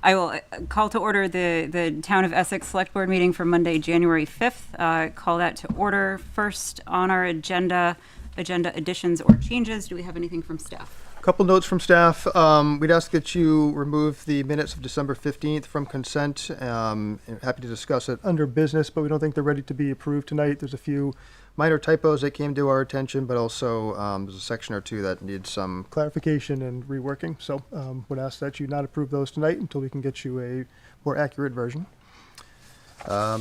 I will call to order the Town of Essex Selectboard meeting for Monday, January 5th. Call that to order. First on our agenda additions or changes. Do we have anything from staff? Couple notes from staff. We'd ask that you remove the minutes of December 15th from consent. Happy to discuss it under business, but we don't think they're ready to be approved tonight. There's a few minor typos that came to our attention, but also there's a section or two that needs some clarification and reworking. So would ask that you not approve those tonight until we can get you a more accurate version.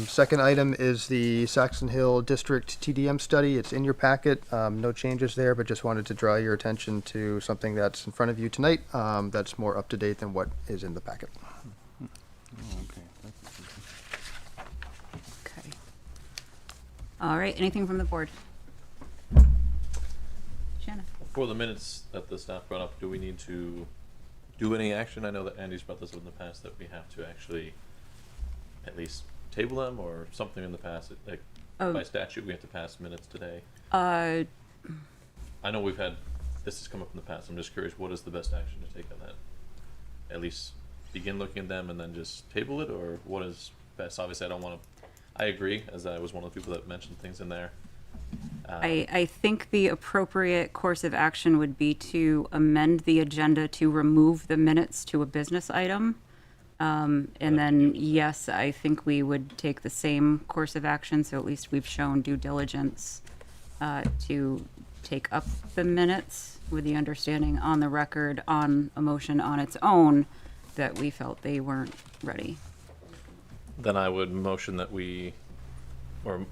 Second item is the Saxon Hill District TDM study. It's in your packet. No changes there, but just wanted to draw your attention to something that's in front of you tonight that's more up to date than what is in the packet. Okay. All right, anything from the board? Shanna? For the minutes that the staff brought up, do we need to do any action? I know that Andy's brought this up in the past, that we have to actually at least table them or something in the past, like by statute we have to pass minutes today. I know we've had, this has come up in the past. I'm just curious, what is the best action to take on that? At least begin looking at them and then just table it, or what is best? Obviously I don't want to, I agree, as I was one of the people that mentioned things in there. I think the appropriate course of action would be to amend the agenda to remove the minutes to a business item. And then, yes, I think we would take the same course of action, so at least we've shown due diligence to take up the minutes with the understanding on the record on a motion on its own that we felt they weren't ready. Then I would motion that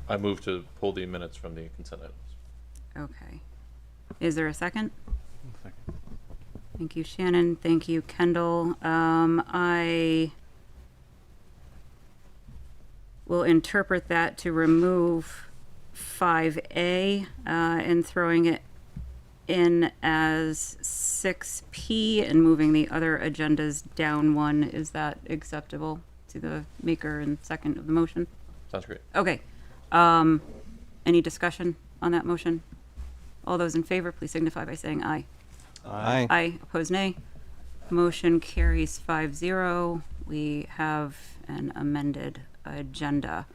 I move to pull the minutes from the consent items. Okay. Is there a second? Thank you, Shannon. Thank you, Kendall. I will interpret that to remove 5A and throwing it in as 6P and moving the other agendas down one. Is that acceptable to the maker and second of the motion? Sounds great. Okay. Any discussion on that motion? All those in favor, please signify by saying aye. Aye. Aye. Opposed, nay. Motion carries 5-0. We have an amended agenda.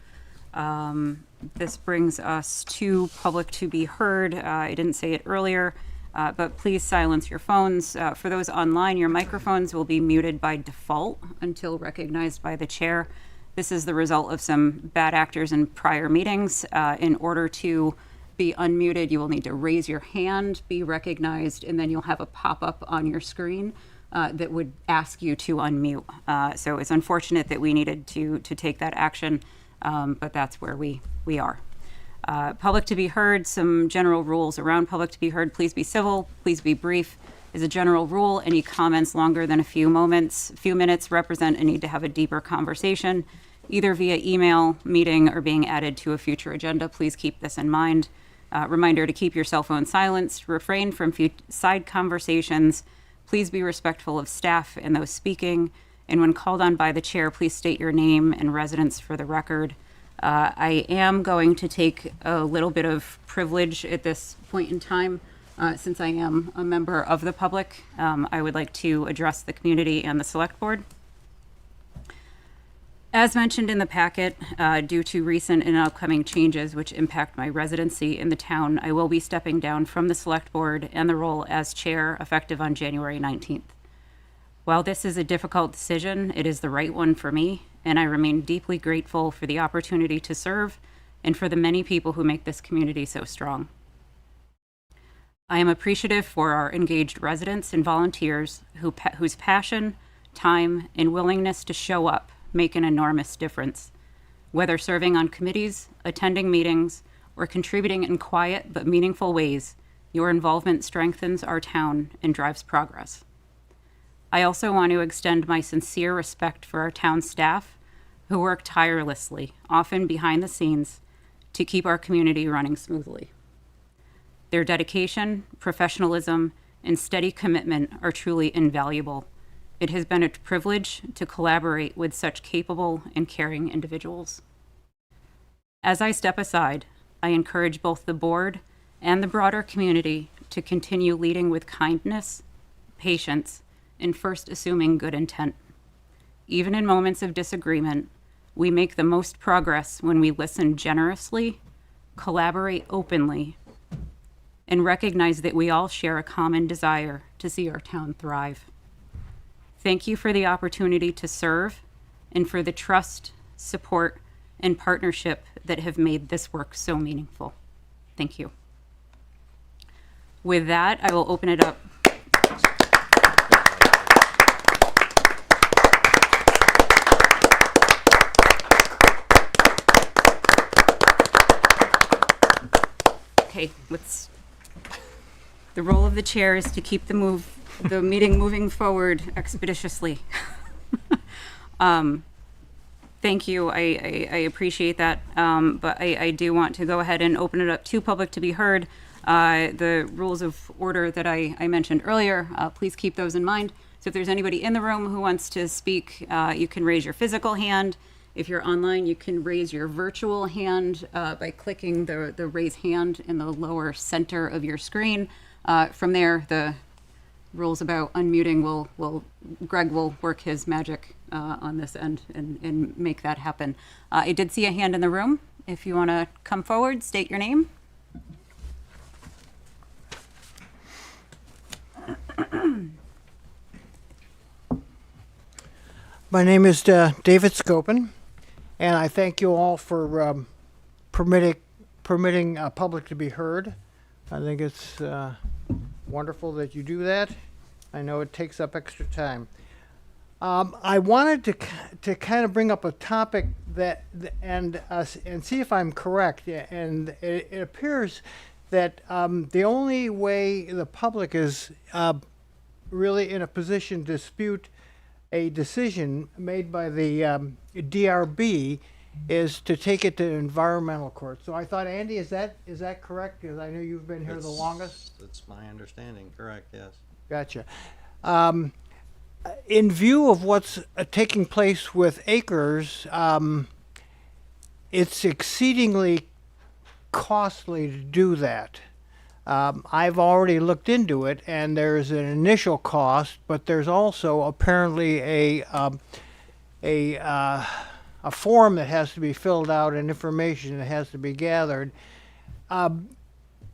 This brings us to public to be heard. I didn't say it earlier, but please silence your phones. For those online, your microphones will be muted by default until recognized by the chair. This is the result of some bad actors in prior meetings. In order to be unmuted, you will need to raise your hand, be recognized, and then you'll have a pop-up on your screen that would ask you to unmute. So it's unfortunate that we needed to take that action, but that's where we are. Public to be heard, some general rules around public to be heard. Please be civil, please be brief. As a general rule, any comments longer than a few minutes represent a need to have a deeper conversation, either via email, meeting, or being added to a future agenda. Please keep this in mind. Reminder to keep your cell phone silenced, refrain from side conversations. Please be respectful of staff and those speaking. And when called on by the chair, please state your name and residence for the record. I am going to take a little bit of privilege at this point in time. Since I am a member of the public, I would like to address the community and the select board. As mentioned in the packet, due to recent and upcoming changes which impact my residency in the town, I will be stepping down from the select board and the role as chair effective on January 19th. While this is a difficult decision, it is the right one for me, and I remain deeply grateful for the opportunity to serve and for the many people who make this community so strong. I am appreciative for our engaged residents and volunteers whose passion, time, and willingness to show up make an enormous difference. Whether serving on committees, attending meetings, or contributing in quiet but meaningful ways, your involvement strengthens our town and drives progress. I also want to extend my sincere respect for our town staff who work tirelessly, often behind the scenes, to keep our community running smoothly. Their dedication, professionalism, and steady commitment are truly invaluable. It has been a privilege to collaborate with such capable and caring individuals. As I step aside, I encourage both the board and the broader community to continue leading with kindness, patience, and first assuming good intent. even in moments of disagreement, we make the most progress when we listen generously, collaborate openly, and recognize that we all share a common desire to see our town thrive. Thank you for the opportunity to serve and for the trust, support, and partnership that have made this work so meaningful. Thank you. With that, I will open it up. Okay, the role of the chair is to keep the meeting moving forward expeditiously. Thank you, I appreciate that, but I do want to go ahead and open it up to public to be heard. The rules of order that I mentioned earlier, please keep those in mind. So if there's anybody in the room who wants to speak, you can raise your physical hand. If you're online, you can raise your virtual hand by clicking the raise hand in the lower center of your screen. From there, the rules about unmuting Greg will work his magic on this end and make that happen. I did see a hand in the room. If you want to come forward, state your name. My name is David Scopin, and I thank you all for permitting public to be heard. I think it's wonderful that you do that. I know it takes up extra time. I wanted to kind of bring up a topic and see if I'm correct. And it appears that the only way the public is really in a position to dispute a decision made by the DRB is to take it to environmental court. So I thought, Andy, is that correct? Because I know you've been here the longest. That's my understanding. Correct. Yes. Gotcha. In view of what's taking place with acres, it's exceedingly costly to do that. I've already looked into it, and there's an initial cost, but there's also apparently a form that has to be filled out and information that has to be gathered.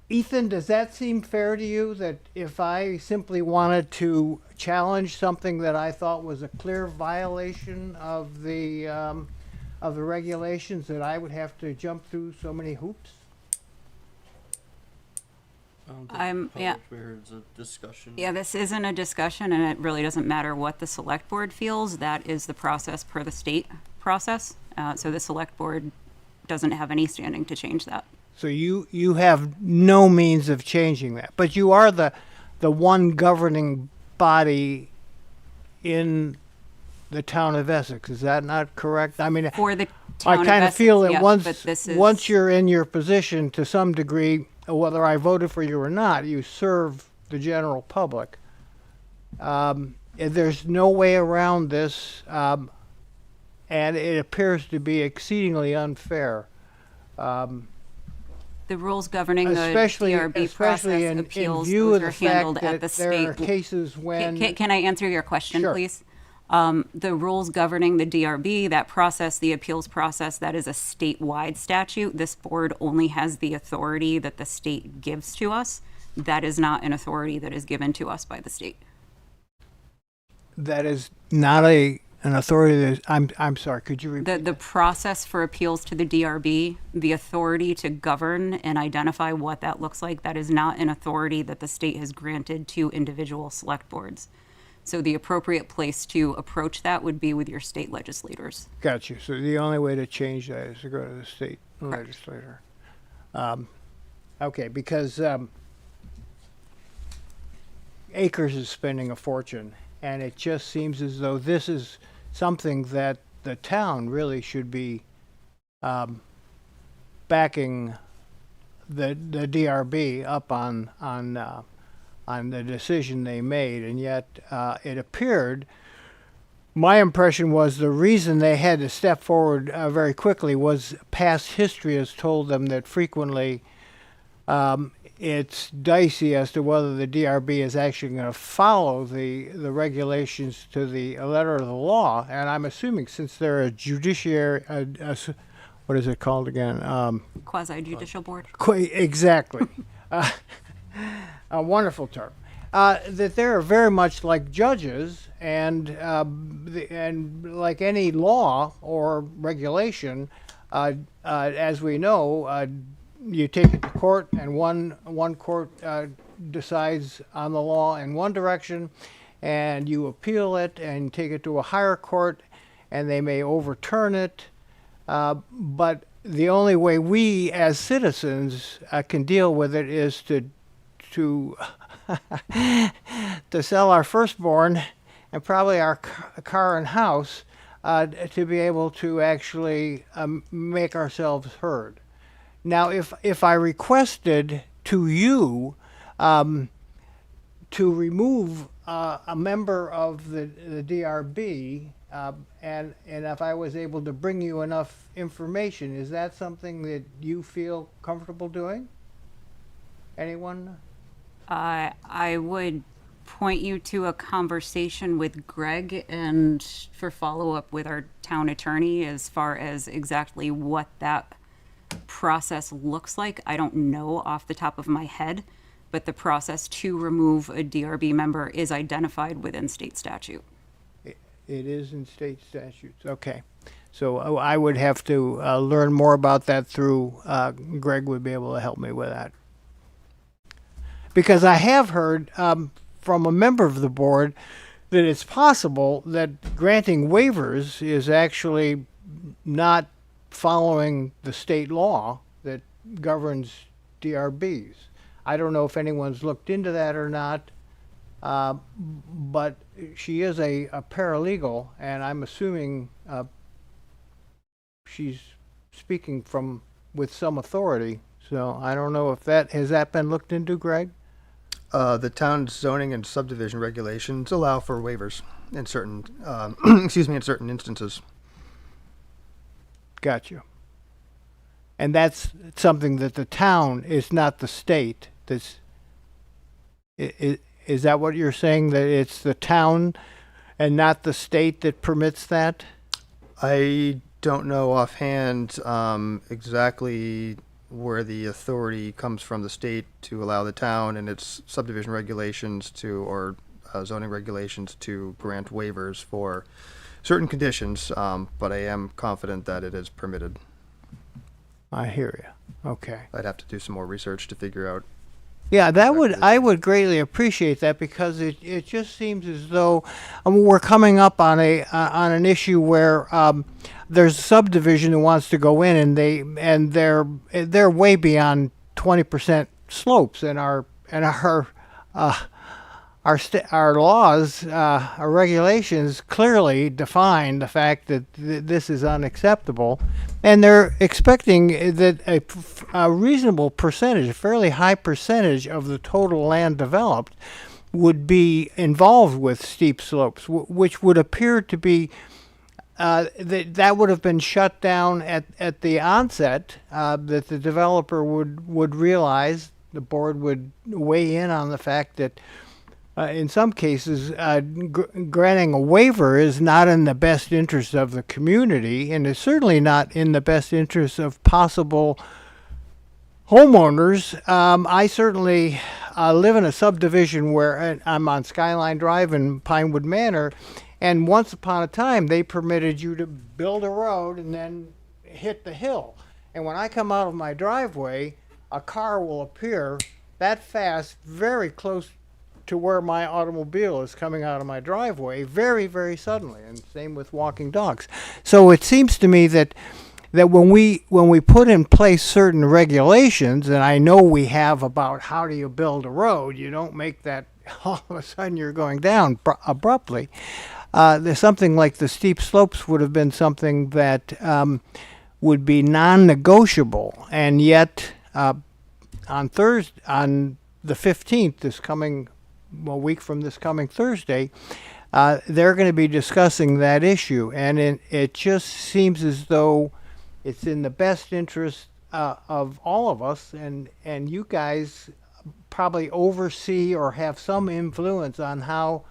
Ethan, does that seem fair to you, that if I simply wanted to challenge something that I thought was a clear violation of the regulations, that I would have to jump through so many hoops? Yeah. It's a discussion. Yeah, this isn't a discussion, and it really doesn't matter what the select board feels. That is the process per the state process. So the select board doesn't have any standing to change that. So you have no means of changing that, but you are the one governing body in the town of Essex. Is that not correct? I mean, For the town I kind of Essex, feel that yes, once but this is, once you're in your position, to some degree, whether I voted for you or not, you serve the general public. There's no way around this, and it appears to be exceedingly unfair. the rules governing the Especially DRB process in appeals, view those of are the handled fact at that the there are state. cases when Can I answer your question, Sure. please? The rules governing the DRB, that process, the appeals process, that is a statewide statute. This board only has the authority that the state gives to us. That is not an authority that is given to us by the state. that is not an authority that I'm sorry, could you repeat? The process for appeals to the DRB, the authority to govern and identify what that looks like, that is not an authority that the state has granted to individual select boards. So the appropriate place to approach that would be with your state legislators. Got you. So the only way to change that is to go to the state legislator. Okay, because Acres is spending a fortune, and it just seems as though this is something that the town really should be backing the DRB up on the decision they made, and yet it appeared. My impression was the reason they had to step forward very quickly was past history has told them that frequently it's dicey as to whether the DRB is actually going to follow the regulations to the letter of the law. And I'm assuming since they're a judiciary, what is it called again? Quasi judicial board. Exactly. A wonderful term. That they're very much like judges, and like any law or regulation, as we know, you take it to court, and one court decides on the law in one direction, and you appeal it and take it to a higher court, and they may overturn it. But the only way we as citizens can deal with it is to to sell our firstborn and probably our car and house to be able to actually make ourselves heard. Now, if I requested to you to remove a member of the DRB, and if I was able to bring you enough information, is that something that you feel comfortable doing? Anyone? I would point you to a conversation with Greg and for follow-up with our town attorney as far as exactly what that process looks like. I don't know off the top of my head, but the process to remove a DRB member is identified within state statute. It is in state statutes. Okay. So I would have to learn more about that through Greg would be able to help me with that. Because I have heard from a member of the board that it's possible that granting waivers is actually not following the state law that governs DRBs. I don't know if anyone's looked into that or not, but she is a paralegal, and I'm assuming she's speaking with some authority. So I don't know if has that been looked into, Greg? The town's zoning and subdivision regulations allow for waivers in certain, in certain instances. Got you. And that's something that the town is not the state. Is that what you're saying, that it's the town and not the state that permits that? I don't know offhand exactly where the authority comes from the state to allow the town and its subdivision regulations or zoning regulations to grant waivers for certain conditions, but I am confident that it is permitted. I hear you. Okay. I'd have to do some more research to figure out. Yeah, I would greatly appreciate that, because it just seems as though we're coming up on an issue where there's a subdivision that wants to go in, and they're way beyond 20% slopes, and our laws, our regulations clearly define the fact that this is unacceptable, and they're expecting that a reasonable percentage, a fairly high percentage of the total land developed would be involved with steep slopes, which would appear to be that would have been shut down at the onset, that the developer would realize, the board would weigh in on the fact that in some cases, granting a waiver is not in the best interest of the community, and is certainly not in the best interest of possible homeowners. I certainly live in a subdivision where I'm on Skyline Drive in Pinewood Manor, and once upon a time they permitted you to build a road and then hit the hill. And when I come out of my driveway, a car will appear that fast, very close to where my automobile is coming out of my driveway, very, very suddenly, and same with walking dogs. So it seems to me that when we put in place certain regulations, and I know we have about how do you build a road, you don't make that all of a sudden you're going down abruptly. There's something like the steep slopes would have been something that would be non-negotiable, and yet on the 15th, a week from this coming Thursday, they're going to be discussing that issue, and it just seems as though it's in the best interest of all of us, and you guys probably oversee or have some influence on how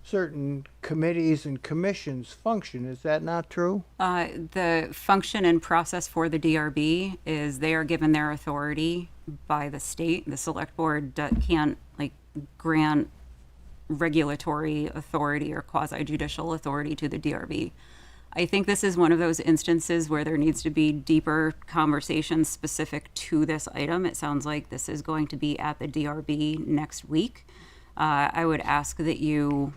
certain committees and commissions function. Is that not true? The function and process for the DRB is they are given their authority by the state. The select board can't grant regulatory authority or quasi judicial authority to the DRB. I think this is one of those instances where there needs to be deeper conversations specific to this item. It sounds like this is going to be at the DRB next week. I would ask that you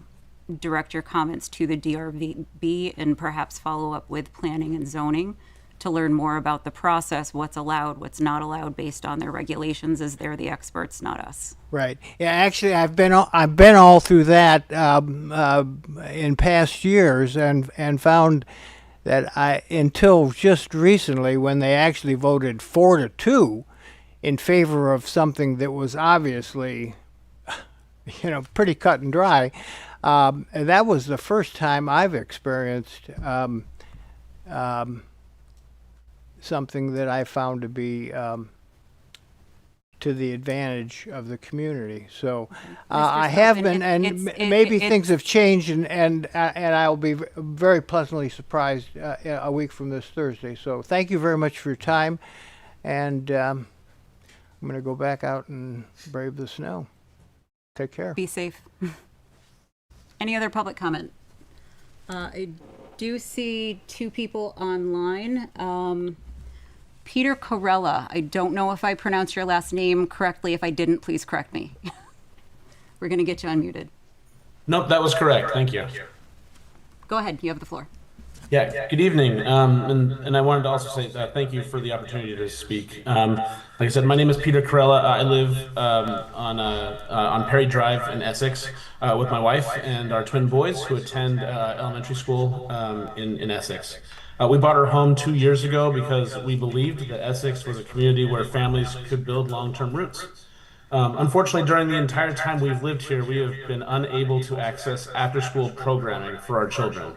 direct your comments to the DRB and perhaps follow up with planning and zoning to learn more about the process, what's allowed, what's not allowed based on their regulations, as they're the experts, not us. Right. Yeah. Actually, I've been all through that in past years, and found that until just recently, when they actually voted 4-2 in favor of something that was obviously, pretty cut and dry. And that was the first time I've experienced something that I found to be to the advantage of the community. So I have been, and maybe things have changed, and I'll be very pleasantly surprised a week from this Thursday. So thank you very much for your time, and I'm going to go back out and brave the snow. Take care. Be safe. Any other public comment? I do see two people online. Peter Corella, I don't know if I pronounced your last name correctly. If I didn't, please correct me. We're going to get you unmuted. Nope, that was correct. Thank you. Go ahead. You have the floor. Yeah, good evening. And I wanted to also say thank you for the opportunity to speak. Like I said, my name is Peter Corella. I live on Perry Drive in Essex with my wife and our twin boys who attend elementary school in Essex. We bought our home 2 years ago because we believed that Essex was a community where families could build long-term roots. Unfortunately, during the entire time we've lived here, we have been unable to access after-school programming for our children.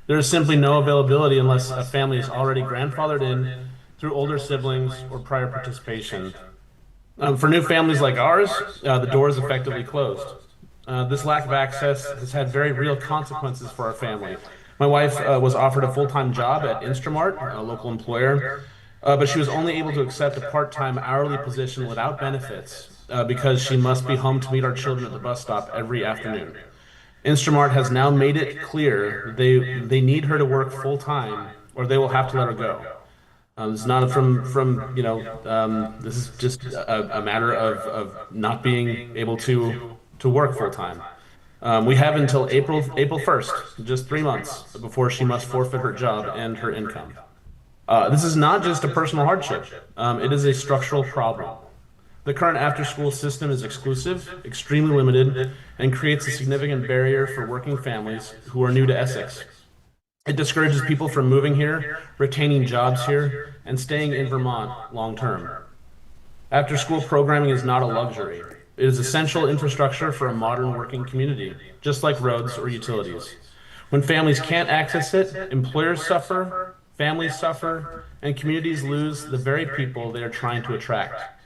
There is simply no availability unless a family is already grandfathered in through older siblings or prior participation. For new families like ours, the door is effectively closed. This lack of access has had very real consequences for our family. My wife was offered a full-time job at Instamart, a local employer, but she was only able to accept a part-time hourly position without benefits because she must be home to meet our children at the bus stop every afternoon. Instamart has now made it clear they need her to work full-time or they will have to let her go. It's not this is just a matter of not being able to work full-time. We have until April 1st, just 3 months, before she must forfeit her job and her income. This is not just a personal hardship. It is a structural problem. The current after-school system is exclusive, extremely limited, and creates a significant barrier for working families who are new to Essex. It discourages people from moving here, retaining jobs here, and staying in Vermont long-term. After-school programming is not a luxury. It is essential infrastructure for a modern working community, just like roads or utilities. When families can't access it, employers suffer, families suffer, and communities lose the very people they are trying to attract.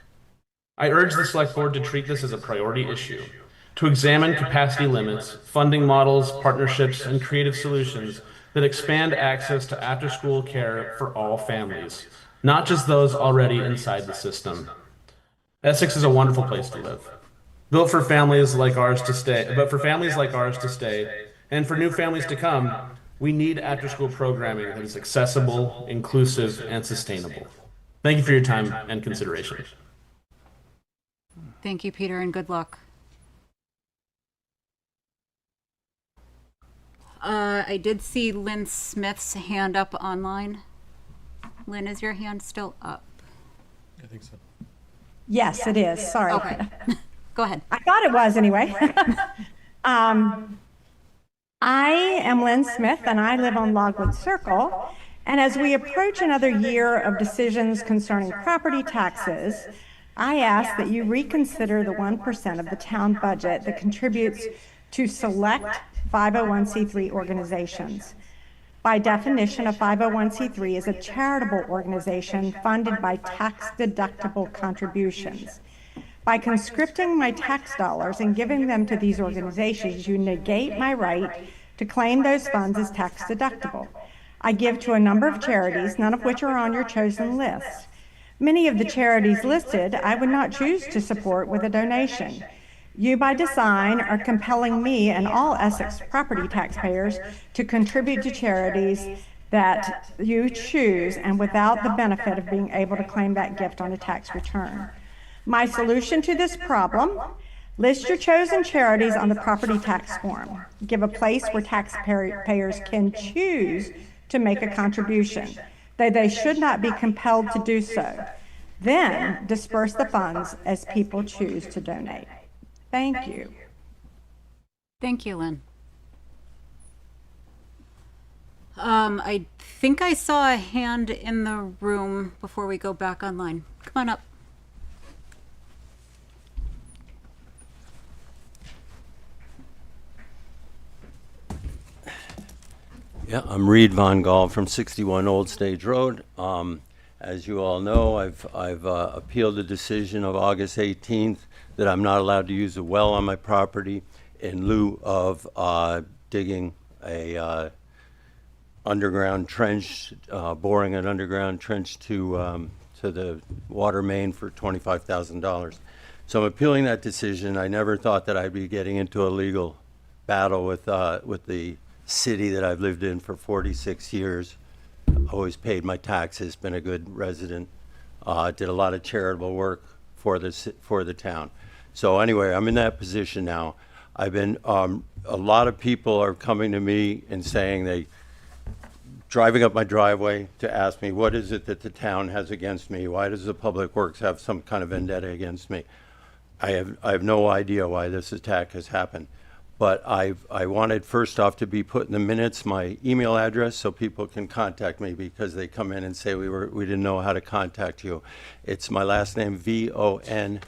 I urge the Select Board to treat this as a priority issue, to examine capacity limits, funding models, partnerships, and creative solutions that expand access to after-school care for all families, not just those already inside the system. Essex is a wonderful place to live, built for families like ours to stay, and for new families to come. We need after-school programming that is accessible, inclusive, and sustainable. Thank you for your time and consideration. Thank you, Peter, and good luck. I did see Lynn Smith's hand up online. Lynn, is your hand still up? I think so. Yes, it is. Sorry. Okay. Go ahead. I thought it was anyway. I am Lynn Smith, and I live on Logwood Circle. And as we approach another year of decisions concerning property taxes, I ask that you reconsider the 1% of the town budget that contributes to select 501c3 organizations. By definition, a 501c3 is a charitable organization funded by tax-deductible contributions. By conscripting my tax dollars and giving them to these organizations, you negate my right to claim those funds as tax deductible. I give to a number of charities, none of which are on your chosen list. Many of the charities listed I would not choose to support with a donation. You, by design, are compelling me and all Essex property taxpayers to contribute to charities that you choose and without the benefit of being able to claim that gift on a tax return. My solution to this problem: list your chosen charities on the property tax form. Give a place where taxpayers can choose to make a contribution, though they should not be compelled to do so. Then disperse the funds as people choose to donate. Thank you. Thank you, Lynn. I think I saw a hand in the room before we go back online. Come on up. Yeah, I'm Reed Von Gall from 61 Old Stage Road. As you all know, I've appealed the decision of August 18th that I'm not allowed to use a well on my property in lieu of digging a underground trench, boring an underground trench to the water main for $25,000. So I'm appealing that decision. I never thought that I'd be getting into a legal battle with the city that I've lived in for 46 years. Always paid my taxes, been a good resident, did a lot of charitable work for the town. So anyway, I'm in that position now. I've been, a lot of people are coming to me and saying driving up my driveway to ask me, what is it that the town has against me? Why does the Public Works have some kind of vendetta against me? I have no idea why this attack has happened. But I wanted first off to be put in the minutes my email address so people can contact me, because they come in and say we didn't know how to contact you. It's my last name, VONGAL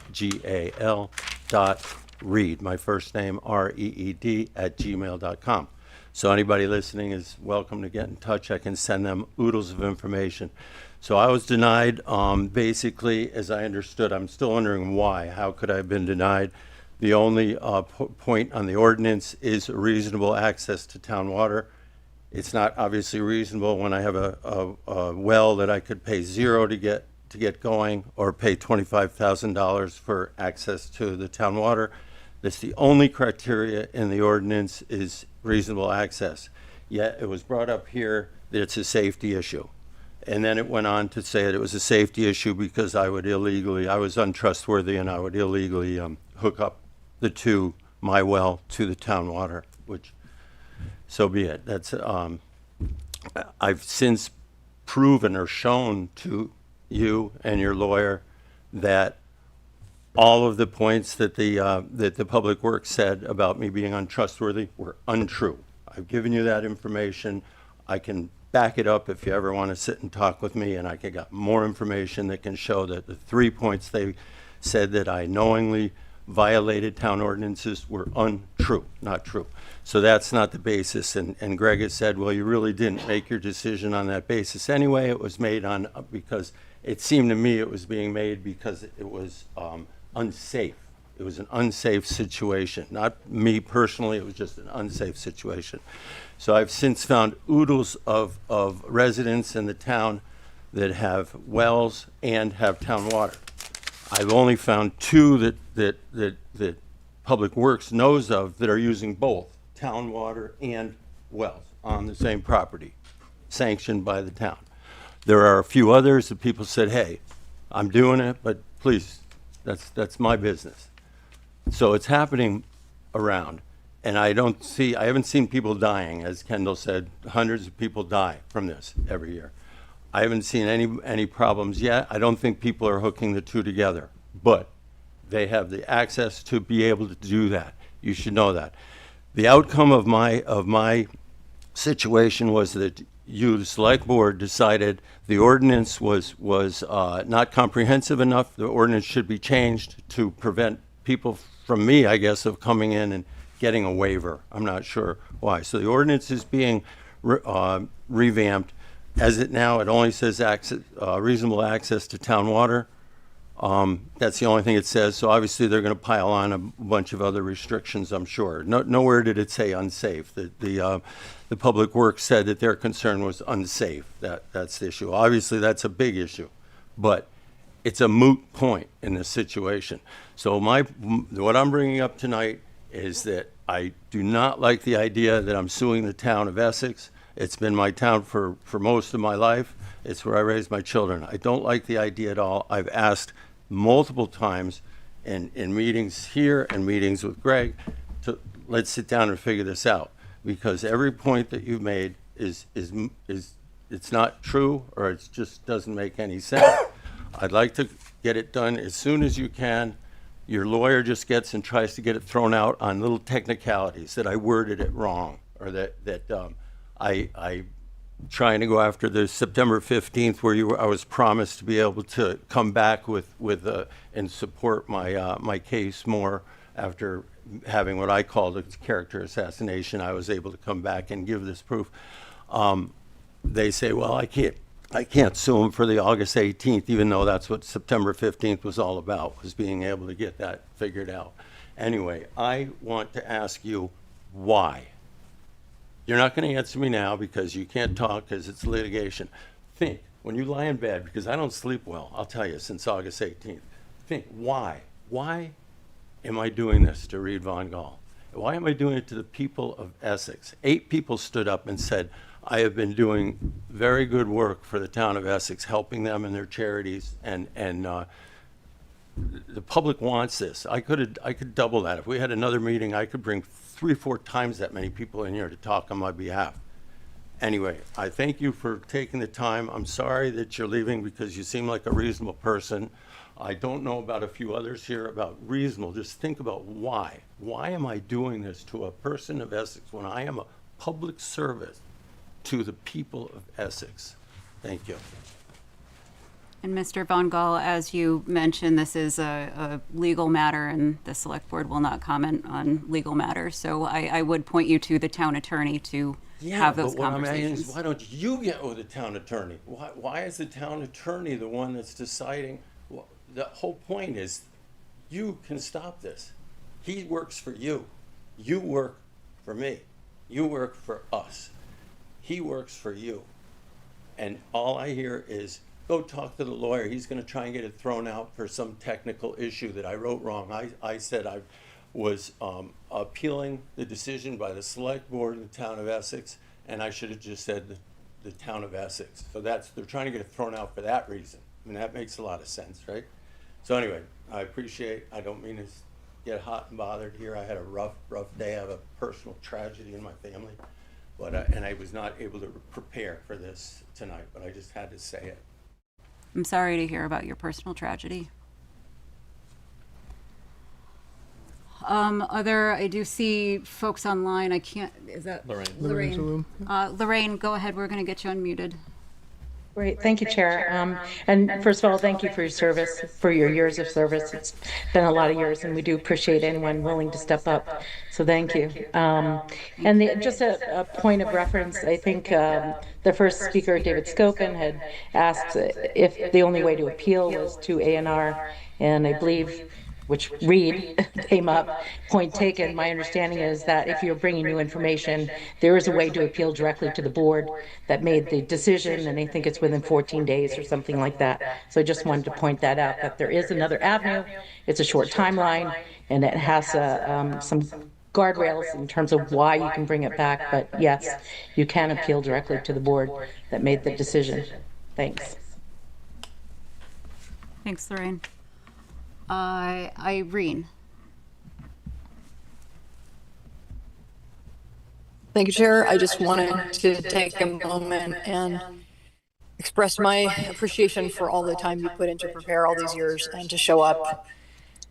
.Reed, my first name REED @gmail.com. So anybody listening is welcome to get in touch. I can send them oodles of information. So I was denied, basically, as I understood. I'm still wondering why. How could I have been denied? The only point on the ordinance is reasonable access to town water. It's not obviously reasonable when I have a well that I could pay $0 to get going, or pay $25,000 for access to the town water. That's the only criteria in the ordinance, is reasonable access. Yet it was brought up here that it's a safety issue. And then it went on to say that it was a safety issue because I was untrustworthy and I would illegally hook up my well to the town water, which, so be it. That's, I've since proven or shown to you and your lawyer that all of the points that the Public Works said about me being untrustworthy were untrue. I've given you that information. I can back it up if you ever want to sit and talk with me, and I got more information that can show that the 3 points they said that I knowingly violated town ordinances were untrue, not true. So that's not the basis. And Greg has said, well, you really didn't make your decision on that basis anyway. It was made on, because it seemed to me it was being made because it was unsafe. It was an unsafe situation. Not me personally, it was just an unsafe situation. So I've since found oodles of residents in the town that have wells and have town water. I've only found 2 that Public Works knows of that are using both town water and wells on the same property, sanctioned by the town. There are a few others that people said, hey, I'm doing it, but please, that's my business. So it's happening around, and I haven't seen people dying. As Kendall said, hundreds of people die from this every year. I haven't seen any problems yet. I don't think people are hooking the 2 together, but they have the access to be able to do that. You should know that. The outcome of my situation was that the Select Board decided the ordinance was not comprehensive enough. The ordinance should be changed to prevent people from me, I guess, of coming in and getting a waiver. I'm not sure why. So the ordinance is being revamped. As it now, it only says reasonable access to town water. That's the only thing it says. So obviously they're going to pile on a bunch of other restrictions, I'm sure. Nowhere did it say unsafe. The Public Works said that their concern was unsafe. That's the issue. Obviously that's a big issue, but it's a moot point in this situation. So what I'm bringing up tonight is that I do not like the idea that I'm suing the town of Essex. It's been my town for most of my life. It's where I raised my children. I don't like the idea at all. I've asked multiple times in meetings here and meetings with Greg to let's sit down and figure this out, because every point that you've made is it's not true, or it just doesn't make any sense. I'd like to get it done as soon as you can. Your lawyer just gets and tries to get it thrown out on little technicalities, that I worded it wrong, or that I trying to go after the September 15th where I was promised to be able to come back with and support my case more after having what I called a character assassination. I was able to come back and give this proof. They say, well, I can't sue him for the August 18th, even though that's what September 15th was all about, was being able to get that figured out. Anyway, I want to ask you why. You're not going to answer me now because you can't talk because it's litigation. Think, when you lie in bed, because I don't sleep well, I'll tell you, since August 18th, think, why? Why am I doing this to Reed Von Gall? Why am I doing it to the people of Essex? 8 people stood up and said, I have been doing very good work for the town of Essex, helping them in their charities, and the public wants this. I could double that. If we had another meeting, I could bring 3 or 4 times that many people in here to talk on my behalf. Anyway, I thank you for taking the time. I'm sorry that you're leaving because you seem like a reasonable person. I don't know about a few others here about reasonable. Just think about why. Why am I doing this to a person of Essex when I am a public service to the people of Essex? Thank you. And Mr. Von Gall, as you mentioned, this is a legal matter, and the select board will not comment on legal matters. So I would point you to the town attorney to have those but what I'm asking conversations. is, why don't you get with the town attorney? Why is the town attorney the one that's deciding? Well, the whole point is, you can stop this. He works for you. You work for me. You work for us. He works for you. And all I hear is, go talk to the lawyer. He's going to try and get it thrown out for some technical issue that I wrote wrong. I said I was appealing the decision by the select board in the town of Essex, and I should have just said the town of Essex. So they're trying to get it thrown out for that reason. I mean, that makes a lot of sense, right? So anyway, I don't mean to get hot and bothered here. I had a rough day. I have a personal tragedy in my family, but and I was not able to prepare for this tonight, but I just had to say it. I'm sorry to hear about your personal tragedy. I do see folks online. Is that Lorraine. Lorraine? Lorraine, go ahead. We're going to get you unmuted. Great, thank you, Chair. And first of all, thank you for your service, for your years of service. It's been a lot of years, and we do appreciate anyone willing to step up. So thank you. Just a point of reference, I think the first speaker, David Skokin, had asked if the only way to appeal was to A&R, and I believe, which Reed came up, point taken. My understanding is that if you're bringing new information, there is a way to appeal directly to the board that made the decision, and I think it's within 14 days or something like that. So I just wanted to point that out, that there is another avenue. It's a short timeline, and it has some guardrails in terms of why you can bring it back. But yes, you can appeal directly to the board that made the decision. Thanks. Thanks, Lorraine. Irene. Thank you, Chair. I just wanted to take a moment and express my appreciation for all the time you put in to prepare all these years and to show up.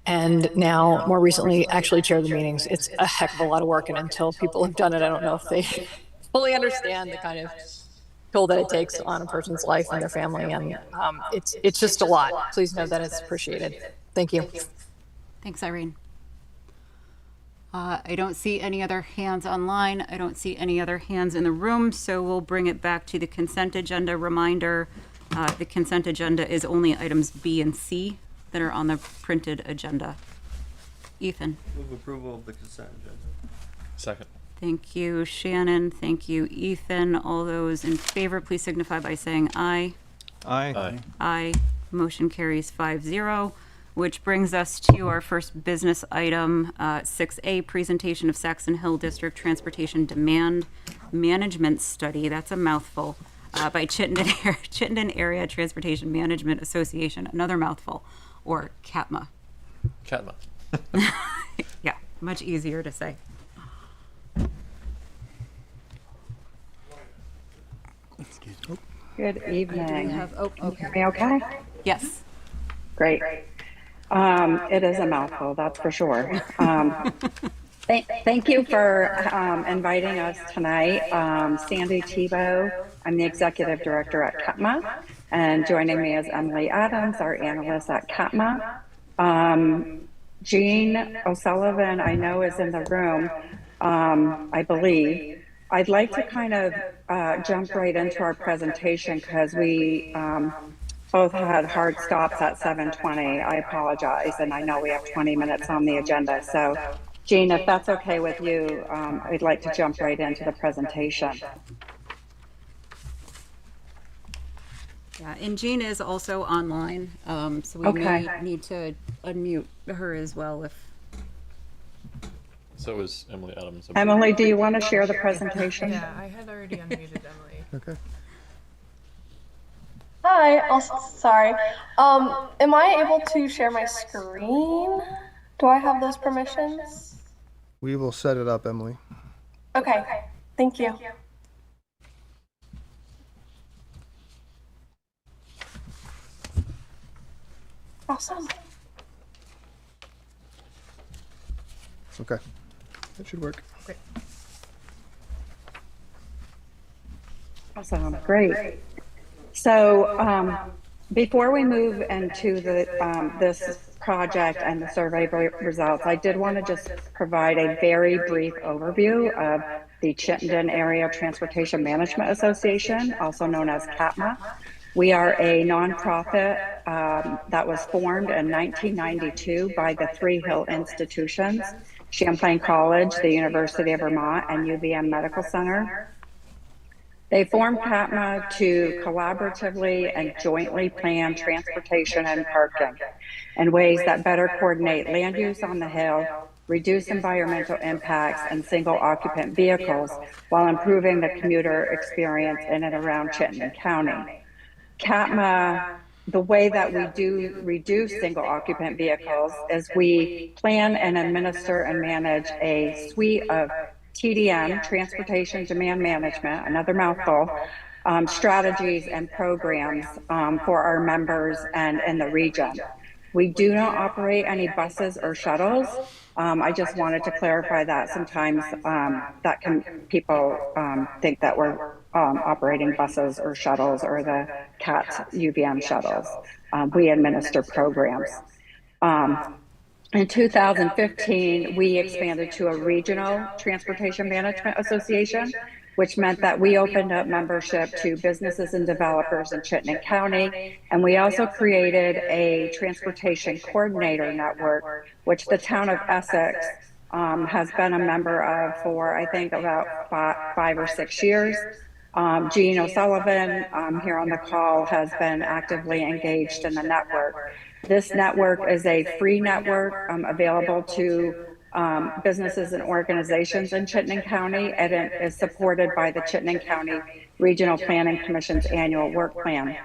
And now, more recently, actually chair the meetings. It's a heck of a lot of work, and until people have done it, I don't know if they fully understand the kind of toll that it takes on a person's life and their family. And it's just a lot. Please know that it's appreciated. Thank you. Thanks, Irene. I don't see any other hands online. I don't see any other hands in the room, so we'll bring it back to the consent agenda. Reminder, the consent agenda is only items B and C that are on the printed agenda. Ethan. Move approval of the consent agenda. Second. Thank you, Shannon. Thank you, Ethan. All those in favor, please signify by saying aye. Aye. Aye. Motion carries 5-0, which brings us to our first business item, 6A, presentation of Saxon Hill District Transportation Demand Management Study. That's a mouthful. By Chittenden Area Transportation Management Association, another mouthful, or CATMA. CATMA. Yeah, much easier to say. Good evening. Oh, Can you hear me okay? yes. Great. It is a mouthful, that's for sure. Thank you for inviting us tonight. Sandy Tebow, I'm the Executive Director at CATMA, and joining me is Emily Adams, our analyst at CATMA. Jean O'Sullivan, I know, is in the room, I believe. I'd like to kind of jump right into our presentation because we both had hard stops at 7:20. I apologize, and I know we have 20 minutes on the agenda. So, Jean, if that's okay with you, I'd like to jump right into the presentation. Yeah, and Jean is also online, so we may need to unmute her as well if. So is Emily Adams. Emily, do you want to share the presentation? Yeah, I had already unmuted Emily. Okay. Hi, also, sorry. Am I able to share my screen? Do I have those permissions? We will set it up, Emily. Okay, thank you. Awesome. Okay. That should work. Great. Awesome, great. So before we move into this project and the survey results, I did want to just provide a very brief overview of the Chittenden Area Transportation Management Association, also known as CATMA. We are a nonprofit that was formed in 1992 by the three Hill institutions, Champlain College, the University of Vermont, and UVM Medical Center. They formed CATMA to collaboratively and jointly plan transportation and parking in ways that better coordinate land use on the Hill, reduce environmental impacts and single occupant vehicles while improving the commuter experience in and around Chittenden County. CATMA, the way that we do reduce single occupant vehicles is we plan and administer and manage a suite of TDM, Transportation Demand Management, another mouthful, strategies and programs for our members and in the region. We do not operate any buses or shuttles. I just wanted to clarify that sometimes people think that we're operating buses or shuttles or the CAT UVM shuttles. We administer programs. In 2015, we expanded to a regional transportation management association, which meant that we opened up membership to businesses and developers in Chittenden County. And we also created a transportation coordinator network, which the town of Essex has been a member of for, I think, about 5 or 6 years. Jean O'Sullivan here on the call has been actively engaged in the network. This network is a free network available to businesses and organizations in Chittenden County, and it is supported by the Chittenden County Regional Planning Commission's annual work plan.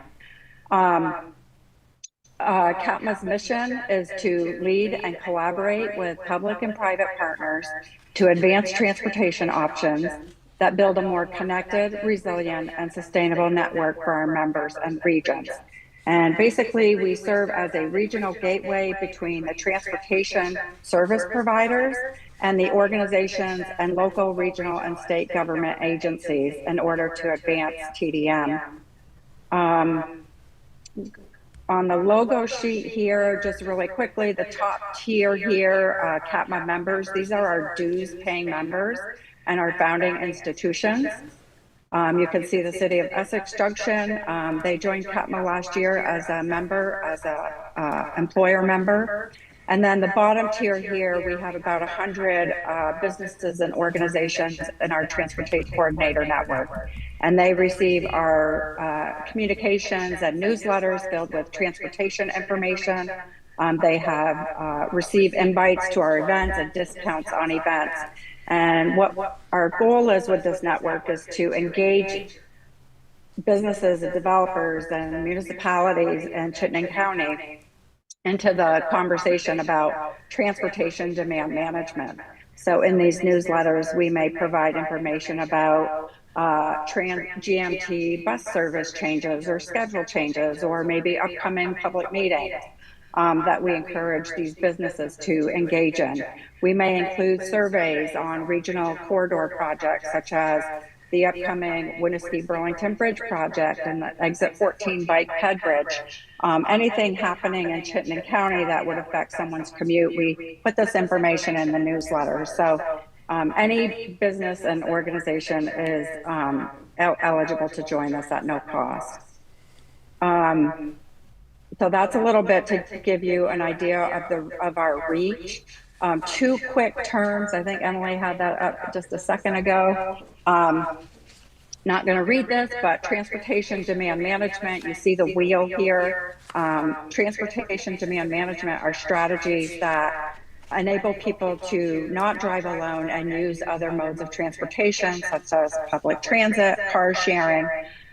CATMA's mission is to lead and collaborate with public and private partners to advance transportation options that build a more connected, resilient, and sustainable network for our members and regions. And basically, we serve as a regional gateway between the transportation service providers and the organizations and local, regional, and state government agencies in order to advance TDM. On the logo sheet here, just really quickly, the top tier here, CATMA members, these are our dues paying members and our founding institutions. You can see the city of Essex Junction. They joined CATMA last year as a member, as a employer member. And then the bottom tier here, we have about 100 businesses and organizations in our transportation coordinator network. And they receive our communications and newsletters filled with transportation information. They have received invites to our events and discounts on events. And what our goal is with this network is to engage businesses and developers and municipalities in Chittenden County into the conversation about transportation demand management. So in these newsletters, we may provide information about GMT bus service changes or schedule changes, or maybe upcoming public meetings that we encourage these businesses to engage in. We may include surveys on regional corridor projects, such as the upcoming Winooski-Burlington Bridge project and the Exit 14 bike ped bridge. Anything happening in Chittenden County that would affect someone's commute, we put this information in the newsletter. So any business and organization is eligible to join us at no cost. So that's a little bit to give you an idea of our reach. Two quick terms. I think Emily had that up just a second ago. Not going to read this, but transportation demand management. You see the wheel here. Transportation demand management are strategies that enable people to not drive alone and use other modes of transportation, such as public transit, car sharing,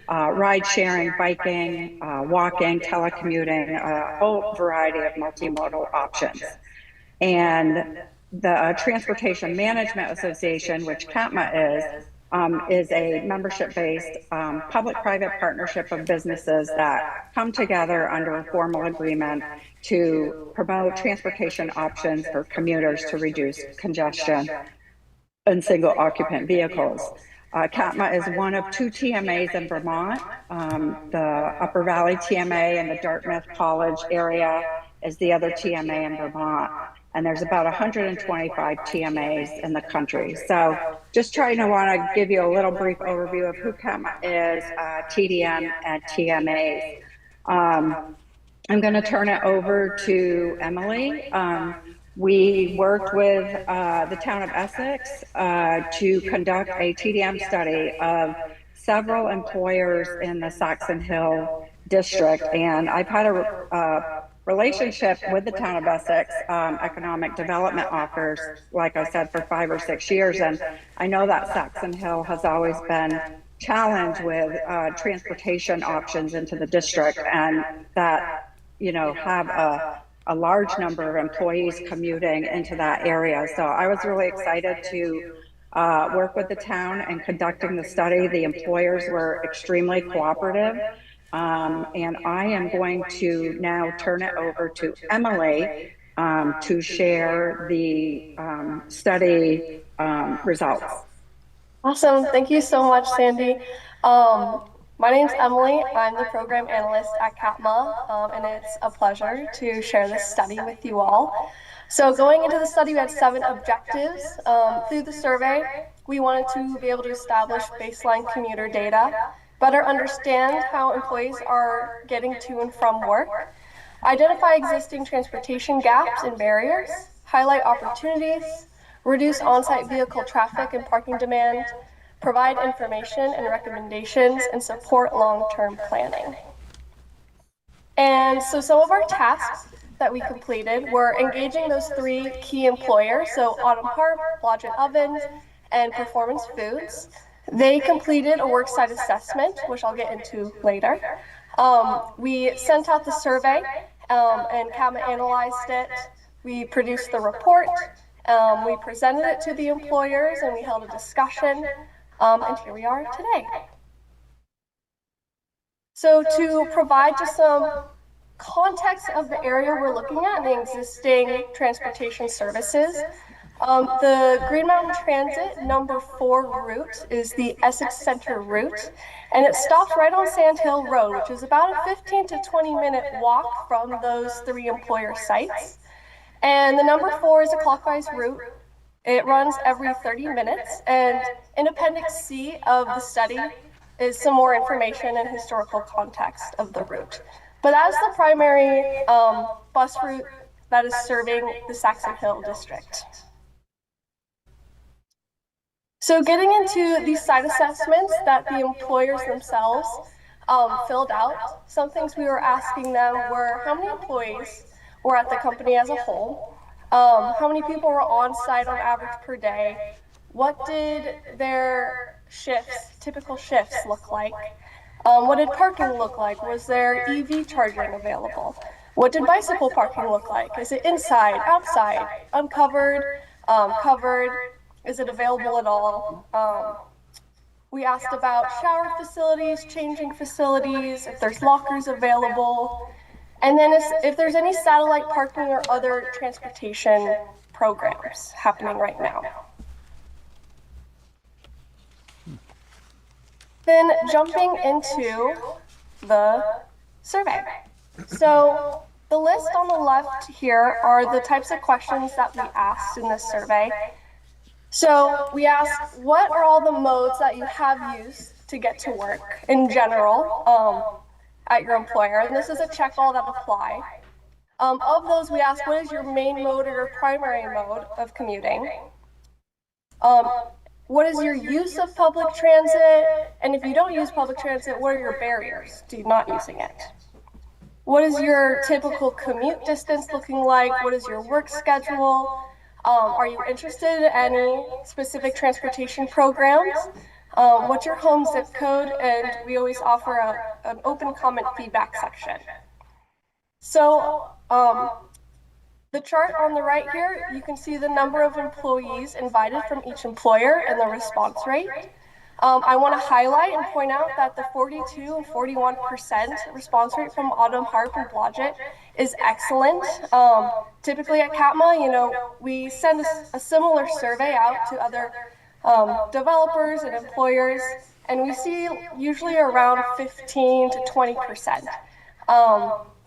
ride sharing, biking, walking, telecommuting, a whole variety of multimodal options. And the Transportation Management Association, which CATMA is a membership-based public-private partnership of businesses that come together under a formal agreement to promote transportation options for commuters to reduce congestion in single-occupant vehicles. CATMA is one of 2 TMAs in Vermont. The Upper Valley TMA in the Dartmouth College area is the other TMA in Vermont. And there's about 125 TMAs in the country. So just trying to want to give you a little brief overview of who CATMA is, TDM and TMAs. I'm going to turn it over to Emily. We worked with the town of Essex to conduct a TDM study of several employers in the Saxon Hill district. And I've had a relationship with the town of Essex economic development offers, like I said, for 5 or 6 years. And I know that Saxon Hill has always been challenged with transportation options into the district, and that, you know, have a large number of employees commuting into that area. So I was really excited to work with the town in conducting the study. The employers were extremely cooperative. And I am going to now turn it over to Emily to share the study results. Awesome. Thank you so much, Sandy. My name's Emily. I'm the program analyst at CATMA, and it's a pleasure to share this study with you all. So going into the study, we had 7 objectives. Through the survey, we wanted to be able to establish baseline commuter data, better understand how employees are getting to and from work, identify existing transportation gaps and barriers, highlight opportunities, reduce on-site vehicle traffic and parking demand, provide information and recommendations, and support long-term planning. And so some of our tasks that we completed were engaging those 3 key employers, so Autumn Harp, Blodgett Ovens, and Performance Foods. They completed a worksite assessment, which I'll get into later. We sent out the survey, and CATMA analyzed it. We produced the report. We presented it to the employers, and we held a discussion. And here we are today. So to provide just some context of the area we're looking at, the existing transportation services, the Green Mountain Transit number 4 route is the Essex Center route, and it stops right on Sand Hill Road, which is about a 15 to 20-minute walk from those 3 employer sites. And the number 4 is a clockwise route. It runs every 30 minutes, and in Appendix C of the study, is some more information and historical context of the route. But as the primary bus route that is serving the Saxon Hill district. So getting into these site assessments that the employers themselves filled out, some things we were asking them were how many employees were at the company as a whole, how many people were on site on average per day, what did their shifts, typical shifts look like, what did parking look like, was there EV charging available, what did bicycle parking look like, is it inside, outside, uncovered, covered, is it available at all? We asked about shower facilities, changing facilities, if there's lockers available, and then if there's any satellite parking or other transportation programs happening right now. Then jumping into the survey. So the list on the left here are the types of questions that we asked in this survey. So we asked, what are all the modes that you have used to get to work in general at your employer? And this is a check all that apply. Of those, we asked, what is your main mode or your primary mode of commuting? What is your use of public transit? And if you don't use public transit, what are your barriers to not using it? What is your typical commute distance looking like? What is your work schedule? Are you interested in any specific transportation programs? What's your home zip code? And we always offer an open comment feedback section. So the chart on the right here, you can see the number of employees invited from each employer and the response rate. I want to highlight and point out that the 42 and 41% response rate from Autumn, Harp, and Blodgett is excellent. Typically at CATMA, we send a similar survey out to other developers and employers, and we see usually around 15 to 20%.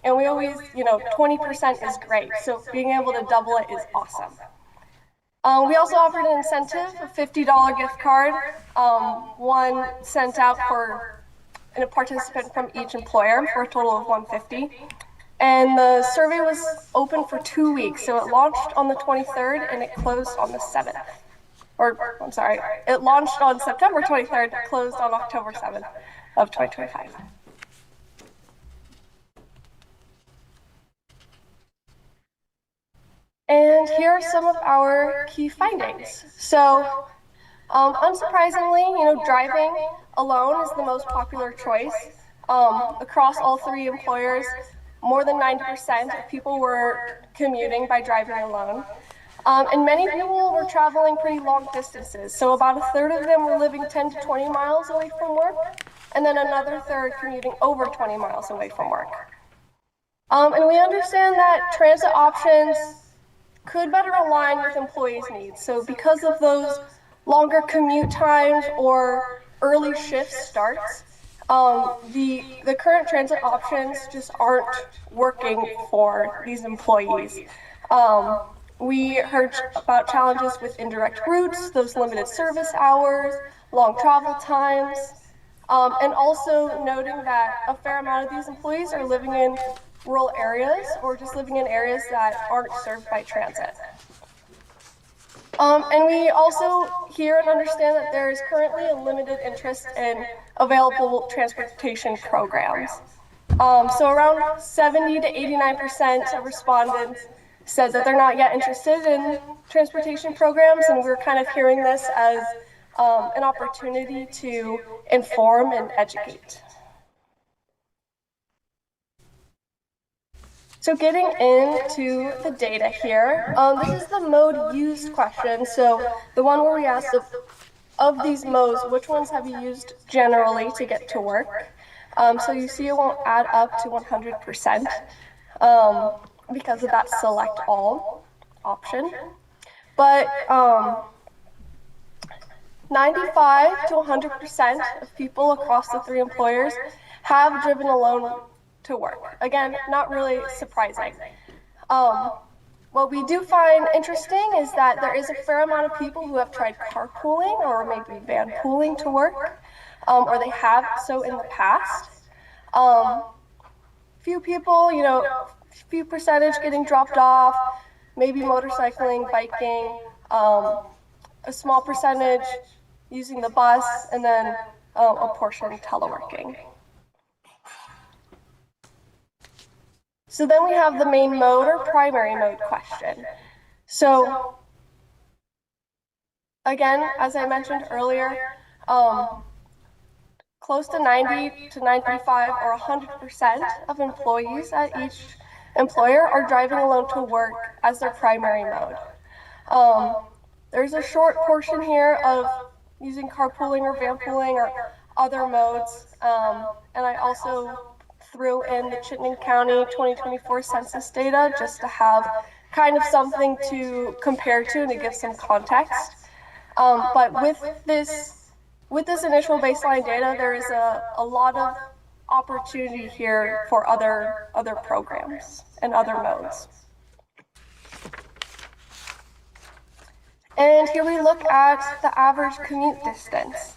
And we always, 20% is great, so being able to double it is awesome. We also offered an incentive, a $50 gift card, one sent out for a participant from each employer for a total of $150. And the survey was open for 2 weeks, so it launched on the 23rd and it closed on the 7th. It launched on September 23rd, closed on October 7th of 2025. And here are some of our key findings. So, unsurprisingly, driving alone is the most popular choice. Across all three employers, more than 90% of people were commuting by driving alone. And many people were traveling pretty long distances. So about a third of them were living 10 to 20 miles away from work, and then another third commuting over 20 miles away from work. And we understand that transit options could better align with employees' needs. So because of those longer commute times or early shift starts, the current transit options just aren't working for these employees. We heard about challenges with indirect routes, those limited service hours, long travel times, and also noting that a fair amount of these employees are living in rural areas or just living in areas that aren't served by transit. And we also hear and understand that there is currently a limited interest in available transportation programs. So around 70 to 89% of respondents said that they're not yet interested in transportation programs, and we're kind of hearing this as an opportunity to inform and educate. So getting into the data here, this is the mode used question. So the one where we asked of these modes, which ones have you used generally to get to work? So you see it won't add up to 100% because of that select all option. But 95 to 100% of people across the three employers have driven alone to work. Again, not really surprising. What we do find interesting is that there is a fair amount of people who have tried carpooling or maybe van pooling to work. or they have so in the past. Few people, few percentage getting dropped off, maybe motorcycling, biking, a small percentage using the bus, and then a portion teleworking. So then we have the main mode or primary mode question. So again, as I mentioned earlier, close to 90 to 95 or 100% of employees at each employer are driving alone to work as their primary mode. There's a short portion here of using carpooling or vanpooling or other modes, and I also threw in the Chittenden County 2024 census data just to have kind of something to compare to and to give some context. But with this initial baseline data, there is a lot of opportunity here for other programs and other modes. And here we look at the average commute distance.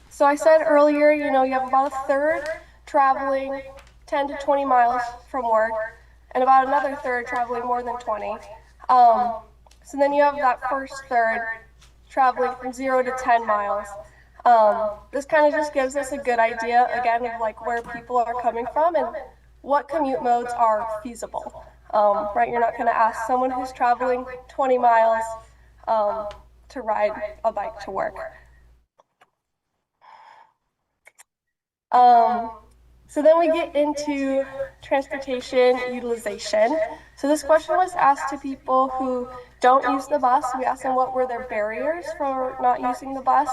So I said earlier, you have about a third traveling 10 to 20 miles from work, and about another third traveling more than 20. So then you have that first third traveling from 0 to 10 miles. This kind of just gives us a good idea, again, of like where people are coming from and what commute modes are feasible. Right, you're not going to ask someone who's traveling 20 miles to ride a bike to work. So then we get into transportation utilization. So this question was asked to people who don't use the bus. We asked them what were their barriers for not using the bus.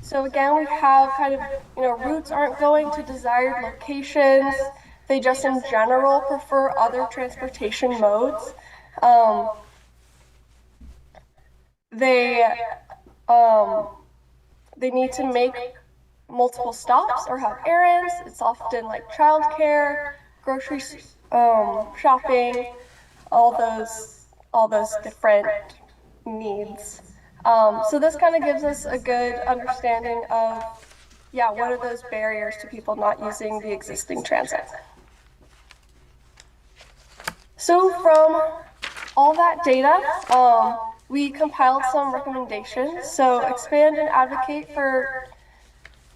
So again, we have kind of, routes aren't going to desired locations. They just in general prefer other transportation modes. They need to make multiple stops or have errands. It's often like childcare, grocery shopping, all those different needs. So this kind of gives us a good understanding of, what are those barriers to people not using the existing transit. So from all that data, we compiled some recommendations. So expand and advocate for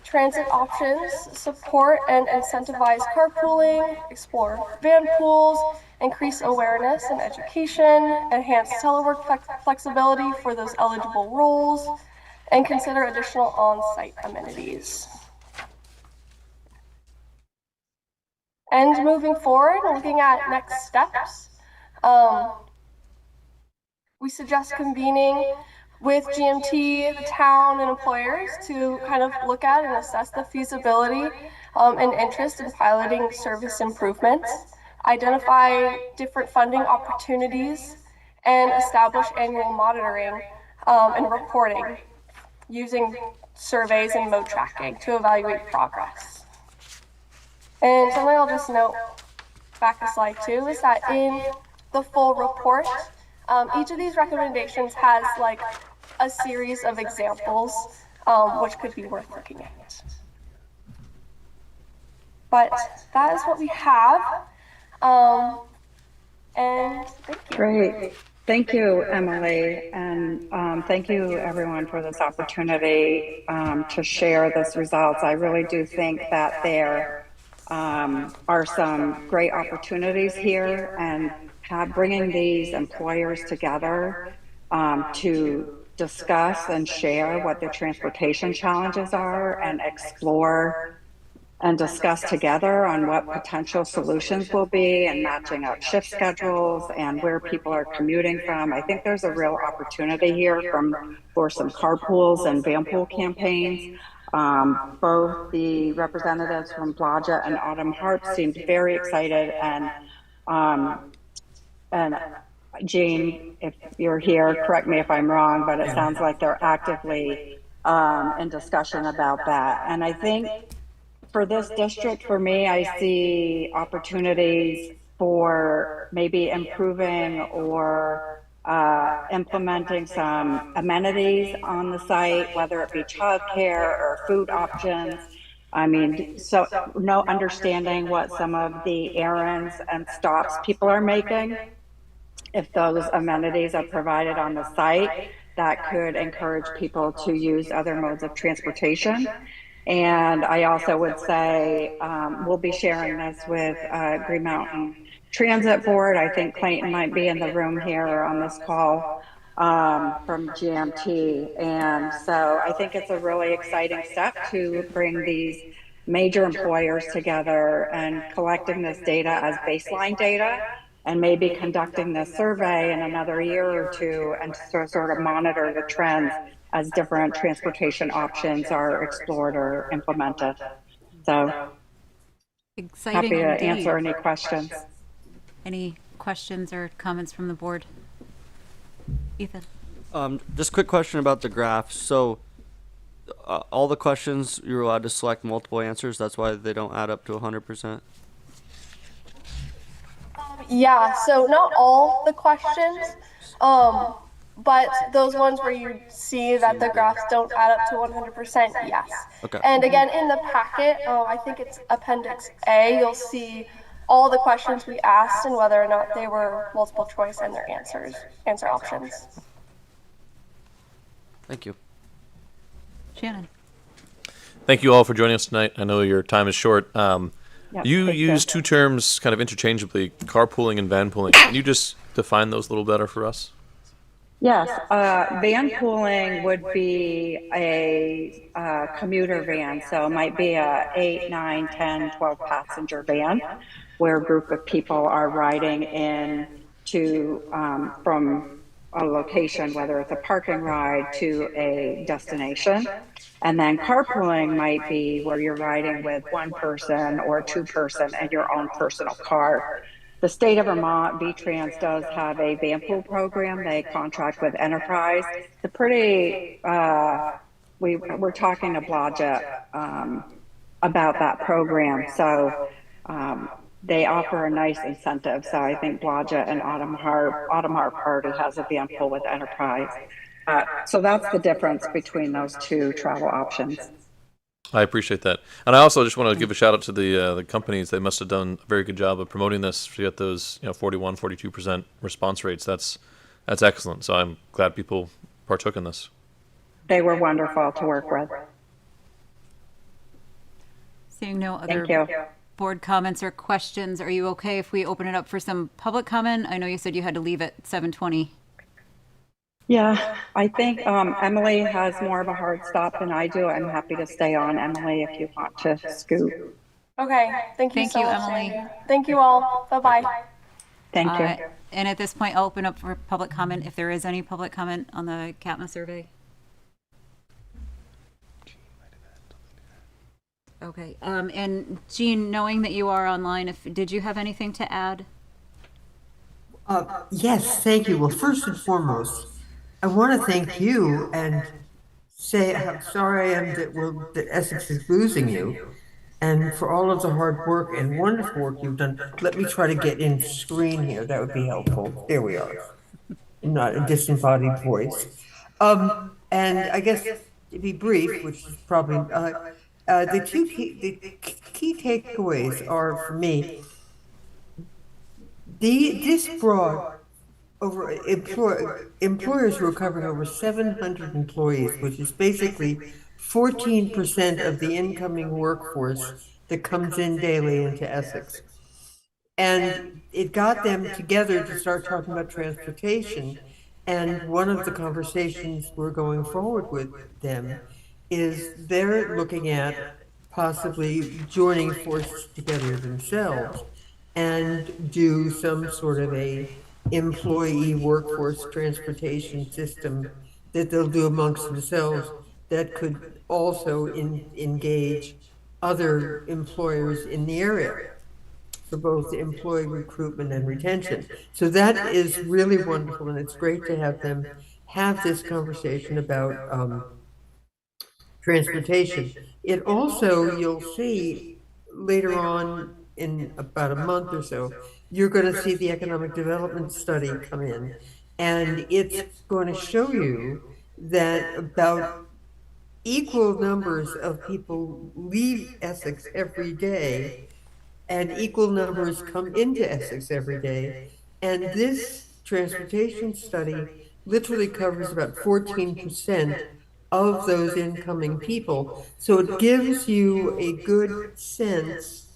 transit options, support and incentivize carpooling, explore van pools, increase awareness and education, enhance telework flexibility for those eligible roles, and consider additional on-site amenities. And moving forward, looking at next steps, we suggest convening with GMT, the town, and employers to kind of look at and assess the feasibility and interest in piloting service improvements, identify different funding opportunities, and establish annual monitoring and reporting using surveys and mode tracking to evaluate progress. And something I'll just note back a slide too is that in the full report, each of these recommendations has like a series of examples, which could be worth looking at. But that is what we have. And thank you. Great. Thank you, Emily. And thank you, everyone, for this opportunity to share this results. I really do think that there are some great opportunities here, and bringing these employers together to discuss and share what their transportation challenges are and explore and discuss together on what potential solutions will be and matching up shift schedules and where people are commuting from. I think there's a real opportunity here for some carpools and vanpool campaigns. Both the representatives from Blodgett and Autumn Harp seemed very excited, and Jean, if you're here, correct me if I'm wrong, but it sounds like they're actively in discussion about that. And I think for this district, for me, I see opportunities for maybe improving or implementing some amenities on the site, whether it be childcare or food options. I mean, so no understanding what some of the errands and stops people are making. If those amenities are provided on the site, that could encourage people to use other modes of transportation. And I also would say we'll be sharing this with Green Mountain Transit Board. I think Clayton might be in the room here on this call from GMT. And so I think it's a really exciting step to bring these major employers together and collecting this data as baseline data, and maybe conducting this survey in another year or two and to sort of monitor the trends as different transportation options are explored or implemented. So Exciting happy to indeed. answer any questions. Any questions or comments from the board? Ethan? Just a quick question about the graphs. So all the questions, you're allowed to select multiple answers. That's why they don't add up to 100%. Yeah, so not all the questions, but those ones where you see that the graphs don't add up to 100%, yes. Okay. And again, in the packet, I think it's Appendix A, you'll see all the questions we asked and whether or not they were multiple choice and their answer options. Thank you. Shannon? Thank you all for joining us tonight. I know your time is short. Yep, You thank use two terms kind of interchangeably, carpooling and van pooling. Can you just define those a little better for us? Yes, van pooling would be a commuter van. So it might be a 8, 9, 10, 12 passenger van where a group of people are riding in to from a location, whether it's a parking ride to a destination. And then carpooling might be where you're riding with one person or two person in your own personal car. The state of Vermont, V-Trans does have a van pool program. They contract with Enterprise. It's pretty, we're talking to Blodgett about that program. So they offer a nice incentive. So I think Blodgett and Autumn Harp already has a van pool with Enterprise. So that's the difference between those two travel options. I appreciate that. And I also just want to give a shout out to the companies. They must have done a very good job of promoting this to get those 41, 42% response rates. That's excellent. So I'm glad people partook in this. They were wonderful to work with. Seeing no other board comments or questions, are you okay if we open it up for some public comment? I know you said you had to leave at 7:20. Yeah, I think Emily has more of a hard stop than I do. I'm happy to stay on, Emily, if you want to scoot. Okay, thank you so much, Emily. Sandy. Thank you all. Bye-bye. Thank you. And at this point, I'll open up for public comment, if there is any public comment on the CATMA survey. Okay, and Jean, knowing that you are online, did you have anything to add? Yes, thank you. Well, first and foremost, I want to thank you and say how sorry I am that Essex is losing you, and for all of the hard work and wonderful work you've done. Let me try to get in screen here. That would be helpful. There we are. Not a disembodied voice. And I guess to be brief, which is probably the key takeaways are for me. This brought over employers who are covering over 700 employees, which is basically 14% of the incoming workforce that comes in daily into Essex. And it got them together to start talking about transportation. And one of the conversations we're going forward with them is they're looking at possibly joining forces together themselves and do some sort of a employee workforce transportation system that they'll do amongst themselves that could also engage other employers in the area for both employee recruitment and retention. So that is really wonderful, and it's great to have them have this conversation about transportation. It also, you'll see later on in about a month or so, you're going to see the economic development study come in. And it's going to show you that about equal numbers of people leave Essex every day and equal numbers come into Essex every day. And this transportation study literally covers about 14% of those incoming people. So it gives you a good sense,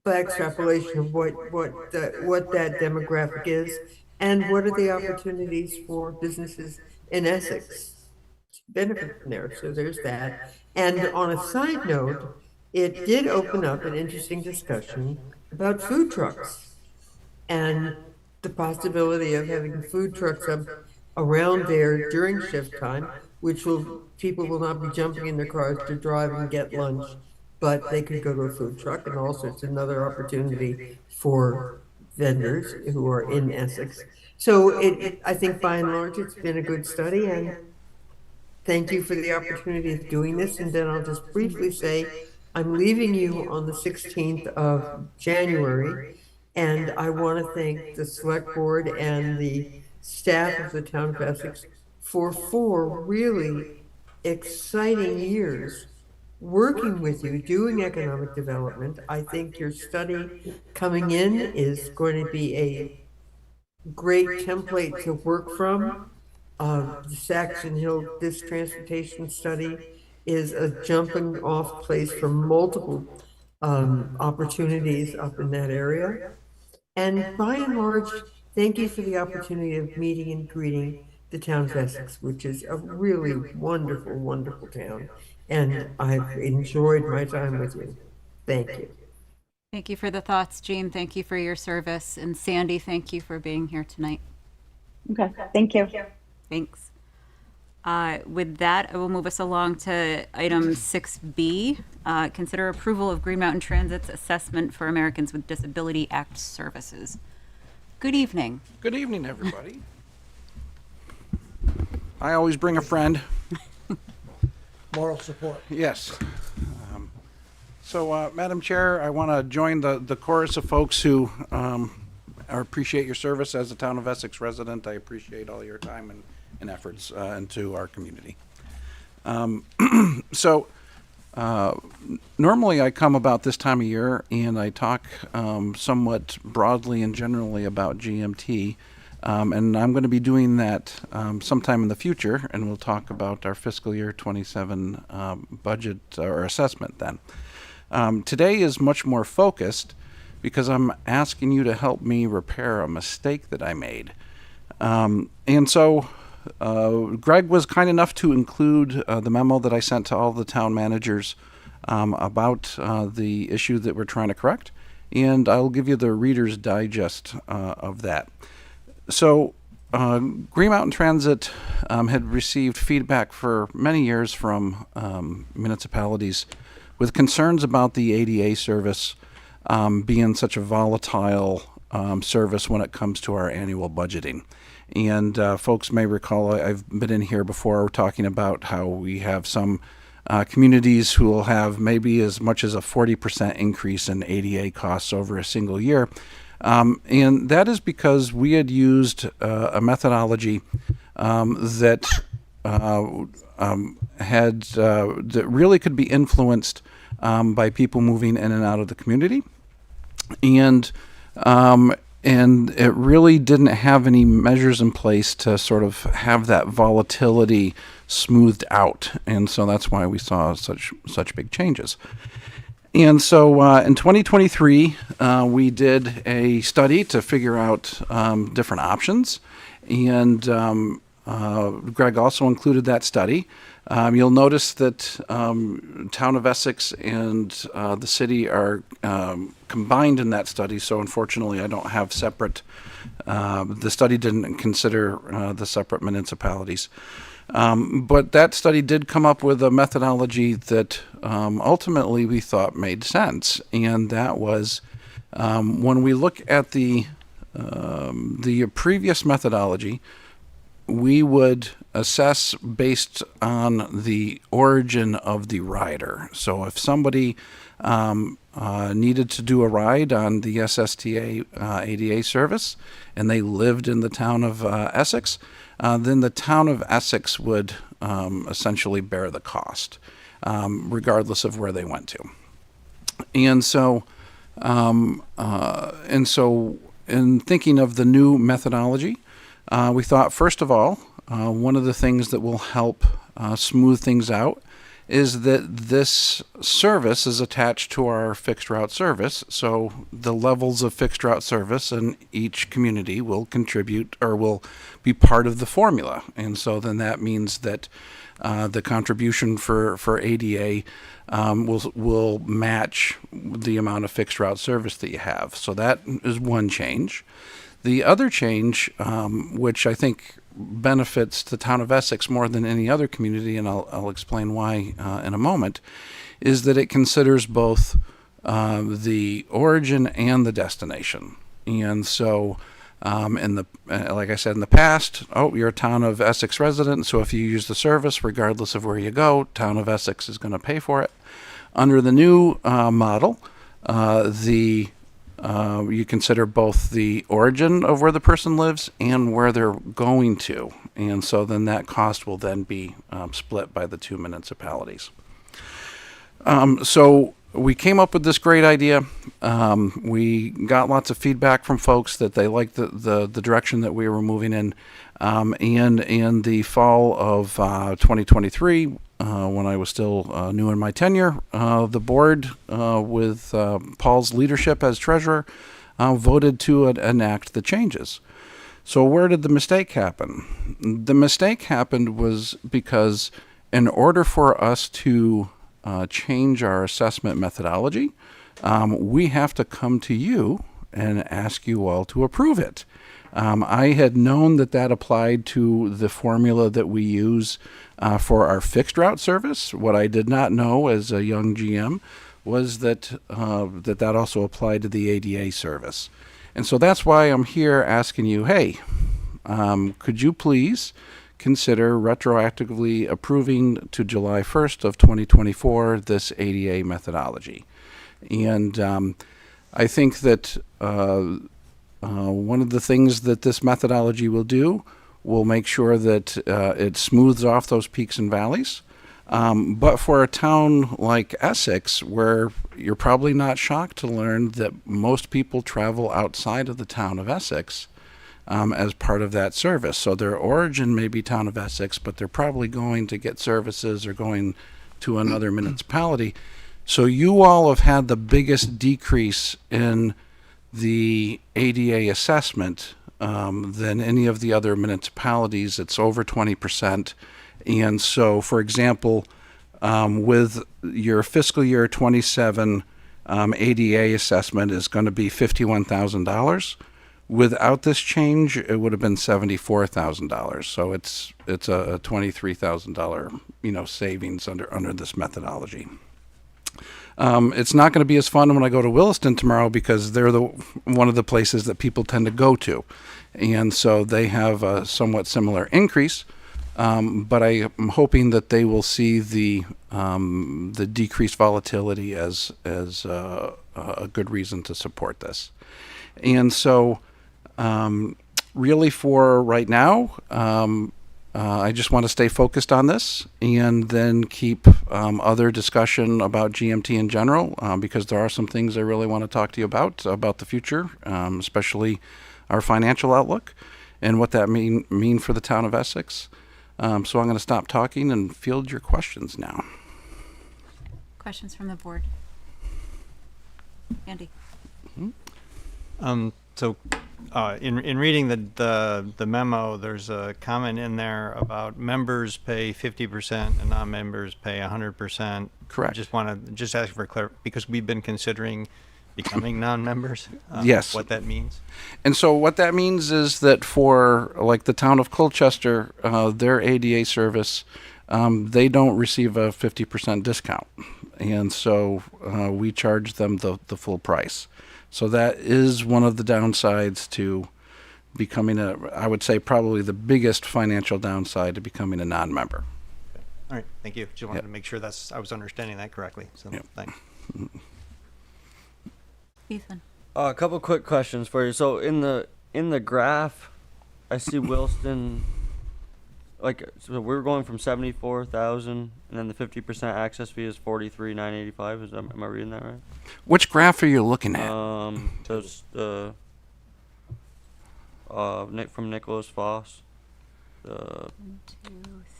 by extrapolation of what that demographic is, and what are the opportunities for businesses in Essex to benefit from there. So there's that. And on a side note, it did open up an interesting discussion about food trucks and the possibility of having food trucks up around there during shift time, which people will not be jumping in their cars to drive and get lunch, but they could go to a food truck, and also it's another opportunity for vendors who are in Essex. So I think by and large, it's been a good study, and thank you for the opportunity of doing this. And then I'll just briefly say, I'm leaving you on the 16th of January, and I want to thank the Select Board and the staff of the Town of Essex for 4 really exciting years working with you, doing economic development. I think your study coming in is going to be a great template to work from. The Saxon Hill, this transportation study is a jumping off place for multiple opportunities up in that area. And by and large, thank you for the opportunity of meeting and greeting the town of Essex, which is a really wonderful, wonderful town. And I've enjoyed my time with you. Thank you. Thank you for the thoughts, Jean. Thank you for your service. And Sandy, thank you for being here tonight. Okay, thank you. Thanks. With that, I will move us along to item 6B. Consider approval of Green Mountain Transit's assessment for Americans with Disability Act services. Good evening. Good evening, everybody. I always bring a friend. Moral support. Yes. Madam Chair, I want to join the chorus of folks who appreciate your service as a Town of Essex resident. I appreciate all your time and efforts into our community. Normally I come about this time of year and I talk somewhat broadly and generally about GMT. And I'm going to be doing that sometime in the future, and we'll talk about our fiscal year 27 budget or assessment then. Today is much more focused because I'm asking you to help me repair a mistake that I made. Greg was kind enough to include the memo that I sent to all the town managers about the issue that we're trying to correct, and I'll give you the Reader's Digest of that. So, Green Mountain Transit had received feedback for many years from municipalities with concerns about the ADA service being such a volatile service when it comes to our annual budgeting. And folks may recall I've been in here before talking about how we have some communities who will have maybe as much as a 40% increase in ADA costs over a single year. And that is because we had used a methodology that that really could be influenced by people moving in and out of the community, and it really didn't have any measures in place to sort of have that volatility smoothed out, and so that's why we saw such big changes. And so in 2023, we did a study to figure out different options, and Greg also included that study. You'll notice that Town of Essex and the city are combined in that study, so unfortunately I don't have separate, the study didn't consider the separate municipalities. But that study did come up with a methodology that ultimately we thought made sense, and that was when we look at the previous methodology, we would assess based on the origin of the rider. So if somebody needed to do a ride on the SSTA ADA service and they lived in the town of Essex, then the town of Essex would essentially bear the cost, regardless of where they went to. And so, in thinking of the new methodology, we thought, first of all, one of the things that will help smooth things out is that this service is attached to our fixed route service. So the levels of fixed route service in each community will contribute or will be part of the formula. And so then that means that the contribution for ADA will match the amount of fixed route service that you have. So that is one change. The other change, which I think benefits the town of Essex more than any other community, and I'll explain why in a moment, is that it considers both the origin and the destination. And so, like I said in the past, you're a town of Essex resident, so if you use the service, regardless of where you go, town of Essex is going to pay for it. Under the new model, you consider both the origin of where the person lives and where they're going to. And so then that cost will then be split by the two municipalities. So we came up with this great idea. We got lots of feedback from folks that they liked the direction that we were moving in. And in the fall of 2023, when I was still new in my tenure, the board, with Paul's leadership as treasurer, voted to enact the changes. So where did the mistake happen? The mistake happened was because in order for us to change our assessment methodology, we have to come to you and ask you all to approve it. I had known that applied to the formula that we use for our fixed route service. What I did not know as a young GM was that also applied to the ADA service. And so that's why I'm here asking you, hey, could you please consider retroactively approving to July 1st of 2024 this ADA methodology? And I think that one of the things that this methodology will do will make sure that it smooths off those peaks and valleys. But for a town like Essex, where you're probably not shocked to learn that most people travel outside of the town of Essex as part of that service. So their origin may be town of Essex, but they're probably going to get services or going to another municipality. So you all have had the biggest decrease in the ADA assessment than any of the other municipalities. It's over 20%. And so, for example, with your fiscal year 27 ADA assessment is going to be $51,000. Without this change, it would have been $74,000. So it's a $23,000 savings under this methodology. It's not going to be as fun when I go to Williston tomorrow because they're one of the places that people tend to go to, and so they have a somewhat similar increase. But I am hoping that they will see the decreased volatility as a good reason to support this. And so, really, for right now, I just want to stay focused on this and then keep other discussion about GMT in general, because there are some things I really want to talk to you about the future, especially our financial outlook and what that mean for the town of Essex. So I'm going to stop talking and field your questions now. Questions from the board? Andy? In reading the memo, there's a comment in there about members pay 50% and non-members pay 100%. Correct. Just want to ask for clarity because we've been considering becoming non-members. Yes. What that means. And so what that means is that for like the town of Colchester, their ADA service, they don't receive a 50% discount, and so we charge them the full price. So that is one of the downsides to becoming I would say probably the biggest financial downside to becoming a non-member. All right, thank you. Just wanted to make sure I was understanding that correctly. So thanks. Ethan. A couple quick questions for you. So in the graph, I see Williston. So we're going from 74,000, and then the 50% access fee is 43,985. Am I reading that right? Which graph are you looking at? Those from Nicholas Foss. 1, 2,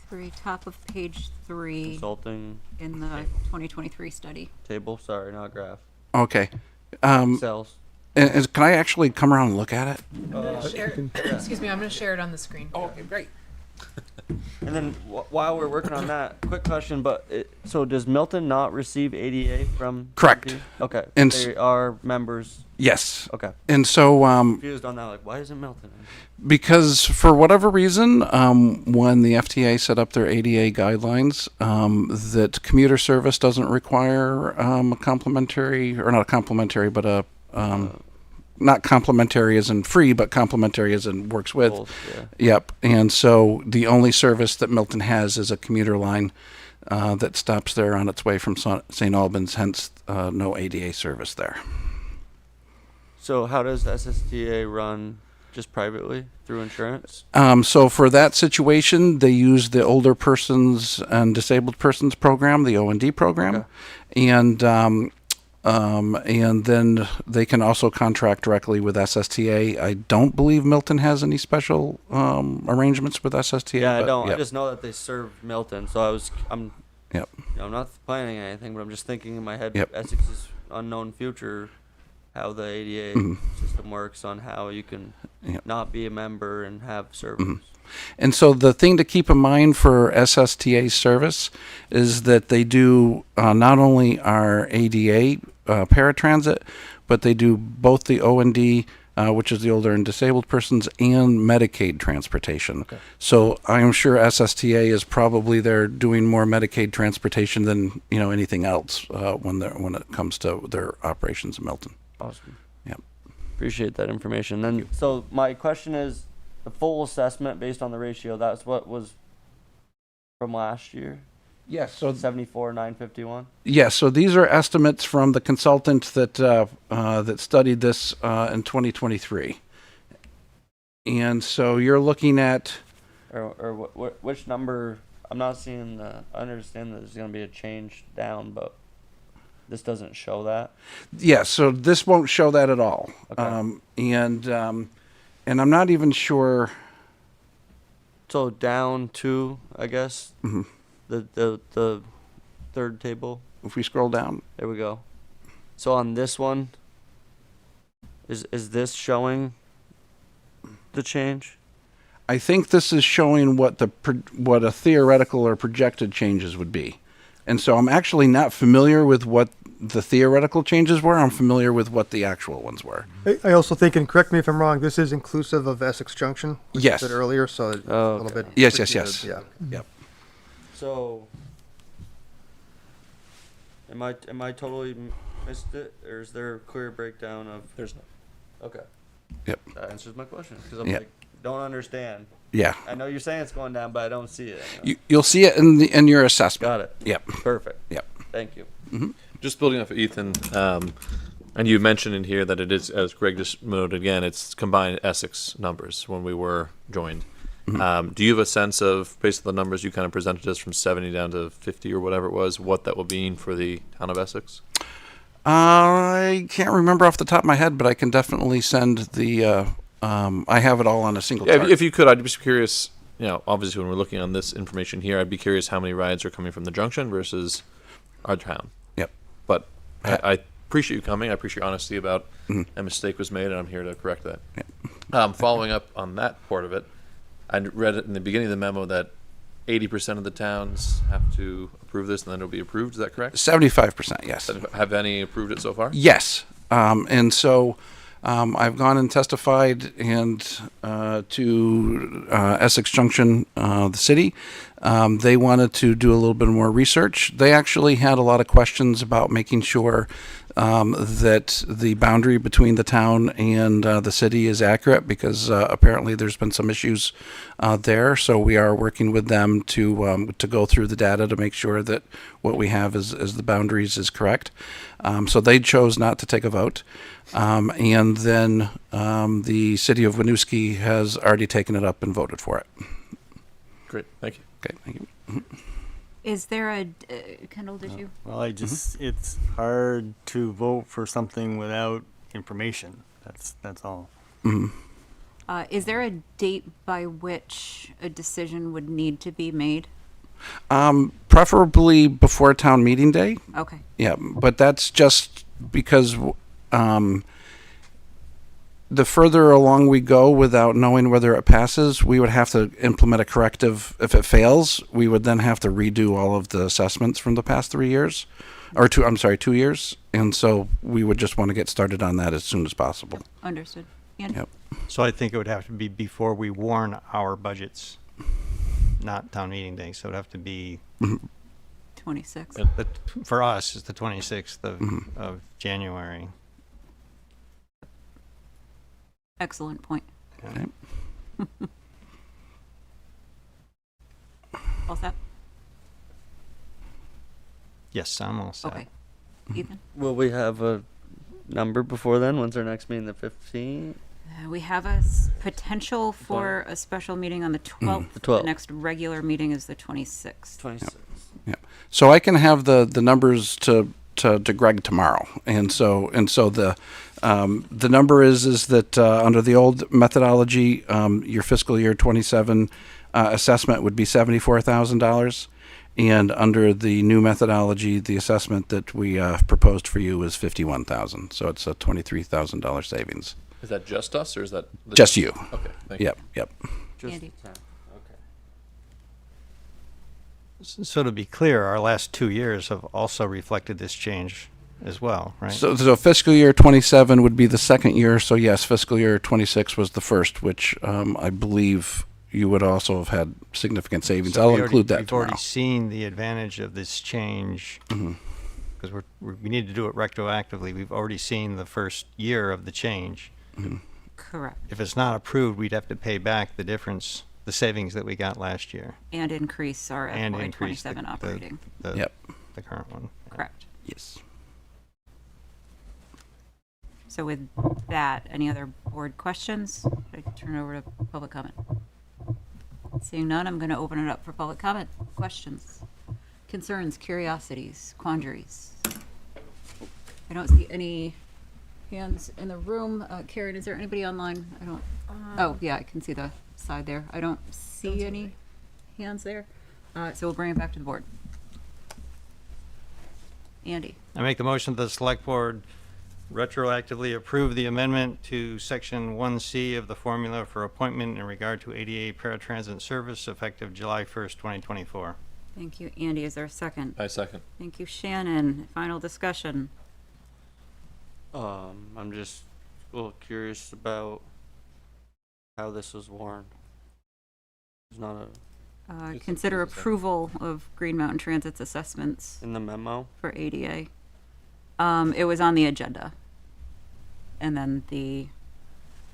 3, top of page 3. Consulting in the 2023 study. Table, sorry, not graph. Okay. Cells. Can I actually come around and look at it? Excuse me, I'm going to share it on the screen. Oh, okay, great. And then while we're working on that, quick question, so does Milton not receive ADA from Correct. GMT? Okay. And they are members. Yes. Okay. And so confused on that, like why isn't Milton? Because for whatever reason, when the FTA set up their ADA guidelines, that commuter service doesn't require a complimentary, or not a complimentary, but a not complimentary as in free, but complimentary as in works with. Both, yeah. Yep. And so the only service that Milton has is a commuter line that stops there on its way from St. Albans, hence no ADA service there. So how does SSTA run? Just privately through insurance? So for that situation, they use the Older Persons and Disabled Persons program, the O&D program, okay. And then they can also contract directly with SSTA. I don't believe Milton has any special arrangements with SSTA. Yeah, I don't. Yep. I just know that they serve Milton, so I'm Yep. I'm not planning anything, but I'm just thinking in my head, Yep. Essex's unknown future, how the ADA system works on how you can not be a member and have service. And so the thing to keep in mind for SSTA service is that they do not only our ADA paratransit, but they do both the O&D, which is the older and disabled persons, and Medicaid transportation. Okay. So I'm sure SSTA is probably there doing more Medicaid transportation than anything else when it comes to their operations in Milton. Awesome. Yep. Appreciate that information. Then, so my question is, the full assessment based on the ratio, that's what was from last year? Yes. So 74,951. Yes. So these are estimates from the consultant that that studied this in 2023, and so you're looking at which number? I'm not seeing the. I understand that there's going to be a change down, but this doesn't show that. Yeah. So this won't show that at all. Okay. And I'm not even sure. So down to, I guess, the third table. If we scroll down, there we go. So on this one, is this showing the change? I think this is showing what a theoretical or projected changes would be, and so I'm actually not familiar with what the theoretical changes were. I'm familiar with what the actual ones were. I also think, and correct me if I'm wrong, this is inclusive of Essex Junction, which yes. you said earlier, so it's a little bit. Yes. Yeah. Yep. So, am I totally missed it, or is there a clear breakdown of? There's no. Okay. Yep. That answers my question because I'm like, don't understand. Yeah. I know you're saying it's going down, but I don't see it. You'll see it in your assessment. Got it. Yep. Perfect. Yep. Thank you. Just building off of Ethan, and you mentioned in here that it is, as Greg just noted again, it's combined Essex numbers when we were joined. Do you have a sense of, based on the numbers you kind of presented us from 70 down to 50 or whatever it was, what that will mean for the town of Essex? I can't remember off the top of my head, but I can definitely send the. I have it all on a single chart. If you could, I'd be curious. Obviously, when we're looking on this information here, I'd be curious how many rides are coming from the junction versus our town. Yep. But I appreciate you coming. I appreciate your honesty about a mistake was made, and I'm here to correct that. Yep. Following up on that part of it, I read it in the beginning of the memo that 80% of the towns have to approve this, and then it'll be approved. Is that correct? 75%, yes. Have any approved it so far? Yes. And so I've gone and testified to Essex Junction, the city, They wanted to do a little bit more research. They actually had a lot of questions about making sure that the boundary between the town and the city is accurate, because apparently there's been some issues there. So we are working with them to go through the data to make sure that what we have as the boundaries is correct. So they chose not to take a vote. And then the city of Winooski has already taken it up and voted for it. Great, thank you. Okay, thank you. Is there a, Kendall, did you? Well, it's hard to vote for something without information. That's all. Is there a date by which a decision would need to be made? Preferably before town meeting day. Okay. Yeah, but that's just because the further along we go without knowing whether it passes, we would have to implement a corrective. If it fails, we would then have to redo all of the assessments from the past 3 years, or 2 years. And so we would just want to get started on that as soon as possible. Understood. Andy? Yep. So I think it would have to be before we warn our budgets, not town meeting day. So it'd have to be 26. for us, it's the 26th of January. Excellent point. Okay. All set? Yes, I'm all set. Okay. Ethan? Will we have a number before then? When's our next meeting? The 15th? We have a potential for a special meeting on the 12th. The 12th. The next regular meeting is the 26th. 26th. Yeah. So I can have the numbers to Greg tomorrow, and so the number is that under the old methodology, your fiscal year 27 assessment would be $74,000, and under the new methodology, the assessment that we proposed for you is $51,000. So it's a $23,000 savings. Is that just us, or is that Just you? Okay, thank Yep. Yep. Just Andy? 10. Okay. So to be clear, our last 2 years have also reflected this change as well, right? So fiscal year 27 would be the second year. So yes, fiscal year 26 was the first, which I believe you would also have had significant savings. So I'll include that We've tomorrow. already seen the advantage of this change because we need to do it retroactively. We've already seen the first year of the change. Correct. If it's not approved, we'd have to pay back the difference, the savings that we got last year. And increase our And FY increase 27 operating. the current one. Correct. Yes. So with that, any other board questions? Should I turn it over to public comment? Seeing none, I'm going to open it up for public comment. Questions, concerns, curiosities, quandaries. I don't see any hands in the room. Karen, is there anybody online? I don't. Oh, yeah, I can see the side there. I don't see any hands there. So we'll bring it back to the board. Andy. I make the motion that the select board retroactively approve the amendment to section 1C of the formula for appointment in regard to ADA paratransit service effective July 1st, 2024. Thank you, Andy. Is there a second? I second. Thank you, Shannon. Final discussion. I'm just a little curious about how this was warned. It's not Consider approval of Green Mountain Transit's assessments in the memo. for ADA. It was on the agenda. And then the,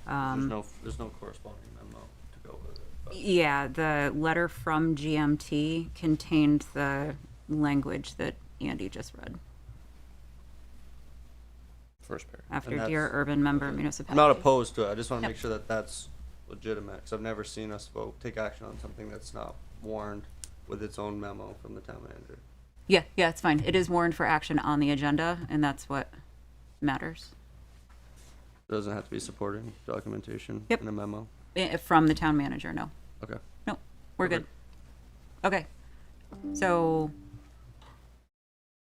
There's no corresponding memo to go with it. But. yeah, the letter from GMT contained the language that Andy just read. First paragraph. After dear urban member I'm municipality. not opposed to it. I just want to Yep. make sure that that's legitimate, because I've never seen us take action on something that's not warned with its own memo from the town manager. Yeah, it's fine. It is warned for action on the agenda, and that's what matters. It doesn't have to be supporting documentation Yep. in a memo. From the town manager, no. Okay. No, we're good. Okay. So,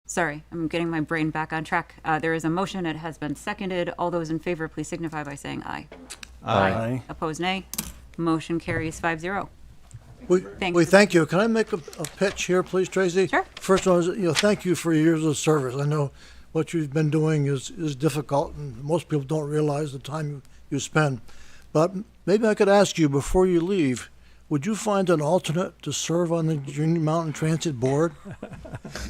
sorry, I'm getting my brain back on track. There is a motion. It has been seconded. All those in favor, please signify by saying aye. Aye. Opposed, nay. Motion carries 5-0. Thank you. Can I make a pitch here, please, Tracy? Sure. First one is, thank you for your years of service. I know what you've been doing is difficult, and most people don't realize the time you spend. But maybe I could ask you before you leave, would you find an alternate to serve on the Green Mountain Transit Board?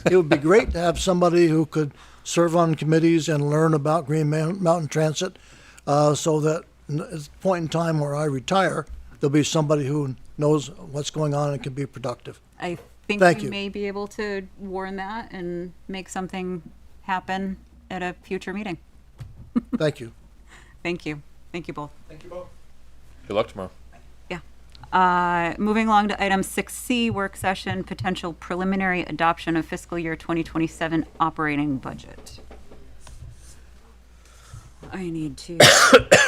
It would be great to have somebody who could serve on committees and learn about Mountain Transit, so that at the point in time where I retire, there'll be somebody who knows what's going on and can be productive. I think Thank we you. may be able to warn that and make something happen at a future meeting. Thank you. Thank you. Thank you both. Thank you both. Good luck tomorrow. Moving along to item 6C, work session, potential preliminary adoption of fiscal year 2027 operating budget. I need to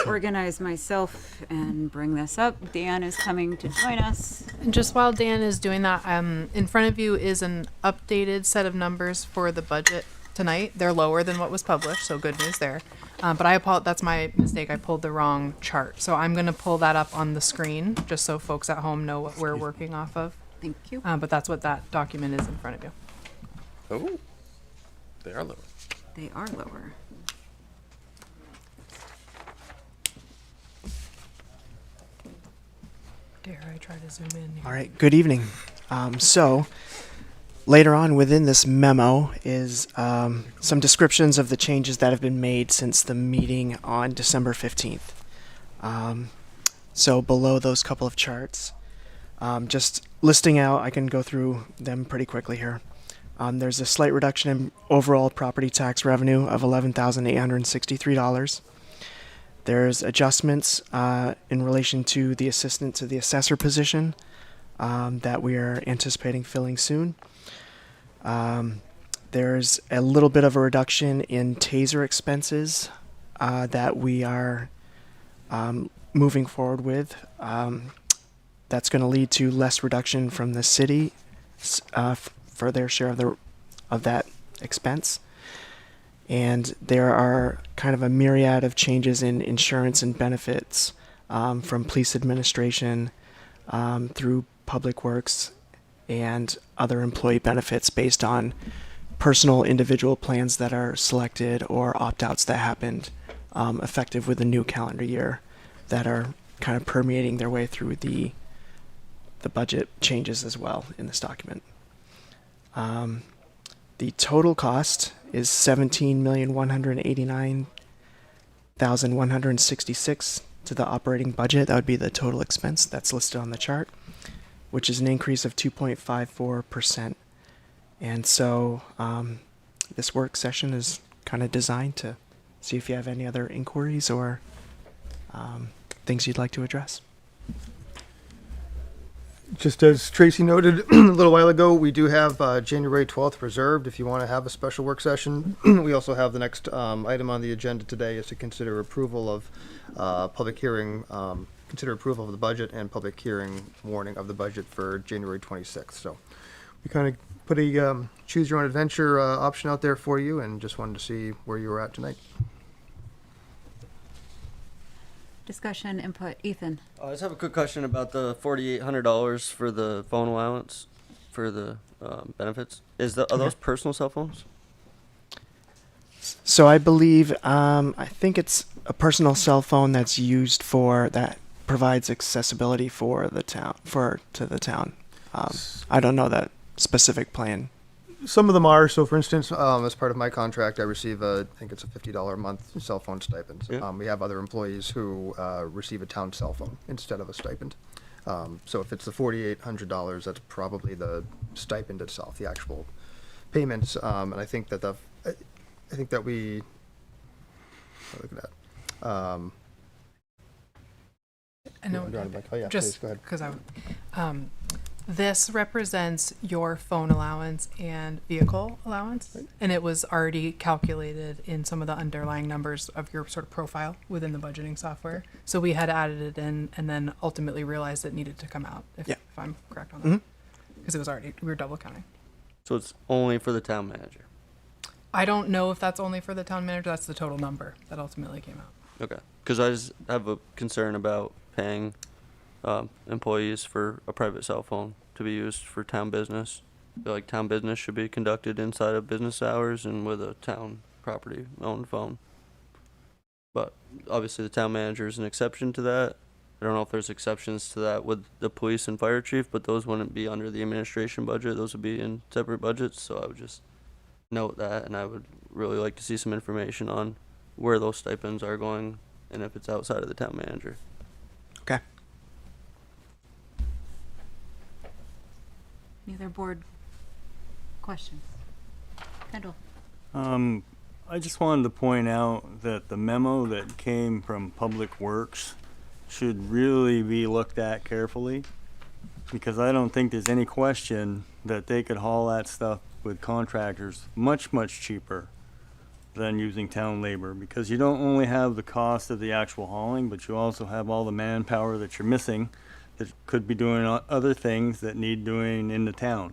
organize myself and bring this up. Dan is coming to join us. And just while Dan is doing that, in front of you is an updated set of numbers for the budget tonight. They're lower than what was published, so good news there. But that's my mistake. I pulled the wrong chart. So I'm going to pull that up on the screen just so folks at home know what we're working off of. Thank you. But that's what that document is in front of you. Oh, they are lower. They are lower. Dare I try to zoom in here? All right, good evening. So later on within this memo is some descriptions of the changes that have been made since the meeting on December 15th. So below those couple of charts, just listing out, I can go through them pretty quickly here. There's a slight reduction in overall property tax revenue of $11,863. There's adjustments in relation to the assistant to the assessor position that we are anticipating filling soon. There's a little bit of a reduction in taser expenses that we are moving forward with. That's going to lead to less reduction from the city for their share of that expense. And there are kind of a myriad of changes in insurance and benefits from police administration through public works and other employee benefits based on personal individual plans that are selected or opt-outs that happened effective with the new calendar year that are kind of permeating their way through the budget changes as well in this document. The total cost is $17,189,166 to the operating budget. That would be the total expense that's listed on the chart, which is an increase of 2.54%. And so this work session is kind of designed to see if you have any other inquiries or things you'd like to address. Just as Tracy noted a little while ago, we do have January 12th reserved if you want to have a special work session. We also have the next item on the agenda today is to consider approval of public hearing, consider approval of the budget and public hearing warning of the budget for January 26th. So we kind of put a choose your own adventure option out there for you and just wanted to see where you were at tonight. Discussion, input. Ethan. I just have a quick question about the $4,800 for the phone allowance for the benefits. Are those personal cell phones? So I believe, I think it's a personal cell phone that's used that provides accessibility for the town, to the town. I don't know that specific plan. Some of them are. So, for instance, as part of my contract, I receive I think it's a $50 a month cell phone stipend. Yeah. We have other employees who receive a town cell phone instead of a stipend. So if it's the $4,800, that's probably the stipend itself, the actual payments. And I think that we look at that. I know. Oh, yeah, Just please, go ahead. because this represents your phone allowance and vehicle allowance, and it was already calculated in some of the underlying numbers of your sort of profile within the budgeting software. So we had added it in and then ultimately realized it needed to come out, if I'm correct on that. Because it was already, we were double counting. So it's only for the town manager? I don't know if that's only for the town manager. That's the total number that ultimately came out. Okay. Because I just have a concern about paying employees for a private cell phone to be used for town business. I feel like town business should be conducted inside of business hours and with a town property owned phone. But obviously the town manager is an exception to that. I don't know if there's exceptions to that with the police and fire chief, but those wouldn't be under the administration budget. Those would be in separate budgets. So I would just note that, and I would really like to see some information on where those stipends are going and if it's outside of the town manager. Okay. Any other board questions? Kendall? I just wanted to point out that the memo that came from Public Works should really be looked at carefully, because I don't think there's any question that they could haul that stuff with contractors much cheaper than using town labor, because you don't only have the cost of the actual hauling, but you also have all the manpower that you're missing that could be doing other things that need doing in the town.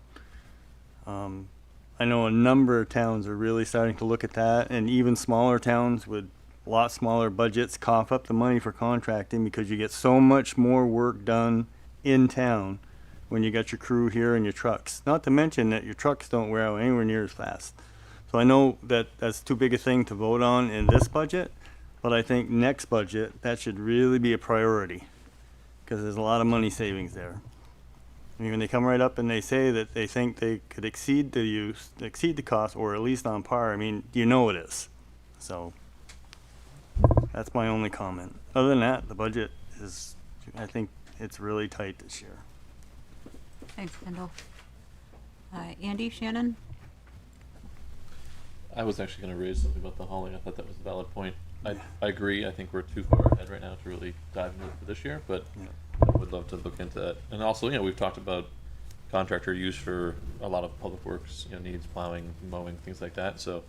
I know a number of towns are really starting to look at that, and even smaller towns with a lot smaller budgets cough up the money for contracting, because you get so much more work done in town when you got your crew here and your trucks. Not to mention that your trucks don't wear out anywhere near as fast. So I know that that's too big a thing to vote on in this budget, but I think next budget, that should really be a priority, because there's a lot of money savings there. I mean, when they come right up and they say that they think they could exceed the cost, or at least on par, I mean, you know it is. So that's my only comment. Other than that, the budget is, I think it's really tight this year. Thanks, Kendall. Andy, Shannon? I was actually going to raise something about the hauling. I thought that was a valid point. I agree. I think we're too far ahead right now to really dive into it for this year, but I would love to look into that. And also, we've talked about contractor use for a lot of public works, needs, plowing, mowing, things like that. So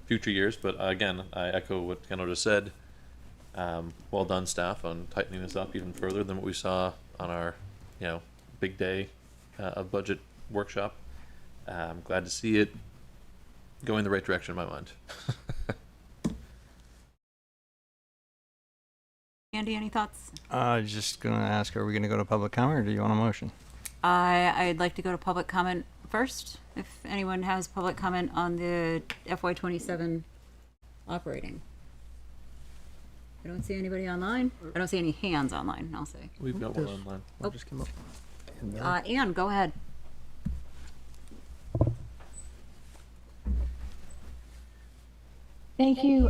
future years, but again, I echo what Kendall just said. Well done, staff, on tightening this up even further than what we saw on our, big day of budget workshop. I'm glad to see it going the right direction in my mind. Andy, any thoughts? Just going to ask, are we going to go to public comment, or do you want a motion? I'd like to go to public comment first. If anyone has public comment on the FY27 operating. I don't see anybody online. I don't see any hands online, I'll say. We've got one online. Oh. Just came up. Anne, go ahead. Thank you,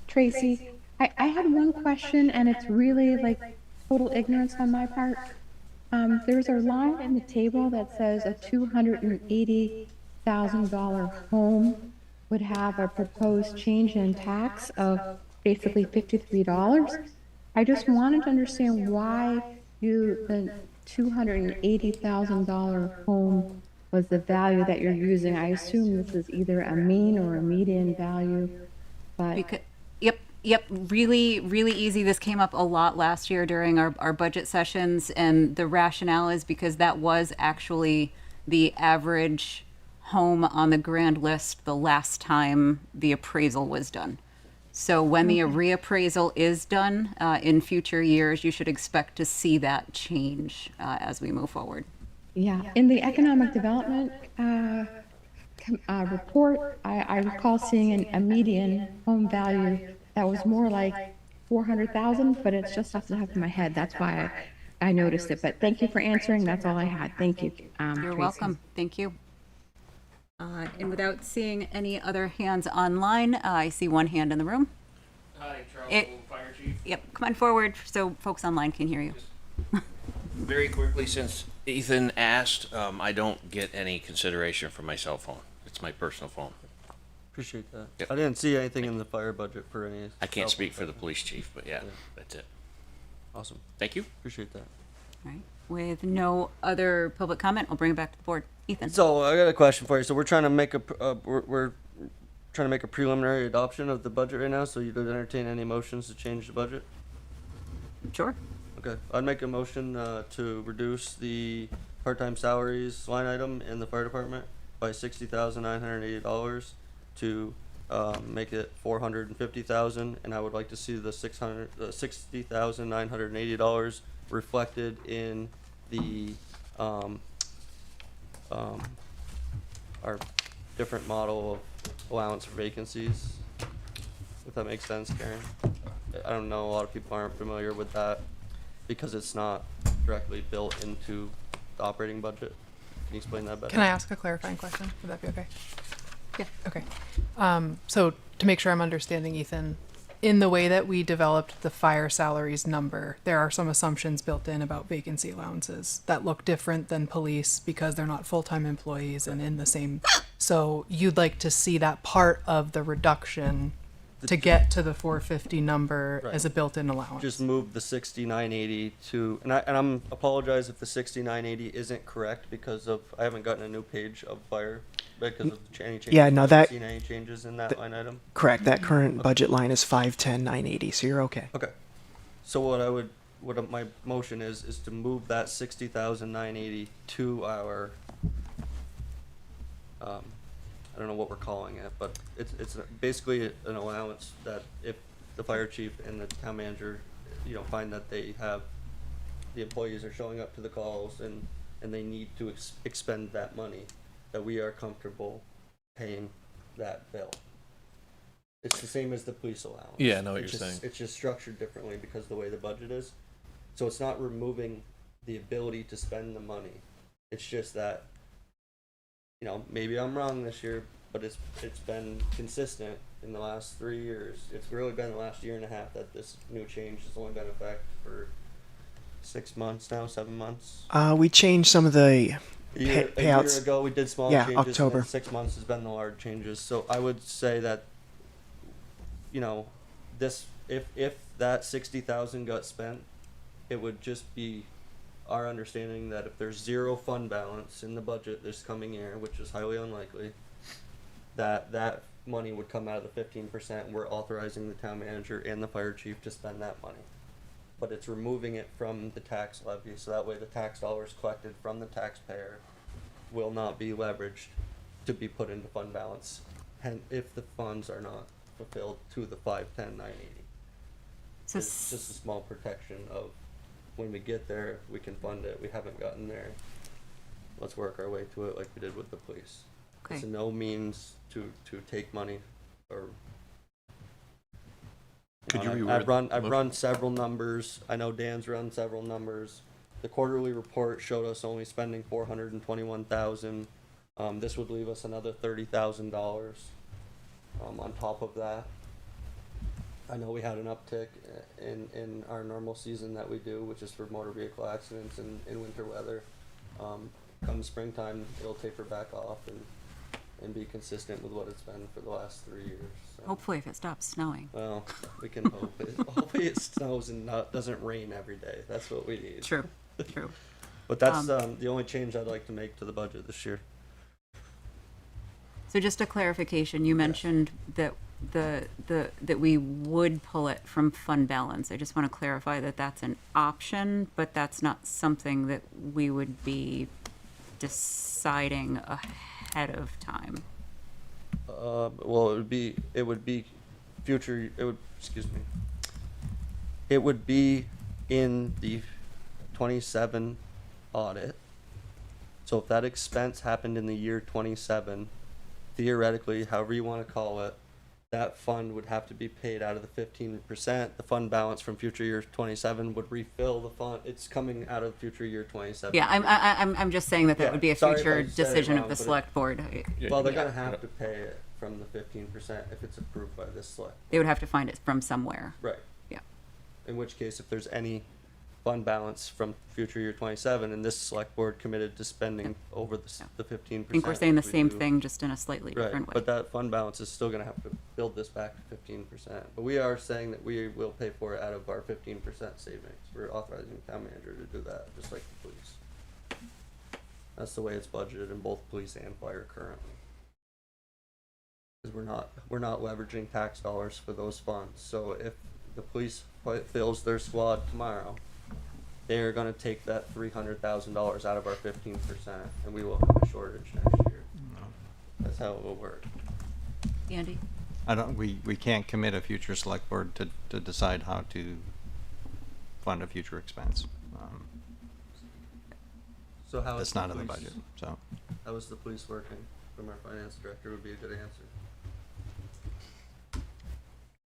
Tracy. I had one question, and it's really like total ignorance on my part. There's a line in the table that says a $280,000 home would have a proposed change in tax of basically $53. I just wanted to understand why the $280,000 home was the value that you're using. I assume this is either a mean or a median value, but Yep, really easy. This came up a lot last year during our budget sessions, and the rationale is because that was actually the average home on the grand list the last time the appraisal was done. So when the reappraisal is done in future years, you should expect to see that change as we move forward. yeah, in the economic development report, I recall seeing a median home value that was more like 400,000, but it's just off the top of my head. That's why I noticed it. But thank you for answering. That's all I had. Thank you. You're Tracy. welcome. Thank you. And without seeing any other hands online, I see one hand in the room. Hi, Charles, Fire Chief. Yep, come on forward so folks online can hear you. Very quickly, since Ethan asked, I don't get any consideration for my cell phone. It's my personal phone. Appreciate that. Yep. I didn't see anything in the fire budget for any. I can't speak for the police chief, but yeah, that's it. Awesome. Thank you. Appreciate that. All right. With no other public comment, I'll bring it back to the board. Ethan. So I got a question for you. So we're trying to make we're trying to make a preliminary adoption of the budget right now. So you don't entertain any motions to change the budget? Sure. Okay. I'd make a motion to reduce the part-time salaries line item in the fire department by $60,980 to make it $450,000, and I would like to see the $60,980 reflected in the our different model of allowance for vacancies. If that makes sense, Karen. I don't know, a lot of people aren't familiar with that because it's not directly built into the operating budget. Can you explain that better? Can I ask a clarifying question? Would that be okay? Yeah. Okay. So to make sure I'm understanding, Ethan, in the way that we developed the fire salaries number, there are some assumptions built in about vacancy allowances that look different than police because they're not full-time employees and in the same. So you'd like to see that part of the reduction to get to the 450 number Right. as a built-in allowance. Just move the 6980 to, and I'm apologize if the 6980 isn't correct because of, I haven't gotten a new page of fire because of any changes. Yeah, no, I've that- seen any changes in that line item? Correct. That current budget line is 510,980, so you're okay. Okay. So what my motion is to move that 60,980 to our, I don't know what we're calling it, but it's basically an allowance that if the fire chief and the town manager, find that they have, the employees are showing up to the calls and they need to expend that money, that we are comfortable paying that bill. It's the same as the police allowance. Yeah, I know what It's you're just- saying. It's just structured differently because of the way the budget is. So it's not removing the ability to spend the money. It's just that, maybe I'm wrong this year, but it's been consistent in the last 3 years. It's really been the last year and a half that this new change has only been in effect for 6 months now, 7 months. We changed some of the A year payouts. ago, we did small Yeah, changes. October. And 6 months has been the large changes. So I would say that, this if that 60,000 got spent, it would just be our understanding that if there's zero fund balance in the budget this coming year, which is highly unlikely, that money would come out of the 15%. We're authorizing the town manager and the fire chief to spend that money. But it's removing it from the tax levy, so that way the tax dollars collected from the taxpayer will not be leveraged to be put into fund balance, and if the funds are not fulfilled to the 510,980. So It's just a small protection of when we get there, we can fund it. We haven't gotten there. Let's work our way to it like we did with the police. Okay. It's no means to take money or. Could you And reword I've the run several numbers. I know Dan's run several numbers. The quarterly report showed us only spending 421,000. This would leave us another $30,000 on top of that. I know we had an uptick in our normal season that we do, which is for motor vehicle accidents in winter weather. Come springtime, it'll taper back off and be consistent with what it's been for the last 3 years. So. hopefully if it stops snowing. Well, we can hope. Hopefully it snows and doesn't rain every day. That's what we need. True. But that's the only change I'd like to make to the budget this year. So just a clarification, you mentioned that that we would pull it from fund balance. I just want to clarify that that's an option, but that's not something that we would be deciding ahead of time. Well, it would be future. It would be in the 27 audit. So if that expense happened in the year 27, theoretically, however you want to call it, that fund would have to be paid out of the 15%. The fund balance from future year 27 would refill the fund. It's coming out of future year 27. Yeah, I'm just saying that Yeah, would be a sorry if future I said it decision wrong, of the but select board. Well, they're gonna have to pay it from the 15% if it's approved by this select. They would have to find it from somewhere. Right. Yeah. In which case, if there's any fund balance from future year 27, and this select board committed to spending over the 15%. I think we're saying the which we same do. thing, just in a slightly Right, different way. but that fund balance is still gonna have to build this back to 15%. But we are saying that we will pay for it out of our 15% savings. We're authorizing the town manager to do that, just like the police. That's the way it's budgeted in both police and fire currently. Because we're not leveraging tax dollars for those funds. So if the police fills their squad tomorrow, they are gonna take that $300,000 out of our 15%, and we will have a shortage next year. That's how it will work. Andy? We can't commit a future select board to decide how to fund a future expense. So how is It's the not in the police- budget, so. How is the police working from our finance director would be a good answer.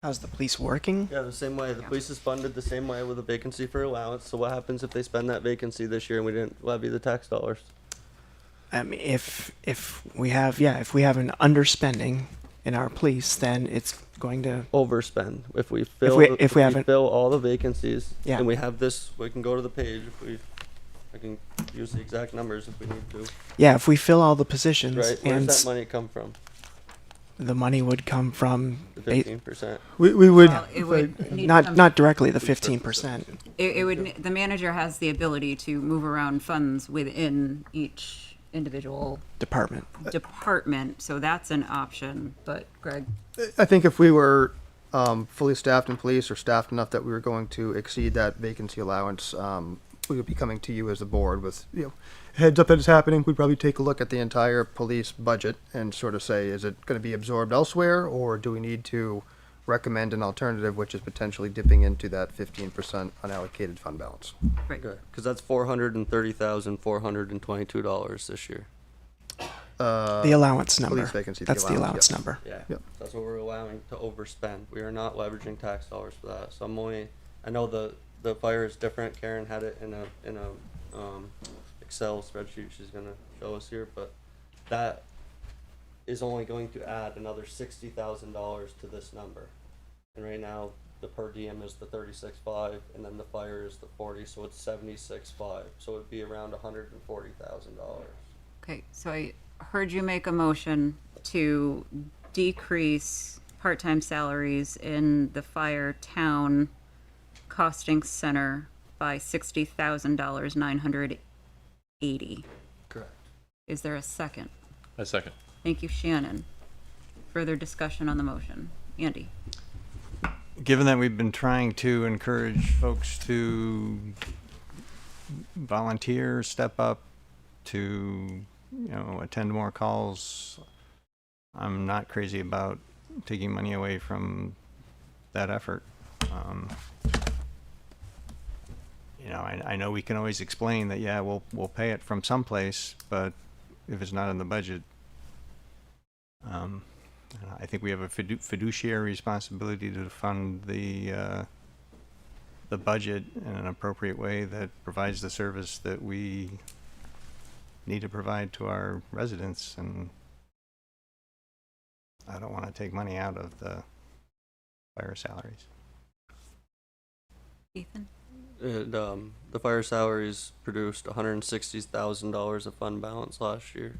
How's the police working? Yeah, the same way. The police is funded the same way with a vacancy for allowance. So what happens if they spend that vacancy this year and we didn't levy the tax dollars? If we have an underspending in our police, then it's going to Overspend. If we fill all the vacancies, Yeah. and we have this, we can go to the page. I can use the exact numbers if we need to. Yeah, if we fill all the positions, Right. Where and does that money come from? the money would come from The 15%. We would, Well, it would need to come- not directly the 15%. It would, the manager has the ability to move around funds within each individual Department. so that's an option, but Greg? I think if we were fully staffed in police or staffed enough that we were going to exceed that vacancy allowance, we would be coming to you as a board with, heads up that it's happening. We'd probably take a look at the entire police budget and sort of say, is it going to be absorbed elsewhere, or do we need to recommend an alternative, which is potentially dipping into that 15% unallocated fund balance? Right. Because that's $430,422 this year. The allowance number. Police vacancy. That's the allowance yep. number. Yeah. Yep. That's what we're allowing to overspend. We are not leveraging tax dollars for that. So I know the fire is different. Karen had it in a Excel spreadsheet she's gonna show us here, but that is only going to add another $60,000 to this number. And right now the per diem is the 36.5, and then the fire is the 40, so it's 76.5. So it'd be around $140,000. Okay, so I heard you make a motion to decrease part-time salaries in the fire town costing center by $60,980. Correct. Is there a second? A second. Thank you, Shannon. Further discussion on the motion. Andy? Given that we've been trying to encourage folks to volunteer, step up, to attend more calls, I'm not crazy about taking money away from that effort. I know we can always explain that, yeah, we'll pay it from someplace, but if it's not in the budget, I think we have a fiduciary responsibility to fund the budget in an appropriate way that provides the service that we need to provide to our residents, and I don't want to take money out of the fire salaries. Ethan? The fire salaries produced $160,000 of fund balance last year.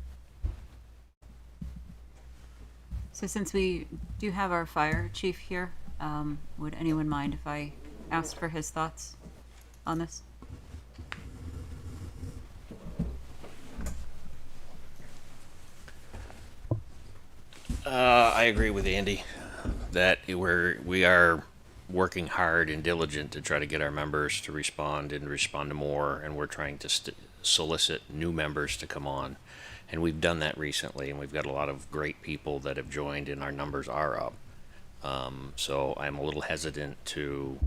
So since we do have our fire chief here, would anyone mind if I asked for his thoughts on this? I agree with Andy that we are working hard and diligent to try to get our members to respond and respond to more, and we're trying to solicit new members to come on. And we've done that recently, and we've got a lot of great people that have joined, and our numbers are up. So I'm a little hesitant to,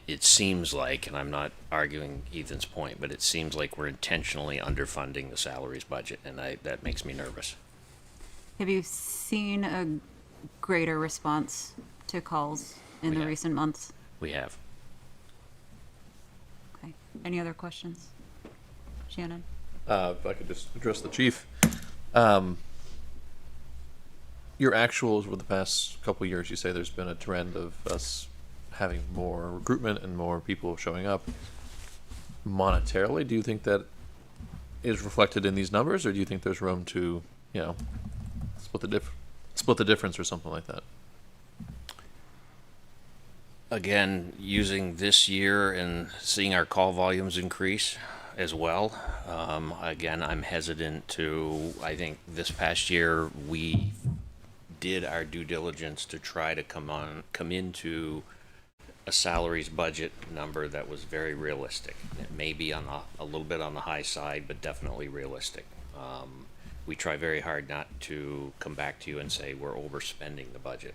it seems like, and I'm not arguing Ethan's point, but it seems like we're intentionally underfunding the salaries budget, and that makes me nervous. Have you seen a greater response to calls in the recent months? We have. Okay. Any other questions? Shannon? If I could just address the chief. Your actuals over the past couple of years, you say there's been a trend of us having more recruitment and more people showing up. Monetarily, do you think that is reflected in these numbers, or do you think there's room to, split the difference or something like that? Again, using this year and seeing our call volumes increase as well. Again, I'm hesitant to, I think this past year we did our due diligence to try to come into a salaries budget number that was very realistic. It may be on a little bit on the high side, but definitely realistic. We try very hard not to come back to you and say we're overspending the budget.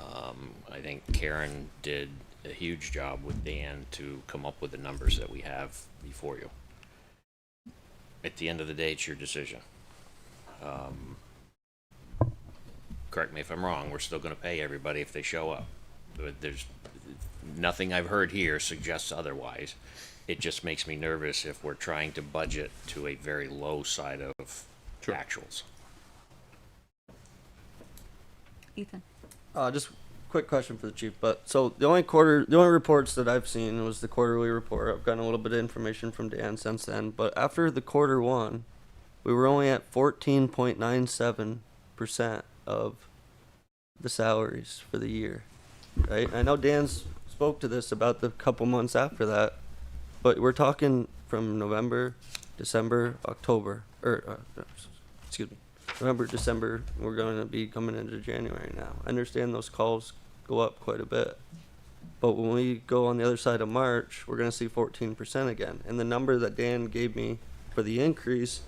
I think Karen did a huge job with Dan to come up with the numbers that we have before you. At the end of the day, it's your decision. correct me if I'm wrong, we're still gonna pay everybody if they show up. But there's, nothing I've heard here suggests otherwise. It just makes me nervous if we're trying to budget to a very low side of actuals. Ethan. Just quick question for the chief. But so the only reports that I've seen was the quarterly report. I've gotten a little bit of information from Dan since then. But after the quarter one, we were only at 14.97% of the salaries for the year, right? I know Dan's spoke to this about the couple months after that, but we're talking from November, December, October, excuse me, November, December. We're going to be coming into January now. I understand those calls go up quite a bit, but when we go on the other side of March, we're going to see 14% again. And the number that Dan gave me for the increase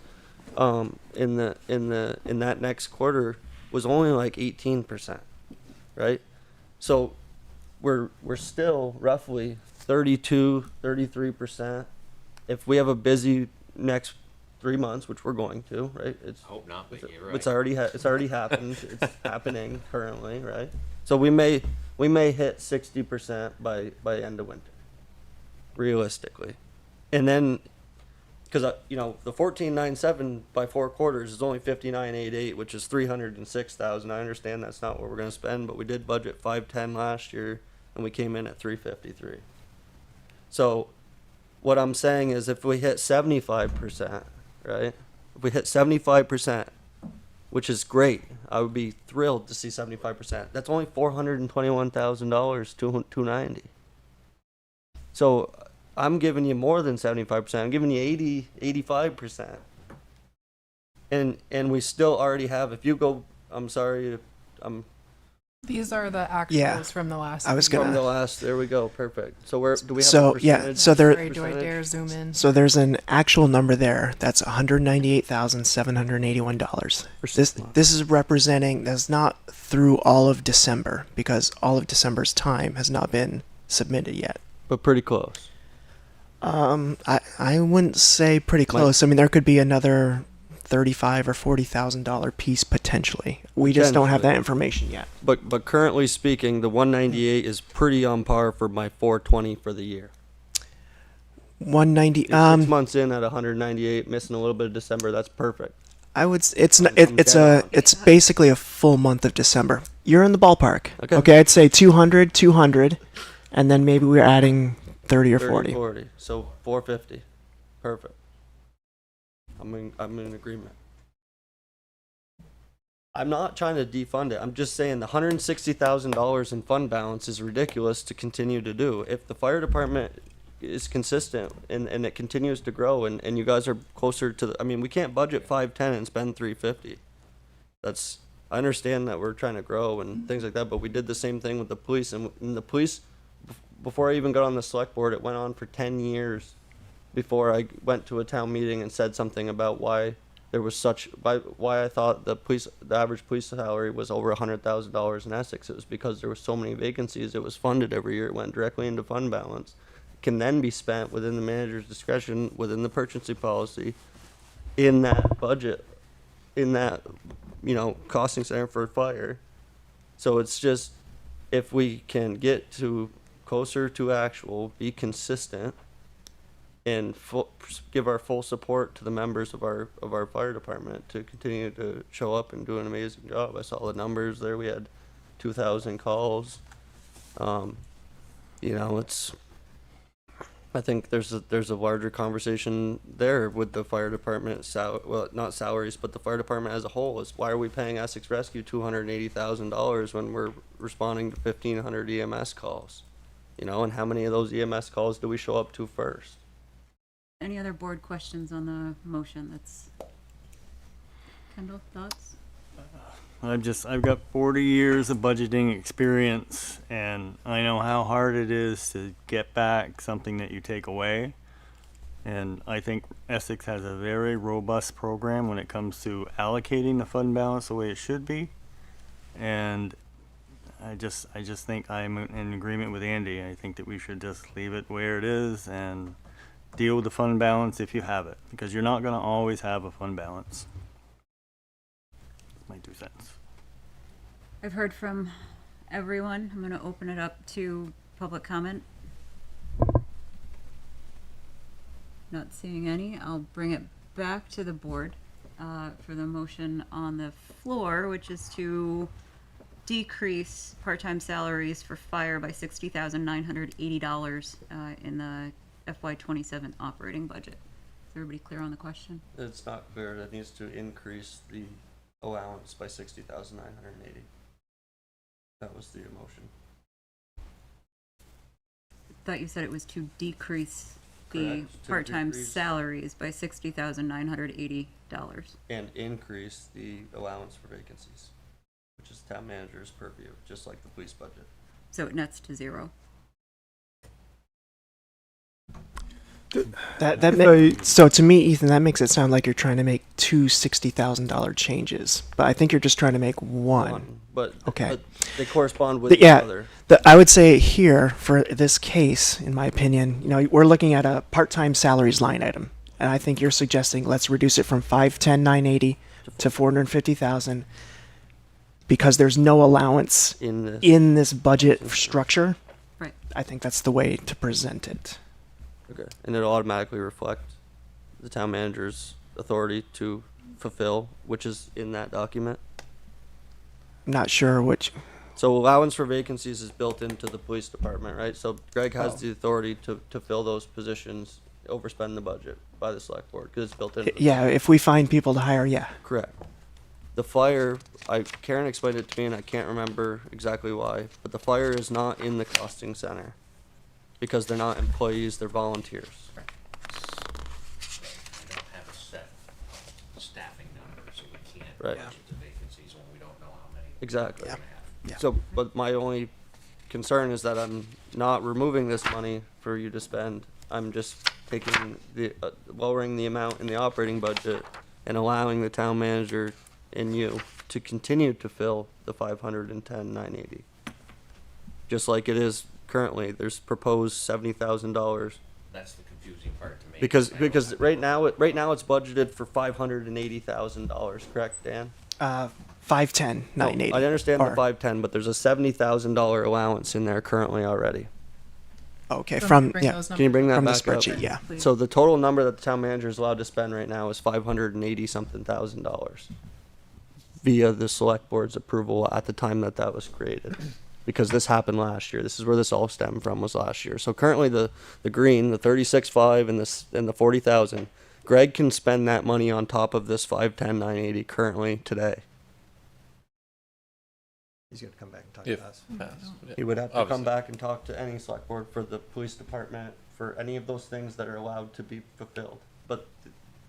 in that next quarter was only like 18%, right? So we're still roughly 33%. If we have a busy next 3 months, which we're going to, right? Hope not, but you're right. It's already happened. It's happening currently, right? So we may hit 60% by end of winter, realistically, and then because the 14.97 by 4 quarters is only 59.88, which is 306,000. I understand that's not what we're going to spend, but we did budget 510 last year, and we came in at 353. So what I'm saying is, if we hit 75%, right? If we hit 75%, which is great, I would be thrilled to see 75%. That's only $421,000 to $290. So I'm giving you more than 75%. I'm giving you 85%. And we still already have, if you go, I'm sorry, These are the actuals Yeah. from the last. I was gonna- from the last, there we go, perfect. So do we have So, a yeah, percentage? so there- Sorry, do I dare zoom in? So there's an actual number there. That's $198,781. This is representing, that's not through all of December, because all of December's time has not been submitted yet. But pretty close. I wouldn't say pretty close. I mean, there could be another $35,000 or $40,000 piece potentially. We just don't have that information yet. But currently speaking, the 198 is pretty on par for my 420 for the year. 190. 6 months in at 198, missing a little bit of December. That's perfect. I would. It's basically a full month of December. You're in the ballpark. Okay. I'd say 200, and then maybe we're adding 30 or 40. So 450. Perfect. I'm in agreement. I'm not trying to defund it. I'm just saying the $160,000 in fund balance is ridiculous to continue to do. If the fire department is consistent and it continues to grow and you guys are closer to I mean, we can't budget 510 and spend 350. I understand that we're trying to grow and things like that, but we did the same thing with the police, and the police, before I even got on the select board, it went on for 10 years before I went to a town meeting and said something about why there was why I thought the average police salary was over $100,000 in Essex. It was because there were so many vacancies. It was funded every year. It went directly into fund balance. It can then be spent within the manager's discretion, within the purchasing policy, in that budget, in that, costing center for fire. So it's just, if we can get to closer to actual, be consistent, and give our full support to the members of our fire department to continue to show up and do an amazing job. I saw the numbers there. We had 2,000 calls. I think there's a larger conversation there with the fire department. Well, not salaries, but the fire department as a whole. Is why are we paying Essex Rescue $280,000 when we're responding to 1,500 EMS calls? And how many of those EMS calls do we show up to first? Any other board questions on the motion? Kendall, thoughts? I've got 40 years of budgeting experience, and I know how hard it is to get back something that you take away. And I think Essex has a very robust program when it comes to allocating the fund balance the way it should be. And I just think I'm in agreement with Andy. I think that we should just leave it where it is and deal with the fund balance if you have it, because you're not going to always have a fund balance. My 2 cents. I've heard from everyone. I'm going to open it up to public comment. Not seeing any. I'll bring it back to the board for the motion on the floor, which is to decrease part-time salaries for fire by $60,980 in the FY27 operating budget. Is everybody clear on the question? It's not clear. That needs to increase the allowance by 60,980. That was the motion. Thought you said it was to decrease the Correct, to part-time decrease- salaries by $60,980. And increase the allowance for vacancies, which is town manager's purview, just like the police budget. So it nets to zero. So to me, Ethan, that makes it sound like you're trying to make two $60,000 changes, but I think you're just trying to make one. But Okay. but they correspond with each Yeah, other. I would say here for this case, in my opinion, we're looking at a part-time salaries line item, and I think you're suggesting let's reduce it from 510,980 to 450,000 because there's no allowance in this budget structure. Right. I think that's the way to present it. Okay. And it'll automatically reflect the town manager's authority to fulfill, which is in that document. I'm not sure which. So allowance for vacancies is built into the police department, right? So Greg has Oh. the authority to fill those positions, overspend the budget by the select board, because it's built into the Yeah, if we find people to hire, yeah. Correct. The fire, Karen explained it to me and I can't remember exactly why, but the fire is not in the costing center because they're not employees, they're volunteers. I don't have a set staffing number, so we can't Right. budget the vacancies when we don't know how many. Exactly. we're gonna have. So, but my only concern is that I'm not removing this money for you to spend. I'm just taking lowering the amount in the operating budget and allowing the town manager and you to continue to fill the 510,980. Just like it is currently, there's proposed $70,000. That's the confusing part to me. Because right now it's budgeted for $580,000, correct, Dan? 510,980. I understand Or- the 510, but there's a $70,000 allowance in there currently already. Okay, Don't from bring yeah, those Can you bring that from the back spreadsheet, up? yeah. Please. So the total number that the town manager is allowed to spend right now is $580-something thousand via the select board's approval at the time that was created. Because this happened last year. This is where this all stemmed from, was last year. So currently the green, the 36.5 and the 40,000, Greg can spend that money on top of this 510,980 currently today. He's going to come back and talk If to us. passed, yeah. He would have to Obviously. come back and talk to any select board for the police department, for any of those things that are allowed to be fulfilled. But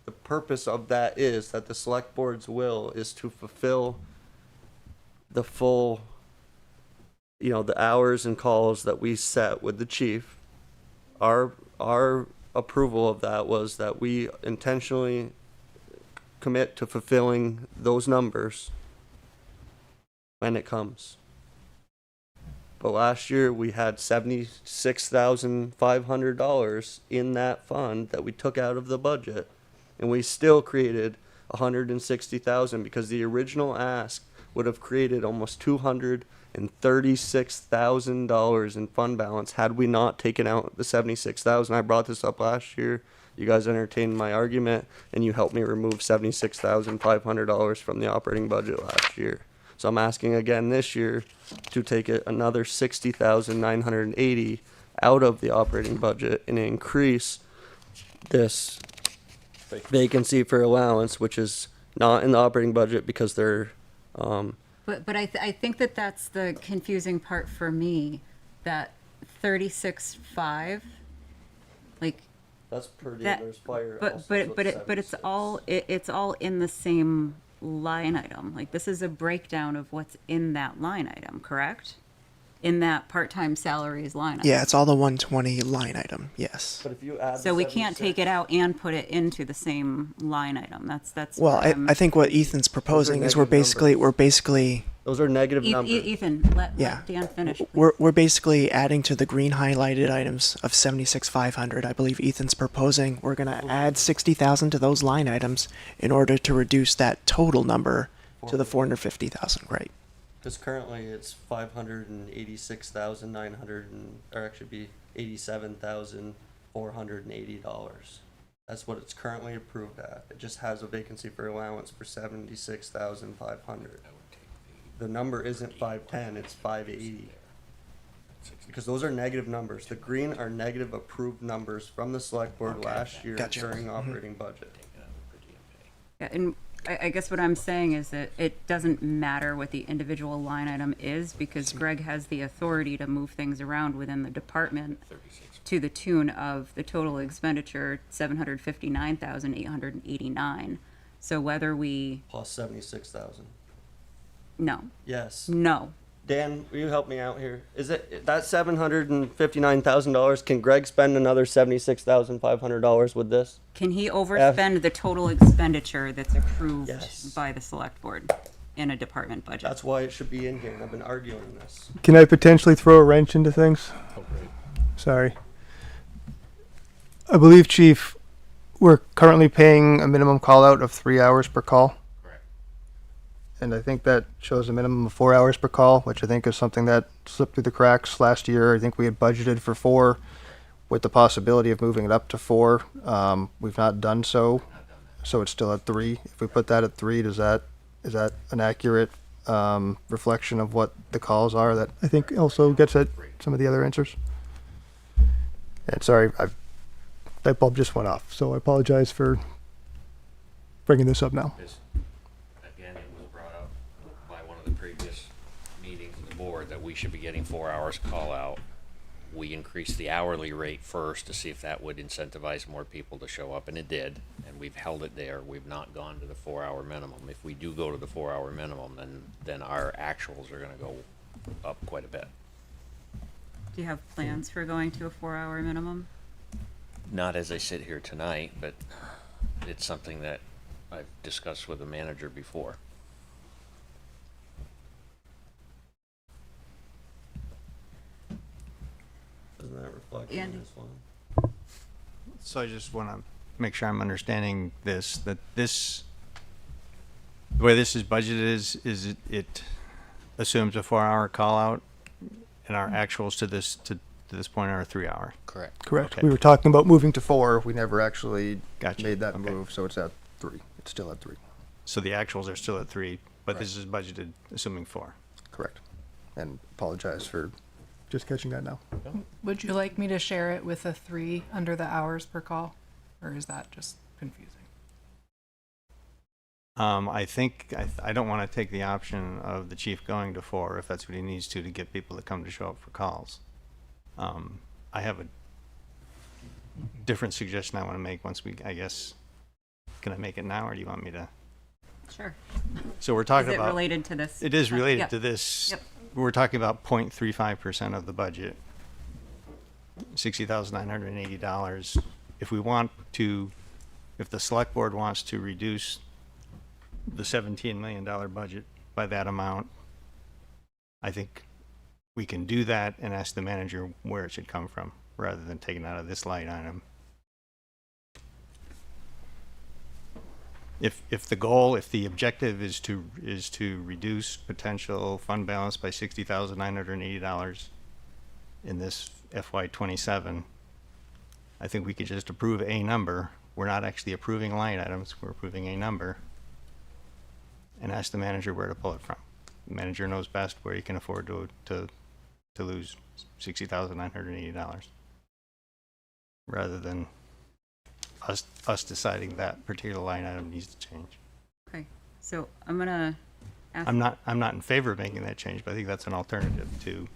the purpose of that is that the select board's will is to fulfill the full, the hours and calls that we set with the chief. Our approval of that was that we intentionally commit to fulfilling those numbers when it comes. But last year we had $76,500 in that fund that we took out of the budget, and we still created $160,000 because the original ask would have created almost $236,000 in fund balance had we not taken out the $76,000. I brought this up last year. You guys entertained my argument, and you helped me remove $76,500 from the operating budget last year. So I'm asking again this year to take it another $60,980 out of the operating budget and increase this vacancy for allowance, which is not in the operating budget because they're. But I think that's the confusing part for me, that 36.5, like. That's per that- dealer's fire. But also, but so but it's it but it's 76. all it's all in the same line item. Like, this is a breakdown of what's in that line item, correct? In that part-time salaries line item. Yeah, it's all the 120 line item. Yes. But if you add. So we can't take it out and put it into the same line item. That's. Well, what I I'm- think what Ethan's proposing is we're negative basically Those are negative numbers. Ethan, let Dan finish. Please. we're basically adding to the green highlighted items of 76,500. I believe Ethan's proposing we're going to add 60,000 to those line items in order to reduce that total number to the 450,000. Right. Because currently it's 586,900 or actually be $87,480. That's what it's currently approved at. It just has a vacancy for allowance for 76,500. The number isn't 510, it's 580. Because those are negative numbers. The green are negative approved numbers from the select board last year during operating budget. Yeah, and I guess what I'm saying is that it doesn't matter what the individual line item is, because Greg has the authority to move things around within the department to the tune of the total expenditure, $759,889. So whether we, Plus 76,000. no, Yes. no. Dan, will you help me out here? Is it that $759,000? Can Greg spend another $76,500 with this? Can he overspend the total expenditure that's approved Yes. by the select board in a department budget? That's why it should be in here, and I've been arguing this. Can I potentially throw a wrench into things? Sorry. I believe, Chief, we're currently paying a minimum call out of 3 hours per call. Correct. And I think that shows a minimum of 4 hours per call, which I think is something that slipped through the cracks last year. I think we had budgeted for 4 with the possibility of moving it up to 4. We've not done so, so it's still at 3. If we put that at 3, is that an accurate reflection of what the calls are? That I think also gets at some of the other answers. And sorry, that bulb just went off, so I apologize for bringing this up now. Again, it was brought up by one of the previous meetings of the board that we should be getting 4 hours call out. We increased the hourly rate first to see if that would incentivize more people to show up, and it did, and we've held it there. We've not gone to the 4 hour minimum. If we do go to the 4 hour minimum, then our actuals are gonna go up quite a bit. Do you have plans for going to a 4 hour minimum? Not as I sit here tonight, but it's something that I've discussed with the manager before. Doesn't that reflect Andy? on this one? So I just want to make sure I'm understanding this, that this, the way this is budgeted is it assumes a 4 hour call out, and our actuals to this point are a 3 hour. Correct. Correct. Okay. We were talking about moving to 4. We never actually Gotcha. made that Okay. move, so it's at 3. It's still at 3. So the actuals are still at 3, but this is budgeted assuming 4. Correct. And apologize for just catching that now. Would you like me to share it with a 3 under the hours per call? Or is that just confusing? I think I don't want to take the option of the chief going to 4 if that's what he needs to get people to come to show up for calls. I have a different suggestion I want to make once we, I guess, can I make it now or do you want me to? Sure. So we're talking Is it about. related to this? It is related Yep. to this. Yep. We're talking about 0.35% of the budget, $60,980. If we want to, if the select board wants to reduce the $17 million budget by that amount, I think we can do that and ask the manager where it should come from, rather than taking it out of this line item. If the goal, if the objective is to reduce potential fund balance by $60,980 in this FY27, I think we could just approve a number. We're not actually approving line items, we're approving a number, and ask the manager where to pull it from. The manager knows best where he can afford to lose $60,980, rather than us deciding that particular line item needs to change. Okay, so I'm gonna ask. I'm not in favor of making that change, but I think that's an alternative to.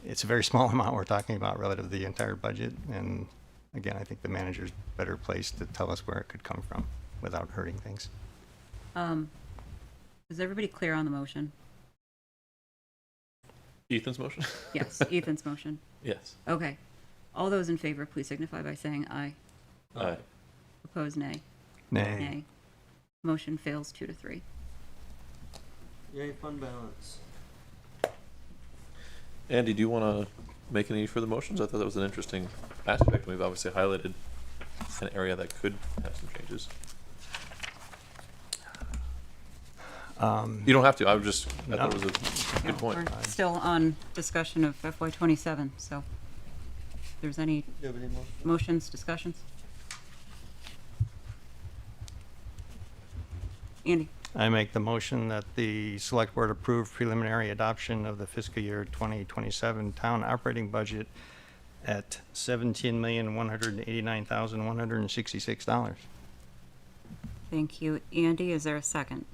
It's a very small amount we're talking about relative to the entire budget, and again, I think the manager's better placed to tell us where it could come from without hurting things. Is everybody clear on the motion? Ethan's motion? Yes, Ethan's motion. Yes. Okay. All those in favor, please signify by saying aye. Aye. Opposed, nay. Nay. Motion fails 2-3. Yay, fund balance. Andy, do you want to make any further motions? I thought that was an interesting aspect. We've obviously highlighted an area that could have some changes. You don't have to. I thought it was a good point. We're still on discussion of FY27, so if there's any motions, discussions? Andy? I make the motion that the Select Board approve preliminary adoption of the fiscal year 2027 town operating budget at $17,189,166. Thank you, Andy. Is there a second?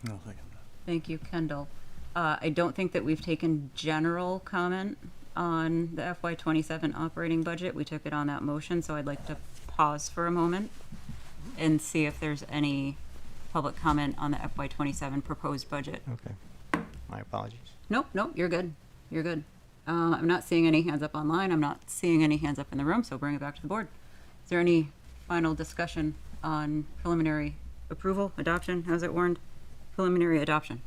No, second. Thank you, Kendall. I don't think that we've taken general comment on the FY27 operating budget. We took it on that motion, so I'd like to pause for a moment and see if there's any public comment on the FY27 proposed budget. Okay. My apologies. Nope, you're good. You're good. I'm not seeing any hands up online. I'm not seeing any hands up in the room, so bring it back to the board. Is there any final discussion on preliminary approval, adoption? How's it warned? Preliminary adoption.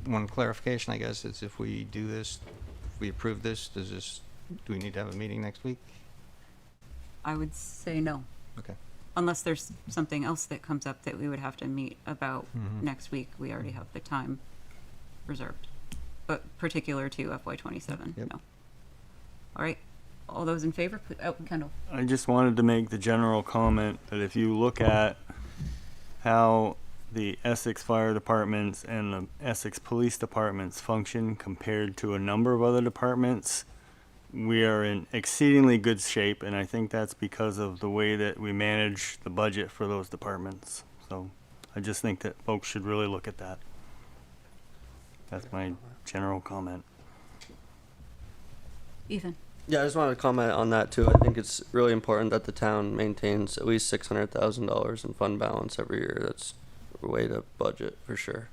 One clarification, I guess, is if we do this, if we approve this, do we need to have a meeting next week? I would say no. Okay. Unless there's something else that comes up that we would have to meet about next week. We already have the time reserved. But particular to FY27, no. All right. All those in favor? Oh, Kendall. I just wanted to make the general comment that if you look at how the Essex Fire Departments and the Essex Police Departments function compared to a number of other departments, we are in exceedingly good shape, and I think that's because of the way that we manage the budget for those departments. So I just think that folks should really look at that. That's my general comment. Ethan. Yeah, I just wanted to comment on that too. I think it's really important that the town maintains at least $600,000 in fund balance every year. That's a way to budget for sure.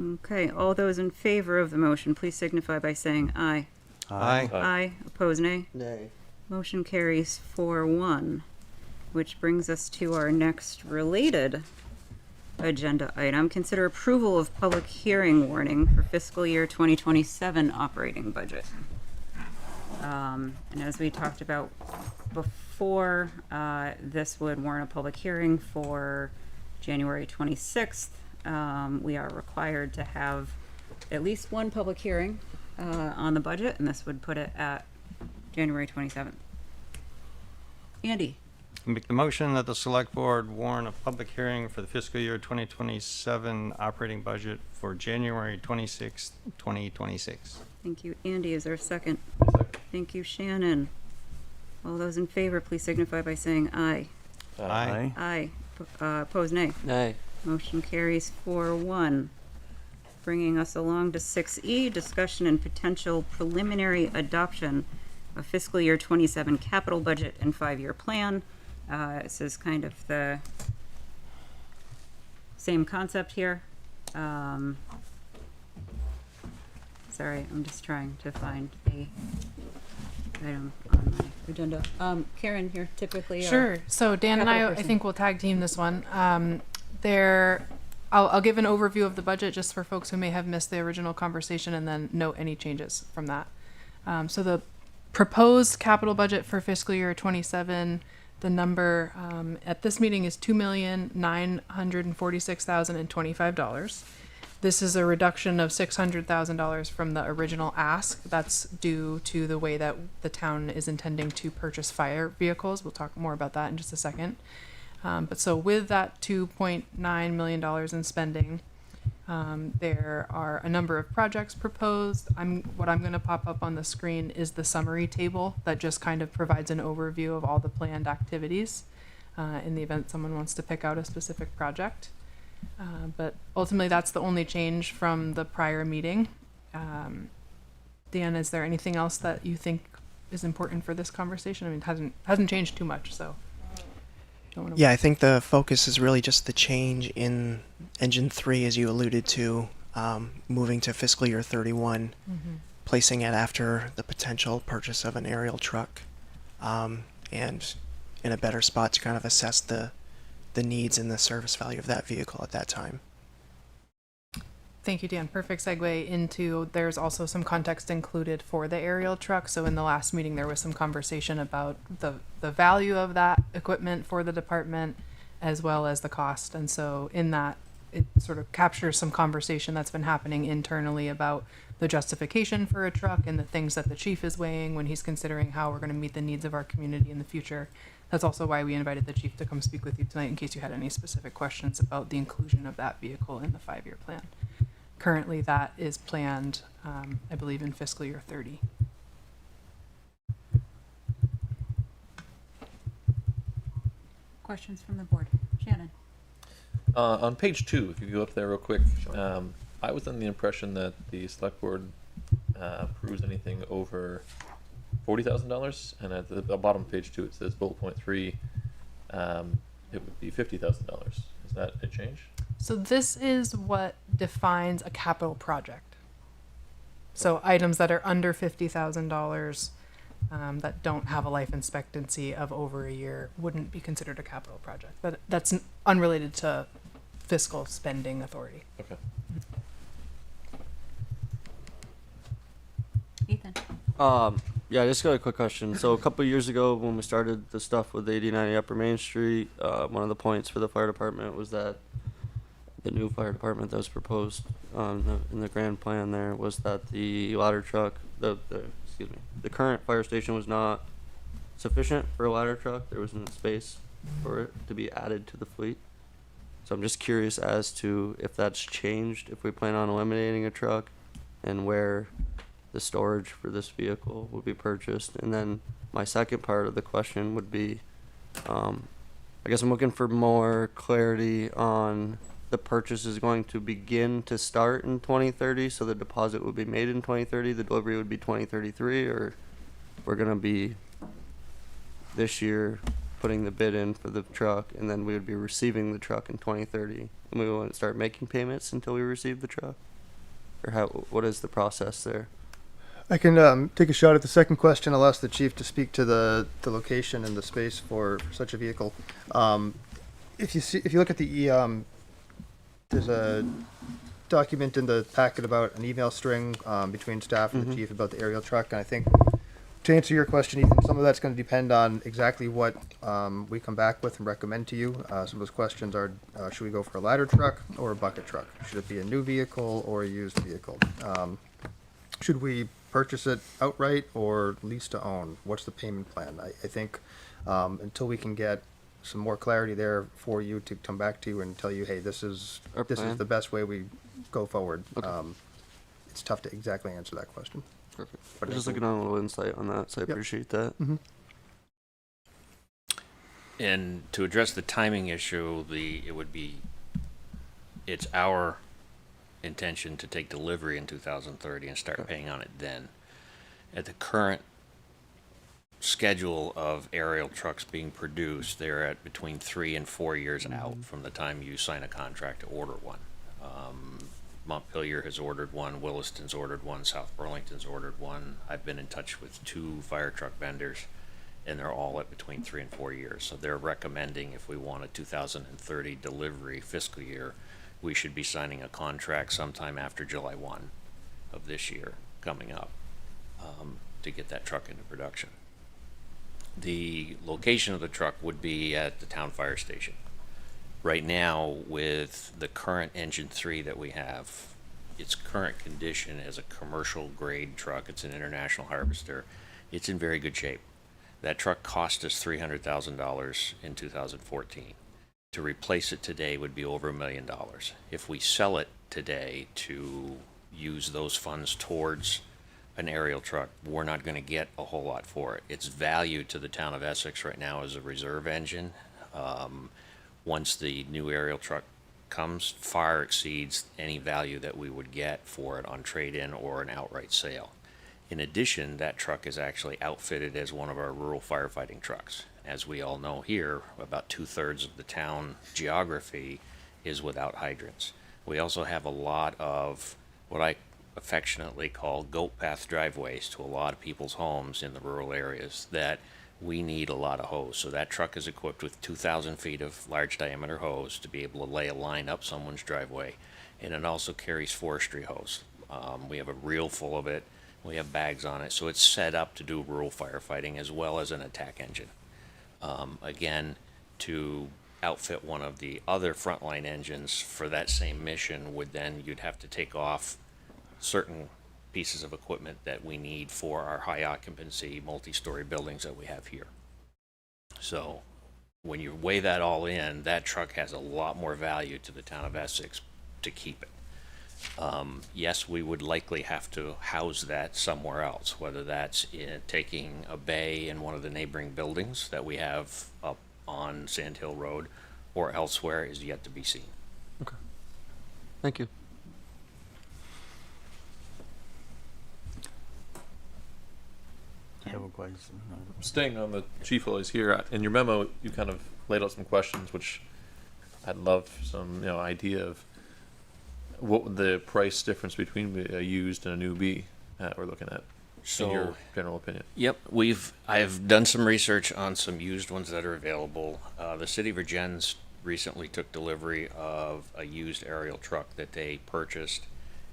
Okay, all those in favor of the motion, please signify by saying aye. Aye. Aye. Opposed, nay. Nay. Motion carries 4-1, which brings us to our next related agenda item. Consider approval of public hearing warning for fiscal year 2027 operating budget. And as we talked about before, this would warrant a public hearing for January 26th. We are required to have at least one public hearing on the budget, and this would put it at January 27th. Andy. Make the motion that the Select Board warn a public hearing for the fiscal year 2027 operating budget for January 26th, 2026. Thank you, Andy. Is there a second? Thank you, Shannon. All those in favor, please signify by saying aye. Aye. Aye. Opposed, nay. Nay. Motion carries 4-1. Bringing us along to 6E, discussion and potential preliminary adoption of fiscal year 27 capital budget and 5-year plan. This is kind of the same concept here. Sorry, I'm just trying to find the item on my agenda. Karen, here typically. Sure. So Dan and I think we'll tag team this one. I'll give an overview of the budget just for folks who may have missed the original conversation and then note any changes from that. So the proposed capital budget for fiscal year 27, the number at this meeting is $2,946,025. This is a reduction of $600,000 from the original ask. That's due to the way that the town is intending to purchase fire vehicles. We'll talk more about that in just a second. But so with that $2.9 million in spending, there are a number of projects proposed. What I'm going to pop up on the screen is the summary table that just kind of provides an overview of all the planned activities in the event someone wants to pick out a specific project. But ultimately, that's the only change from the prior meeting. Dan, is there anything else that you think is important for this conversation? I mean, it hasn't changed too much, so. Yeah, I think the focus is really just the change in Engine 3, as you alluded to, moving to fiscal year 31, placing it after the potential purchase of an aerial truck, and in a better spot to kind of assess the needs and the service value of that vehicle at that time. Thank you, Dan. Perfect segue into, there's also some context included for the aerial truck. So in the last meeting, there was some conversation about the value of that equipment for the department as well as the cost. And so in that, it sort of captures some conversation that's been happening internally about the justification for a truck and the things that the chief is weighing when he's considering how we're going to meet the needs of our community in the future. That's also why we invited the chief to come speak with you tonight in case you had any specific questions about the inclusion of that vehicle in the 5-year plan. Currently, that is planned, I believe, in fiscal year 30. Questions from the board? Shannon? On page 2, if you go up there real quick, I was under the impression that the select board approves anything over $40,000, and at the bottom of page 2 it says bullet point 3, it would be $50,000. Is that a change? So this is what defines a capital project. So items that are under $50,000 that don't have a life expectancy of over a year wouldn't be considered a capital project. But that's unrelated to fiscal spending authority. Okay. Ethan? Yeah, I just got a quick question. So a couple of years ago when we started the stuff with 8090 Upper Main Street, one of the points for the fire department was that the new fire department that was proposed in the grand plan there was that the ladder truck, the current fire station was not sufficient for a ladder truck. There wasn't space for it to be added to the fleet. So I'm just curious as to if that's changed, if we plan on eliminating a truck, and where the storage for this vehicle would be purchased. And then my second part of the question would be, I guess I'm looking for more clarity on the purchase is going to begin to start in 2030, so the deposit would be made in 2030, the delivery would be 2033, or we're going to be this year putting the bid in for the truck, and then we would be receiving the truck in 2030, and we won't start making payments until we receive the truck? Or what is the process there? I can take a shot at the second question. I'll ask the chief to speak to the location and the space for such a vehicle. If you look at the there's a document in the packet about an email string between staff and the chief about the aerial truck, and I think to answer your question, Ethan, some of that's going to depend on exactly what we come back with and recommend to you. Some of those questions are, should we go for a ladder truck or a bucket truck? Should it be a new vehicle or a used vehicle? Should we purchase it outright or lease to own? What's the payment plan? I think until we can get some more clarity there for you to come back to you and tell you, hey, this is the best way we go forward. Okay. It's tough to exactly answer that question. Perfect. But just looking on a little insight on that, so I appreciate that. Mm-hmm. And to address the timing issue, it's our intention to take delivery in 2030 and start paying on it then. At the current schedule of aerial trucks being produced, they're at between 3 and 4 years out from the time you sign a contract to order one. Montpelier has ordered one, Williston's ordered one, South Burlington's ordered one. I've been in touch with 2 fire truck vendors, and they're all at between 3 and 4 years. So they're recommending if we want a 2030 delivery fiscal year, we should be signing a contract sometime after July 1 of this year coming up to get that truck into production. The location of the truck would be at the town fire station. Right now, with the current engine 3 that we have, its current condition as a commercial grade truck, it's an international harvester, it's in very good shape. That truck cost us $300,000 in 2014. To replace it today would be over $1 million. If we sell it today to use those funds towards an aerial truck, we're not going to get a whole lot for it. Its value to the town of Essex right now is a reserve engine. Once the new aerial truck comes, far exceeds any value that we would get for it on trade-in or an outright sale. In addition, that truck is actually outfitted as one of our rural firefighting trucks. As we all know here, about 2/3 of the town geography is without hydrants. We also have a lot of what I affectionately call goat path driveways to a lot of people's homes in the rural areas that we need a lot of hose. So that truck is equipped with 2,000 feet of large diameter hose to be able to lay a line up someone's driveway. And it also carries forestry hose. We have a reel full of it. We have bags on it. So it's set up to do rural firefighting as well as an attack engine. Again, to outfit one of the other frontline engines for that same mission would then, you'd have to take off certain pieces of equipment that we need for our high occupancy multi-story buildings that we have here. So when you weigh that all in, that truck has a lot more value to the town of Essex to keep it. Yes, we would likely have to house that somewhere else, whether that's in taking a bay in one of the neighboring buildings that we have up on Sand Hill Road or elsewhere is yet to be seen. Okay. Thank you. I have a question. Staying on the chief while he's here, in your memo, you kind of laid out some questions, which I'd love some, idea of what would the price difference between a used and a new be that we're looking at, in your general opinion. Yep, I've done some research on some used ones that are available. The city of Virgins recently took delivery of a used aerial truck that they purchased.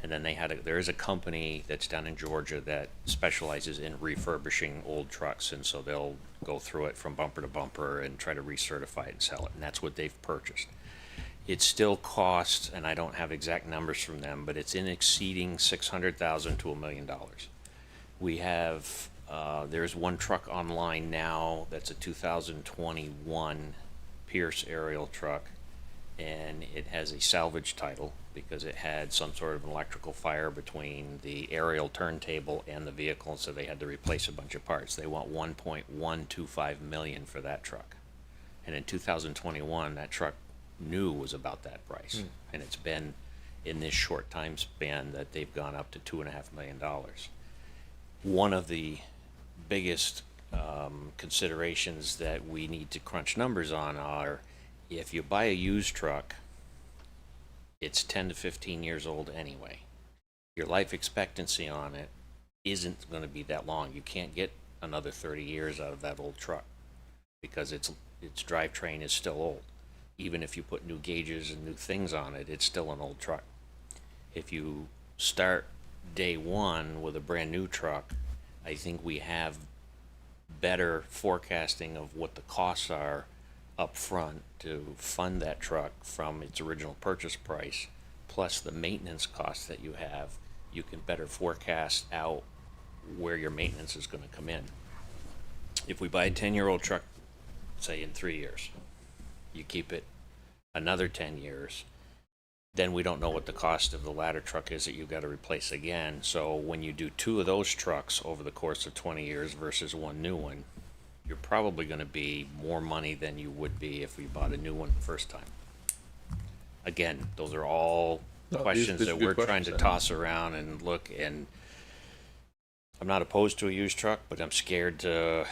And then there is a company that's down in Georgia that specializes in refurbishing old trucks, and so they'll go through it from bumper to bumper and try to recertify it and sell it, and that's what they've purchased. It still costs, and I don't have exact numbers from them, but it's in exceeding $600,000 to $1 million. We have, there's one truck online now that's a 2021 Pierce aerial truck, and it has a salvage title because it had some sort of electrical fire between the aerial turntable and the vehicle, so they had to replace a bunch of parts. They want $1.125 million for that truck. And in 2021, that truck new was about that price. And it's been in this short time span that they've gone up to $2.5 million. One of the biggest considerations that we need to crunch numbers on are, if you buy a used truck, it's 10 to 15 years old anyway. Your life expectancy on it isn't going to be that long. You can't get another 30 years out of that old truck because its drivetrain is still old. Even if you put new gauges and new things on it, it's still an old truck. If you start day one with a brand new truck, I think we have better forecasting of what the costs are up front to fund that truck from its original purchase price, plus the maintenance costs that you have. You can better forecast out where your maintenance is going to come in. If we buy a 10-year-old truck, say in 3 years, you keep it another 10 years, then we don't know what the cost of the ladder truck is that you've got to replace again. So when you do two of those trucks over the course of 20 years versus one new one, you're probably going to be more money than you would be if we bought a new one the first time. Again, those are all questions that we're trying to toss around and look, and I'm not opposed to a used truck, but I'm scared to,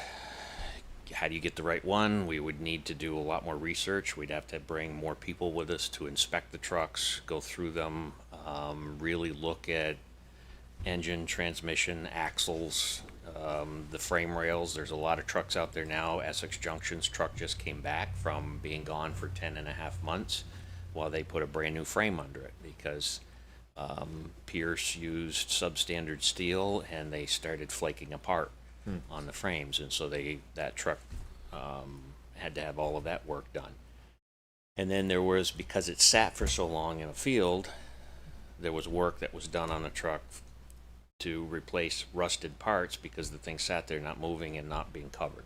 how do you get the right one? We would need to do a lot more research. We'd have to bring more people with us to inspect the trucks, go through them, really look at engine, transmission, axles, the frame rails. There's a lot of trucks out there now. Essex Junction's truck just came back from being gone for 10.5 months while they put a brand new frame under it because Pierce used substandard steel and they started flaking apart on the frames, and so that truck had to have all of that work done. And then there was, because it sat for so long in a field, there was work that was done on the truck to replace rusted parts because the thing sat there not moving and not being covered.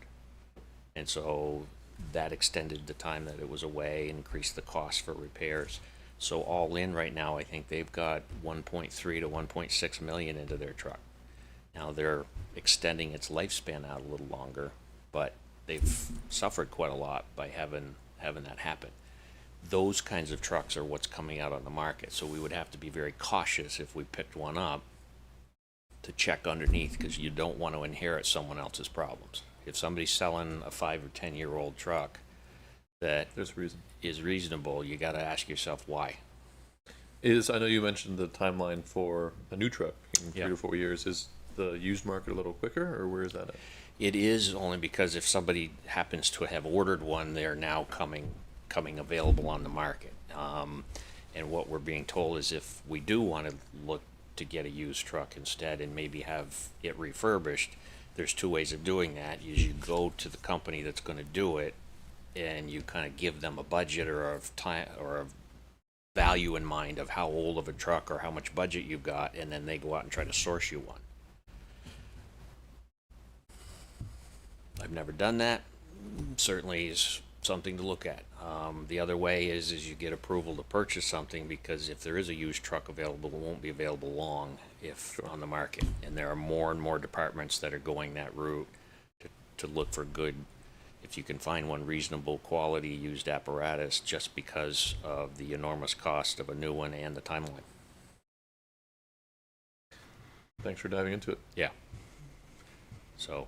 And so that extended the time that it was away, increased the cost for repairs. So all in right now, I think they've got 1.3 to 1.6 million into their truck. Now they're extending its lifespan out a little longer, but they've suffered quite a lot by having that happen. Those kinds of trucks are what's coming out on the market. So we would have to be very cautious if we picked one up to check underneath, because you don't want to inherit someone else's problems. If somebody's selling a 5 or 10 year old truck that is reasonable, you got to ask yourself why. I know you mentioned the timeline for a new truck in 3 to 4 years. Is the used market a little quicker, or where is that at? It is, only because if somebody happens to have ordered one, they're now coming available on the market. And what we're being told is if we do want to look to get a used truck instead and maybe have it refurbished, there's two ways of doing that. Is you go to the company that's going to do it and you kind of give them a budget or a time or a value in mind of how old of a truck or how much budget you've got, and then they go out and try to source you one. I've never done that. Certainly is something to look at. The other way is you get approval to purchase something, because if there is a used truck available, it won't be available long if on the market. And there are more and more departments that are going that route to look for good, if you can find one reasonable quality used apparatus, just because of the enormous cost of a new one and the timeline. Thanks for diving into it. Yeah. So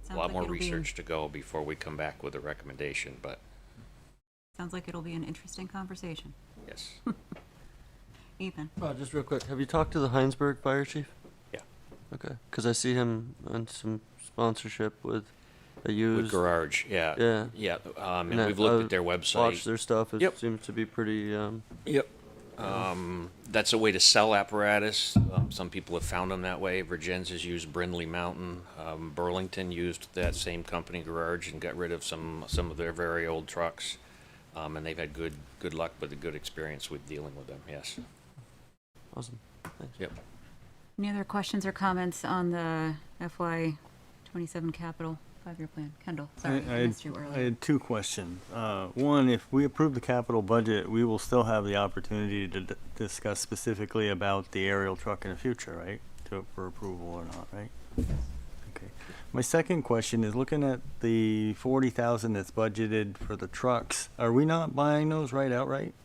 Sounds a lot like more it'll be- research to go before we come back with a recommendation, but Sounds like it'll be an interesting conversation. yes. Ethan? Just real quick, have you talked to the Heinsberg fire chief? Yeah. Okay, because I see him on some sponsorship with a used. With Garage, yeah. Yeah. Yeah, and And we've looked I've at their website. Watched their stuff. It Yep. seems to be pretty. Yep. That's a way to sell apparatus. Some people have found them that way. Virgins has used Brindley Mountain. Burlington used that same company, Garage, and got rid of some of their very old trucks. And they've had good luck with a good experience with dealing with them. Yes. Awesome. Thanks. Yep. Any other questions or comments on the FY27 capital 5-year plan? Kendall, sorry, I missed you I earlier. had two questions. One, if we approve the capital budget, we will still have the opportunity to discuss specifically about the aerial truck in the future, right? For approval or not, right? Okay. My second question is, looking at the 40,000 that's budgeted for the trucks, are we not buying those right outright?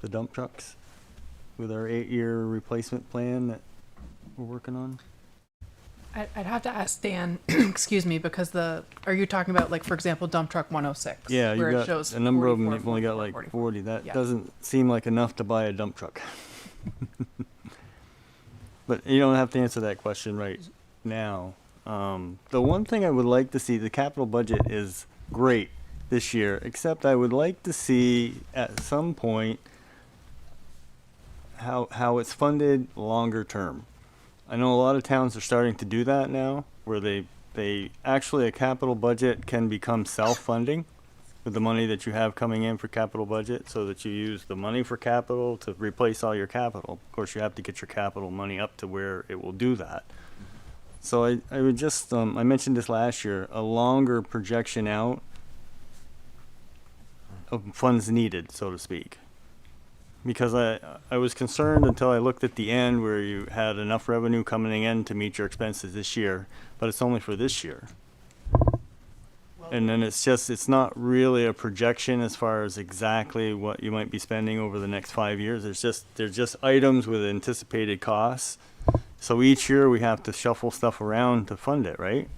The dump trucks? With our 8-year replacement plan that we're working on? I'd have to ask Dan, excuse me, because are you talking about, like, for example, dump truck 106? Yeah, where you it got shows a number of them, 44, you've only got 44, like 40. That Yeah. doesn't seem like enough to buy a dump truck. But you don't have to answer that question right now. The one thing I would like to see, the capital budget is great this year, except I would like to see at some point how it's funded longer term. I know a lot of towns are starting to do that now, where they actually, a capital budget can become self-funding with the money that you have coming in for capital budget, so that you use the money for capital to replace all your capital. Of course, you have to get your capital money up to where it will do that. So I would just, I mentioned this last year, a longer projection out of funds needed, so to speak. Because I was concerned until I looked at the end where you had enough revenue coming in to meet your expenses this year, but it's only for this year. And then it's not really a projection as far as exactly what you might be spending over the next 5 years. There's just items with anticipated costs. So each year we have to shuffle stuff around to fund it, right?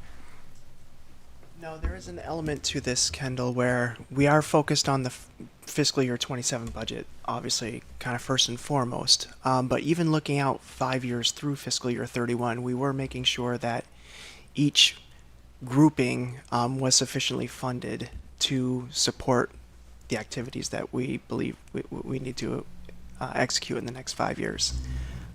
No, there is an element to this, Kendall, where we are focused on the fiscal year 27 budget, obviously, kind of first and foremost. But even looking out 5 years through fiscal year 31, we were making sure that each grouping was sufficiently funded to support the activities that we believe we need to execute in the next 5 years.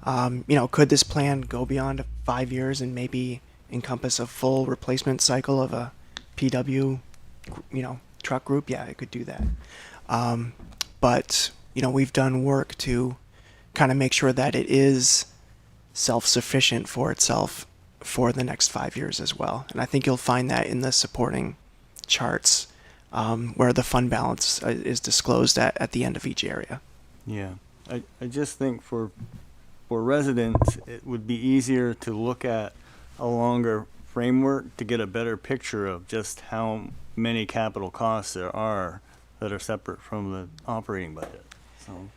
Could this plan go beyond 5 years and maybe encompass a full replacement cycle of a PW, truck group? Yeah, it could do that. But we've done work to kind of make sure that it is self-sufficient for itself for the next 5 years as well. And I think you'll find that in the supporting charts where the fund balance is disclosed at the end of each area. Yeah, I just think for residents, it would be easier to look at a longer framework to get a better picture of just how many capital costs there are that are separate from the operating budget. So.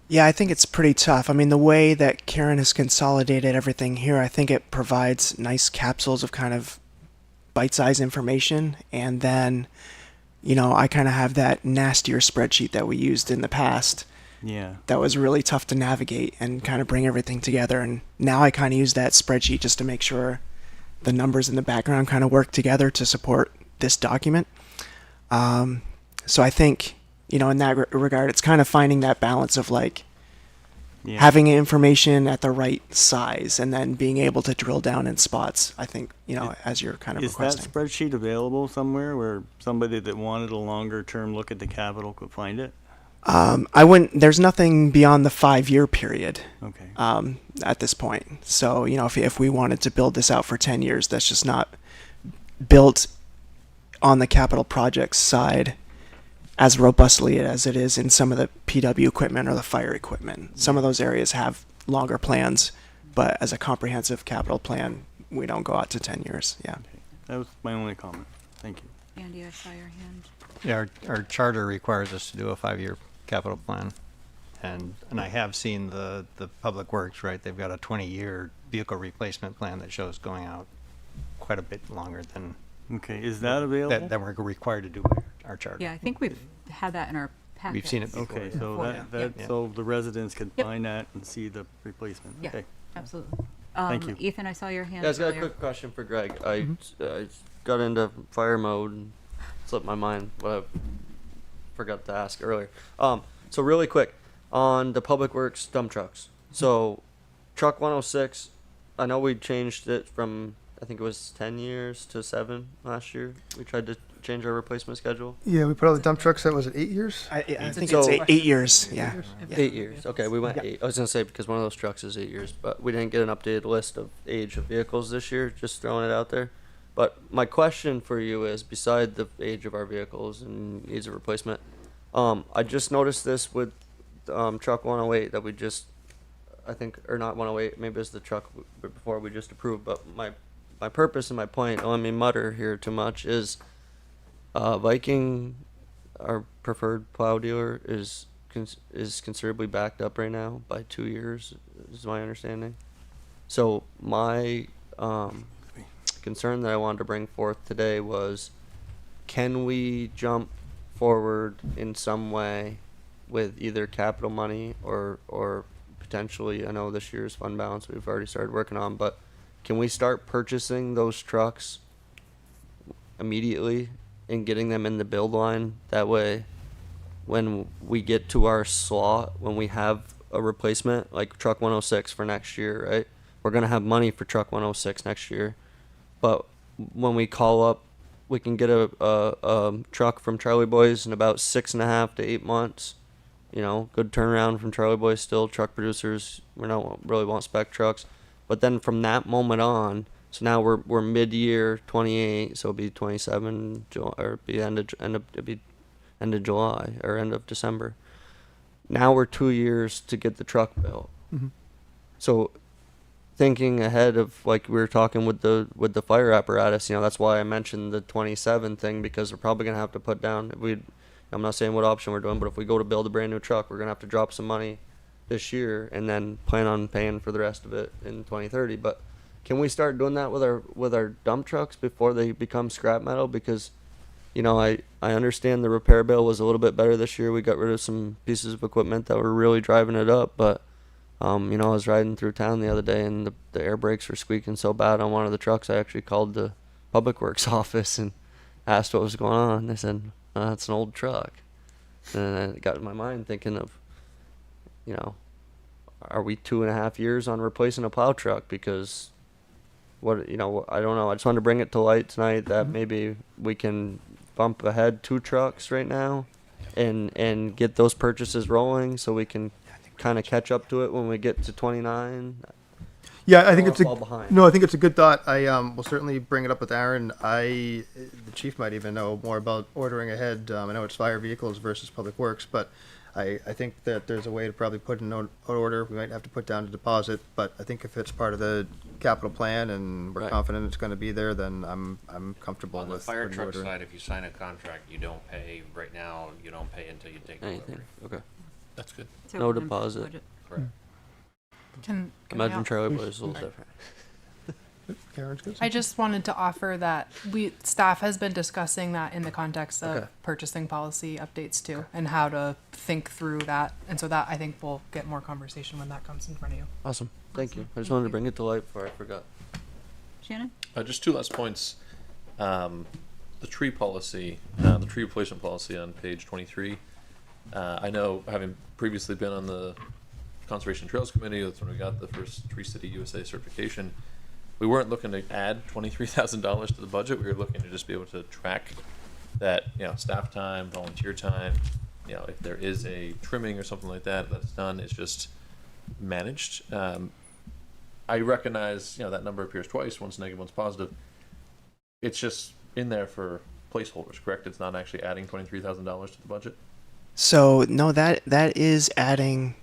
Yeah, I think it's pretty tough. I mean, the way that Karen has consolidated everything here, I think it provides nice capsules of kind of bite-sized information. And then, I kind of have that nastier spreadsheet that we used in the past. Yeah. That was really tough to navigate and kind of bring everything together. And now I kind of use that spreadsheet just to make sure the numbers in the background kind of work together to support this document. So I think, in that regard, it's kind of finding that balance of like, Yeah. having information at the right size and then being able to drill down in spots, I think, as you're kind of Is requesting. that spreadsheet available somewhere where somebody that wanted a longer term look at the capital could find it? There's nothing beyond the 5-year period. Okay. At this point. So, if we wanted to build this out for 10 years, that's just not built on the capital projects side as robustly as it is in some of the PW equipment or the fire equipment. Some of those areas have longer plans, but as a comprehensive capital plan, we don't go out to 10 years. Yeah. Okay. That was my only comment. Thank you. Andy, I saw your hand. Yeah, our charter requires us to do a 5-year capital plan. And I have seen the Public Works, right? They've got a 20-year vehicle replacement plan that shows going out quite a bit longer than Okay, is that available? that we're required to do by our charter. Yeah, I think we've had that in our packet. We've seen it before. Okay, so Before, that yeah. so the residents can Yep. find that and see the replacement. Yeah, Okay. absolutely. Thank you. Ethan, I saw your hand. Yeah, I just got a earlier. quick question for Greg. I got into fire mode and slipped my mind what I forgot to ask earlier. So really quick on the Public Works dump trucks. So truck 106, I know we changed it from I think it was 10 years to 7 last year. We tried to change our replacement schedule. Yeah, we put all the dump trucks, that was it 8 years? I think So- it's 8 years. Yeah. 8 years. Okay, we went 8. I was gonna say because one of those trucks is 8 years, but we didn't get an updated list of age of vehicles this year. Just throwing it out there. But my question for you is, beside the age of our vehicles and needs of replacement, I just noticed this with truck 108 that we just, I think, or not 108, maybe it's the truck before we just approved. But my purpose and my point, don't let me mutter here too much, is Viking, our preferred plow dealer, is considerably backed up right now by 2 years, is my understanding. So my concern that I wanted to bring forth today was, can we jump forward in some way with either capital money or potentially, I know this year's fund balance we've already started working on, but can we start purchasing those trucks immediately and getting them in the build line? That way, when we get to our slot, when we have a replacement, like truck 106 for next year, right? We're going to have money for truck 106 next year. But when we call up, we can get a truck from Charlie Boys in about 6.5 to 8 months. Good turnaround from Charlie Boys still. Truck producers, we don't really want spec trucks. But then from that moment on, so now we're mid-year 28, so it'll be 27 July, or it'll be end of July or end of December. Now we're 2 years to get the truck built. Mhm. So thinking ahead of, like we were talking with the fire apparatus, that's why I mentioned the 27 thing, because we're probably gonna have to put down. I'm not saying what option we're doing, but if we go to build a brand new truck, we're gonna have to drop some money this year and then plan on paying for the rest of it in 2030. But can we start doing that with our dump trucks before they become scrap metal? Because I understand the repair bill was a little bit better this year. We got rid of some pieces of equipment that were really driving it up, but I was riding through town the other day and the air brakes were squeaking so bad on one of the trucks. I actually called the Public Works office and asked what was going on. They said, it's an old truck. And it got in my mind thinking of, are we 2.5 years on replacing a plow truck? Because I don't know. I just wanted to bring it to light tonight that maybe we can bump ahead 2 trucks right now and get those purchases rolling so we can kind of catch up to it when we get to 29. Yeah, I think it's fall behind. I think it's a good thought. I will certainly bring it up with Aaron. The chief might even know more about ordering ahead. I know it's fire vehicles versus public works, but I think that there's a way to probably put in an order. We might have to put down a deposit, but I think if it's part of the capital plan and we're Right. confident it's going to be there, then I'm comfortable On the with fire putting truck order in. side, if you sign a contract, you don't pay right now. You don't pay until you take Anything. delivery. Okay. That's good. So No we're gonna deposit. budget. Correct. Can Imagine I- Charlie Boys is a little different. Karen's good. I just wanted to offer that staff has been discussing that in the context of Okay. purchasing policy updates too, and how to think through that. And so that I think we'll get more conversation when that comes in front of you. Awesome. Thank you. I just wanted to bring it to light before I forgot. Shannon? Just 2 last points. The tree policy, the tree replacement policy on page 23. I know, having previously been on the Conservation Trails Committee, that's when we got the first Tree City USA certification. We weren't looking to add $23,000 to the budget. We were looking to just be able to track that, staff time, volunteer time. If there is a trimming or something like that that's done, it's just managed. I recognize, that number appears twice, once negative, once positive. It's just in there for placeholders, correct? It's not actually adding $23,000 to the budget? So no, that is adding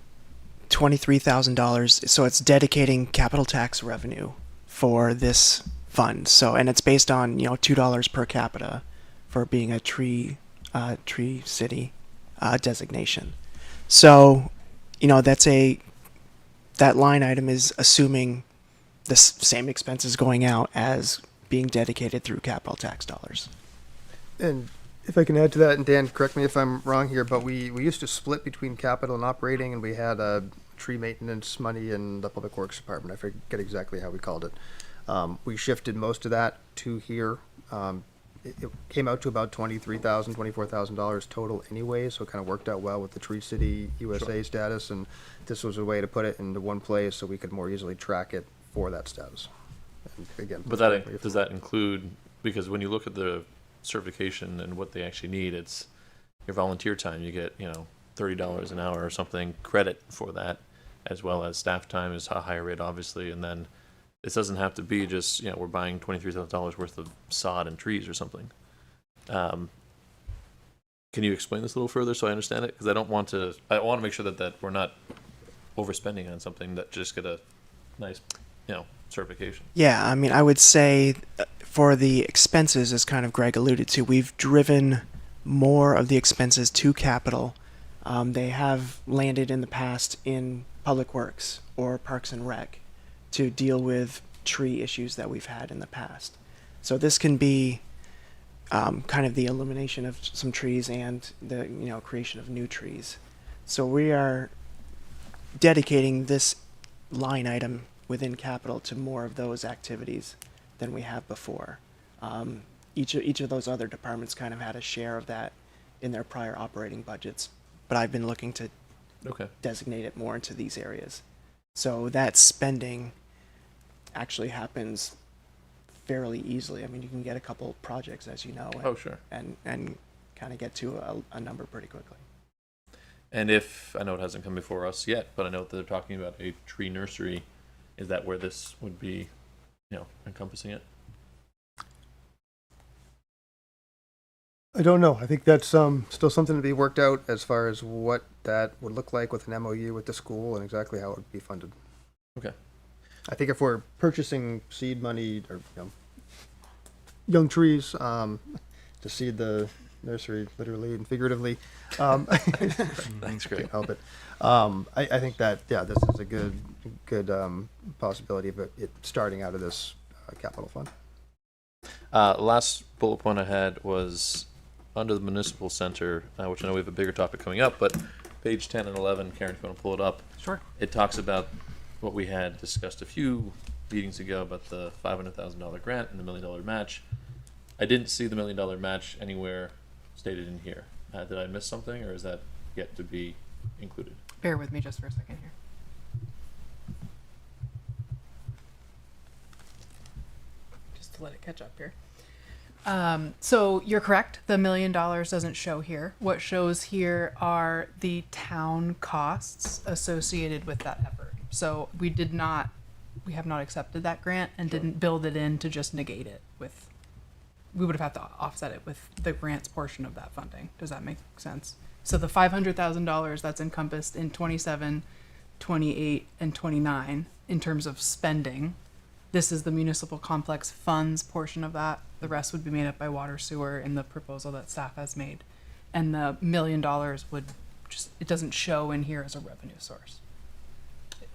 $23,000. So it's dedicating capital tax revenue for this fund. So, and it's based on, $2 per capita for being a tree city designation. So, that line item is assuming the same expenses going out as being dedicated through capital tax dollars. And if I can add to that, and Dan, correct me if I'm wrong here, but we used to split between capital and operating, and we had tree maintenance money in the Public Works Department. I forget exactly how we called it. We shifted most of that to here. It came out to about $23,000, $24,000 total anyway, so it kind of worked out well with the Tree City USA status, and this was a way to put it into one place so we could more easily track it for that status. And again, But does that include, because when you look at the certification and what they actually need, it's your volunteer time. You get, $30 an hour or something credit for that, as well as staff time is a higher rate, obviously, and then this doesn't have to be just, we're buying $23,000 worth of sod and trees or something. Can you explain this a little further so I understand it? Because I want to make sure that we're not overspending on something that just get a nice, certification. Yeah, I would say for the expenses, as kind of Greg alluded to, we've driven more of the expenses to capital. They have landed in the past in Public Works or Parks and Rec to deal with tree issues that we've had in the past. So this can be kind of the elimination of some trees and the creation of new trees. So we are dedicating this line item within capital to more of those activities than we have before. Each of those other departments kind of had a share of that in their prior operating budgets, but I've been looking to designate it more into these areas. So that spending actually happens fairly easily. You can get a couple projects, as you know. And kind of get to a number pretty quickly. And if, I know it hasn't come before us yet, but I know that they're talking about a tree nursery. Is that where this would be, encompassing it? I don't know. I think that's still something to be worked out as far as what that would look like with an MOU with the school and exactly how it would be funded. Okay. I think if we're purchasing seed money or young trees to seed the nursery, literally and figuratively, thanks, Greg. Can't help it. I think that this is a good possibility of it starting out of this capital fund. Last bullet point I had was under the municipal center, which I know we have a bigger topic coming up, but page 10 and 11, Karen, if you want to pull it up. Sure. It talks about what we had discussed a few meetings ago about the $500,000 grant and the $1 million match. I didn't see the $1 million match anywhere stated in here. Did I miss something, or is that yet to be included? Bear with me just for a second here. Just to let it catch up here. So you're correct. The $1 million doesn't show here. What shows here are the town costs associated with that effort. So we have not accepted that grant and didn't build it in to just negate it with, we would have had to offset it with the grant's portion of that funding. Does that make sense? So the $500,000 that's encompassed in 27, 28, and 29 in terms of spending, this is the municipal complex funds portion of that. The rest would be made up by water, sewer in the proposal that staff has made. And the $1 million would just, it doesn't show in here as a revenue source.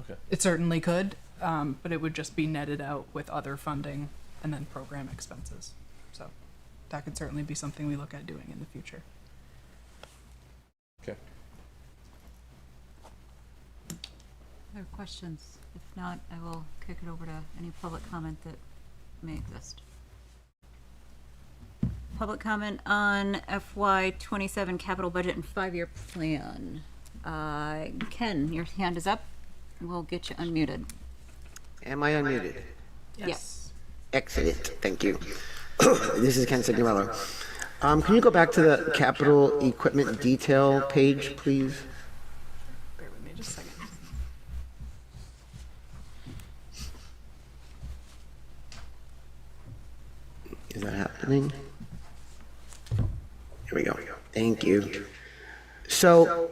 Okay. It certainly could, but it would just be netted out with other funding and then program expenses. So that could certainly be something we look at doing in the future. Okay. Other questions? If not, I will kick it over to any public comment that may exist. Public comment on FY27 capital budget and 5-year plan. Ken, your hand is up. We'll get you unmuted. Am I unmuted? Yes. Excellent, thank you. This is Ken Signorello. Can you go back to the capital equipment detail page, please? Bear with me just a second. Is that happening? Here we go. Thank you. So,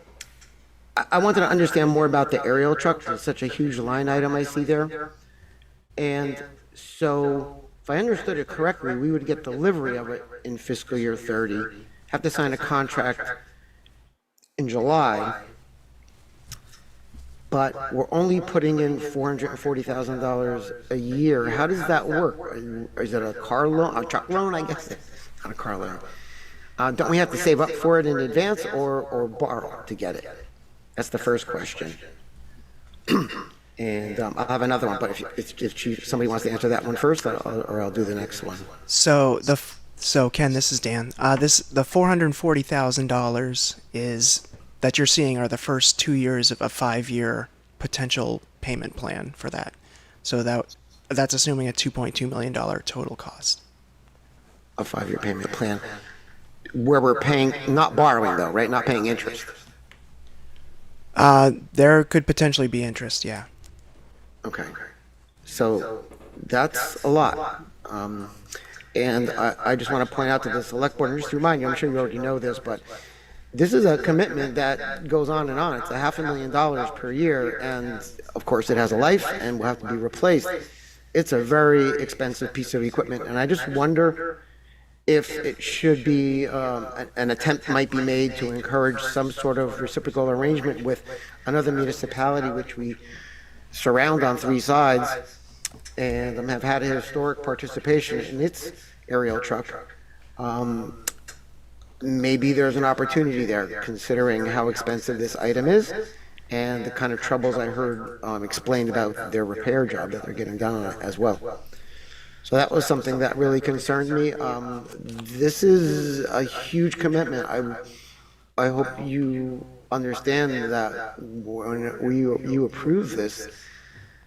I wanted to understand more about the aerial truck. It's such a huge line item I see there. And so, if I understood it correctly, we would get delivery of it in fiscal year 30, have to sign a contract in July, but we're only putting in $440,000 a year. How does that work? Is it a car loan, a truck loan, I guess? Not a car loan. Don't we have to save up for it in advance or borrow to get it? That's the first question. And I'll have another one, but if somebody wants to answer that one first, or I'll do the next one. So Ken, this is Dan. The $440,000 is that you're seeing are the first 2 years of a 5-year potential payment plan for that. So that's assuming a $2.2 million total cost. A 5-year payment plan, where we're paying, not borrowing though, right? Not paying interest. There could potentially be interest, yeah. Okay, so that's a lot. And I just want to point out to the select board, and just to remind you, I'm sure you already know this, but this is a commitment that goes on and on. It's $500,000 per year, and of course it has a life and will have to be replaced. It's a very expensive piece of equipment, and I just wonder if it should be, an attempt might be made to encourage some sort of reciprocal arrangement with another municipality which we surround on 3 sides, and have had a historic participation in its aerial truck. Maybe there's an opportunity there, considering how expensive this item is and the kind of troubles I heard explained about their repair job that they're getting done on it as well. So that was something that really concerned me. This is a huge commitment. I hope you understand that when you approve this,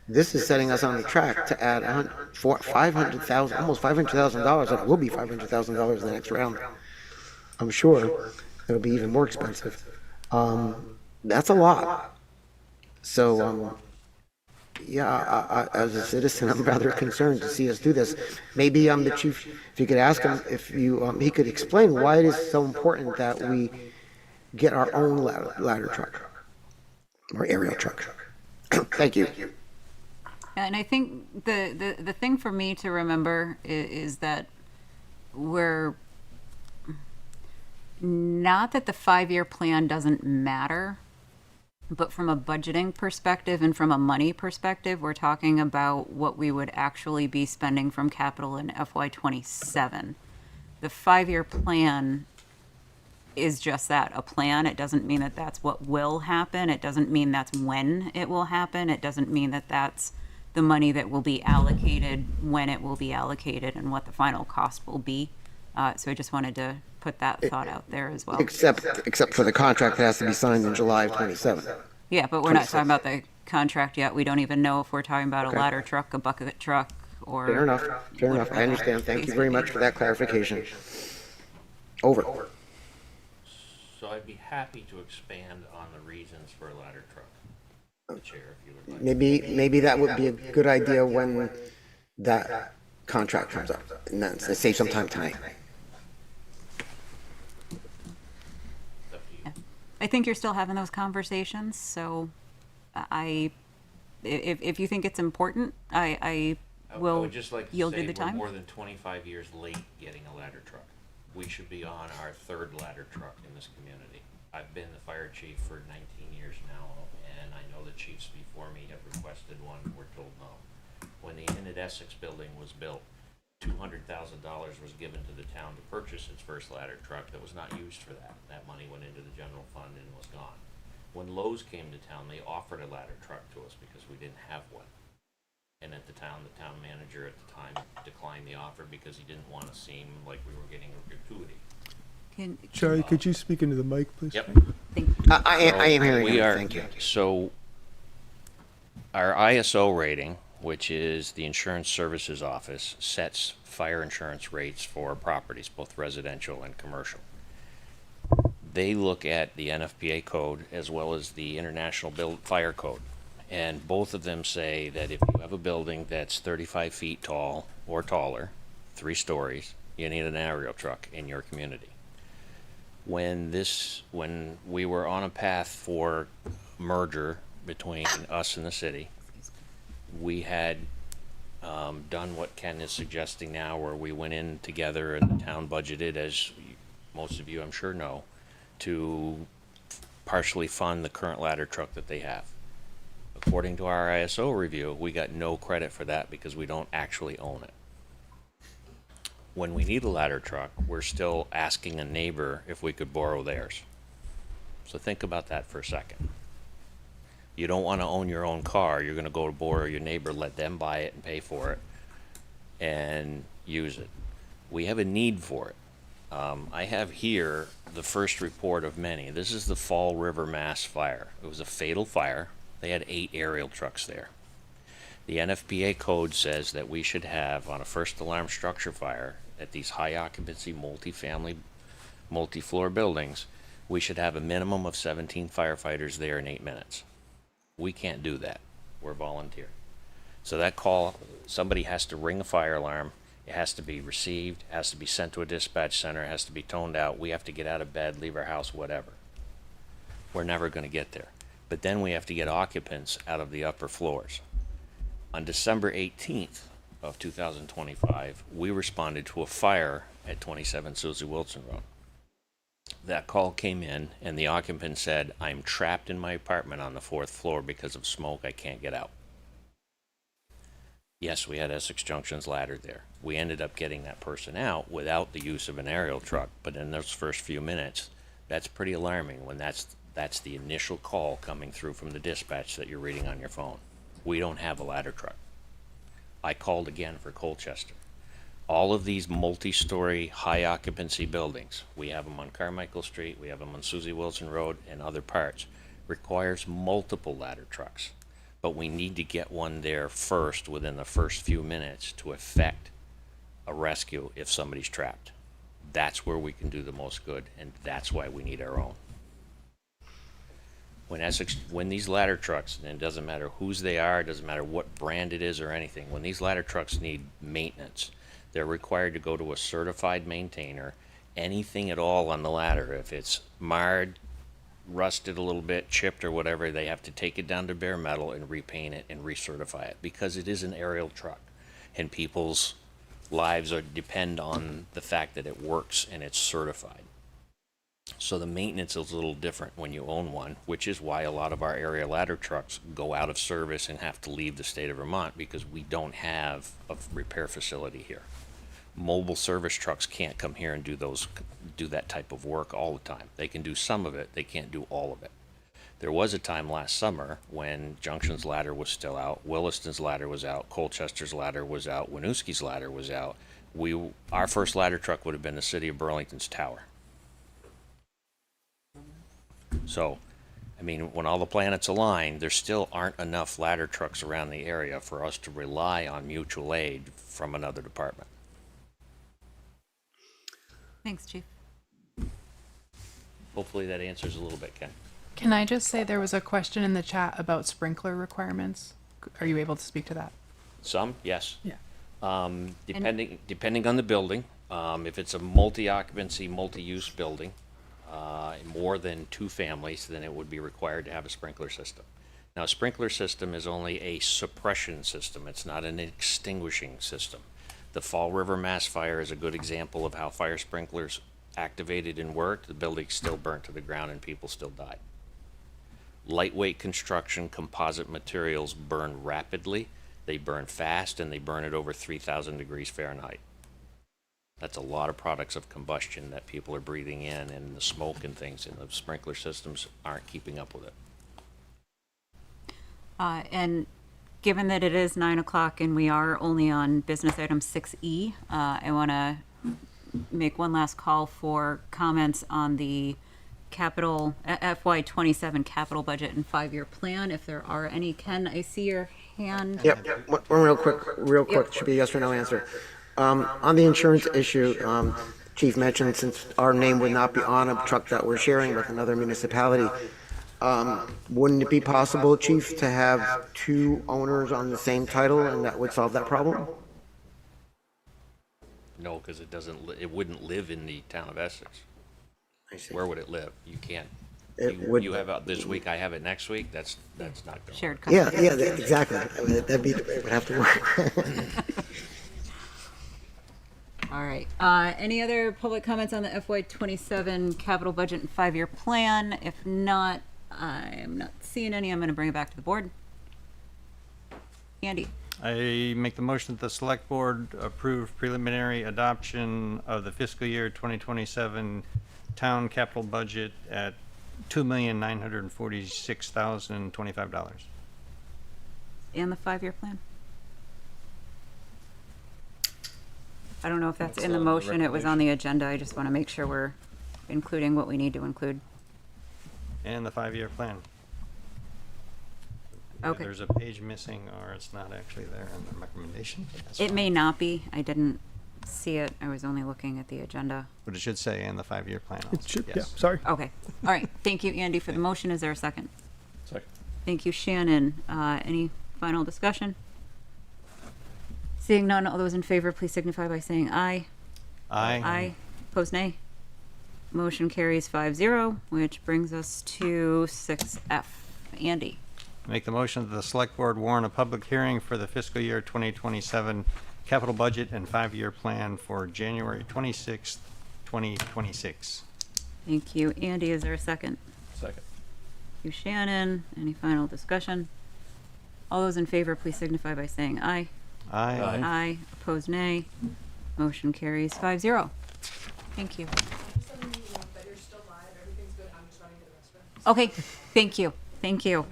this is setting us on the track to add $500,000, almost $500,000, and it will be $500,000 in the next round. I'm sure it'll be even more expensive. That's a lot. So, yeah, as a citizen, I'm rather concerned to see us do this. Maybe the chief, if you could ask him, if he could explain why it is so important that we get our own ladder truck or aerial truck. Thank you. And I think the thing for me to remember is that we're not that the 5-year plan doesn't matter, but from a budgeting perspective and from a money perspective, we're talking about what we would actually be spending from capital in FY27. The 5-year plan is just that, a plan. It doesn't mean that that's what will happen. It doesn't mean that's when it will happen. It doesn't mean that that's the money that will be allocated, when it will be allocated, and what the final cost will be. So I just wanted to put that thought out there as well. Except for the contract that has to be signed in July of 27. Yeah, but we're not talking about the contract yet. We don't even know if we're talking about a ladder truck, a bucket truck, or... Fair enough. I understand. Thank you very much for that clarification. Over. So I'd be happy to expand on the reasons for a ladder truck. The chair, if you would like. Maybe that would be a good idea when that contract comes up. And then save some time tonight. I think you're still having those conversations, so if you think it's important, I will would just like to yield say you the time. We're more than 25 years late getting a ladder truck. We should be on our 3rd ladder truck in this community. I've been the fire chief for 19 years now, and I know the chiefs before me have requested one. We're told no. When the Inn at Essex building was built, $200,000 was given to the town to purchase its first ladder truck that was not used for that. That money went into the general fund and was gone. When Lowe's came to town, they offered a ladder truck to us because we didn't have one. And at the town manager at the time declined the offer because he didn't want to seem like we were getting a gratuity. Shirley, could you speak into the mic, please? Yep. Thank you. I am hearing we you. are, Thank you. So our ISO rating, which is the Insurance Services Office, sets fire insurance rates for properties, both residential and commercial. They look at the NFPA code as well as the International Fire Code. And both of them say that if you have a building that's 35 feet tall or taller, 3 stories, you need an aerial truck in your community. When we were on a path for merger between us and the city, we had done what Ken is suggesting now, where we went in together and the town budgeted, as most of you I'm sure know, to partially fund the current ladder truck that they have. According to our ISO review, we got no credit for that because we don't actually own it. When we need a ladder truck, we're still asking a neighbor if we could borrow theirs. So think about that for a second. You don't want to own your own car. You're going to go to borrow your neighbor, let them buy it and pay for it and use it. We have a need for it. I have here the first report of many. This is the Fall River, Mass fire. It was a fatal fire. They had 8 aerial trucks there. The NFPA code says that we should have, on a first alarm structure fire, at these high occupancy, multi-family, multi-floor buildings, we should have a minimum of 17 firefighters there in 8 minutes. We can't do that. We're volunteer. So that call, somebody has to ring a fire alarm. It has to be received, it has to be sent to a dispatch center, it has to be toned out. We have to get out of bed, leave our house, whatever. We're never going to get there. But then we have to get occupants out of the upper floors. On December 18th of 2025, we responded to a fire at 27 Susie Wilson Road. That call came in and the occupant said, "I'm trapped in my apartment on the 4th floor because of smoke, I can't get out." Yes, we had Essex Junction's ladder there. We ended up getting that person out without the use of an aerial truck, but in those first few minutes, that's pretty alarming when that's the initial call coming through from the dispatch that you're reading on your phone. We don't have a ladder truck. I called again for Colchester. All of these multi-story, high-occupancy buildings, we have them on Carmichael Street, we have them on Susie Wilson Road, and other parts, requires multiple ladder trucks. But we need to get one there first, within the first few minutes, to effect a rescue if somebody's trapped. That's where we can do the most good, and that's why we need our own. When these ladder trucks, and it doesn't matter whose they are, it doesn't matter what brand it is or anything, when these ladder trucks need maintenance, they're required to go to a certified maintainer. Anything at all on the ladder, if it's marred, rusted a little bit, chipped or whatever, they have to take it down to bare metal and repaint it and recertify it, because it is an aerial truck and people's lives depend on the fact that it works and it's certified. So the maintenance is a little different when you own one, which is why a lot of our area ladder trucks go out of service and have to leave the state of Vermont, because we don't have a repair facility here. Mobile service trucks can't come here and do that type of work all the time. They can do some of it, they can't do all of it. There was a time last summer when Junction's ladder was still out, Williston's ladder was out, Colchester's ladder was out, Winooski's ladder was out. Our first ladder truck would have been the city of Burlington's tower. So, I mean, when all the planets align, there still aren't enough ladder trucks around the area for us to rely on mutual aid from another department. Thanks, Chief. Hopefully that answers a little bit, Ken. Can I just say there was a question in the chat about sprinkler requirements? Are you able to speak to that? Some, yes. Yeah. Depending on the building, if it's a multi-occupancy, multi-use building, more than 2 families, then it would be required to have a sprinkler system. Now, a sprinkler system is only a suppression system. It's not an extinguishing system. The Fall River, Mass fire is a good example of how fire sprinklers activated and worked. The building still burnt to the ground and people still died. Lightweight construction, composite materials burn rapidly, they burn fast, and they burn at over 3,000 degrees Fahrenheit. That's a lot of products of combustion that people are breathing in, and the smoke and things, and the sprinkler systems aren't keeping up with it. And given that it is 9 o'clock and we are only on business item 6E, I want to make one last call for comments on the capital, FY27 capital budget and 5-year plan, if there are any. Ken, I see your hand. Yep. One real quick, Yep. should be a yes or no answer. On the insurance issue, Chief mentioned since our name would not be on a truck that we're sharing with another municipality, wouldn't it be possible, Chief, to have 2 owners on the same title and that would solve that problem? No, because it wouldn't live in the town of Essex. Where would it live? You can't. You have it this week, I have it next week. That's not going. Shared Yeah, custody. exactly. I mean, it would have to work. All right. Any other public comments on the FY27 capital budget and 5-year plan? If not, I'm not seeing any. I'm going to bring it back to the board. Andy. I make the motion that the select board approve preliminary adoption of the fiscal year 2027 town capital budget at $2,946,025. And the 5-year plan? I don't know if that's in the motion. It was on the agenda. I just want to make sure we're including what we need to include. And the 5-year plan. Okay. There's a page missing, or it's not actually there in the recommendation. It may not be. I didn't see it. I was only looking at the agenda. But it should say and the 5-year plan also. It should, Yes. yeah, sorry. Okay. All right. Thank you, Andy, for the motion. Is there a second? Second. Thank you, Shannon. Any final discussion? Seeing none, all those in favor, please signify by saying aye. Aye. Aye. Opposed, nay. Motion carries 5-0, which brings us to 6F. Andy. Make the motion that the select board warn a public hearing for the fiscal year 2027 capital budget and 5-year plan for January 26th, 2026. Thank you, Andy. Is there a second? Second. Thank you, Shannon. Any final discussion? All those in favor, please signify by saying aye. Aye. Aye. Aye. Opposed, nay. Motion carries 5-0. Thank you. Okay, thank you. Thank you.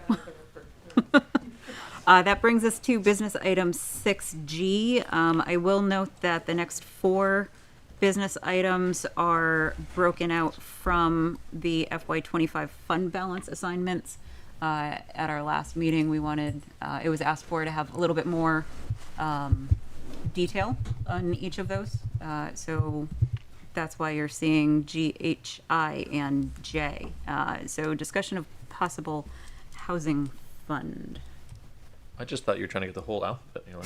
That brings us to business item 6G. I will note that the next 4 business items are broken out from the FY25 fund balance assignments. At our last meeting, we wanted, it was asked for to have a little bit more detail on each of those. So that's why you're seeing G, H, I, and J. So discussion of possible housing fund. I just thought you were trying to get the whole alphabet. You're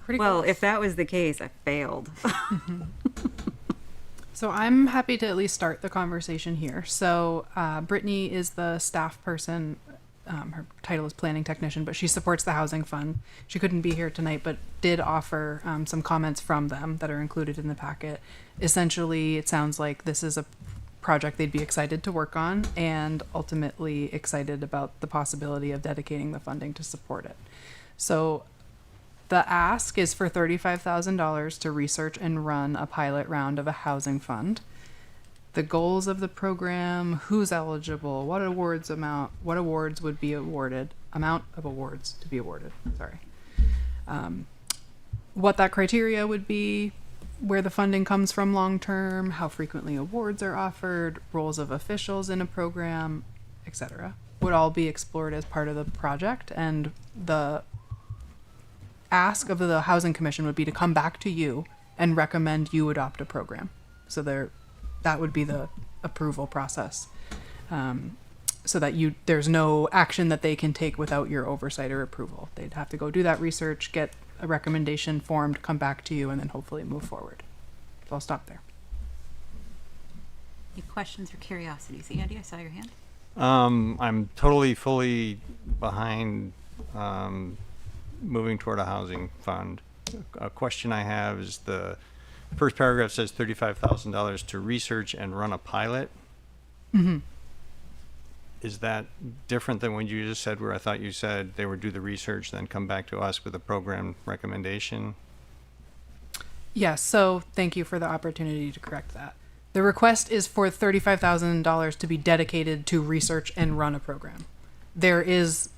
like, Well, if that was the case, I failed. So I'm happy to at least start the conversation here. So Brittany is the staff person. Her title is planning technician, but she supports the housing fund. She couldn't be here tonight, but did offer some comments from them that are included in the packet. Essentially, it sounds like this is a project they'd be excited to work on and ultimately excited about the possibility of dedicating the funding to support it. So the ask is for $35,000 to research and run a pilot round of a housing fund. The goals of the program, who's eligible, what awards would be awarded, amount of awards to be awarded, sorry. What that criteria would be, where the funding comes from long-term, how frequently awards are offered, roles of officials in a program, etc. would all be explored as part of the project, and the ask of the Housing Commission would be to come back to you and recommend you adopt a program. So that would be the approval process, so that there's no action that they can take without your oversight or approval. They'd have to go do that research, get a recommendation formed, come back to you, and then hopefully move forward. So I'll stop there. Any questions or curiosities? Andy, I saw your hand. I'm totally, fully behind moving toward a housing fund. A question I have is the first paragraph says $35,000 to research and run a pilot. Mm-hmm. Is that different than what you just said, where I thought you said they would do the research, then come back to us with a program recommendation? Yes, so thank you for the opportunity to correct that. The request is for $35,000 to be dedicated to research and run a program. There is,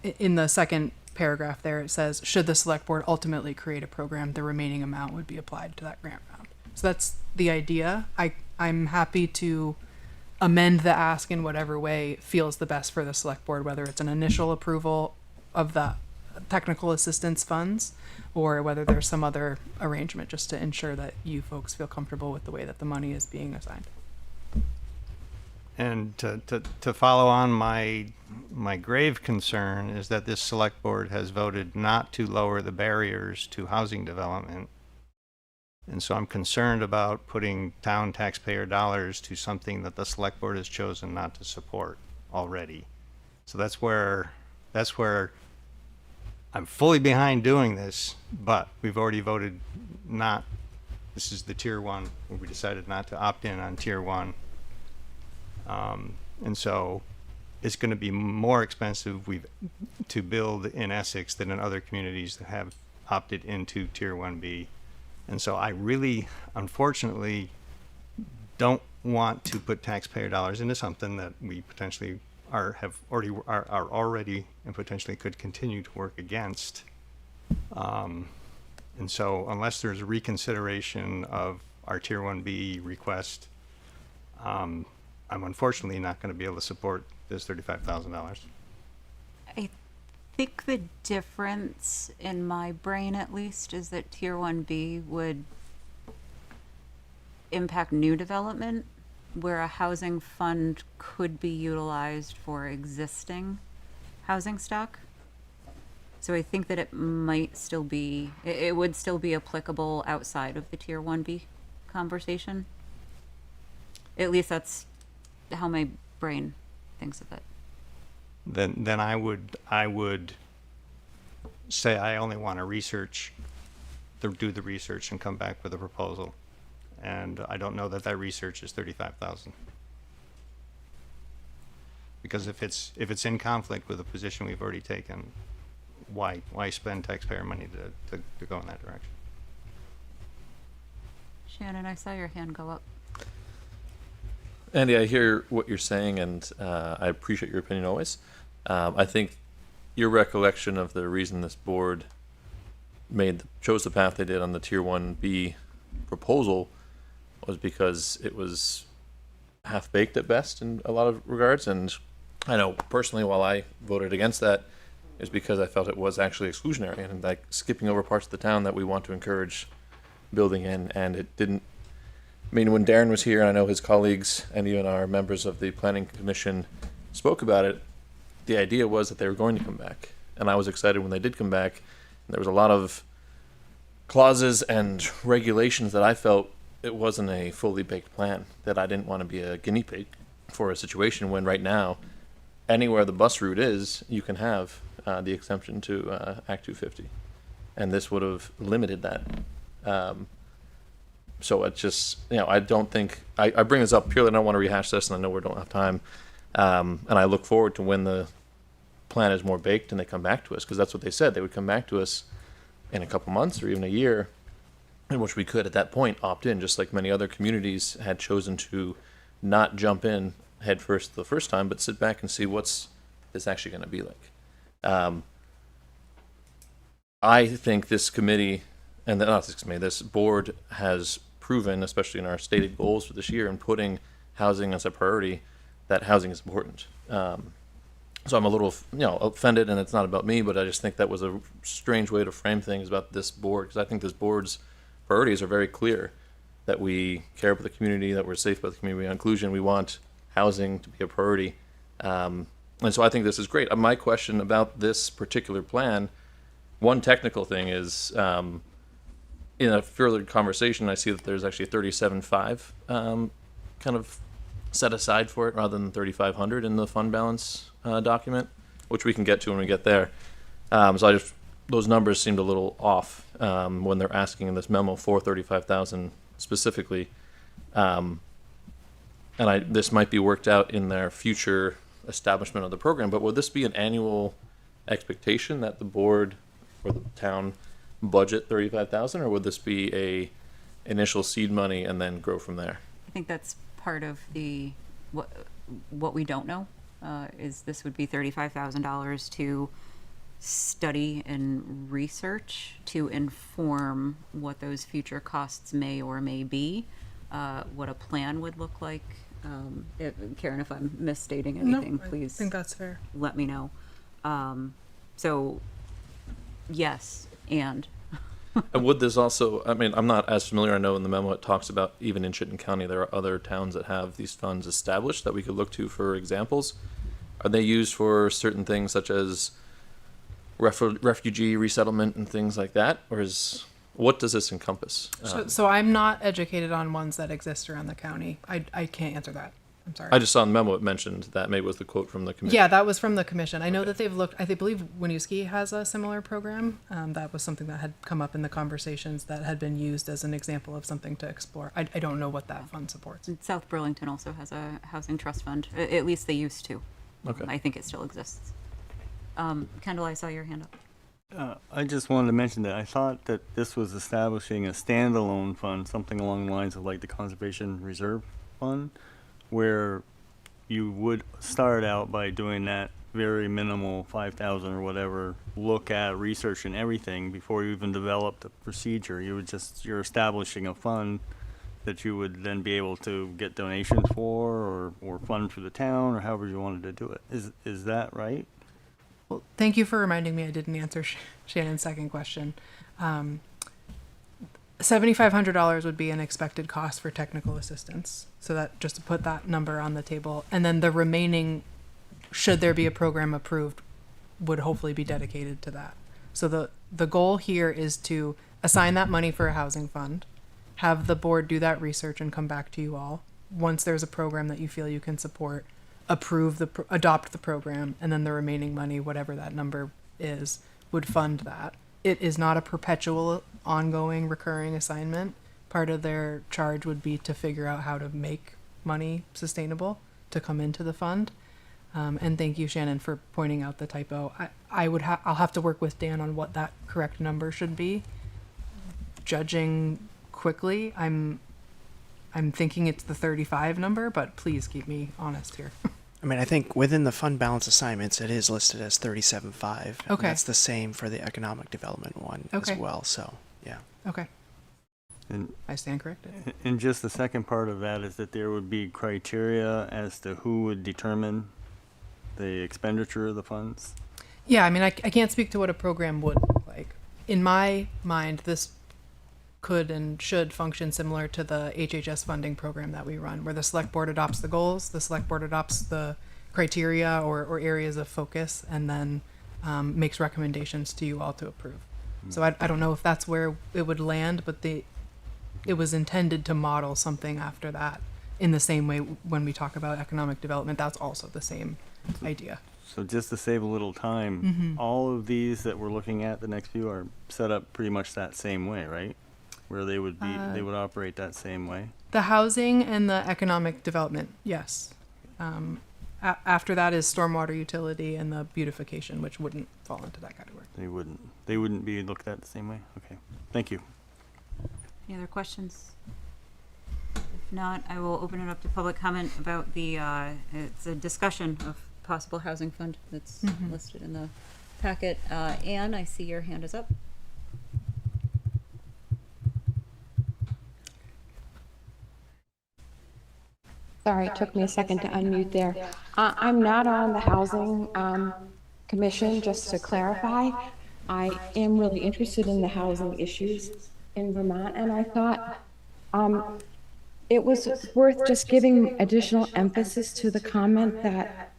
in the second paragraph there, it says, should the select board ultimately create a program, the remaining amount would be applied to that grant round. So that's the idea. I'm happy to amend the ask in whatever way feels the best for the select board, whether it's an initial approval of the technical assistance funds or whether there's some other arrangement just to ensure that you folks feel comfortable with the way that the money is being assigned. And to follow on my grave concern is that this select board has voted not to lower the barriers to housing development. And so I'm concerned about putting town taxpayer dollars to something that the select board has chosen not to support already. So that's where I'm fully behind doing this, but we've already voted not. This is the tier 1 where we decided not to opt in on tier 1. And so it's going to be more expensive to build in Essex than in other communities that have opted into tier 1B. And so I really, unfortunately, don't want to put taxpayer dollars into something that we potentially are already and potentially could continue to work against. And so unless there's a reconsideration of our tier 1B request, I'm unfortunately not going to be able to support this $35,000. I think the difference in my brain, at least, is that tier 1B would impact new development, where a housing fund could be utilized for existing housing stock. So I think that it might still be, it would still be applicable outside of the tier 1B conversation. At least that's how my brain thinks of it. Then I would say I only want to do the research and come back with a proposal. And I don't know that research is $35,000. Because if it's in conflict with the position we've already taken, why spend taxpayer money to go in that direction? Shannon, I saw your hand go up. Andy, I hear what you're saying, and I appreciate your opinion always. I think your recollection of the reason this board chose the path they did on the tier 1B proposal was because it was half-baked at best in a lot of regards. And I know personally, while I voted against that, is because I felt it was actually exclusionary and like skipping over parts of the town that we want to encourage building in, and it didn't. I mean, when Darren was here, and I know his colleagues and even our members of the Planning Commission spoke about it, the idea was that they were going to come back. And I was excited when they did come back. And there was a lot of clauses and regulations that I felt it wasn't a fully baked plan, that I didn't want to be a guinea pig for a situation when right now, anywhere the bus route is, you can have the exemption to Act 250. And this would have limited that. So it just, I don't think, I bring this up purely, I don't want to rehash this, and I know we don't have time. And I look forward to when the plan is more baked and they come back to us, because that's what they said. They would come back to us in a couple months or even a year, in which we could, at that point, opt in, just like many other communities had chosen to not jump in head first the first time, but sit back and see what's this actually going to be like. I think this committee, and not this committee, this board has proven, especially in our stated goals for this year, in putting housing as a priority, that housing is important. So I'm a little, offended, and it's not about me, but I just think that was a strange way to frame things about this board, because I think this board's priorities are very clear, that we care about the community, that we're safe about the community, inclusion, we want housing to be a priority. And so I think this is great. My question about this particular plan, one technical thing is, in a further conversation, I see that there's actually a 37.5 kind of set aside for it rather than 3,500 in the fund balance document, which we can get to when we get there. So those numbers seemed a little off when they're asking in this memo for 35,000 specifically. And this might be worked out in their future establishment of the program, but would this be an annual expectation that the board or the town budget 35,000, or would this be a initial seed money and then grow from there? I think that's part of the what we don't know is this would be $35,000 to study and research to inform what those future costs may or may be, what a plan would look like. Karen, if I'm misstating anything, please. I think that's fair. Let me know. So, yes, and. And would this also, I mean, I'm not as familiar, I know in the memo it talks about even in Chittenden County, there are other towns that have these funds established that we could look to for examples. Are they used for certain things such as refugee resettlement and things like that? Or what does this encompass? So I'm not educated on ones that exist around the county. I can't answer that. I'm sorry. I just saw in the memo it mentioned that maybe was the quote from the commission. Yeah, that was from the commission. I know that they've looked, I believe Winooski has a similar program. That was something that had come up in the conversations that had been used as an example of something to explore. I don't know what that fund supports. And South Burlington also has a housing trust fund. At least they used to. Okay. I think it still exists. Kendall, I saw your hand up. I just wanted to mention that I thought that this was establishing a standalone fund, something along the lines of like the Conservation Reserve Fund, where you would start out by doing that very minimal 5,000 or whatever look at research and everything before you even develop the procedure. You're establishing a fund that you would then be able to get donations for or fund through the town or however you wanted to do it. Is that right? Well, thank you for reminding me I didn't answer Shannon's second question. $7,500 would be an expected cost for technical assistance. So that, just to put that number on the table. And then the remaining, should there be a program approved, would hopefully be dedicated to that. So the goal here is to assign that money for a housing fund, have the board do that research and come back to you all. Once there's a program that you feel you can support, adopt the program, and then the remaining money, whatever that number is, would fund that. It is not a perpetual, ongoing, recurring assignment. Part of their charge would be to figure out how to make money sustainable to come into the fund. And thank you, Shannon, for pointing out the typo. I'll have to work with Dan on what that correct number should be. Judging quickly, I'm thinking it's the 35 number, but please keep me honest here. I mean, I think within the fund balance assignments, it is listed as 37.5. Okay. That's the same for the economic development one as well. So, yeah. Okay. And I stand corrected. And just the second part of that is that there would be criteria as to who would determine the expenditure of the funds. Yeah, I mean, I can't speak to what a program would look like. In my mind, this could and should function similar to the HHS funding program that we run, where the select board adopts the goals, the select board adopts the criteria or areas of focus, and then makes recommendations to you all to approve. So I don't know if that's where it would land, but it was intended to model something after that. In the same way, when we talk about economic development, that's also the same idea. So just to save a little time, all of these that we're looking at, the next few, are set up pretty much that same way, right? Where they would operate that same way. The housing and the economic development, yes. After that is stormwater utility and the beautification, which wouldn't fall into that category. They wouldn't be looked at the same way? Okay, thank you. Any other questions? If not, I will open it up to public comment about it's a discussion of possible housing fund that's listed in the packet. Anne, I see your hand is up. Sorry, it took me a second to unmute there. I'm not on the housing commission, just to clarify. I am really interested in the housing issues in Vermont, and I thought it was worth just giving additional emphasis to the comment that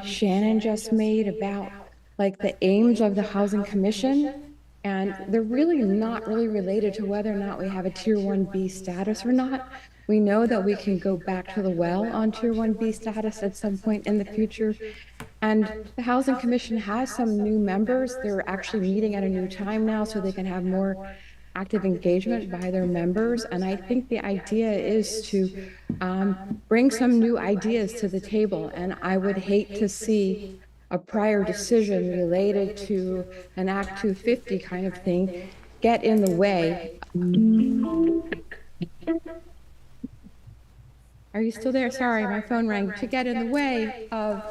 Shannon just made about like the aims of the housing commission, and they're really not really related to whether or not we have a tier 1B status or not. We know that we can go back to the well on tier 1B status at some point in the future. And the Housing Commission has some new members. They're actually meeting at a new time now so they can have more active engagement by their members. And I think the idea is to bring some new ideas to the table. And I would hate to see a prior decision related to an Act 250 kind of thing get in the way. Are you still there? Sorry, my phone rang. To get in the way of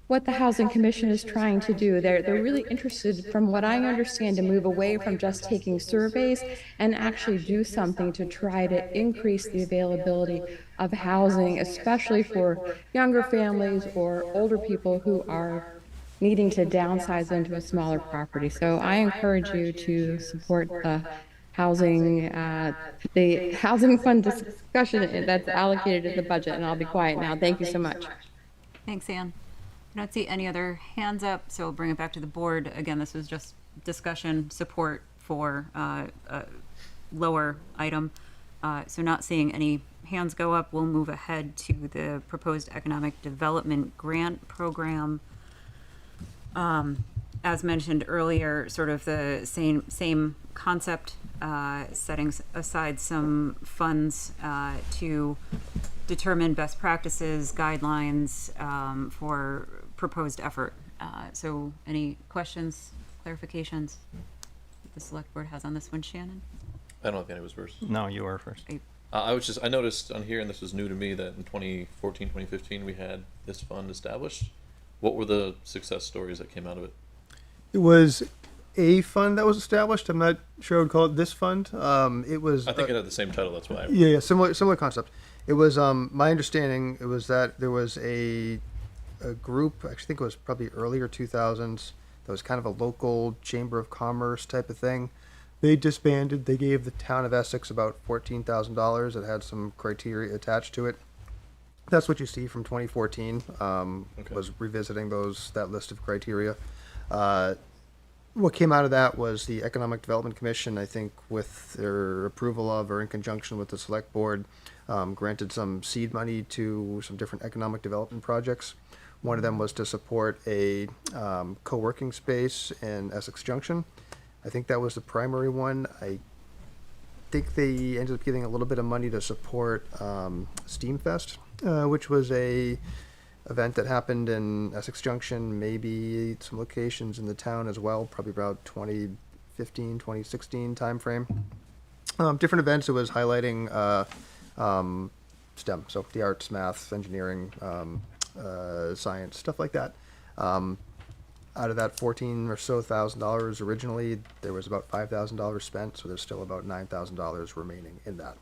what the Housing Commission is trying to do. They're really interested, from what I understand, to move away from just taking surveys and actually do something to try to increase the availability of housing, especially for younger families or older people who are needing to downsize into a smaller property. So I encourage you to support the housing fund discussion that's allocated in the budget, and I'll be quiet now. Thank you so much. Thanks, Ann. I don't see any other hands up, so we'll bring it back to the board. Again, this was just discussion support for a lower item. So not seeing any hands go up, we'll move ahead to the proposed economic development grant program. As mentioned earlier, sort of the same concept, setting aside some funds to determine best practices, guidelines for proposed effort. So any questions, clarifications that the select board has on this one, Shannon? I don't think any was first. No, you were first. I noticed on here, and this was new to me, that in 2014, 2015, we had this fund established. What were the success stories that came out of it? It was a fund that was established. I'm not sure I would call it this fund. It was. I think it had the same title. That's why. Yeah, similar concept. It was my understanding. It was that there was a group. I actually think it was probably earlier 2000s. That was kind of a local chamber of commerce type of thing. They disbanded. They gave the town of Essex about $14,000. It had some criteria attached to it. That's what you see from 2014. Was revisiting that list of criteria. What came out of that was the Economic Development Commission, I think with their approval of or in conjunction with the Select Board, granted some seed money to some different economic development projects. One of them was to support a co-working space in Essex Junction. I think that was the primary one. I think they ended up giving a little bit of money to support Steamfest, which was a event that happened in Essex Junction, maybe some locations in the town as well, probably about 2015, 2016 timeframe. Different events. It was highlighting STEM, so the arts, math, engineering, science, stuff like that. Out of that $14,000 or so originally, there was about $5,000 spent, so there's still about $9,000 remaining in that.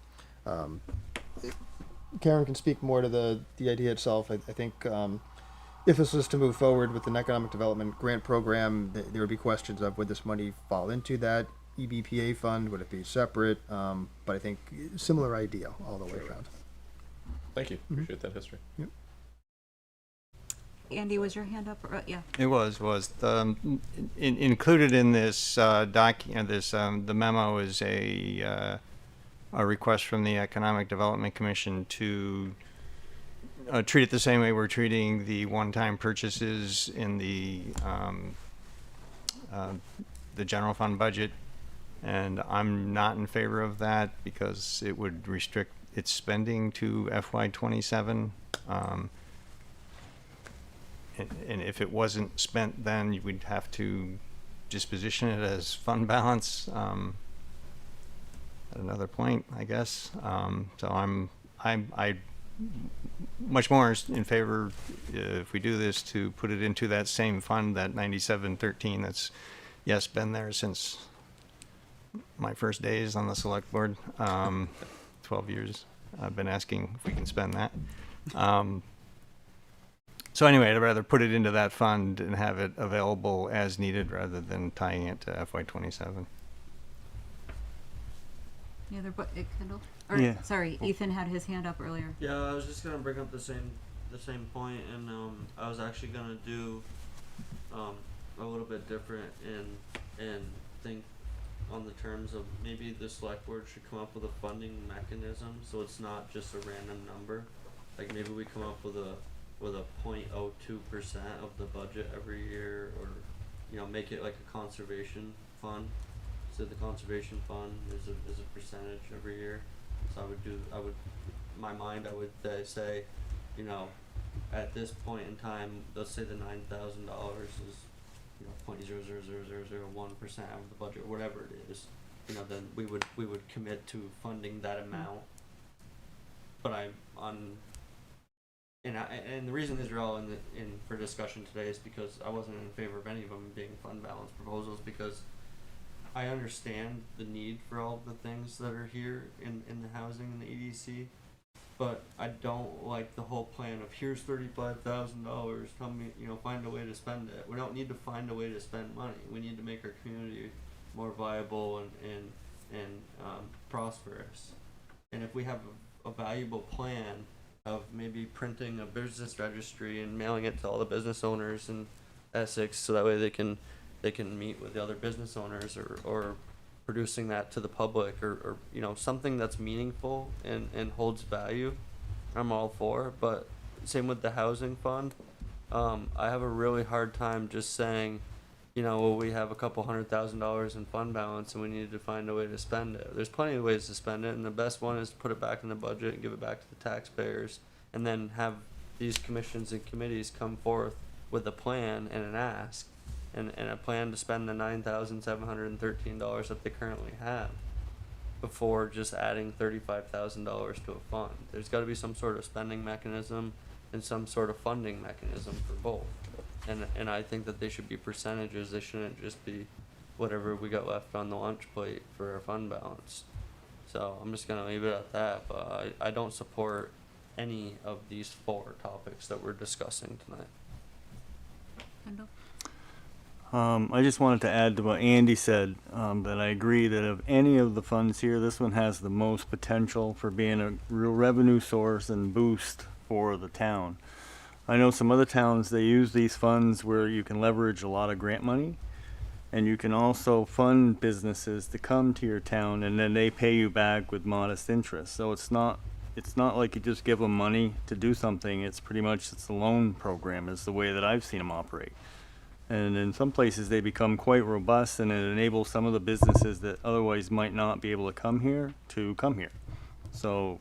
Karen can speak more to the idea itself. I think if this was to move forward with an economic development grant program, there would be questions of would this money fall into that EBPA fund? Would it be separate? But I think similar idea all the way around. Thank you. Appreciate that history. Yep. Andy, was your hand up? Yeah. It was included in this document. The memo is a request from the Economic Development Commission to treat it the same way we're treating the one-time purchases in the general fund budget, and I'm not in favor of that because it would restrict its spending to FY27. And if it wasn't spent, then you would have to disposition it as fund balance at another point, I guess. So I'm much more in favor, if we do this, to put it into that same fund, that 9713 that's been there since my first days on the select board. 12 years I've been asking if we can spend that. So anyway, I'd rather put it into that fund and have it available as needed rather than tying it to FY27. Any other, Kendall? Or, Yeah. Sorry, Ethan had his hand up earlier. Yeah, I was just gonna bring up the same point, and I was actually gonna do a little bit different and think on the terms of maybe the select board should come up with a funding mechanism so it's not just a random number. Like maybe we come up with a 0.02% of the budget every year, or make it like a conservation fund. So the conservation fund is a percentage every year. So I would say, at this point in time, let's say the $9,000 is 0.00001% of the budget, or whatever it is. Then we would commit to funding that amount. But and the reason these are all in for discussion today is because I wasn't in favor of any of them being fund balance proposals, because I understand the need for all the things that are here in the housing and the EDC, but I don't like the whole plan of here's $35,000, tell me, find a way to spend it. We don't need to find a way to spend money. We need to make our community more viable and prosperous. And if we have a valuable plan of maybe printing a business registry and mailing it to all the business owners in Essex, so that way they can meet with the other business owners, or producing that to the public, or something that's meaningful and holds value, I'm all for. But same with the housing fund. I have a really hard time just saying, we have a couple $100,000 in fund balance and we need to find a way to spend it. There's plenty of ways to spend it, and the best one is to put it back in the budget and give it back to the taxpayers, and then have these commissions and committees come forth with a plan and an ask, and a plan to spend the $9,713 that they currently have, before just adding $35,000 to a fund. There's got to be some sort of spending mechanism and some sort of funding mechanism for both. And I think that they should be percentages. They shouldn't just be whatever we got left on the lunch plate for our fund balance. So I'm just going to leave it at that. But I don't support any of these 4 topics that we're discussing tonight. I just wanted to add to what Andy said, that I agree that of any of the funds here, this one has the most potential for being a real revenue source and boost for the town. I know some other towns, they use these funds where you can leverage a lot of grant money, and you can also fund businesses to come to your town, and then they pay you back with modest interest. So it's not like you just give them money to do something. It's pretty much, it's a loan program is the way that I've seen them operate. And in some places they become quite robust, and it enables some of the businesses that otherwise might not be able to come here to come here. So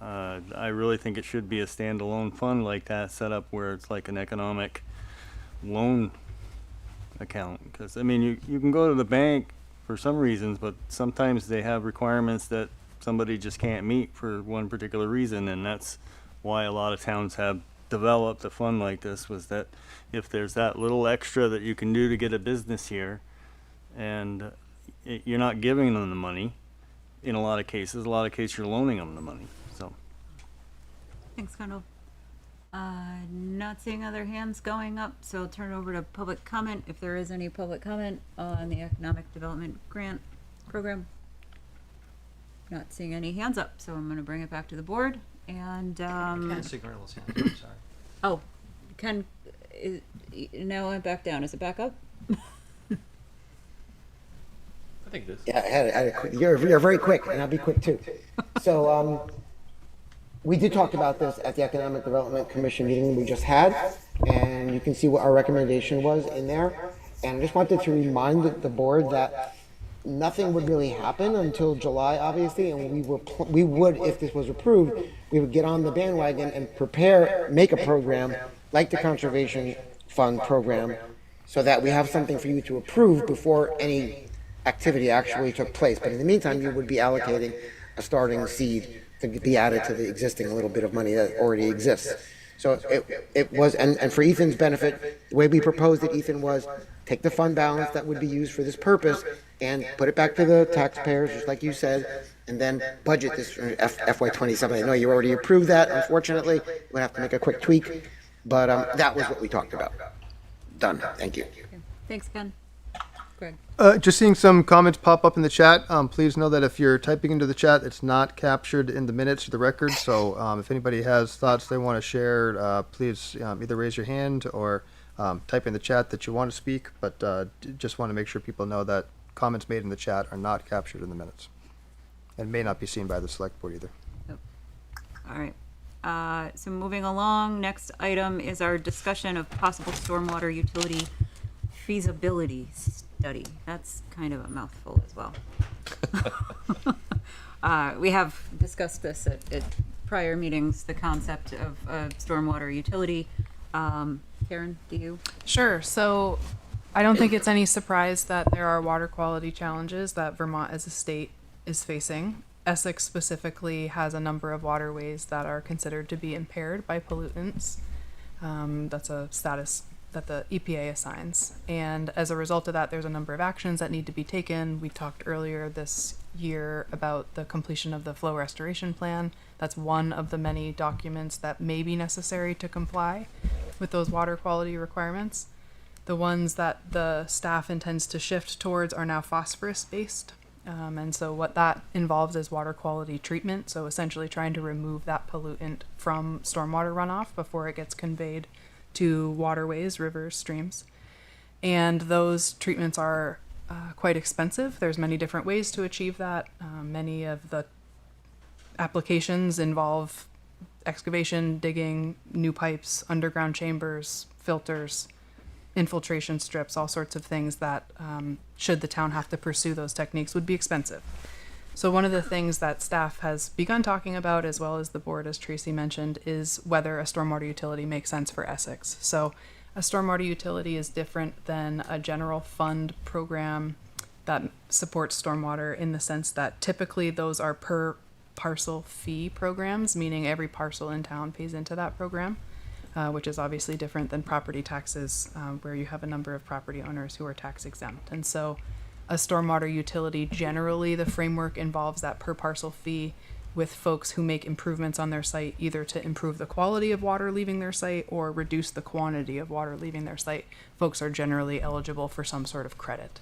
I really think it should be a standalone fund like that, set up where it's like an economic loan account. Because, I mean, you can go to the bank for some reasons, but sometimes they have requirements that somebody just can't meet for one particular reason, and that's why a lot of towns have developed a fund like this, was that if there's that little extra that you can do to get a business here, and you're not giving them the money in a lot of cases you're loaning them the money. So Thanks, Kendall. Not seeing other hands going up, so I'll turn it over to public comment, if there is any public comment on the Economic Development Grant Program. Not seeing any hands up, so I'm going to bring it back to the board. And Ken Siegler's hand. I'm sorry. Oh, Ken, now I'm back down. Is it back up? I think it is. Yeah, I had a quick, you're very quick, and I'll be quick too. So we did talk about this at the Economic Development Commission meeting we just had, and you can see what our recommendation was in there. And I just wanted to remind the board that nothing would really happen until July, obviously, and we would, if this was approved, we would get on the bandwagon and make a program like the Conservation Fund program, so that we have something for you to approve before any activity actually took place. But in the meantime, you would be allocating a starting seed to be added to the existing little bit of money that already exists. So it was, and for Ethan's benefit, the way we proposed it, Ethan, was take the fund balance that would be used for this purpose and put it back to the taxpayers, just like you said, and then budget this for FY27. I know you already approved that, unfortunately. We'll have to make a quick tweak, but that was what we talked about. Done. Thank you. Okay. Thanks, Ken. Greg. Just seeing some comments pop up in the chat. Please know that if you're typing into the chat, it's not captured in the minutes of the record. So if anybody has thoughts they want to share, please either raise your hand or type in the chat that you want to speak. But just want to make sure people know that comments made in the chat are not captured in the minutes and may not be seen by the select board either. Yep. All right. So moving along, next item is our discussion of possible stormwater utility feasibility study. That's kind of a mouthful as well. We have discussed this at prior meetings, the concept of stormwater utility. Karen, do you? Sure. So I don't think it's any surprise that there are water quality challenges that Vermont as a state is facing. Essex specifically has a number of waterways that are considered to be impaired by pollutants. That's a status that the EPA assigns. And as a result of that, there's a number of actions that need to be taken. We talked earlier this year about the completion of the flow restoration plan. That's one of the many documents that may be necessary to comply with those water quality requirements. The ones that the staff intends to shift towards are now phosphorus based. And so what that involves is water quality treatment. So essentially trying to remove that pollutant from stormwater runoff before it gets conveyed to waterways, rivers, streams. And those treatments are quite expensive. There's many different ways to achieve that. Many of the applications involve excavation, digging, new pipes, underground chambers, filters, infiltration strips, all sorts of things that, should the town have to pursue those techniques, would be expensive. So one of the things that staff has begun talking about, as well as the board, as Tracy mentioned, is whether a stormwater utility makes sense for Essex. So a stormwater utility is different than a general fund program that supports stormwater, in the sense that typically those are per parcel fee programs, meaning every parcel in town pays into that program. Which is obviously different than property taxes, where you have a number of property owners who are tax exempt. And so a stormwater utility, generally the framework involves that per parcel fee with folks who make improvements on their site, either to improve the quality of water leaving their site or reduce the quantity of water leaving their site. Folks are generally eligible for some sort of credit.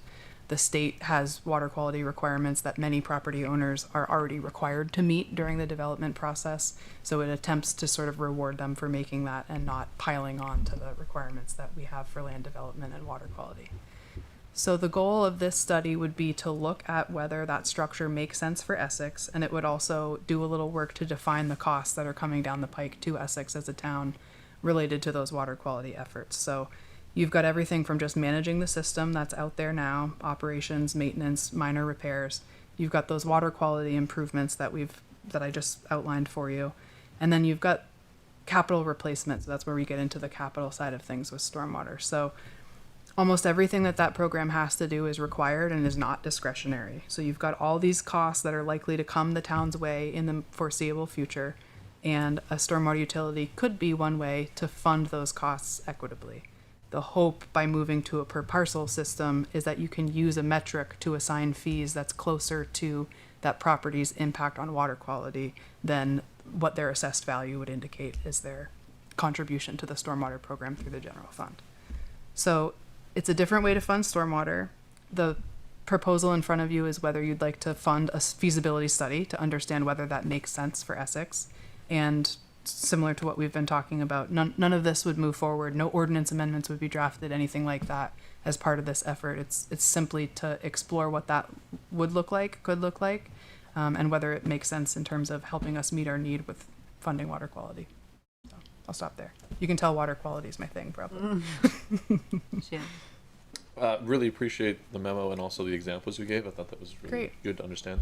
The state has water quality requirements that many property owners are already required to meet during the development process, so it attempts to sort of reward them for making that and not piling on to the requirements that we have for land development and water quality. So the goal of this study would be to look at whether that structure makes sense for Essex, and it would also do a little work to define the costs that are coming down the pike to Essex as a town related to those water quality efforts. So you've got everything from just managing the system that's out there now, operations, maintenance, minor repairs. You've got those water quality improvements that I just outlined for you. And then you've got capital replacement. So that's where we get into the capital side of things with stormwater. So almost everything that program has to do is required and is not discretionary. So you've got all these costs that are likely to come the town's way in the foreseeable future. And a stormwater utility could be one way to fund those costs equitably. The hope by moving to a per parcel system is that you can use a metric to assign fees that's closer to that property's impact on water quality than what their assessed value would indicate is their contribution to the stormwater program through the general fund. So it's a different way to fund stormwater. The proposal in front of you is whether you'd like to fund a feasibility study to understand whether that makes sense for Essex. And similar to what we've been talking about, none of this would move forward. No ordinance amendments would be drafted, anything like that, as part of this effort. It's simply to explore what that would look like, could look like, and whether it makes sense in terms of helping us meet our need with funding water quality. So I'll stop there. You can tell water quality is my thing, probably. Really appreciate the memo and also the examples you gave. I thought that was really Great. good to understand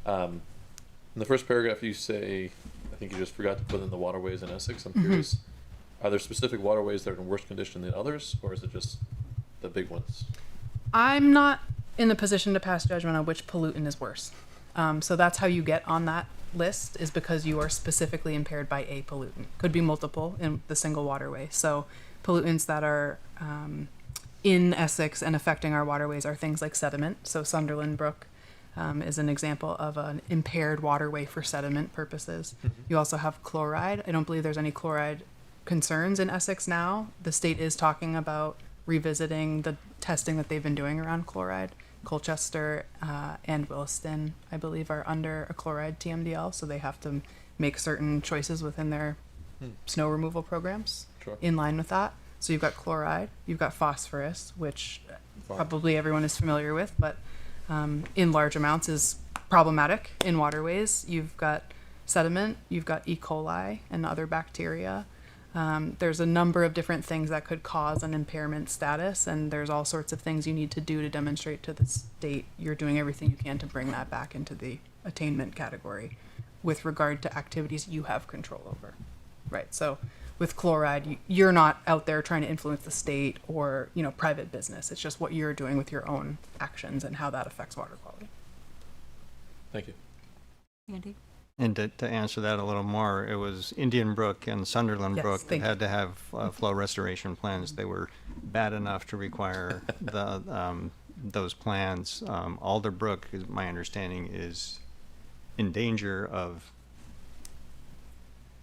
that. In the first paragraph, you say, I think you just forgot to put in the waterways in Essex. I'm curious, are there specific waterways that are in worse condition than others, or is it just the big ones? I'm not in the position to pass judgment on which pollutant is worse. So that's how you get on that list, is because you are specifically impaired by a pollutant. Could be multiple in the single waterway. So pollutants that are in Essex and affecting our waterways are things like sediment. So Sunderland Brook is an example of an impaired waterway for sediment purposes. You also have chloride. I don't believe there's any chloride concerns in Essex now. The state is talking about revisiting the testing that they've been doing around chloride. Colchester and Williston, I believe, are under a chloride TMDL, so they have to make certain choices within their snow removal programs in line with that. So you've got chloride, you've got phosphorus, which probably everyone is familiar with, but in large amounts is problematic in waterways. You've got sediment, you've got E. coli and other bacteria. There's a number of different things that could cause an impairment status, and there's all sorts of things you need to do to demonstrate to the state you're doing everything you can to bring that back into the attainment category with regard to activities you have control over. Right, so with chloride, you're not out there trying to influence the state or, private business. It's just what you're doing with your own actions and how that affects water quality. Thank you. Andy? And to answer that a little more, it was Indian Brook and Sunderland Yes, Brook that thank had to have flow restoration plans. They were bad enough to require those plans. Alder Brook, is my understanding, is in danger of.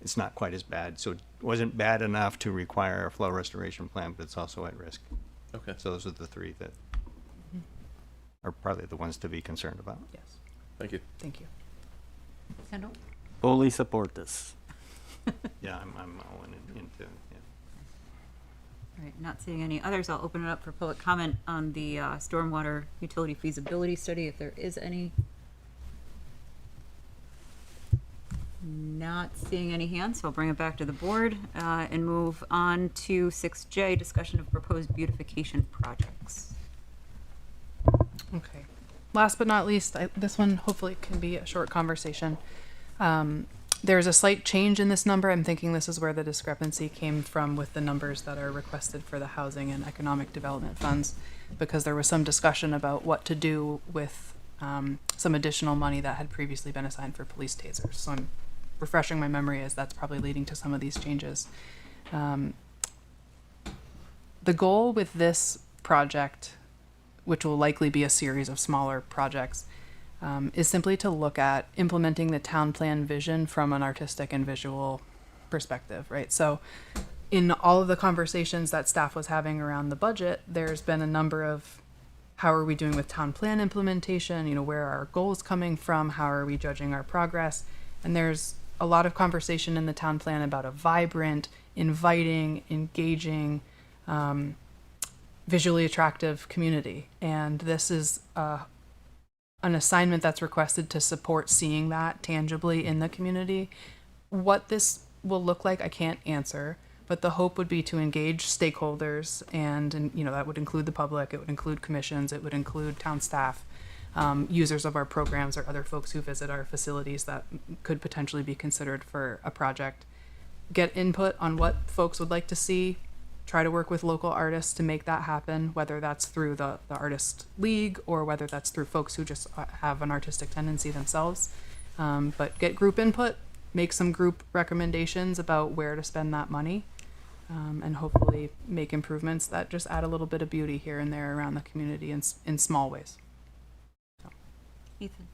It's not quite as bad, so it wasn't bad enough to require a flow restoration plan, but it's also at risk. Okay. So those are the three that are probably the ones to be concerned about. Yes. Thank you. Thank you. Kendall? Fully support this. Yeah, I'm all into it. Yeah. All right, not seeing any others, I'll open it up for public comment on the stormwater utility feasibility study, if there is any. Not seeing any hands, so I'll bring it back to the board and move on to 6J, discussion of proposed beautification projects. Okay. Last but not least, this one hopefully can be a short conversation. There's a slight change in this number. I'm thinking this is where the discrepancy came from with the numbers that are requested for the housing and economic development funds, because there was some discussion about what to do with some additional money that had previously been assigned for police tasers. So I'm refreshing my memory as that's probably leading to some of these changes. The goal with this project, which will likely be a series of smaller projects, is simply to look at implementing the town plan vision from an artistic and visual perspective, right? So in all of the conversations that staff was having around the budget, there's been a number of how are we doing with town plan implementation, you know, where are our goals coming from, how are we judging our progress? And there's a lot of conversation in the town plan about a vibrant, inviting, engaging, visually attractive community. And this is an assignment that's requested to support seeing that tangibly in the community. What this will look like, I can't answer, but the hope would be to engage stakeholders, and you know, that would include the public, it would include commissions, it would include town staff, users of our programs, or other folks who visit our facilities that could potentially be considered for a project. Get input on what folks would like to see, try to work with local artists to make that happen, whether that's through the Artist League or whether that's through folks who just have an artistic tendency themselves. But get group input, make some group recommendations about where to spend that money, and hopefully make improvements that just add a little bit of beauty here and there around the community in small ways. So. Ethan?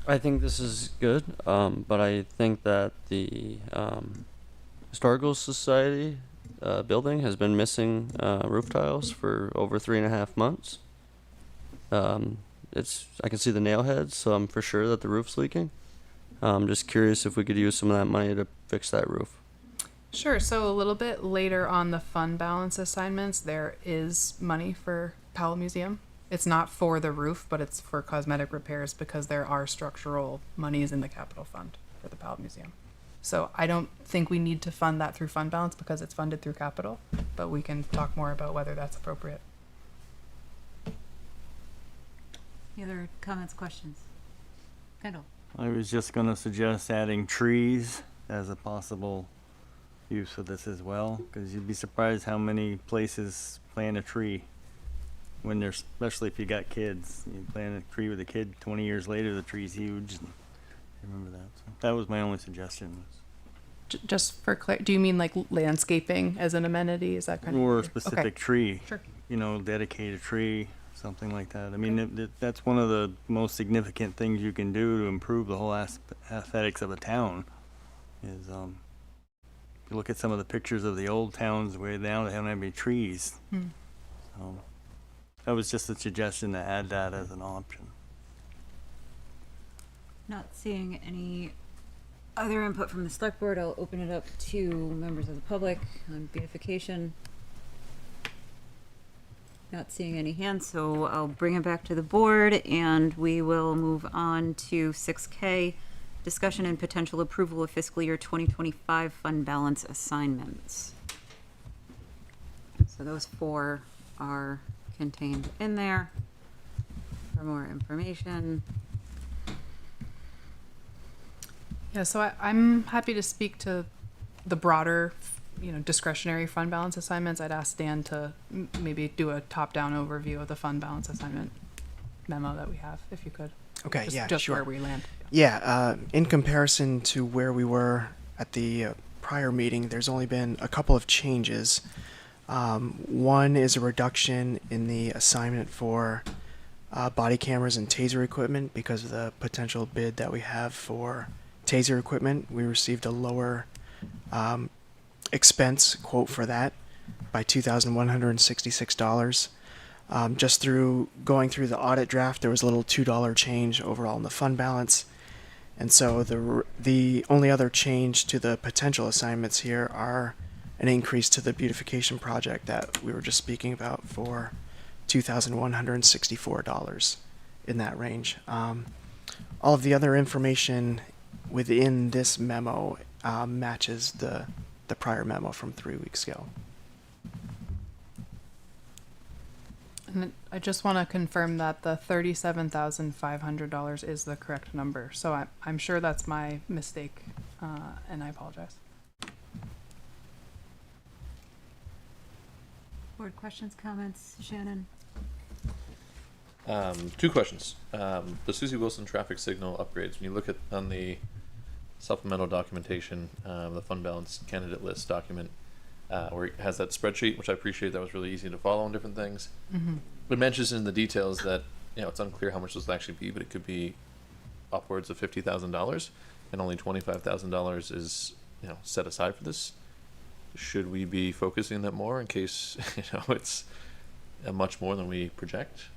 I think this is good, but I think that the Historical Society building has been missing roof tiles for over 3.5 months. I can see the nail heads, so I'm for sure that the roof's leaking. I'm just curious if we could use some of that money to fix that roof. Sure. So a little bit later on the fund balance assignments, there is money for Powell Museum. It's not for the roof, but it's for cosmetic repairs because there are structural monies in the capital fund for the Powell Museum. So I don't think we need to fund that through fund balance because it's funded through capital, but we can talk more about whether that's appropriate. Any other comments, questions? Kendall? I was just going to suggest adding trees as a possible use of this as well, because you'd be surprised how many places plant a tree when there's, especially if you got kids. You plant a tree with a kid, 20 years later the tree's huge. And I remember that. So that was my only suggestion. Just for do you mean like landscaping as an amenity? Is that kind or of a specific okay. tree? Sure. You know, dedicate a tree, something like that. I mean, that's one of the most significant things you can do to improve the whole aesthetics of a town. Is if you look at some of the pictures of the old towns where now they don't have any trees. So that was just a suggestion to add that as an option. Not seeing any other input from the select board, I'll open it up to members of the public on beautification. Not seeing any hands, so I'll bring it back to the board and we will move on to 6K, discussion and potential approval of fiscal year 2025 fund balance assignments. So those 4 are contained in there. For more information. Yeah, so I'm happy to speak to the broader, discretionary fund balance assignments. I'd ask Dan to maybe do a top-down overview of the fund balance assignment memo that we have, if you could. Okay, just, yeah, just sure. where we land. Yeah, in comparison to where we were at the prior meeting, there's only been a couple of changes. One is a reduction in the assignment for body cameras and taser equipment because of the potential bid that we have for taser equipment. We received a lower expense quote for that by $2,166. Just through going through the audit draft, there was a little $2 change overall in the fund balance. And so the only other change to the potential assignments here are an increase to the beautification project that we were just speaking about for $2,164 in that range. All of the other information within this memo matches the prior memo from 3 weeks ago. And I just want to confirm that the $37,500 is the correct number. So I'm sure that's my mistake, and I apologize. Board questions, comments, Shannon? Two questions. The Susie Wilson traffic signal upgrades, when you look at on the supplemental documentation, the fund balance candidate list document, where it has that spreadsheet, which I appreciate, that was really easy to follow on different things. Mm-hmm. It mentions in the details that, it's unclear how much this will actually be, but it could be upwards of $50,000, and only $25,000 is, set aside for this. Should we be focusing that more in case, it's much more than we project?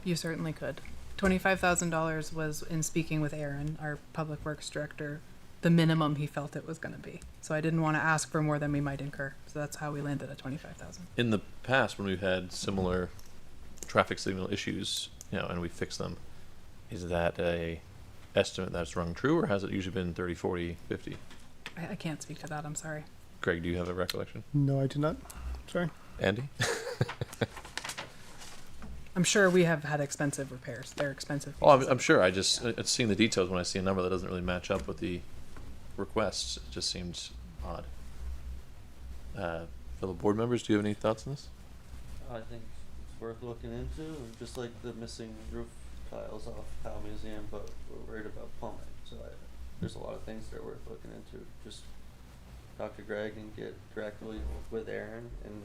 You certainly could. $25,000 was, in speaking with Aaron, our public works director, the minimum he felt it was going to be. So I didn't want to ask for more than we might incur. So that's how we landed at $25,000. In the past, when we've had similar traffic signal issues, and we fix them, is that a estimate that's rung true, or has it usually been 30, 40, 50? I can't speak to that. I'm sorry. Greg, do you have a recollection? No, I do not. Sorry. Andy? I'm sure we have had expensive repairs. They're expensive. Oh, I'm sure. It's seeing the details when I see a number that doesn't really match up with the requests. It just seems odd. Fellow board members, do you have any thoughts on this? I think it's worth looking into, just like the missing roof tiles off Powell Museum, but we're worried about plumbing. So there's a lot of things that are worth looking into. Just talk to Greg and get directly with Aaron and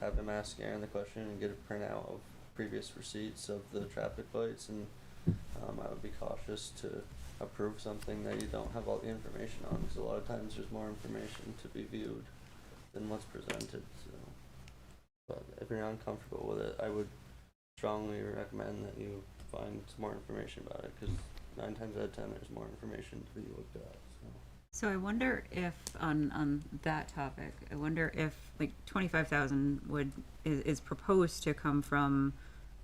have him ask Aaron the question and get a printout of previous receipts of the traffic lights, and I would be cautious to approve something that you don't have all the information on, because a lot of times there's more information to be viewed than what's presented. So, but if you're uncomfortable with it, I would strongly recommend that you find some more information about it, because 9 times out of 10 there's more information to be looked at. So I wonder if on that topic, I wonder if like 25,000 is proposed to come from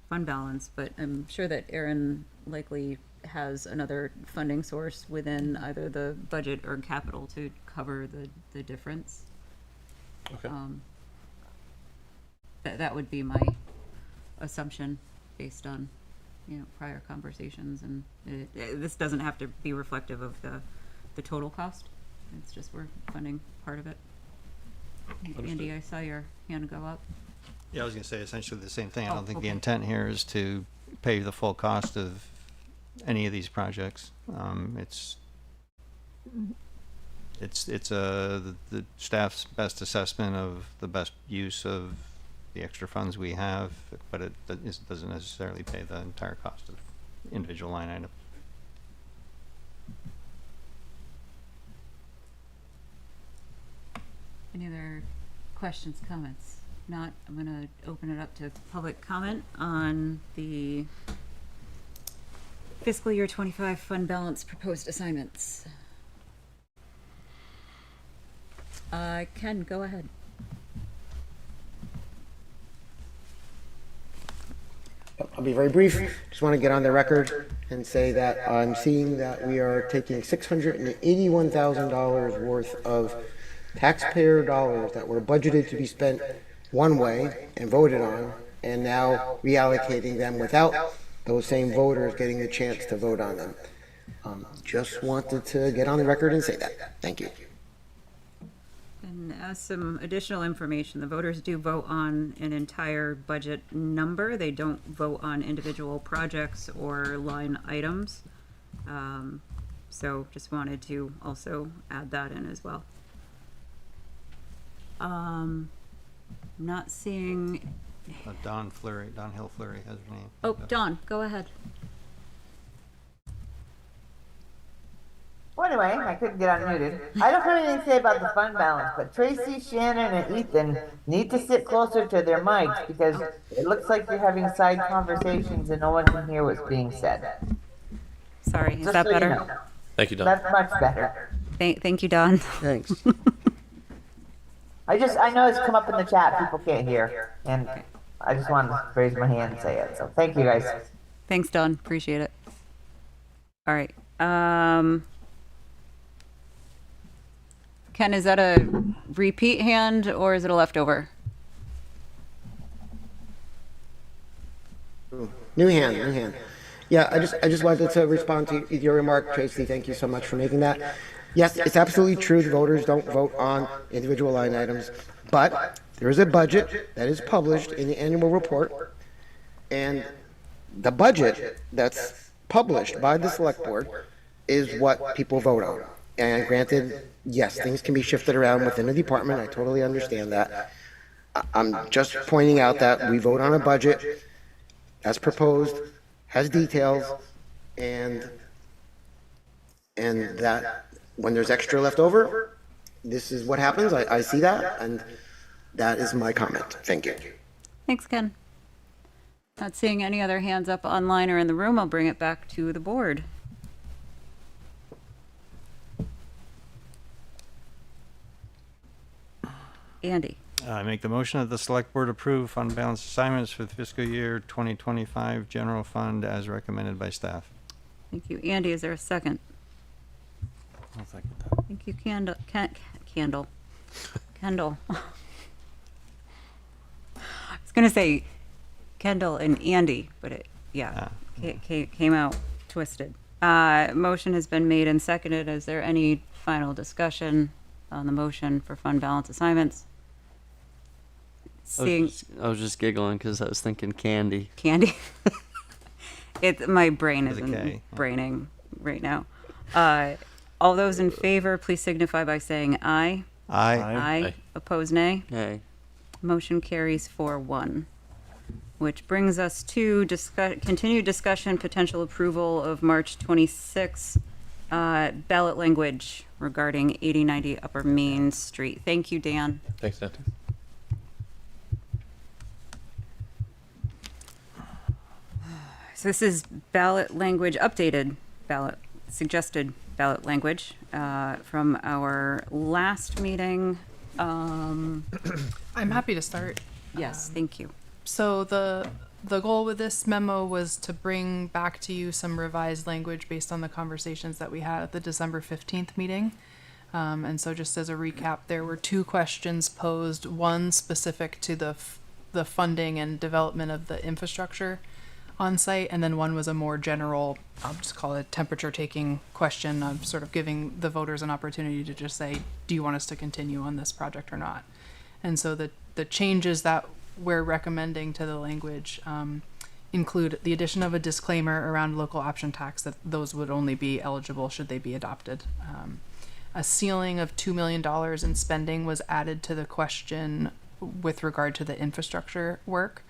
fund balance, but I'm sure that Aaron likely has another funding source within either the budget or capital to cover the difference. Okay. That would be my assumption based on prior conversations, and this doesn't have to be reflective of the total cost. It's just we're funding part of it. Andy, I saw your hand go up. Yeah, I was going to say essentially the same thing. I Oh, don't think okay. the intent here is to pay the full cost of any of these projects. It's the staff's best assessment of the best use of the extra funds we have, but it doesn't necessarily pay the entire cost of individual line item. Any other questions, comments? Not, I'm going to open it up to public comment on the fiscal year 25 fund balance proposed assignments. Ken, go ahead. I'll be very brief. Just want to get on the record and say that I'm seeing that we are taking $681,000 worth of taxpayer dollars that were budgeted to be spent one way and voted on, and now reallocating them without those same voters getting the chance to vote on them. Just wanted to get on the record and say that. Thank you. And as some additional information, the voters do vote on an entire budget number. They don't vote on individual projects or line items. So just wanted to also add that in as well. Not seeing. Don Hill Fleury has her name. Oh, Don, go ahead. Well, anyway, I couldn't get unmuted. I don't have anything to say about the fund balance, but Tracy, Shannon, and Ethan need to sit closer to their mics because it looks like you're having side conversations and no one can hear what's being said. Sorry, is Just that so you better? know. Thank you, Don. That's much better. Thank you, Don. Thanks. I know it's come up in the chat, people can't hear, and I just wanted to raise my hand and say it, so thank you guys. Thanks, Don. Appreciate it. All right. Ken, is that a repeat hand or is it a leftover? New hand. Yeah, I just wanted to respond to your remark, Tracy. Thank you so much for making that. Yes, it's absolutely true. The voters don't vote on individual line items, but there is a budget that is published in the annual report, and the budget that's published by the select board is what people vote on. And granted, yes, things can be shifted around within the department. I totally understand that. I'm just pointing out that we vote on a budget as proposed, has details, and that when there's extra left over, this is what happens. I see that, and that is my comment. Thank you. Thanks, Ken. Not seeing any other hands up online or in the room, I'll bring it back to the board. Andy. I make the motion that the select board approve fund balance assignments for the fiscal year 2025 general fund as recommended by staff. Thank you. Andy, is there a second? I'll second that. Thank you, Kendall. Kendall. I was going to say Kendall and Andy, but it, came out twisted. Motion has been made and seconded. Is there any final discussion on the motion for fund balance assignments? Seeing I was just giggling because I was thinking candy. Candy. My brain With a isn't K, yeah. braining right now. All those in favor, please signify by saying aye. Aye. Aye. Opposed, nay. Nay. Motion carries 4-1. Which brings us to continued discussion, potential approval of March 26 ballot language regarding 8090 Upper Main Street. Thank you, Dan. Thanks, Dan. So this is ballot language, updated ballot, suggested ballot language from our last meeting. I'm happy to start. Yes, thank you. So the goal with this memo was to bring back to you some revised language based on the conversations that we had at the December 15th meeting. And so just as a recap, there were two questions posed, one specific to the funding and development of the infrastructure on site, and then one was a more general, I'll just call it temperature taking question of sort of giving the voters an opportunity to just say, do you want us to continue on this project or not? And so the changes that we're recommending to the language include the addition of a disclaimer around local option tax, that those would only be eligible should they be adopted. A ceiling of $2 million in spending was added to the question with regard to the infrastructure work.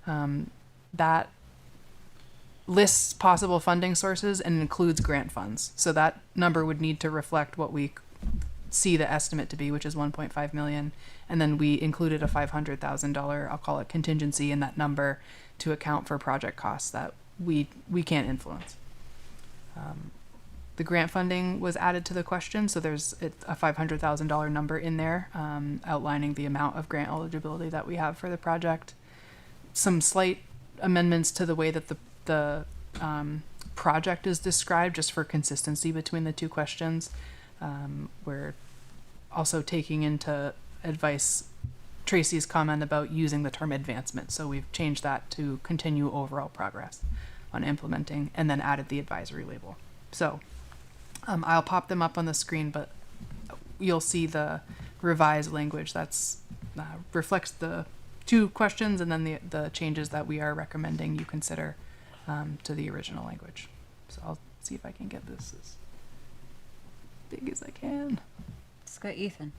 That lists possible funding sources and includes grant funds. So that number would need to reflect what we see the estimate to be, which is 1.5 million. And then we included a $500,000, I'll call it contingency, in that number to account for project costs that we can't influence. The grant funding was added to the question, so there's a $500,000 number in there outlining the amount of grant eligibility that we have for the project. Some slight amendments to the way that the project is described, just for consistency between the two questions. We're also taking into advice Tracy's comment about using the term advancement. So we've changed that to continue overall progress on implementing, and then added the advisory label. So I'll pop them up on the screen, but you'll see the revised language that's reflects the two questions and then the changes that we are recommending you consider to the original language. So I'll see if I can get this as big as I can. It's got Ethan.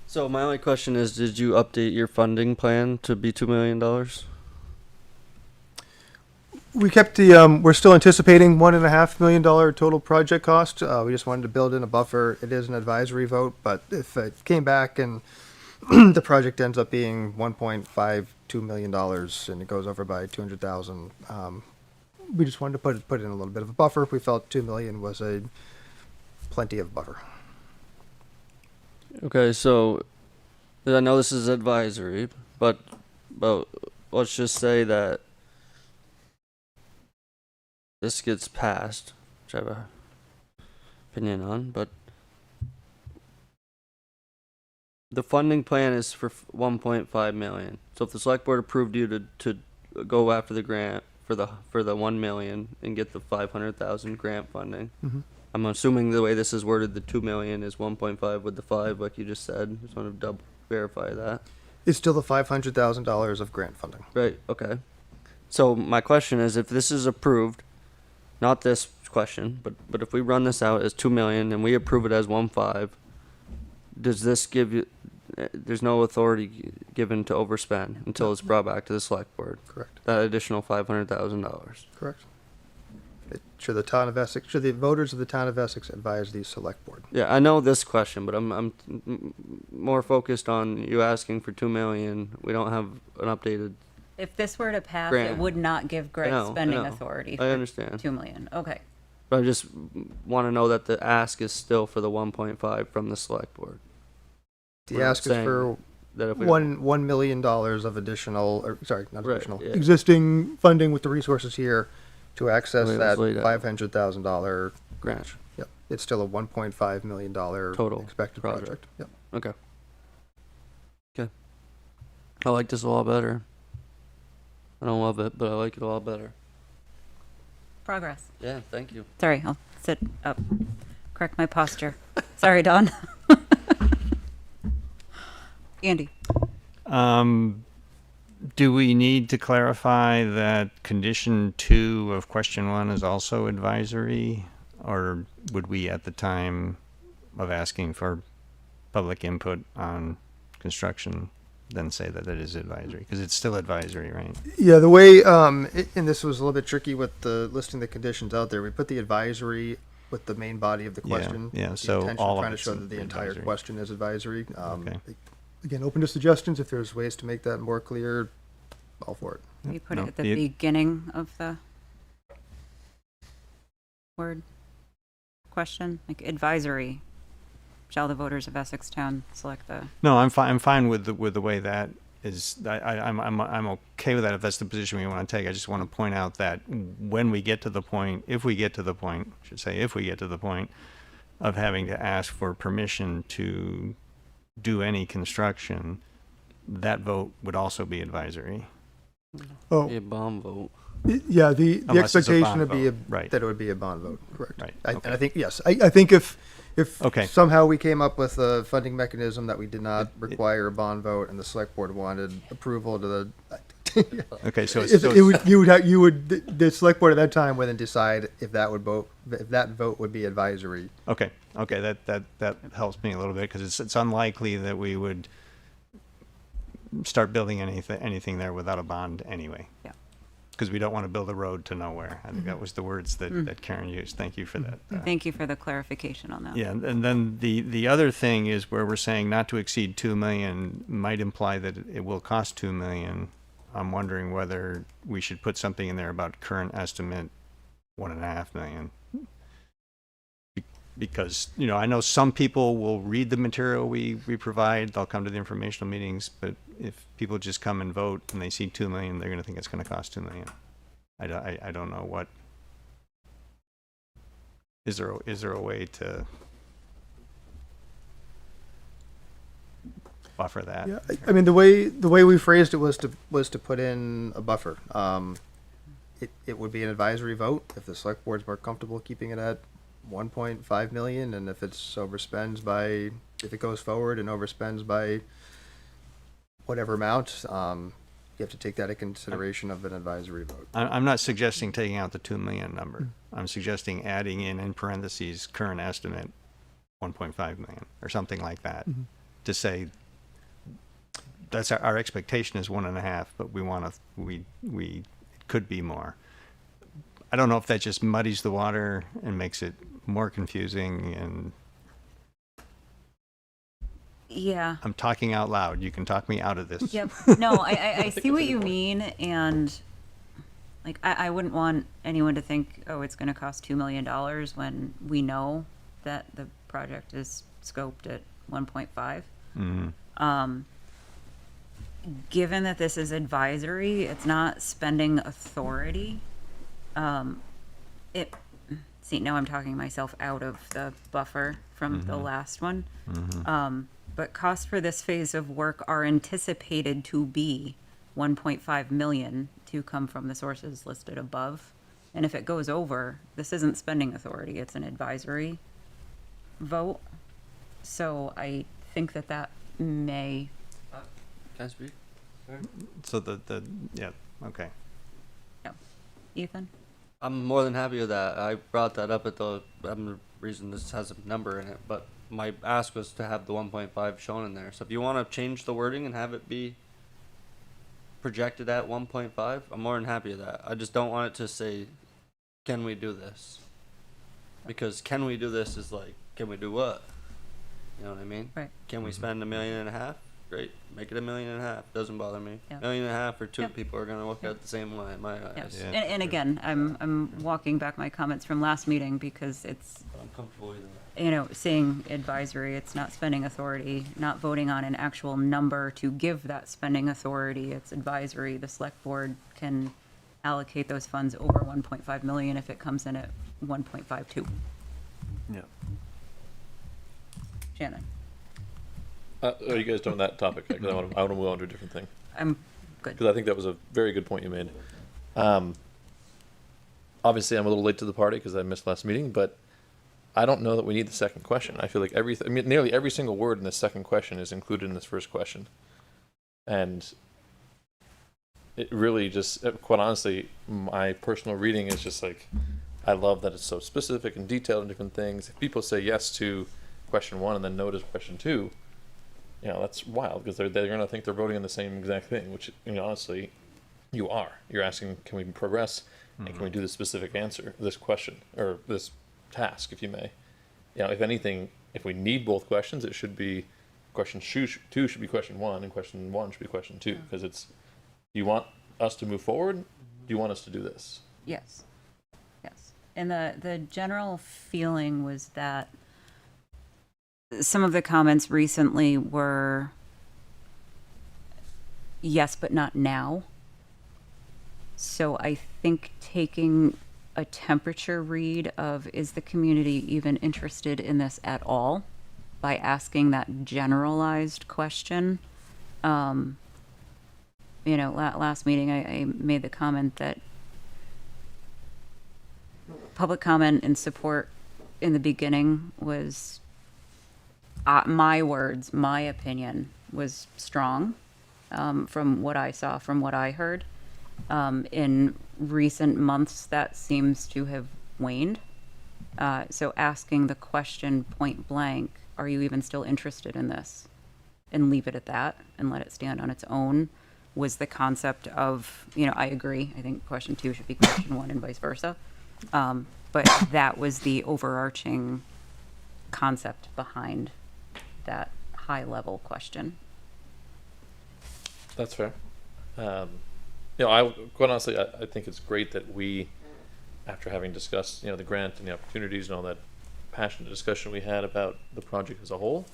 So my only question is, did you update your funding plan to be $2 million? We kept the, we're still anticipating $1.5 million total project cost. We just wanted to build in a buffer. It is an advisory vote, but if it came back and the project ends up being $1.52 million and it goes over by 200,000, we just wanted to put in a little bit of a buffer. We felt 2 million was a plenty of buffer. Okay, so I know this is advisory, but let's just say that this gets passed, which I have a opinion on, but the funding plan is for 1.5 million. So if the select board approved you to go after the grant for the 1 million and get the 500,000 grant funding, I'm assuming the way this is worded, the 2 million is 1.5 with the 5, like you just said. Just want to double verify that. It's still the $500,000 of grant funding. Right. Okay. So my question is, if this is approved, not this question, but if we run this out as 2 million and we approve it as 1.5, does this give you? There's no authority given to overspend until it's brought back to the select board. Correct. That additional $500,000. Correct. Should the voters of the town of Essex advise the select board? Yeah, I know this question, but I'm more focused on you asking for 2 million. We don't have an updated. If this were to pass, grant. it would not give Greg spending authority. I understand. 2 million. Okay. But I just want to know that the ask is still for the 1.5 from the select board. The ask is for that if we $1 million of additional, or sorry, not Right, additional, yeah. existing funding with the resources here to access Wait, that let's leave that. $500,000 grant. Yep, it's still a $1.5 million Total expected project. Yep. Okay. Okay. I like this a lot better. I don't love it, but I like it a lot better. Progress. Yeah, thank you. Sorry, I'll sit up. Correct my posture. Sorry, Don. Andy. Do we need to clarify that condition 2 of question 1 is also advisory? Or would we, at the time of asking for public input on construction, then say that it is advisory? Because it's still advisory, right? Yeah, the way, and this was a little bit tricky with the listing the conditions out there. We put the advisory with the main body of the question. Yeah, The so intention all of trying to it's show that the entire advisory. question is advisory. Okay. Again, open to suggestions. If there's ways to make that more clear, all for it. You put No, it at the you- beginning of the word question, like advisory. Shall the voters of Essex Town select the? No, I'm fine with the way that is. I'm okay with that if that's the position we want to take. I just want to point out that when we get to the point, if we get to the point of having to ask for permission to do any construction, that vote would also be advisory. Oh, A bomb vote. yeah, the Unless it's a expectation bond would be vote, right. that it would be a bond vote. Correct. Right, And okay. I think, yes, I think if Okay. somehow we came up with a funding mechanism that we did not require a bond vote and the select board wanted approval to the. Okay, so it's, the select board at that time would then decide if that vote would be advisory. okay, that helps me a little bit because it's unlikely that we would start building anything there without a bond anyway. Yeah. Because we don't want to build a road to nowhere. I think that was the words that Karen used. Thank you for that. Thank you for the clarification on that. Yeah, and then the other thing is where we're saying not to exceed 2 million might imply that it will cost 2 million. I'm wondering whether we should put something in there about current estimate 1.5 million. Because, I know some people will read the material we provide, they'll come to the informational meetings, but if people just come and vote and they see 2 million, they're going to think it's going to cost 2 million. I don't know what. Is there a way to buffer that? Yeah, I mean the way we phrased it was to put in a buffer. It would be an advisory vote if the select board's more comfortable keeping it at 1.5 million, and if it's overspends by if it goes forward and overspends by whatever amount, you have to take that into consideration of an advisory vote. I'm not suggesting taking out the 2 million number. I'm suggesting adding in parentheses, current estimate, 1.5 million, or something like that, to say that's our expectation is 1.5, but we it could be more. I don't know if that just muddies the water and makes it more confusing, and Yeah. I'm talking out loud. You can talk me out of this. Yep. No, I see what you mean, and like I wouldn't want anyone to think, oh, it's going to cost $2 million when we know that the project is scoped at 1.5. Given that this is advisory, it's not spending authority. See, now I'm talking myself out of the buffer from the last one. But costs for this phase of work are anticipated to be 1.5 million to come from the sources listed above. And if it goes over, this isn't spending authority, it's an advisory vote. So I think that may. Can I speak? So yeah, okay. Yeah. Ethan? I'm more than happy with that. I brought that up at the reason this has a number in it, but my ask was to have the 1.5 shown in there. So if you want to change the wording and have it be projected at 1.5, I'm more than happy with that. I just don't want it to say, can we do this? Because can we do this is like, can we do what? You know what I mean? Right. Can we spend $1.5 million? Great. Make it $1.5 million. Doesn't bother me. Yeah. $1.5 million or two Yeah. people are going to look at it the same way in my eyes. Yes. And again, I'm walking back my comments from last meeting because it's, I'm comfortable with that. Saying advisory, it's not spending authority, not voting on an actual number to give that spending authority. It's advisory. The select board can allocate those funds over 1.5 million if it comes in at 1.52. Yeah. Shannon? Are you guys done with that topic? 'Cause I want to move on to a different thing. I'm good. Because I think that was a very good point you made. Obviously, I'm a little late to the party because I missed last meeting, but I don't know that we need the second question. I feel like nearly every single word in the second question is included in this first question. And it really just, quite honestly, my personal reading is just like, I love that it's so specific and detailed and different things. If people say yes to question 1 and then no to question 2, that's wild because they're going to think they're voting on the same exact thing, which, honestly, you are. You're asking, can we progress and can we do the specific answer, this question, or this task, if you may. If anything, if we need both questions, it should be question 2 should be question 1 and question 1 should be question 2 because it's, do you want us to move forward? Do you want us to do this? Yes. And the general feeling was that some of the comments recently were yes, but not now. So I think taking a temperature read of, is the community even interested in this at all, by asking that generalized question. Last meeting I made the comment that public comment and support in the beginning was, my words, my opinion was strong, from what I saw, from what I heard. In recent months, that seems to have waned. So asking the question point blank, are you even still interested in this? And leave it at that and let it stand on its own was the concept of, I agree. I think question 2 should be question 1 and vice versa. But that was the overarching concept behind that high level question. That's fair. Quite honestly, I think it's great that we, after having discussed, the grant and the opportunities and all that passionate discussion we had about the project as a whole,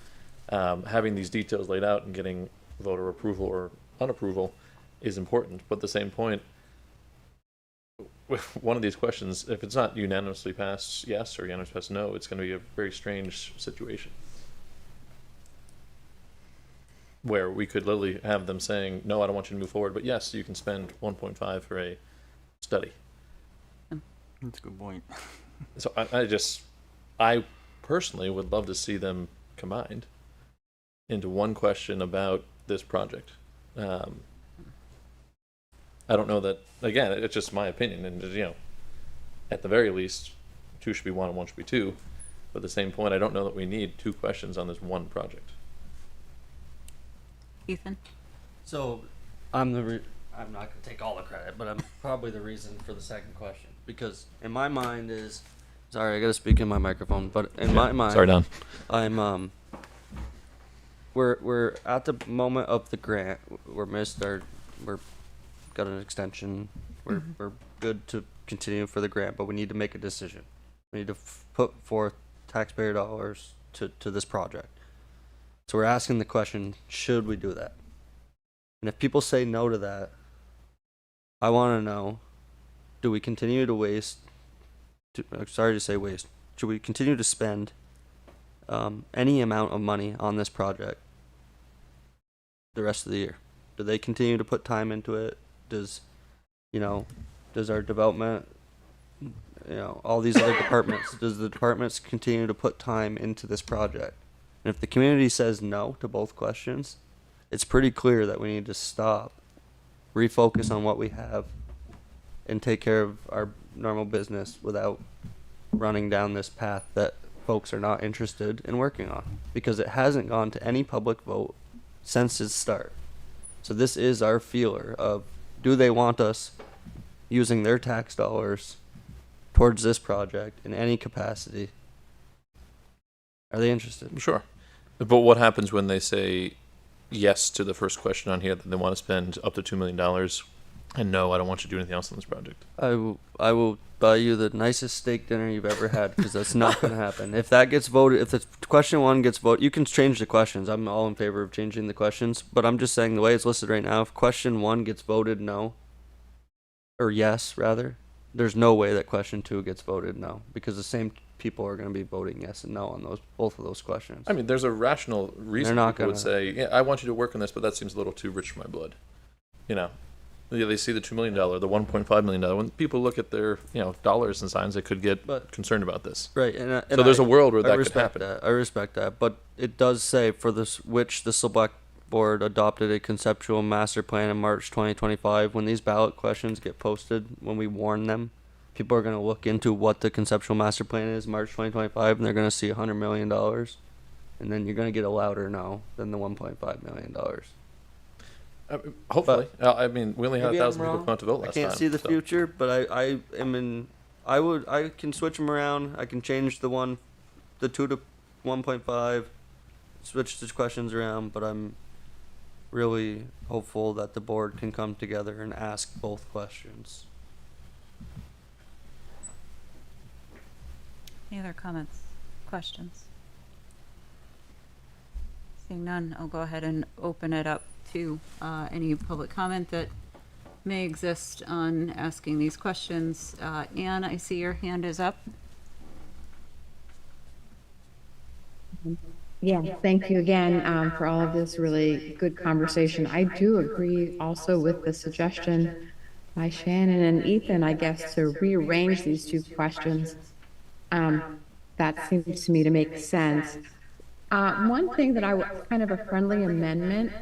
having these details laid out and getting voter approval or unapproval is important. But at the same point, with one of these questions, if it's not unanimously passed yes or unanimously passed no, it's going to be a very strange situation. Where we could literally have them saying, no, I don't want you to move forward, but yes, you can spend 1.5 for a study. That's a good point. So I personally would love to see them combined. into one question about this project. I don't know that, again, it's just my opinion, and you know, at the very least, 2 should be 1 and 1 should be 2. But at the same point, I don't know that we need 2 questions on this one project. Ethan? So, I'm not gonna take all the credit, but I'm probably the reason for the second question, because in my mind is, sorry, I gotta speak in my microphone, but in my mind, Sorry, Don. I'm we're at the moment of the grant. We're got an extension. We're good to continue for the grant, but we need to make a decision. We need to put forth taxpayer dollars to this project. So we're asking the question, should we do that? And if people say no to that, I want to know, do we continue to waste, sorry to say waste, should we continue to spend any amount of money on this project the rest of the year? Do they continue to put time into it? Does our development, all these other departments, does the departments continue to put time into this project? And if the community says no to both questions, it's pretty clear that we need to stop, refocus on what we have, and take care of our normal business without running down this path that folks are not interested in working on, because it hasn't gone to any public vote since its start. So this is our feeler of, do they want us using their tax dollars towards this project in any capacity? Are they interested? Sure. But what happens when they say yes to the first question on here, that they want to spend up to $2 million, and no, I don't want you to do anything else on this project? I will buy you the nicest steak dinner you've ever had, because that's not going to happen. If that gets voted, if the question 1 gets voted, you can change the questions. I'm all in favor of changing the questions, but I'm just saying the way it's listed right now, if question 1 gets voted no, or yes rather, there's no way that question 2 gets voted no, because the same people are going to be voting yes and no on both of those questions. I mean, there's a rational reason They're not people would gonna- say, yeah, I want you to work on this, but that seems a little too rich for my blood. Yeah, they see the $2 million, the $1.5 million. When people look at their, dollars and signs, they could get concerned about this. Right, So there's a world where that could respect happen. I respect that, but it does say for this, which the select board adopted a conceptual master plan in March 2025. When these ballot questions get posted, when we warn them, people are going to look into what the conceptual master plan is March 2025, and they're going to see $100 million, and then you're going to get a louder no than the $1.5 million. Hopefully. I mean, we only had Maybe 1,000 I'm people wrong. come out to vote last time. I can't see the so. future, but I can switch them around. I can change the 2 to 1.5, switch the questions around, but I'm really hopeful that the board can come together and ask both questions. Any other comments, questions? Seeing none, I'll go ahead and open it up to any public comment that may exist on asking these questions. Anne, I see your hand is up. Yeah, thank you again for all of this really good conversation. I do agree also with the suggestion by Shannon and Ethan, I guess, to rearrange these 2 questions. That seems to me to make sense. One thing that I was kind of a friendly amendment,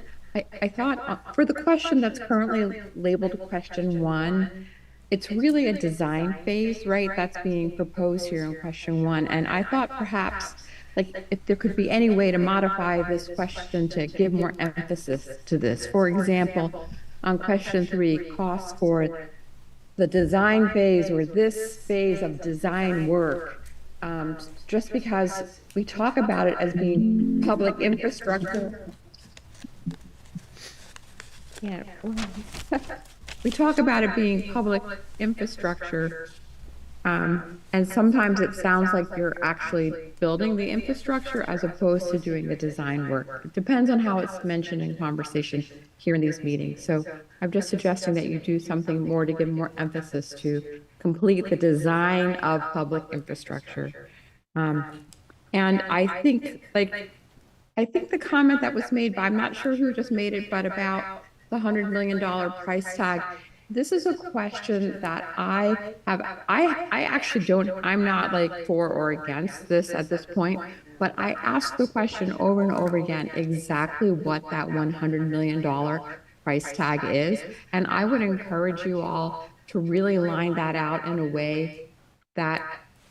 I thought for the question that's currently labeled question 1, it's really a design phase, right? That's being proposed here in question 1. And I thought perhaps, like, if there could be any way to modify this question to give more emphasis to this. For example, on question 3, costs for the design phase or this phase of design work, just because we talk about it as being public infrastructure. Yeah. We talk about it being public infrastructure, and sometimes it sounds like you're actually building the infrastructure as opposed to doing the design work. It depends on how it's mentioned in conversation here in these meetings. So I'm just suggesting that you do something more to give more emphasis to complete the design of public infrastructure. And I think, the comment that was made by, I'm not sure who just made it, but about the $100 million price tag. This is a question that I actually don't, I'm not like for or against this at this point, but I asked the question over and over again, exactly what that $100 million price tag is. And I would encourage you all to really line that out in a way that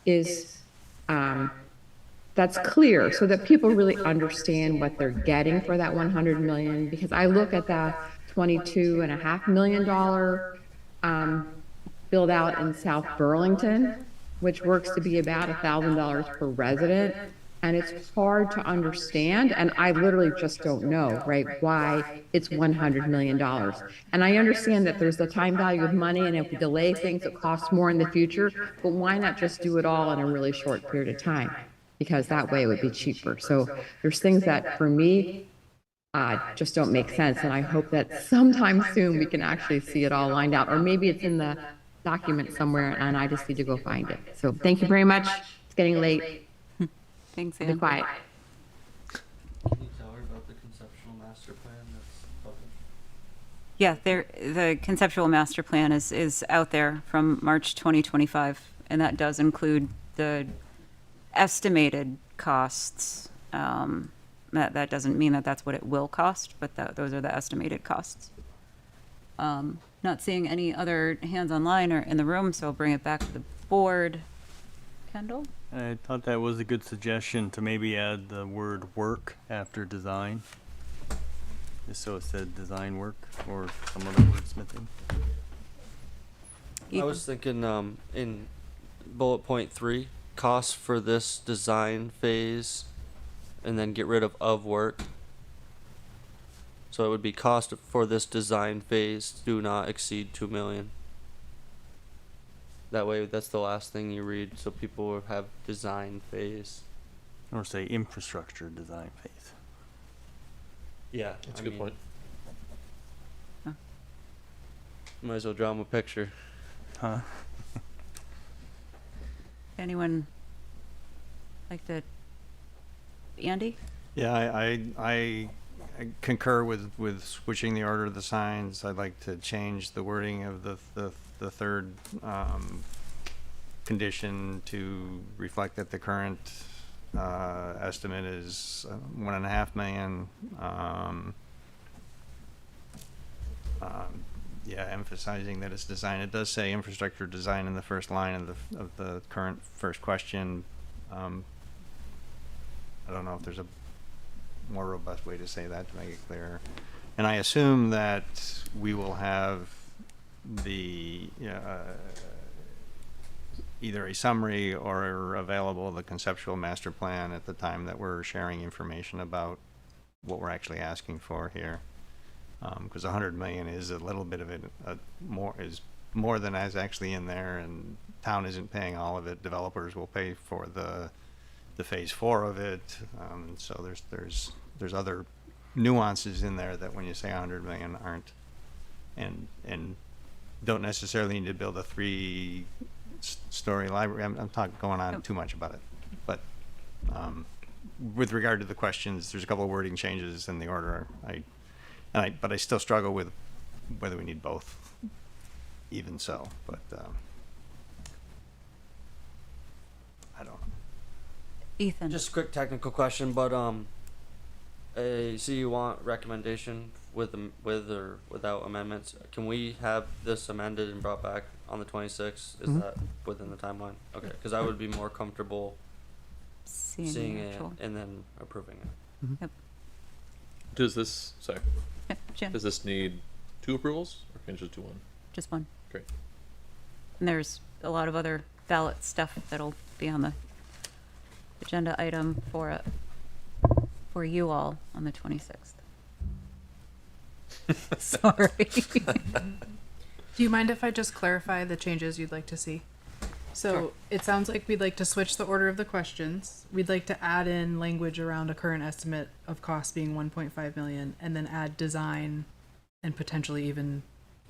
is, that's clear, so that people really understand what they're getting for that 100 million, because I look at the $22.5 million build out in South Burlington, which works to be about $1,000 per resident. And it's hard to understand. And I literally just don't know, right, why it's $100 million. And I understand that there's the time value of money, and if we delay things, it costs more in the future. But why not just do it all in a really short period of time? Because that way it would be cheaper. So there's things that for me just don't make sense. And I hope that sometime soon we can actually see it all lined out. Or maybe it's in the document somewhere and I just need to go find it. So thank you very much. It's getting late. Thanks, Be Ann. quiet. Can you tell her about the conceptual master plan that's published? Yeah, the conceptual master plan is out there from March 2025, and that does include the estimated costs. That doesn't mean that that's what it will cost, but those are the estimated costs. Not seeing any other hands online or in the room, so I'll bring it back to the board. Kendall? I thought that was a good suggestion to maybe add the word work after design. Just so it said design work or some other wordsmithing. I was thinking in bullet point 3, costs for this design phase, and then get rid of work. So it would be cost for this design phase do not exceed 2 million. That way, that's the last thing you read, so people will have design phase. Or say infrastructure design phase. Yeah, That's a good point. Might as well draw them a picture. Huh? Anyone like to? Andy? Yeah, I concur with switching the order of the signs. I'd like to change the wording of the third condition to reflect that the current estimate is $1.5 million. Yeah, emphasizing that it's design. It does say infrastructure design in the first line of the current first question. I don't know if there's a more robust way to say that to make it clear. And I assume that we will have the either a summary or available the conceptual master plan at the time that we're sharing information about what we're actually asking for here. Because 100 million is a little bit of it, more than is actually in there, and town isn't paying all of it. Developers will pay for the phase 4 of it. So there's other nuances in there that when you say 100 million aren't, and don't necessarily need to build a 3-story library. I'm not going on too much about it, but with regard to the questions, there's a couple of wording changes in the order. But I still struggle with whether we need both, even so. But I don't know. Ethan. Just a quick technical question, but I see you want recommendation with or without amendments. Can we have this amended and brought back on the 26th? Is that within the timeline? Okay, because I would be more comfortable seeing it and then approving it. Yep. Does this, sorry, Yep, Jen. does this need 2 approvals or can it just do 1? Just one. Great. And there's a lot of other ballot stuff that'll be on the agenda item for you all on the 26th. Sorry. Do you mind if I just clarify the changes you'd like to see? So Sure. it sounds like we'd like to switch the order of the questions. We'd like to add in language around a current estimate of cost being 1.5 million, and then add design and potentially even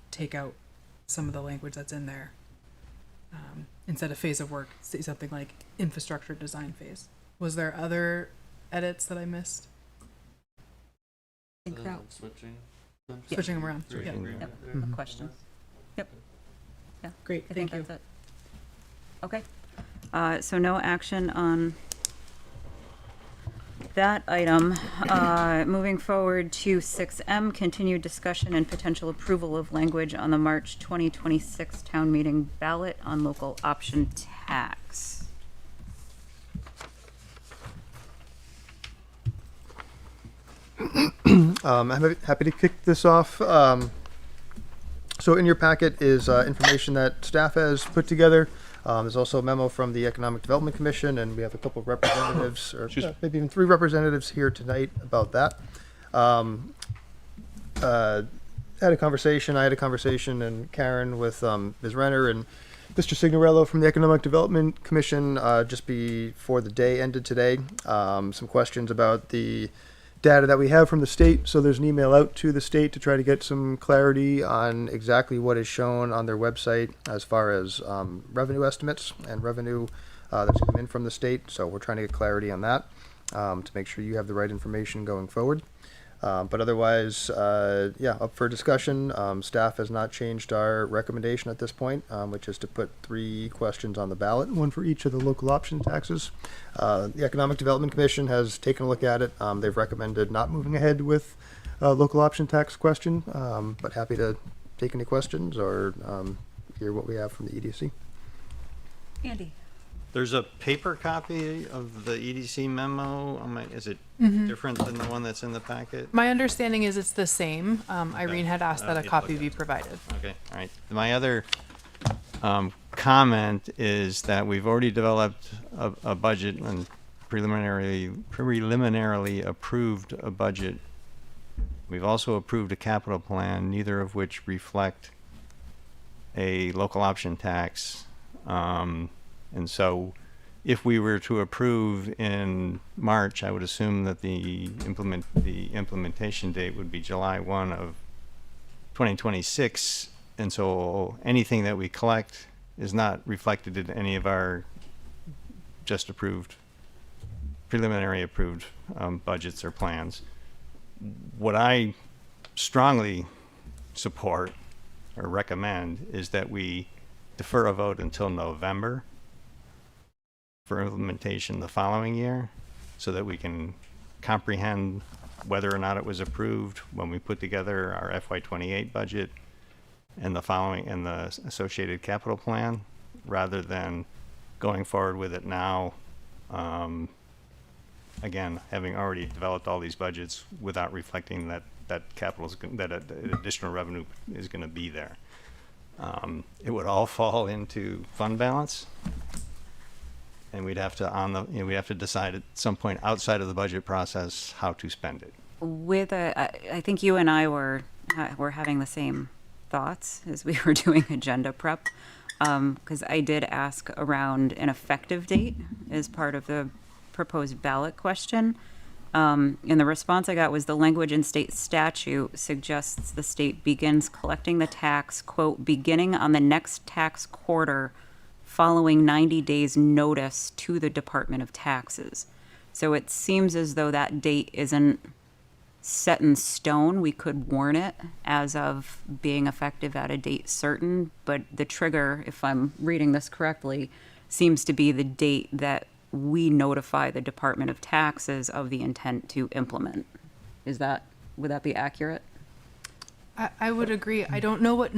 take out some of the language that's in there. Instead of phase of work, say something like infrastructure design phase. Was there other edits that I missed? Switching Switching them around. Yeah. Yep. No questions. Yep. Yeah. Great. I think Thank you. that's it. Okay. So no action on that item. Moving forward to 6M, continued discussion and potential approval of language on the March 2026 town meeting ballot on local option tax. I'm happy to kick this off. So in your packet is information that staff has put together. There's also a memo from the Economic Development Commission, and we have a couple of representatives, or maybe even 3 representatives here tonight about that. I had a conversation, and Karen with Ms. Renner and Mr. Signorello from the Economic Development Commission just before the day ended today. Some questions about the data that we have from the state. So there's an email out to the state to try to get some clarity on exactly what is shown on their website as far as revenue estimates and revenue that's come in from the state. So we're trying to get clarity on that to make sure you have the right information going forward. But otherwise, yeah, up for discussion. Staff has not changed our recommendation at this point, which is to put 3 questions on the ballot, 1 for each of the local option taxes. The Economic Development Commission has taken a look at it. They've recommended not moving ahead with a local option tax question, but happy to take any questions or hear what we have from the EDC. Andy. There's a paper copy of the EDC memo. Is it different than the one that's in the packet? My understanding is it's the same. Irene had asked that a copy be provided. Okay, all right. My other comment is that we've already developed a budget and preliminarily approved a budget. We've also approved a capital plan, neither of which reflect a local option tax. And so if we were to approve in March, I would assume that the implementation date would be July 1 of 2026. And so anything that we collect is not reflected in any of our just approved, preliminary approved budgets or plans. What I strongly support or recommend is that we defer a vote until November for implementation the following year, so that we can comprehend whether or not it was approved when we put together our FY28 budget and the associated capital plan, rather than going forward with it now. Again, having already developed all these budgets without reflecting that additional revenue is going to be there. It would all fall into fund balance, and we'd have to decide at some point outside of the budget process how to spend it. I think you and I were having the same thoughts as we were doing agenda prep, because I did ask around an effective date as part of the proposed ballot question. And the response I got was the language in state statute suggests the state begins collecting the tax, quote, beginning on the next tax quarter following 90 days notice to the Department of Taxes. So it seems as though that date isn't set in stone. We could warn it as of being effective at a date certain, but the trigger, if I'm reading this correctly, seems to be the date that we notify the Department of Taxes of the intent to implement. Would that be accurate? I would agree. I don't know what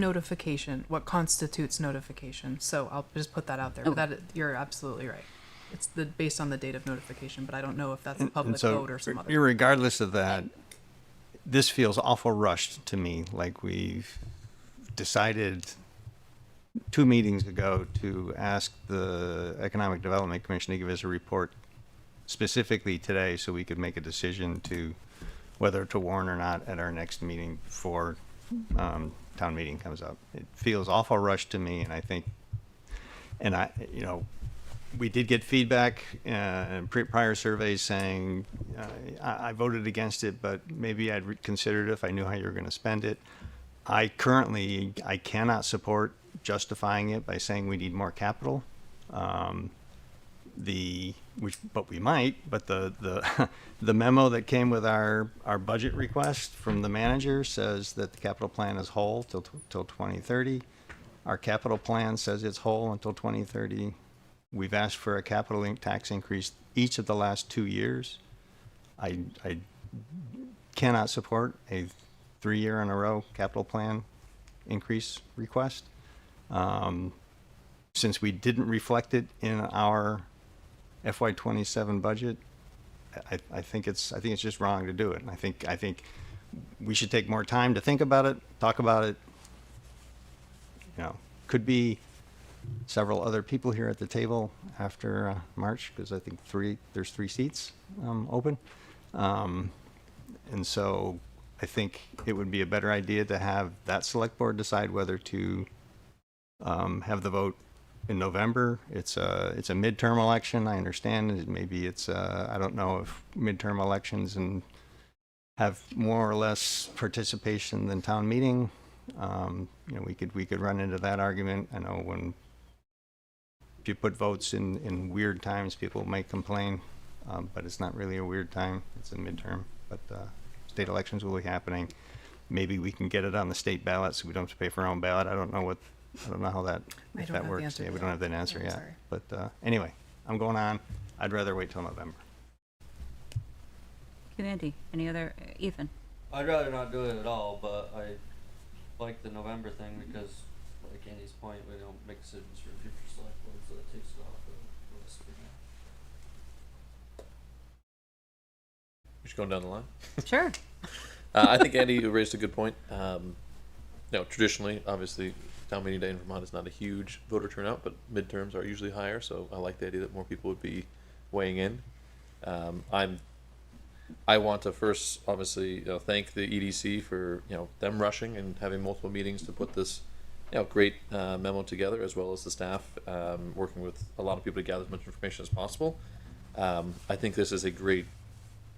constitutes notification, so I'll just put that out there. But you're absolutely right. It's based on the date of notification, but I don't know if that's a public vote or some other. Regardless of that, this feels awful rushed to me. Like we've decided 2 meetings ago to ask the Economic Development Commission to give us a report specifically today so we could make a decision to whether to warn or not at our next meeting before town meeting comes up. It feels awful rushed to me, and I think, we did get feedback in prior surveys saying I voted against it, but maybe I'd consider it if I knew how you were going to spend it. I cannot support justifying it by saying we need more capital. But we might. But the memo that came with our budget request from the manager says that the capital plan is whole till 2030. Our capital plan says it's whole until 2030. We've asked for a capital tax increase each of the last 2 years. I cannot support a 3-year in a row capital plan increase request. Since we didn't reflect it in our FY27 budget, I think it's just wrong to do it. And I think we should take more time to think about it, talk about it. You know, could be several other people here at the table after March, because I think there's 3 seats open. And so I think it would be a better idea to have that select board decide whether to have the vote in November. It's a midterm election. I understand. Maybe it's I don't know if midterm elections and have more or less participation than town meeting. You know, we could run into that argument. I know if you put votes in weird times, people might complain, but it's not really a weird time. It's a midterm, but state elections will be happening. Maybe we can get it on the state ballot so we don't have to pay for our own ballot. I don't know how that if that works. Yeah, we don't have that answer yet. Sorry. But anyway, I'm going on. I'd rather wait till November. Thank you, Andy. Any other, Ethan? I'd rather not do it at all, but I like the November thing because, like Andy's point, we don't make decisions for future select boards, so that takes it off the list for now. Just going down the line. Sure. I think Andy raised a good point. Traditionally, obviously, town meeting day in Vermont is not a huge voter turnout, but midterms are usually higher. So I like the idea that more people would be weighing in. I want to first, obviously, thank the EDC for them rushing and having multiple meetings to put this great memo together, as well as the staff working with a lot of people to gather as much information as possible. I think this is a great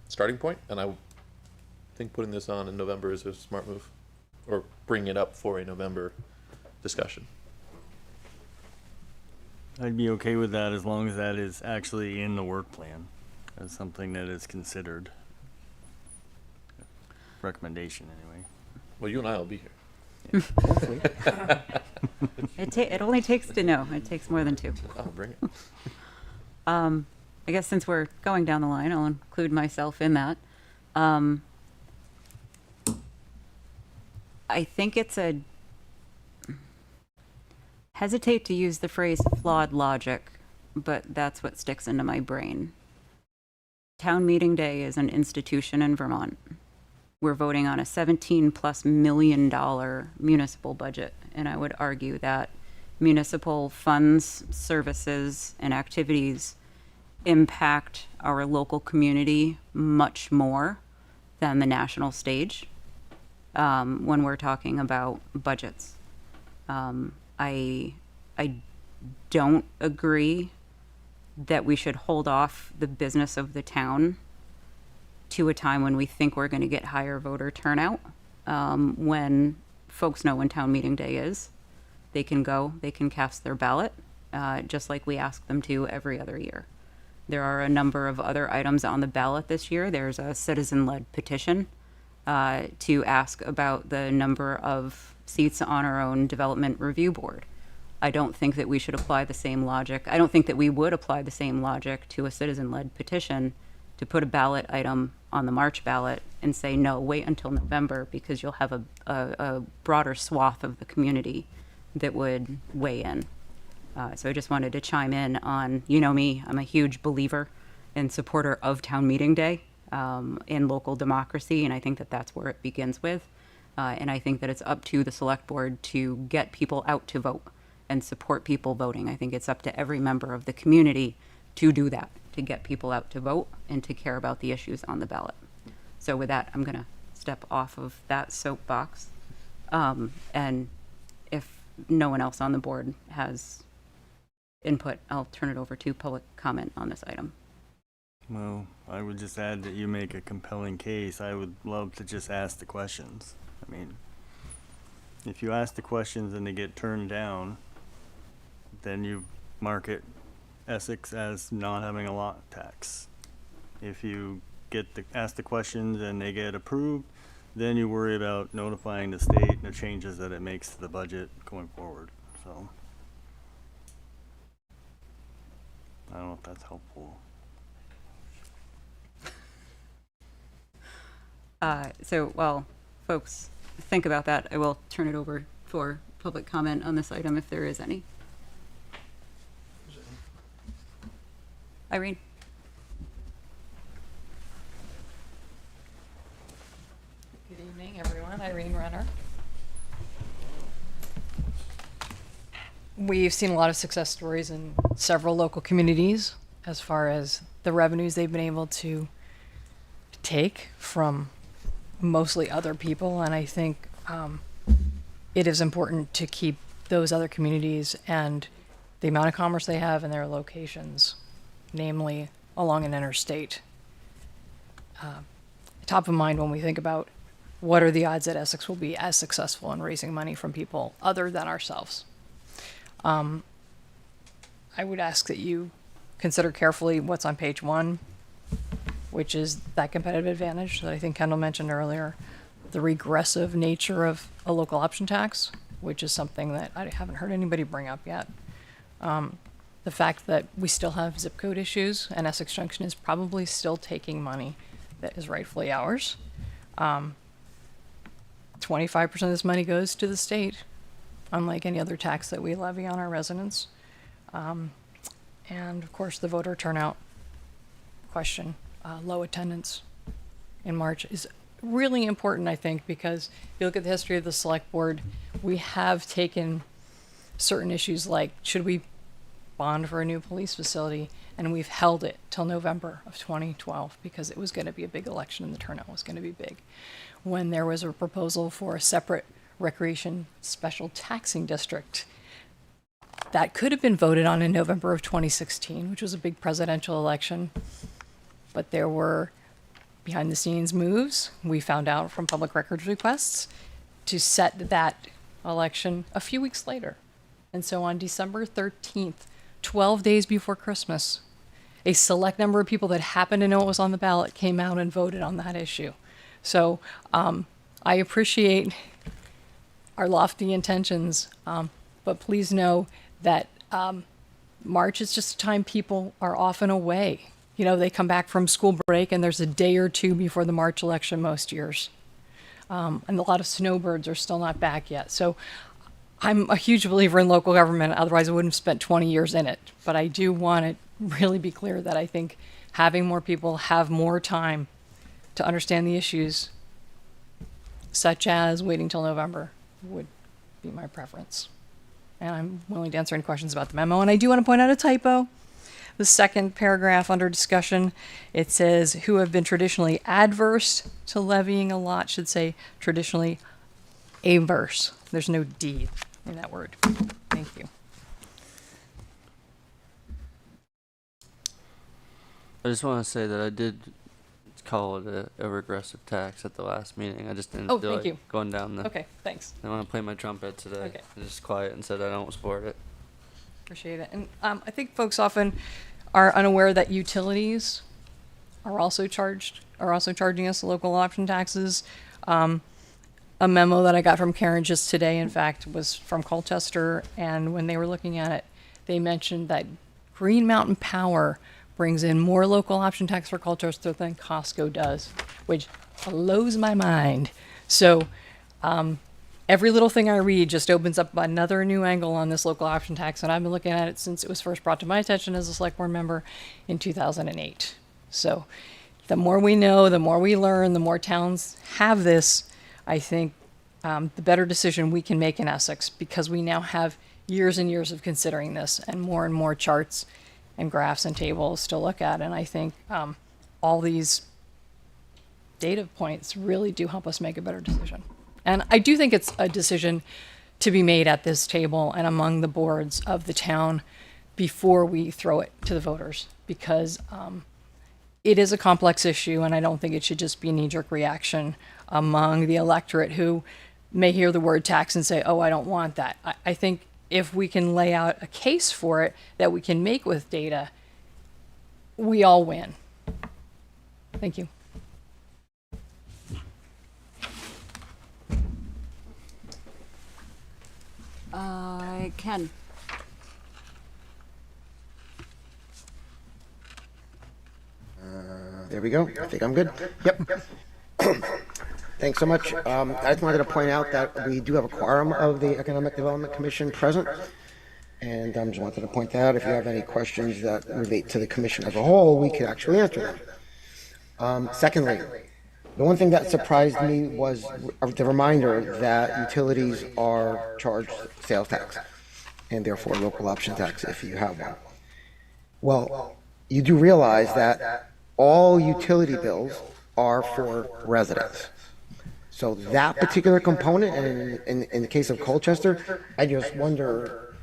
starting point, and I think putting this on in November is a smart move, or bringing it up for a November discussion. I'd be okay with that as long as that is actually in the work plan as something that is considered. Recommendation, anyway. Well, you and I will be here. Hopefully. It only takes to know. It takes more than 2. I'll bring it. I guess since we're going down the line, I'll include myself in that. I think it's hesitate to use the phrase flawed logic, but that's what sticks into my brain. Town meeting day is an institution in Vermont. We're voting on a $17+ million municipal budget, and I would argue that municipal funds, services, and activities impact our local community much more than the national stage when we're talking about budgets. I don't agree that we should hold off the business of the town to a time when we think we're going to get higher voter turnout. When folks know when town meeting day is, they can go, they can cast their ballot, just like we ask them to every other year. There are a number of other items on the ballot this year. There's a citizen-led petition to ask about the number of seats on our own development review board. I don't think that we should apply the same logic. I don't think that we would apply the same logic to a citizen-led petition to put a ballot item on the March ballot and say, no, wait until November, because you'll have a broader swath of the community that would weigh in. So I just wanted to chime in on, me, I'm a huge believer and supporter of town meeting day in local democracy, and I think that that's where it begins with. And I think that it's up to the select board to get people out to vote and support people voting. I think it's up to every member of the community to do that, to get people out to vote and to care about the issues on the ballot. So with that, I'm going to step off of that soapbox. And if no one else on the board has input, I'll turn it over to public comment on this item. Well, I would just add that you make a compelling case. I would love to just ask the questions. I mean, if you ask the questions and they get turned down, then you market Essex as not having a lot tax. If you ask the questions and they get approved, then you worry about notifying the state and the changes that it makes to the budget going forward. So I don't know if that's helpful. So while folks think about that, I will turn it over for public comment on this item if there is any. Irene? Good evening, everyone. Irene Renner. We've seen a lot of success stories in several local communities as far as the revenues they've been able to take from mostly other people, and I think it is important to keep those other communities and the amount of commerce they have in their locations, namely along an interstate, top of mind when we think about what are the odds that Essex will be as successful in raising money from people other than ourselves. I would ask that you consider carefully what's on page 1, which is that competitive advantage that I think Kendall mentioned earlier, the regressive nature of a local option tax, which is something that I haven't heard anybody bring up yet. The fact that we still have zip code issues and Essex Junction is probably still taking money that is rightfully ours. 25% of this money goes to the state, unlike any other tax that we levy on our residents. And of course, the voter turnout question, low attendance in March is really important, I think, because if you look at the history of the select board, we have taken certain issues like, should we bond for a new police facility? And we've held it till November of 2012 because it was going to be a big election and the turnout was going to be big. When there was a proposal for a separate recreation special taxing district, that could have been voted on in November of 2016, which was a big presidential election. But there were behind the scenes moves, we found out from public records requests, to set that election a few weeks later. And so on December 13th, 12 days before Christmas, a select number of people that happened to know it was on the ballot came out and voted on that issue. So I appreciate our lofty intentions, but please know that March is just a time people are often away. You know, they come back from school break and there's a day or two before the March election most years. And a lot of snowbirds are still not back yet. So I'm a huge believer in local government, otherwise I wouldn't have spent 20 years in it. But I do want to really be clear that I think having more people have more time to understand the issues, such as waiting till November, would be my preference. And I'm willing to answer any questions about the memo. And I do want to point out a typo. The second paragraph under discussion, it says who have been traditionally adverse to levying a lot should say traditionally averse. There's no D in that word. Thank you. I just want to say that I did call it a regressive tax at the last meeting. I just didn't Oh, feel thank like you. going down the... Okay, thanks. I want to play my trumpet today. Okay. I just quiet and said I don't support it. Appreciate it. And I think folks often are unaware that utilities are also charging us local option taxes. A memo that I got from Karen just today, in fact, was from Colchester, and when they were looking at it, they mentioned that Green Mountain Power brings in more local option tax for Colchester than Costco does, which blows my mind. So every little thing I read just opens up another new angle on this local option tax, and I've been looking at it since it was first brought to my attention as a select board member in 2008. So the more we know, the more we learn, the more towns have this, I think the better decision we can make in Essex, because we now have years and years of considering this and more charts and graphs and tables to look at. And I think all these data points really do help us make a better decision. And I do think it's a decision to be made at this table and among the boards of the town before we throw it to the voters, because it is a complex issue, and I don't think it should just be a knee-jerk reaction among the electorate who may hear the word tax and say, oh, I don't want that. I think if we can lay out a case for it that we can make with data, we all win. Thank you. Ken. There we go. I think I'm good. Yep. Thanks so much. I just wanted to point out that we do have a quorum of the Economic Development Commission present. And I just wanted to point that out. If you have any questions that relate to the commission as a whole, we can actually answer them. Secondly, the one thing that surprised me was the reminder that utilities are charged sales tax and therefore local option tax if you have one. Well, you do realize that all utility bills are for residents. So that particular component, and in the case of Colchester, I just wonder,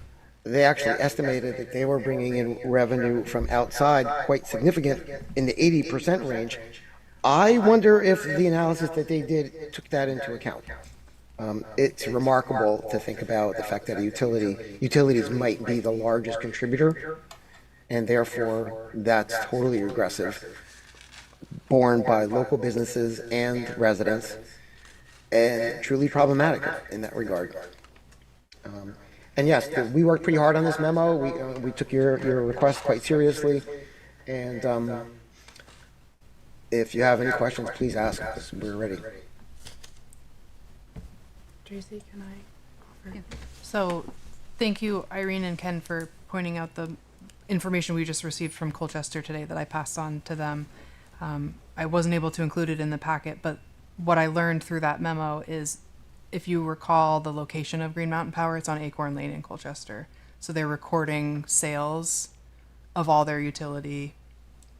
they actually estimated that they were bringing in revenue from outside quite significant in the 80% range. I wonder if the analysis that they did took that into account. It's remarkable to think about the fact that utilities might be the largest contributor, and therefore that's totally regressive, borne by local businesses and residents, and truly problematic in that regard. And yes, we worked pretty hard on this memo. We took your request quite seriously, and if you have any questions, please ask us. We're ready. Tracy, can I offer? So, thank you, Irene and Ken, for pointing out the information we just received from Colchester today that I passed on to them. I wasn't able to include it in the packet, but what I learned through that memo is, if you recall the location of Green Mountain Power, it's on Acorn Lane in Colchester. So they're recording sales of all their utility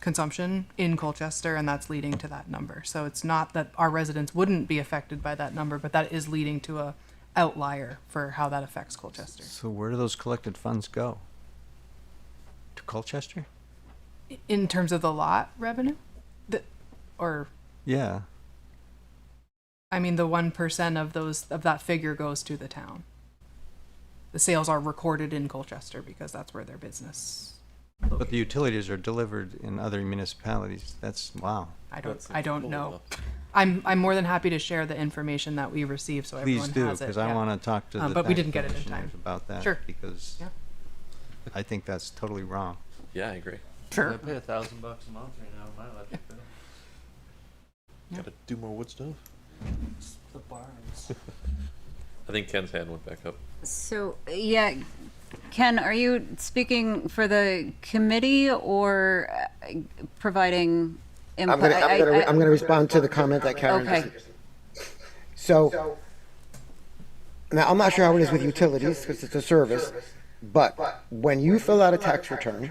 consumption in Colchester, and that's leading to that number. So it's not that our residents wouldn't be affected by that number, but that is leading to a outlier for how that affects Colchester. So where do those collected funds go? To Colchester? In terms of the lot revenue? Yeah. I mean, the 1% of that figure goes to the town. The sales are recorded in Colchester because that's where their business. But the utilities are delivered in other municipalities. That's wow. I don't know. I'm more than happy to share the information that we receive so everyone has it. Please do, because I want to talk to the but we didn't get it in commissioners time about that. Sure. Because I think that's totally wrong. Yeah, I agree. Sure. I pay $1,000 a month right now on my electric bill. Gotta do more wood stove. It's the barns. I think Ken's hand went back up. So, yeah, Ken, are you speaking for the committee or providing input? I'm going to respond to the comment that Karen Okay. So, now I'm not sure how it is with utilities because it's a service, but when you fill out a tax return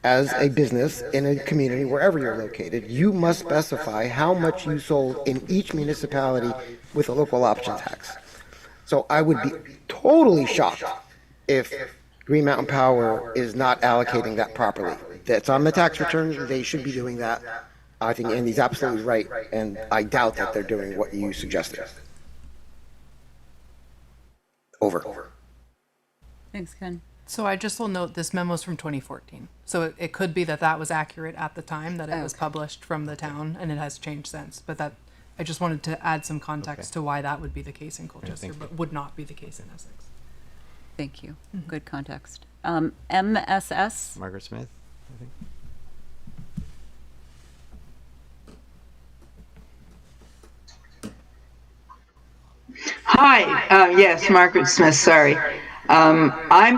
as a business in a community, wherever you're located, you must specify how much you sold in each municipality with a local option tax. So I would be totally shocked if Green Mountain Power is not allocating that properly. That's on the tax return. They should be doing that. I think Andy's absolutely right, and I doubt that they're doing what you suggested. Over. Thanks, Ken. So I just will note this memo is from 2014. So it could be that was accurate at the time that it was published from the town, and it has changed since. But that I just wanted to add some context to why that would be the case in Colchester, but would not be the case in Essex. Thank you. Good context. MSS. Margaret Smith, I think. Hi, yes, Margaret Smith, sorry. I'm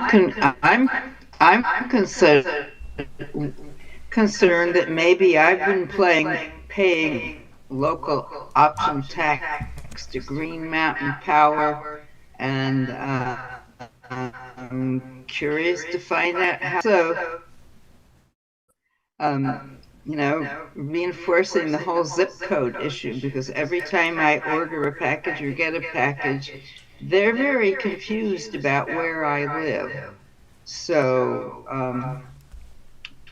concerned that maybe I've been paying local option tax to Green Mountain Power, and I'm curious to find out how. So, reinforcing the whole zip code issue, because every time I order a package or get a package, they're very confused about where I live. So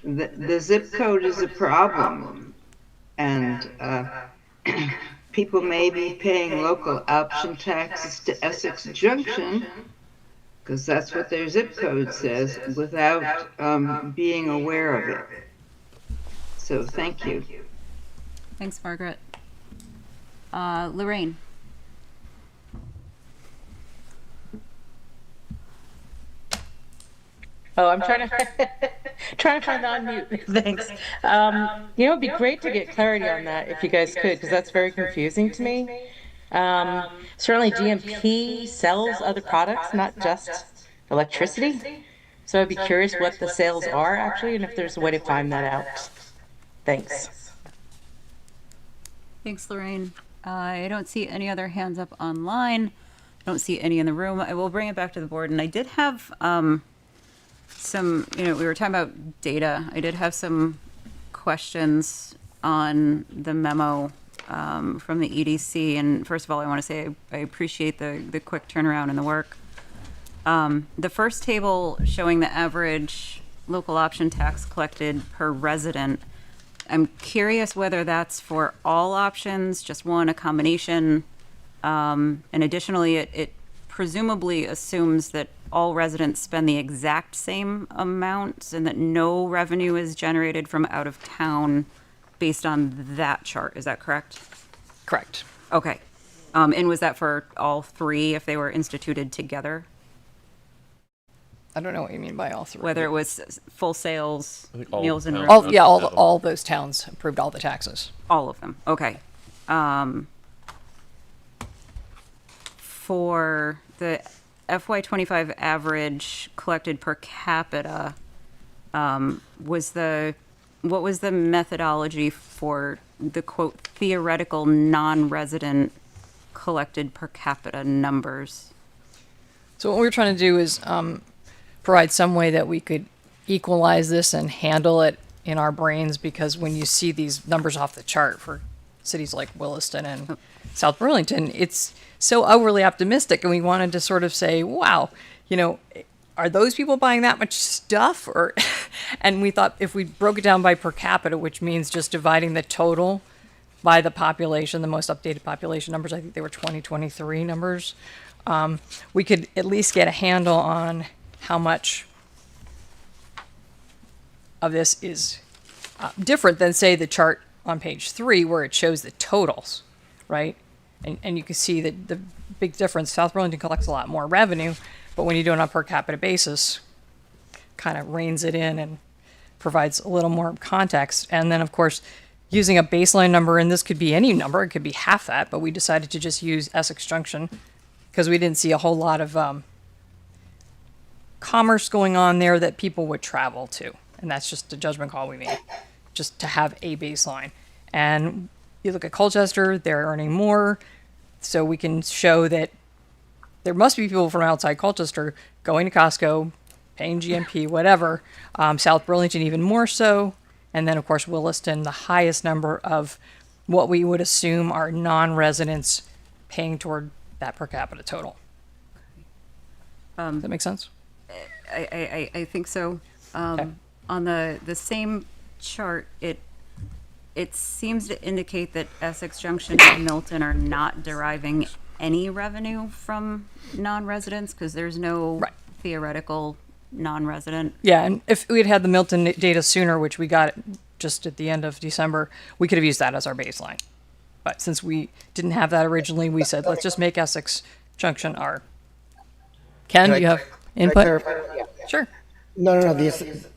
the zip code is a problem, and people may be paying local option taxes to Essex Junction, because that's what their zip code says, without being aware of it. So thank you. Thanks, Margaret. Lorraine. Oh, I'm trying to trying to find the unmute. Thanks. It'd be great to get clarity on that if you guys could, because that's very confusing to me. Certainly GMP sells other products, not just electricity. So I'd be curious what the sales are actually, and if there's a way to find that out. Thanks. Thanks, Lorraine. I don't see any other hands up online. I don't see any in the room. I will bring it back to the board. And I did have some, we were talking about data. I did have some questions on the memo from the EDC. And first of all, I want to say I appreciate the quick turnaround and the work. The first table showing the average local option tax collected per resident. I'm curious whether that's for all options, just one, a combination. And additionally, it presumably assumes that all residents spend the exact same amount and that no revenue is generated from out of town based on that chart. Is that correct? Correct. Okay. And was that for all three if they were instituted together? I don't know what you mean by all three. Whether it was full sales, meals and all, yeah, all those towns approved all the taxes. All of them. Okay. For the FY25 average collected per capita, what was the methodology for the quote theoretical non-resident collected per capita numbers? So what we're trying to do is provide some way that we could equalize this and handle it in our brains, because when you see these numbers off the chart for cities like Williston and South Burlington, it's so overly optimistic, and we wanted to sort of say, wow, are those people buying that much stuff? Or and we thought if we broke it down by per capita, which means just dividing the total by the population, the most updated population numbers, I think they were 2023 numbers, we could at least get a handle on how much of this is different than, say, the chart on page 3 where it shows the totals, right? And you can see that the big difference. South Burlington collects a lot more revenue, but when you do it on a per capita basis, kind of reins it in and provides a little more context. And then, of course, using a baseline number, and this could be any number, it could be half that, but we decided to just use Essex Junction because we didn't see a whole lot of commerce going on there that people would travel to. And that's just a judgment call we made, just to have a baseline. And you look at Colchester, they're earning more. So we can show that there must be people from outside Colchester going to Costco, paying GMP, whatever. South Burlington even more so. And then, of course, Williston, the highest number of what we would assume are non-residents paying toward that per capita total. Does that make sense? I think so. Okay. On the same chart, it seems to indicate that Essex Junction and Milton are not deriving any revenue from non-residents because there's no theoretical non-resident. Yeah, and if we had had the Milton data sooner, which we got just at the end of December, we could have used that as our baseline. But since we didn't have that originally, we said, let's just make Essex Junction our. Ken, you have input? Sure. No.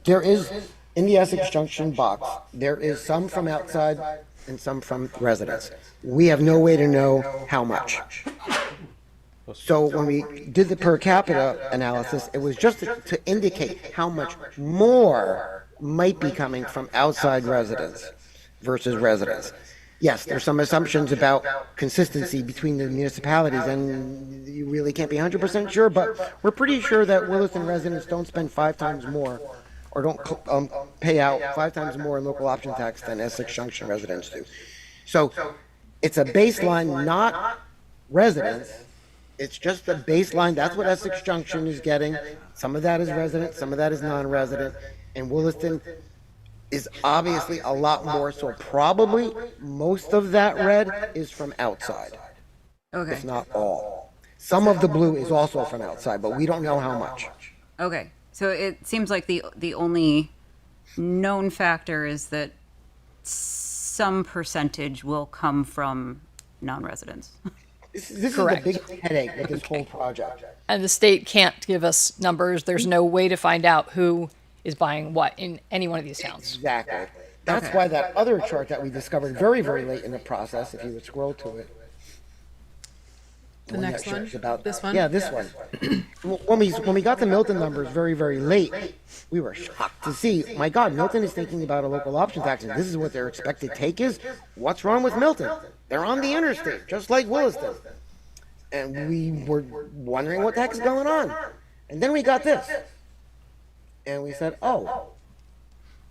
There is, in the Essex Junction box, there is some from outside and some from residents. We have no way to know how much. So when we did the per capita analysis, it was just to indicate how much more might be coming from outside residents versus residents. Yes, there's some assumptions about consistency between the municipalities, and you really can't be 100% sure, but we're pretty sure that Williston residents don't spend 5 times more or don't pay out 5 times more in local option tax than Essex Junction residents do. So it's a baseline, not residents. It's just a baseline. That's what Essex Junction is getting. Some of that is resident, some of that is non-resident, and Williston is obviously a lot more, so probably most of that red is from outside. Okay. If not all. Some of the blue is also from outside, but we don't know how much. Okay. So it seems like the only known factor is that some percentage will come from non-residents. This is Correct. the big headache with this whole project. And the state can't give us numbers. There's no way to find out who is buying what in any one of these towns. Exactly. That's Okay. why that other chart that we discovered very, very late in the process, if you would scroll to it. The that next shows one? About, This one? Yeah, this one. when we got the Milton numbers very, very late, we were shocked to see, my God, Milton is thinking about a local option tax, and this is what their expected take is. What's wrong with Milton? They're on the interstate, just like Williston. And we were wondering what the heck is going on. And then we got this. And we said, oh,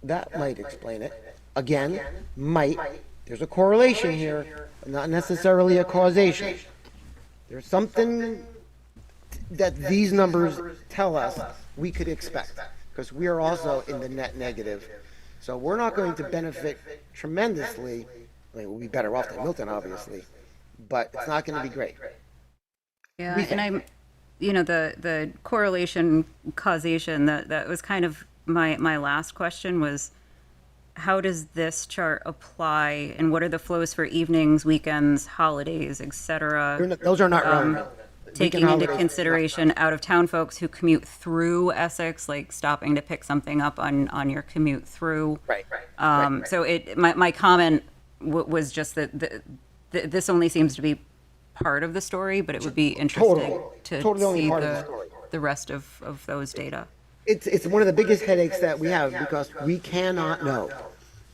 that might explain it. Again, might. There's a correlation here, not necessarily a causation. There's something that these numbers tell us we could expect, because we are also in the net negative. So we're not going to benefit tremendously. I mean, we'll be better off than Milton, obviously, but it's not going to be great. Yeah, and I'm, the correlation causation, that was kind of my last question was, how does this chart apply, and what are the flows for evenings, weekends, holidays, etc.? Those are not relevant. Taking into consideration out-of-town folks who commute through Essex, like stopping to pick something up on your commute through. Right. So my comment was just that this only seems to be part of the story, but it would be interesting to Totally see part of the story. the rest of those data. It's one of the biggest headaches that we have, because we cannot know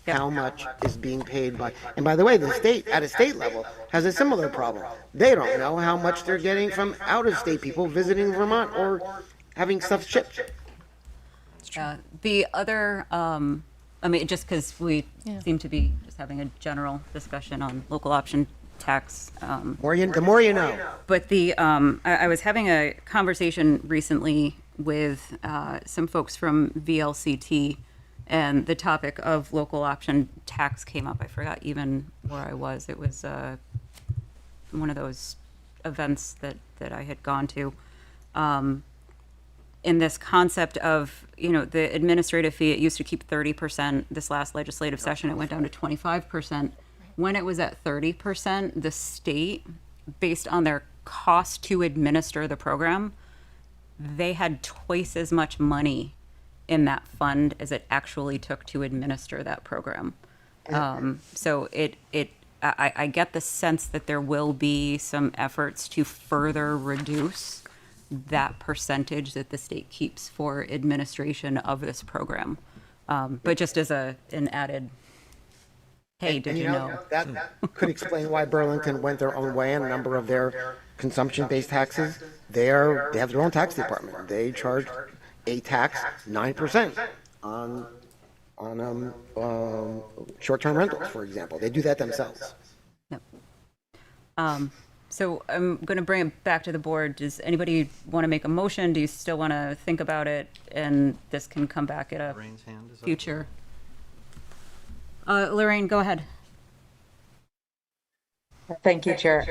how much is being paid by. And by the way, the state, at a state level, has a similar problem. They don't know how much they're getting from out-of-state people visiting Vermont or having stuff shipped. The other, just because we seem to be just having a general discussion on local option tax. The more you know. But I was having a conversation recently with some folks from VLCT, and the topic of local option tax came up. I forgot even where I was. It was one of those events that I had gone to. In this concept of, the administrative fee, it used to keep 30%. This last legislative session, it went down to 25%. When it was at 30%, the state, based on their cost to administer the program, they had twice as much money in that fund as it actually took to administer that program. So I get the sense that there will be some efforts to further reduce that percentage that the state keeps for administration of this program. But just as an added, hey, did you know? That could explain why Burlington went their own way on a number of their consumption-based taxes. They have their own tax department. They charge a tax 9% on short-term rentals, for example. They do that themselves. Yep. So I'm going to bring it back to the board. Does anybody want to make a motion? Do you still want to think about it, and this can come back at a future? Lorraine, go ahead. Thank you, Chair.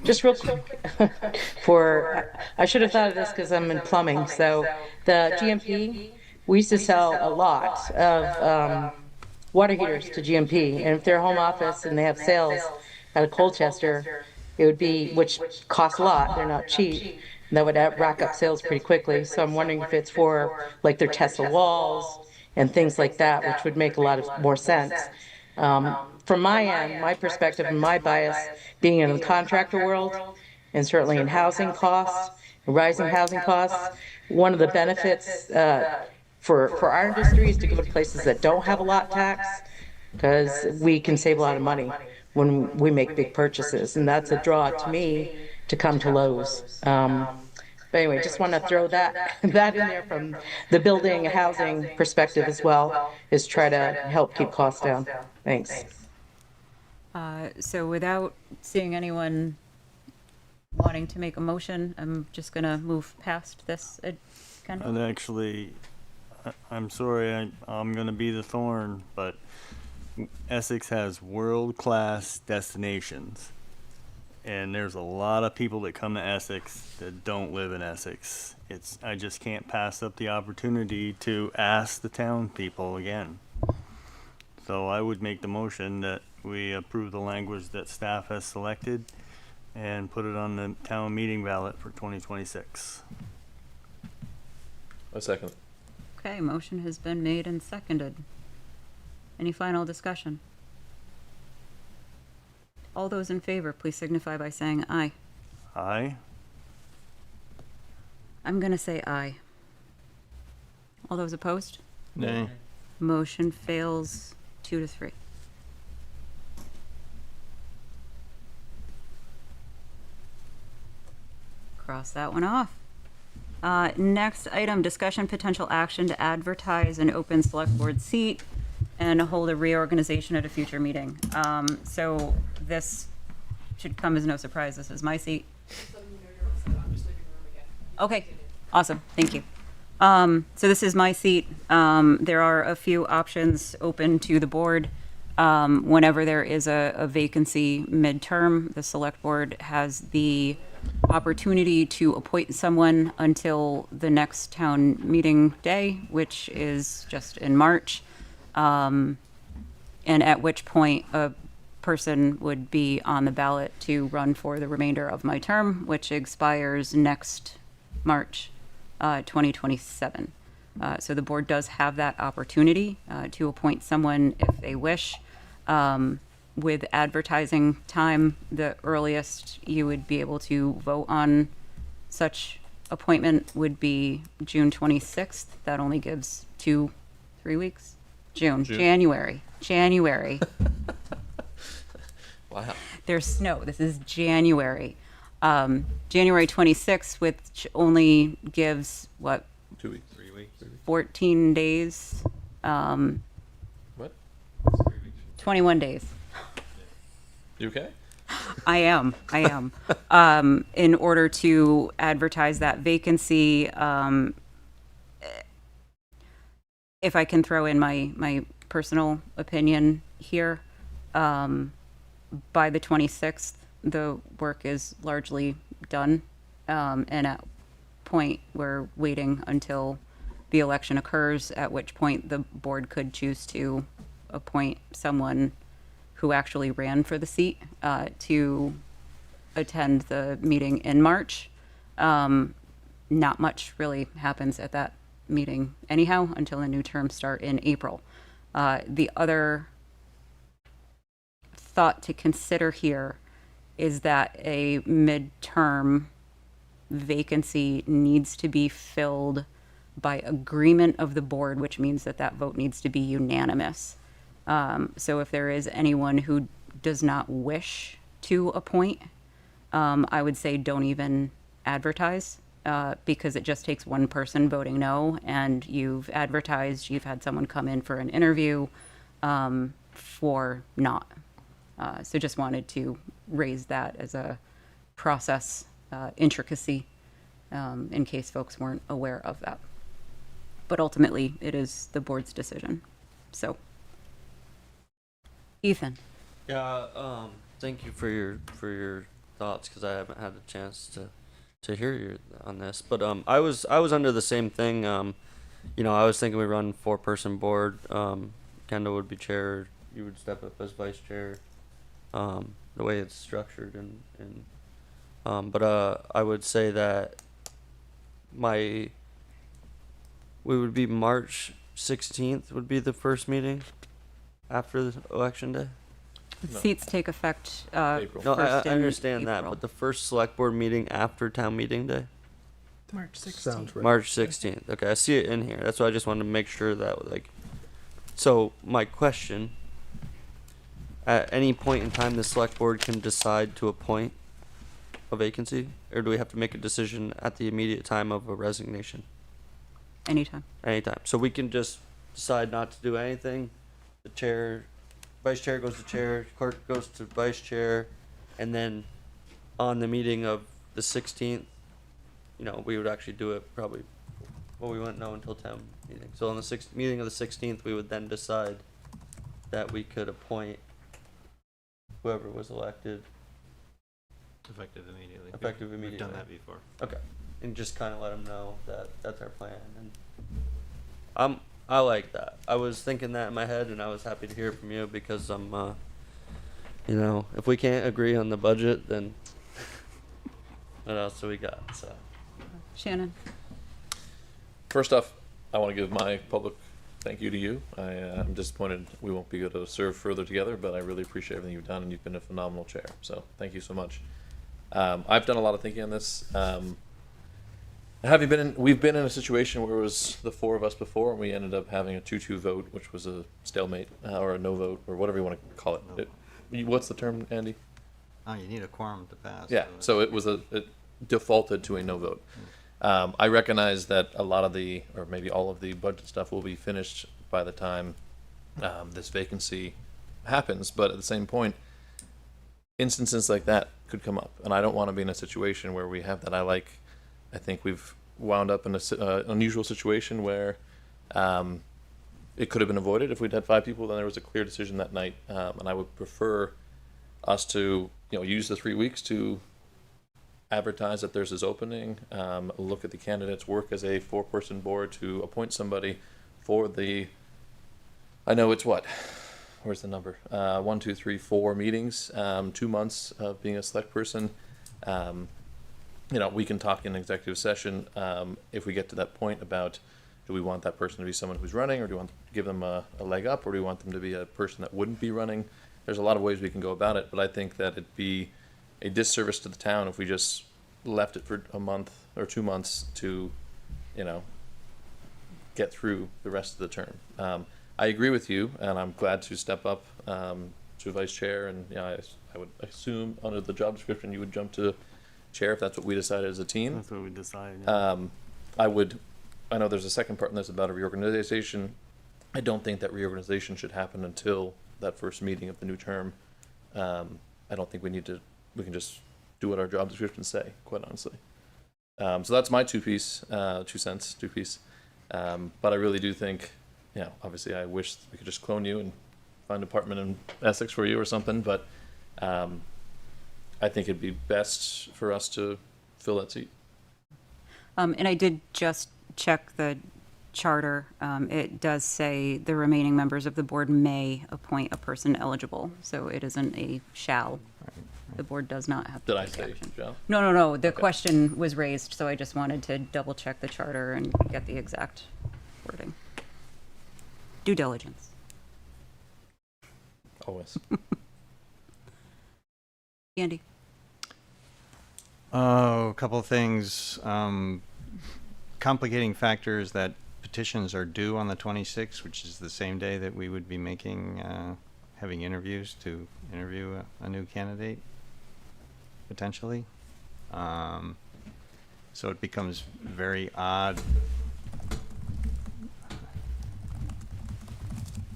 Just real quick, I should have thought of this because I'm in plumbing. So the GMP, we used to sell a lot of water heaters to GMP, and if they're home office and they have sales at a Colchester, it would be, which costs a lot, they're not cheap, that would rack up sales pretty quickly. So I'm wondering if it's for like their Tesla walls and things like that, which would make a lot of more sense. From my end, my perspective and my bias, being in the contractor world and certainly in housing costs, rising housing costs, one of the benefits for our industry is to go to places that don't have a lot tax, because we can save a lot of money when we make big purchases, and that's a draw to me to come to Lowe's. But anyway, just want to throw that in there from the building housing perspective as well, is try to help keep costs down. Thanks. So without seeing anyone wanting to make a motion, I'm just going to move past this agenda. And actually, I'm sorry, I'm going to be the thorn, but Essex has world-class destinations. And there's a lot of people that come to Essex that don't live in Essex. I just can't pass up the opportunity to ask the town people again. So I would make the motion that we approve the language that staff has selected and put it on the town meeting ballot for 2026. A second. Okay, motion has been made and seconded. Any final discussion? All those in favor, please signify by saying aye. Aye. I'm gonna say aye. All those opposed? Nay. Motion fails 2-3. Cross that one off. Next item, discussion potential action to advertise an open select board seat and hold a reorganization at a future meeting. So this should come as no surprise. This is my seat. Okay, awesome, thank you. So this is my seat. There are a few options open to the board. Whenever there is a vacancy midterm, the select board has the opportunity to appoint someone until the next town meeting day, which is just in March. And at which point a person would be on the ballot to run for the remainder of my term, which expires next March 2027. So the board does have that opportunity to appoint someone if they wish. With advertising time, the earliest you would be able to vote on such appointment would be June 26th. That only gives 2-3 weeks. January. Wow. There's snow. This is January. January 26th, which only gives, what? 2 weeks. 3 weeks. 14 days. What? 21 days. You okay? I am. In order to advertise that vacancy, if I can throw in my personal opinion here, by the 26th, the work is largely done. And at point, we're waiting until the election occurs, at which point the board could choose to appoint someone who actually ran for the seat to attend the meeting in March. Not much really happens at that meeting anyhow until the new terms start in April. The other thought to consider here is that a midterm vacancy needs to be filled by agreement of the board, which means that that vote needs to be unanimous. So if there is anyone who does not wish to appoint, I would say don't even advertise, because it just takes one person voting no, and you've advertised, you've had someone come in for an interview for not. So just wanted to raise that as a process intricacy in case folks weren't aware of that. But ultimately, it is the board's decision. So. Ethan. Yeah, thank you for your thoughts, because I haven't had a chance to hear your on this. But I was under the same thing. You know, I was thinking we run 4-person board. Kendall would be chair. You would step up as vice chair. The way it's structured but I would say that we would be March 16th would be the first meeting after the election day. No. Seats take effect. April. No, I first in understand that, April. but the first select board meeting after town meeting day? March 16th. Sounds right. March 16th. Okay, I see it in here. That's why I just wanted to make sure that, like, so my question, at any point in time, the select board can decide to appoint a vacancy, or do we have to make a decision at the immediate time of a resignation? Anytime. Anytime. So we can just decide not to do anything. The chair, vice chair goes to chair, clerk goes to vice chair, and then on the meeting of the 16th, you know, we would actually do it probably, well, we wouldn't know until town meeting. So on the meeting of the 16th, we would then decide that we could appoint whoever was elected. Effective immediately. Effective We've immediately. done that before. Okay, and just kind of let them know that that's our plan. And I like that. I was thinking that in my head, and I was happy to hear from you, because I'm, you know, if we can't agree on the budget, then What else do we got? So. Shannon? First off, I want to give my public thank you to you. I'm disappointed we won't be able to serve further together, but I really appreciate everything you've done, and you've been a phenomenal chair. So thank you so much. I've done a lot of thinking on this. We've been in a situation where it was the four of us before, and we ended up having a 2-2 vote, which was a stalemate, or a no vote, or whatever you want to call it. What's the term, Andy? Oh, you need a quorum to pass. Yeah, so it defaulted to a no vote. I recognize that a lot of or maybe all of the budget stuff will be finished by the time this vacancy happens, but at the same point, instances like that could come up, and I don't want to be in a situation where we have that. I think we've wound up in an unusual situation where it could have been avoided if we'd had 5 people. Then there was a clear decision that night, and I would prefer us to use the 3 weeks to advertise that there's this opening, look at the candidates, work as a 4-person board to appoint somebody for I know it's where's the number? 1, 2, 3, 4 meetings, 2 months of being a select person. We can talk in executive session if we get to that point about, do we want that person to be someone who's running, or do we want to give them a leg up, or do we want them to be a person that wouldn't be running? There's a lot of ways we can go about it, but I think that it'd be a disservice to the town if we just left it for a month or 2 months to, get through the rest of the term. I agree with you, and I'm glad to step up to vice chair, and I would assume under the job description you would jump to chair if that's what we decided as a team. That's what we decided. Yeah. I know there's a second part in this about a reorganization. I don't think that reorganization should happen until that first meeting of the new term. I don't think we can just do what our job descriptions say, quite honestly. So that's my 2 cents. But I really do think, obviously I wish we could just clone you and find an apartment in Essex for you or something, but I think it'd be best for us to fill that seat. And I did just check the charter. It does say the remaining members of the board may appoint a person eligible, so it isn't a shall. The board does not have to Did I take say action. shall? No. The question was raised, so I just wanted to double check the charter and get the exact wording. Due diligence. Always. Andy? Oh, a couple of things. Complicating factors that petitions are due on the 26th, which is the same day that we would be having interviews to interview a new candidate, potentially. So it becomes very odd,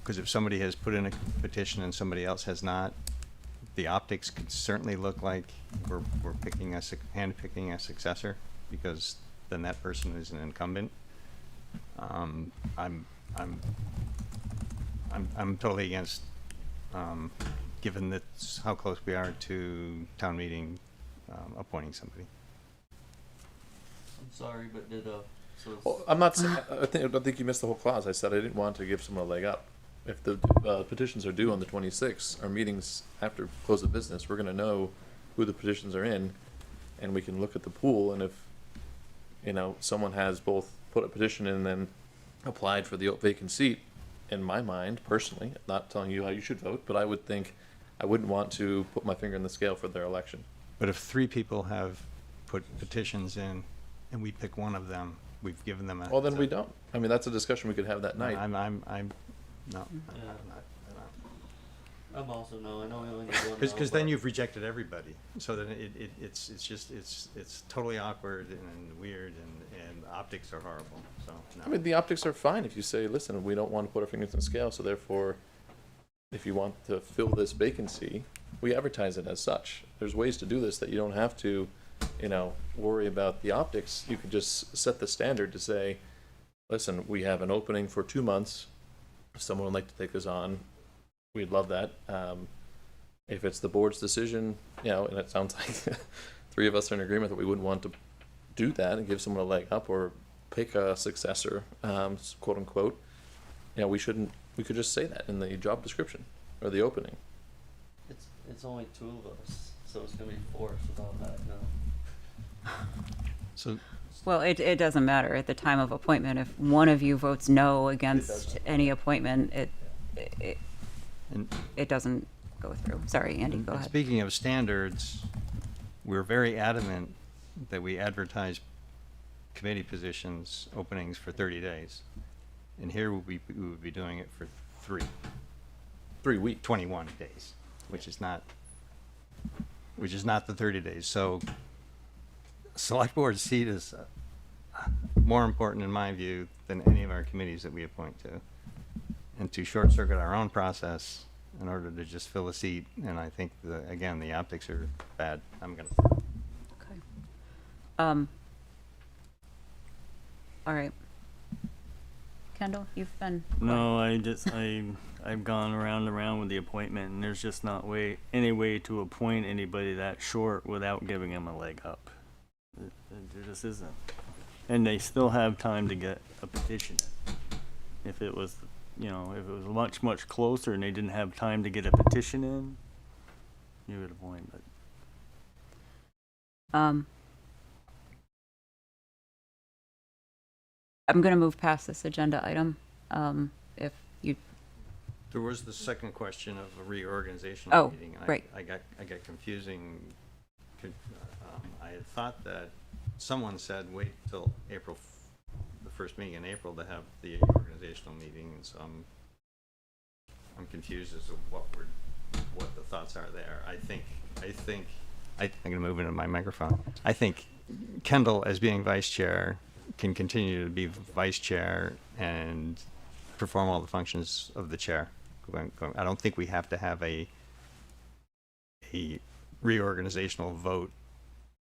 because if somebody has put in a petition and somebody else has not, the optics could certainly look like we're handpicking a successor, because then that person is an incumbent. I'm totally against, given that's how close we are to town meeting, appointing somebody. I'm sorry, but Well, I'm not. I think you missed the whole clause. I said I didn't want to give someone a leg up. If the petitions are due on the 26th, our meetings after close of business, we're going to know who the petitions are in, and we can look at the pool. And if someone has both put a petition in and then applied for the vacant seat, in my mind, personally, not telling you how you should vote, but I would think I wouldn't want to put my finger in the scale for their election. But if 3 people have put petitions in, and we pick one of them, we've given them a. Well, then we don't. I mean, that's a discussion we could have that night. No. I'm also no. I know we only need one. Because then you've rejected everybody. So then it's totally awkward and weird, and optics are horrible. So no. I mean, the optics are fine if you say, listen, we don't want to put our fingers in the scale, so therefore, if you want to fill this vacancy, we advertise it as such. There's ways to do this that you don't have to, worry about the optics. You could just set the standard to say, listen, we have an opening for 2 months. If someone would like to take us on, we'd love that. If it's the board's decision, and it sounds like 3 of us are in agreement that we wouldn't want to do that and give someone a leg up or pick a successor, quote unquote, we could just say that in the job description or the opening. It's only 2 of us, so it's gonna be 4 without that. No. So, Well, it doesn't matter at the time of appointment. If one of you votes no against any appointment, it doesn't go through. Sorry, Andy, go ahead. speaking of standards, we're very adamant that we advertise committee positions openings for 30 days. And here we would be doing it for 3 weeks, 21 days, which is not the 30 days. So select board seat is more important in my view than any of our committees that we appoint to. And to short circuit our own process in order to just fill a seat, and I think again, the optics are bad. I'm gonna. Okay. All right. Kendall, you've been. No, I've gone around and around with the appointment, and there's just not any way to appoint anybody that short without giving them a leg up. There just isn't. And they still have time to get a petition. If it was, much closer and they didn't have time to get a petition in, you would appoint, but. I'm going to move past this agenda item. If you. There was the second question of a reorganization meeting. Right. I got confusing. I had thought that someone said wait till April, the first meeting in April to have the organizational meeting, and so I'm confused as to what the thoughts are there. I'm going to move into my microphone. I think Kendall, as being vice chair, can continue to be vice chair and perform all the functions of the chair. I don't think we have to have a reorganizational vote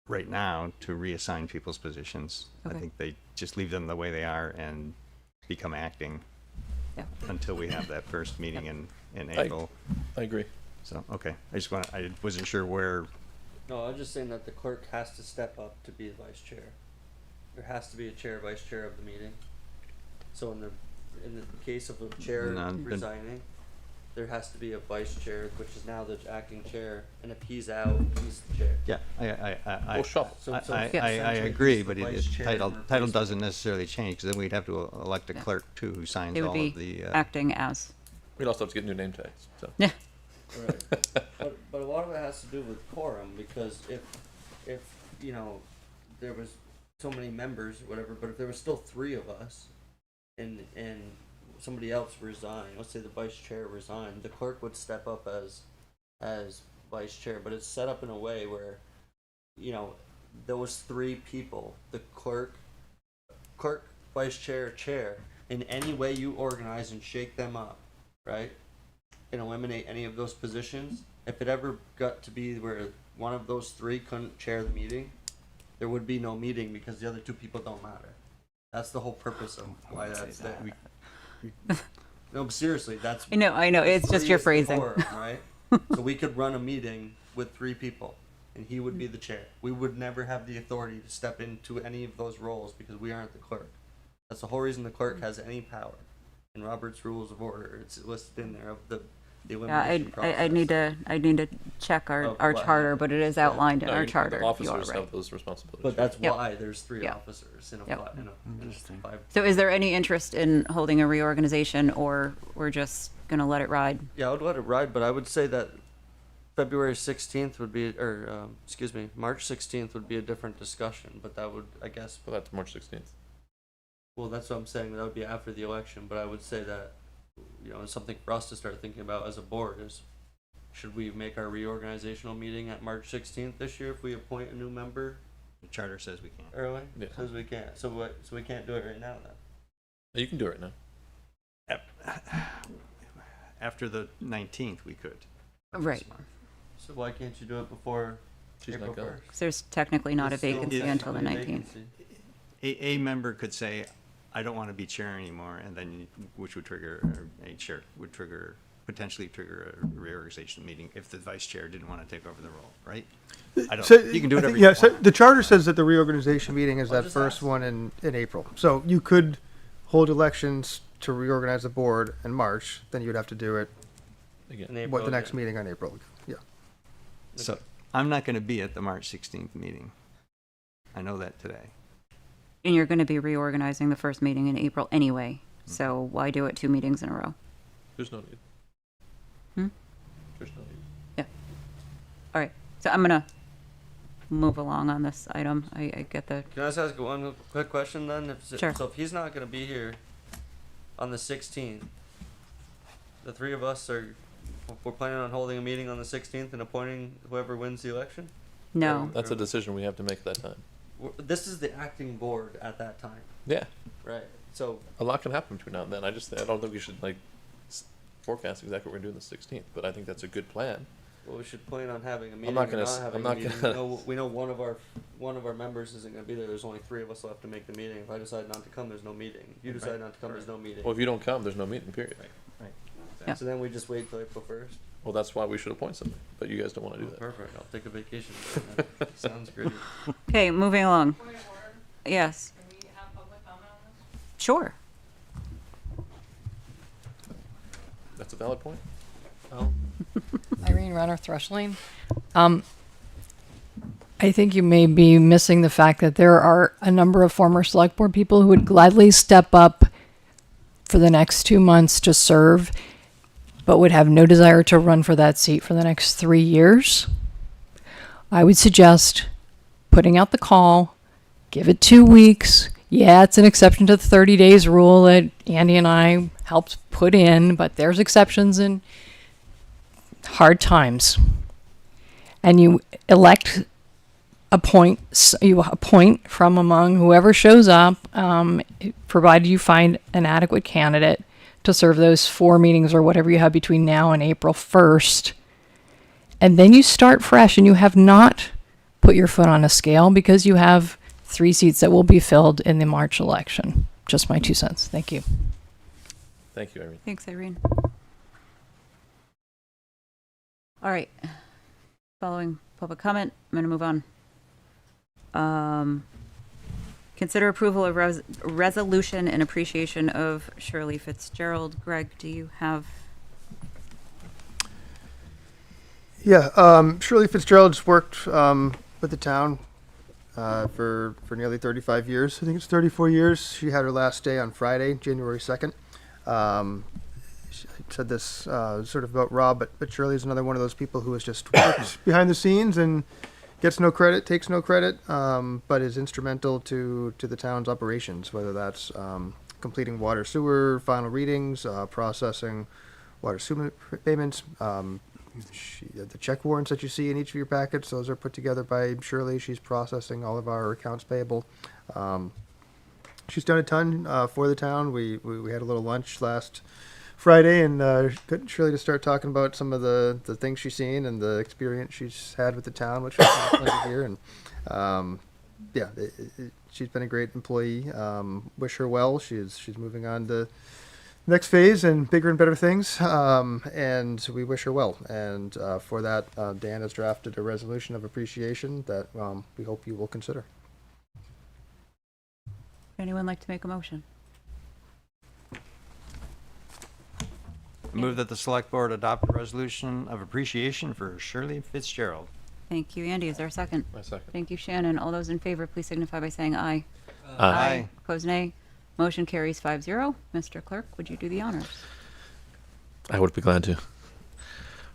right now to reassign people's positions. Okay. I think they just leave them the way they are and become acting until we have that first meeting in April. I agree. So, okay. I wasn't sure where. No, I was just saying that the clerk has to step up to be the vice chair. There has to be a chair, vice chair of the meeting. So in the case of a chair resigning, there has to be a vice chair, which is now the acting chair, and if he's out, he's the chair. Yeah, I agree, but title doesn't necessarily change, because then we'd have to elect a clerk too, who signs all of the. Acting as. We'd also have to get new name tags. So. Yeah. Right. but a lot of it has to do with quorum, because if there was so many members or whatever, but if there was still 3 of us, and somebody else resigned, let's say the vice chair resigned, the clerk would step up as vice chair, but it's set up in a way where, those 3 people, the clerk, vice chair, chair, in any way you organize and shake them up, right, and eliminate any of those positions, if it ever got to be where one of those 3 couldn't chair the meeting, there would be no meeting because the other 2 people don't matter. That's the whole purpose of why that's there. No, but seriously, that's. I know. It's just your phrasing. Right? So we could run a meeting with 3 people, and he would be the chair. We would never have the authority to step into any of those roles because we aren't the clerk. That's the whole reason the clerk has any power. In Robert's Rules of Order, it's listed in there of the elimination process. I need to check our charter, but it is outlined in our charter. The officers you are right. have those responsibilities. But that's why there's 3 officers in a Interesting. 5. So is there any interest in holding a reorganization, or we're just going to let it ride? Yeah, I would let it ride, but I would say that February 16th would be, March 16th would be a different discussion, but that would, I guess. Well, that's March 16th. Well, that's what I'm saying. That would be after the election, but I would say that, it's something for us to start thinking about as a board is, should we make our reorganizational meeting at March 16th this year if we appoint a new member? The charter says we can't. Early? Yeah. Says we can't. So we can't do it right now then? You can do it now. After the 19th, we could. Right. So why can't you do it before April 1st? Because there's technically not a vacancy until the 19th. A member could say, I don't want to be chair anymore, and then which would trigger a chair would potentially trigger a reorganization meeting if the vice chair didn't want to take over the role, right? You can do whatever you want. So the charter says that the reorganization meeting is that first one in April. So you could hold elections to reorganize the board in March, then you'd have to do it the next meeting on April. Yeah. So I'm not going to be at the March 16th meeting. I know that today. And you're going to be reorganizing the first meeting in April anyway, so why do it 2 meetings in a row? There's no need. Hmm? There's no need. Yeah. All right, so I'm going to move along on this item. I get the... Can I just ask one quick question then? Sure. So if he's not going to be here on the 16th, the three of us we're planning on holding a meeting on the 16th and appointing whoever wins the election? No. That's a decision we have to make at that time. This is the acting board at that time. Yeah. Right. So a lot can happen between now and then. I don't think we should forecast exactly what we're doing the 16th, but I think that's a good plan. well, we should plan on having a meeting. I'm not gonna. We know one of our members isn't going to be there. There's only 3 of us left to make the meeting. If I decide not to come, there's no meeting. If you decide not to come, there's no meeting. Well, if you don't come, there's no meeting. Period. Right. Yeah. So then we just wait till April 1st. Well, that's why we should appoint somebody, but you guys don't want to do that. Perfect. I'll take a vacation. Sounds great. Okay, moving along. Yes. Can we have public comment on this? Sure. That's a valid point. Irene Renner, Thrushling. I think you may be missing the fact that there are a number of former select board people who would gladly step up for the next 2 months to serve, but would have no desire to run for that seat for the next 3 years. I would suggest putting out the call, give it 2 weeks. Yeah, it's an exception to the 30 days rule that Andy and I helped put in, but there's exceptions in hard times. And you appoint from among whoever shows up, provided you find an adequate candidate to serve those 4 meetings or whatever you have between now and April 1st. And then you start fresh, and you have not put your foot on a scale because you have 3 seats that will be filled in the March election. Just my 2 cents. Thank you. Thank you, Irene. Thanks, Irene. All right. Following public comment, I'm going to move on. Consider approval of resolution in appreciation of Shirley FitzGerald. Greg, do you have? Yeah, Shirley FitzGerald's worked with the town for nearly 35 years. I think it's 34 years. She had her last day on Friday, January 2nd. I said this sort of about Rob, but Shirley's another one of those people who has just worked behind the scenes and gets no credit, takes no credit, but is instrumental to the town's operations, whether that's completing water sewer final readings, processing water sewer payments. The check warrants that you see in each of your packets, those are put together by Shirley. She's processing all of our accounts payable. She's done a ton for the town. We had a little lunch last Friday and got Shirley to start talking about some of the things she's seen and the experience she's had with the town, which was kind of fun to hear. And she's been a great employee. Wish her well. She's moving on to next phase and bigger and better things. And we wish her well. And for that, Dan has drafted a resolution of appreciation that we hope you will consider. Anyone like to make a motion? I move that the select board adopt a resolution of appreciation for Shirley FitzGerald. Thank you, Andy. Is there a second? I second. Thank you, Shannon. All those in favor, please signify by saying aye. Aye. Opposed, nay. Motion carries 5-0. Mr. Clerk, would you do the honors? I would be glad to.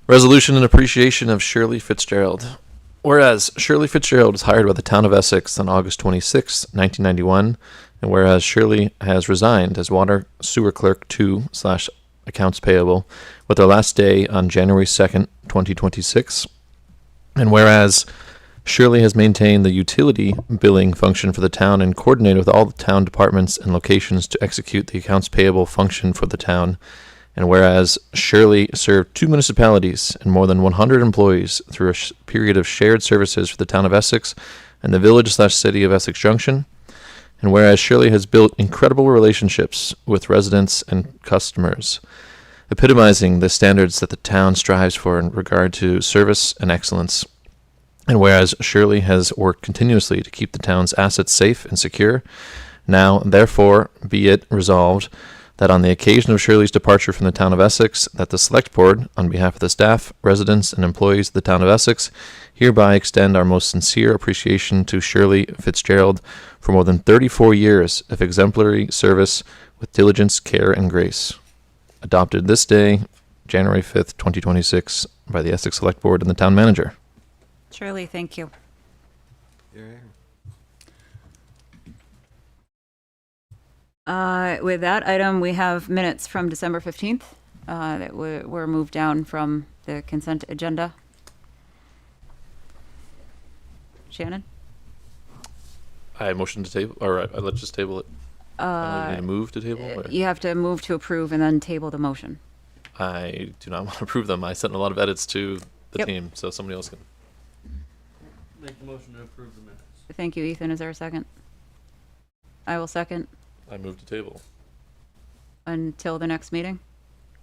Resolution in appreciation of Shirley FitzGerald. Whereas Shirley FitzGerald was hired by the town of Essex on August 26, 1991, and whereas Shirley has resigned as Water Sewer Clerk 2/Accounts Payable with her last day on January 2nd, 2026, and whereas Shirley has maintained the utility billing function for the town and coordinated with all the town departments and locations to execute the accounts payable function for the town. And whereas Shirley served 2 municipalities and more than 100 employees through a period of shared services for the town of Essex and the village/city of Essex Junction. And whereas Shirley has built incredible relationships with residents and customers, epitomizing the standards that the town strives for in regard to service and excellence. And whereas Shirley has worked continuously to keep the town's assets safe and secure, now, therefore, be it resolved that on the occasion of Shirley's departure from the town of Essex, that the Select Board, on behalf of the staff, residents, and employees of the town of Essex, hereby extend our most sincere appreciation to Shirley FitzGerald for more than 34 years of exemplary service with diligence, care, and grace. Adopted this day, January 5th, 2026, by the Essex Select Board and the town manager. Shirley, thank you. With that item, we have minutes from December 15th that were moved down from the consent agenda. Shannon? I motion to table, or let's just table it. I don't know, you need to move to table? Or? You have to move to approve and then table the motion. I do not want to approve them. I sent a lot of edits to the Yep. team, so somebody else can. Make the motion to approve the minutes. Thank you, Ethan. Is there a second? I will second. I move to table. Until the next meeting?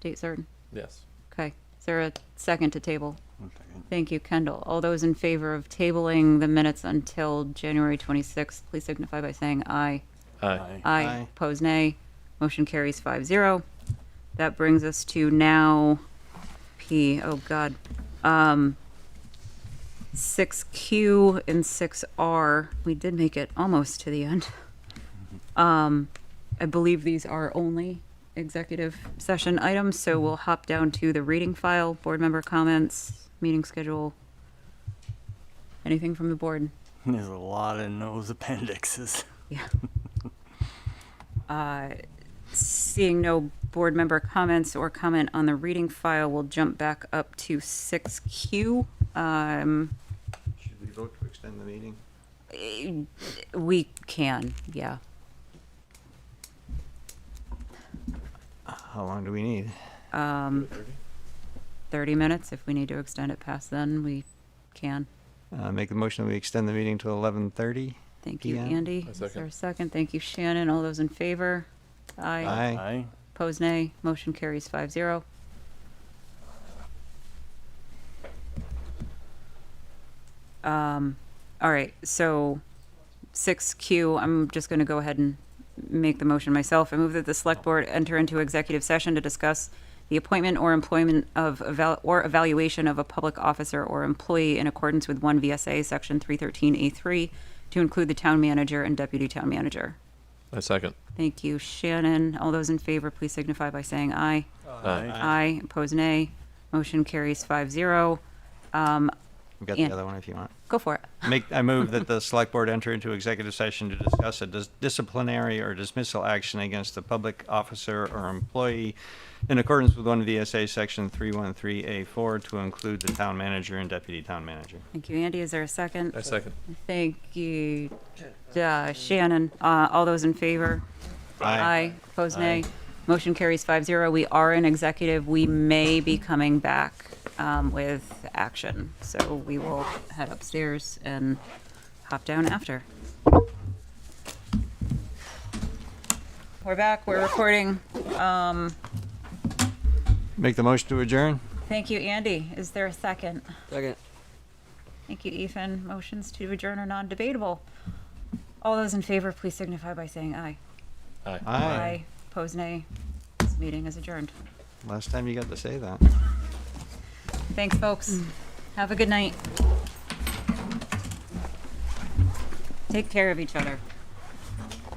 Date certain? Yes. Okay. Is there a second to table? 1 second. Thank you, Kendall. All those in favor of tabling the minutes until January 26th, please signify by saying aye. Aye. Aye. Opposed, nay. Motion carries 5-0. That brings us to now P. Oh, God. 6Q and 6R. We did make it almost to the end. I believe these are only executive session items, so we'll hop down to the reading file, board member comments, meeting schedule. Anything from the board? There's a lot in those appendixes. Yeah. Seeing no board member comments or comment on the reading file, we'll jump back up to 6Q. Should we vote to extend the meeting? We can, yeah. How long do we need? 30 minutes. If we need to extend it past then, we can. Make the motion that we extend the meeting to 11:30. Thank you, PM. Andy. Is there a second? Thank you, Shannon. All those in favor? Aye. Aye. Opposed, nay. Motion carries 5-0. All right, so 6Q, I'm just going to go ahead and make the motion myself. I move that the Select Board enter into executive session to discuss the appointment or employment of or evaluation of a public officer or employee in accordance with 1 VSA Section 313A3 to include the town manager and deputy town manager. I second. Thank you, Shannon. All those in favor, please signify by saying aye. Aye. Aye. Opposed, nay. Motion carries 5-0. We've got And- the other one if you want. Go for it. I move that the Select Board enter into executive session to discuss a disciplinary or dismissal action against a public officer or employee in accordance with 1 VSA Section 313A4 to include the town manager and deputy town manager. Thank you, Andy. Is there a second? I second. Thank you, Shannon. All those in favor? Aye. Opposed, nay. Motion carries 5-0. We are in executive. We may be coming back with action. So we will head upstairs and hop down after. We're back. We're recording. Make the motion to adjourn? Thank you, Andy. Is there a second? Second. Thank you, Ethan. Motions to adjourn are non-debatable. All those in favor, please signify by saying aye. Aye. Aye. Opposed, nay. This meeting is adjourned. Last time you got to say that. Thanks, folks. Have a good night. Take care of each other.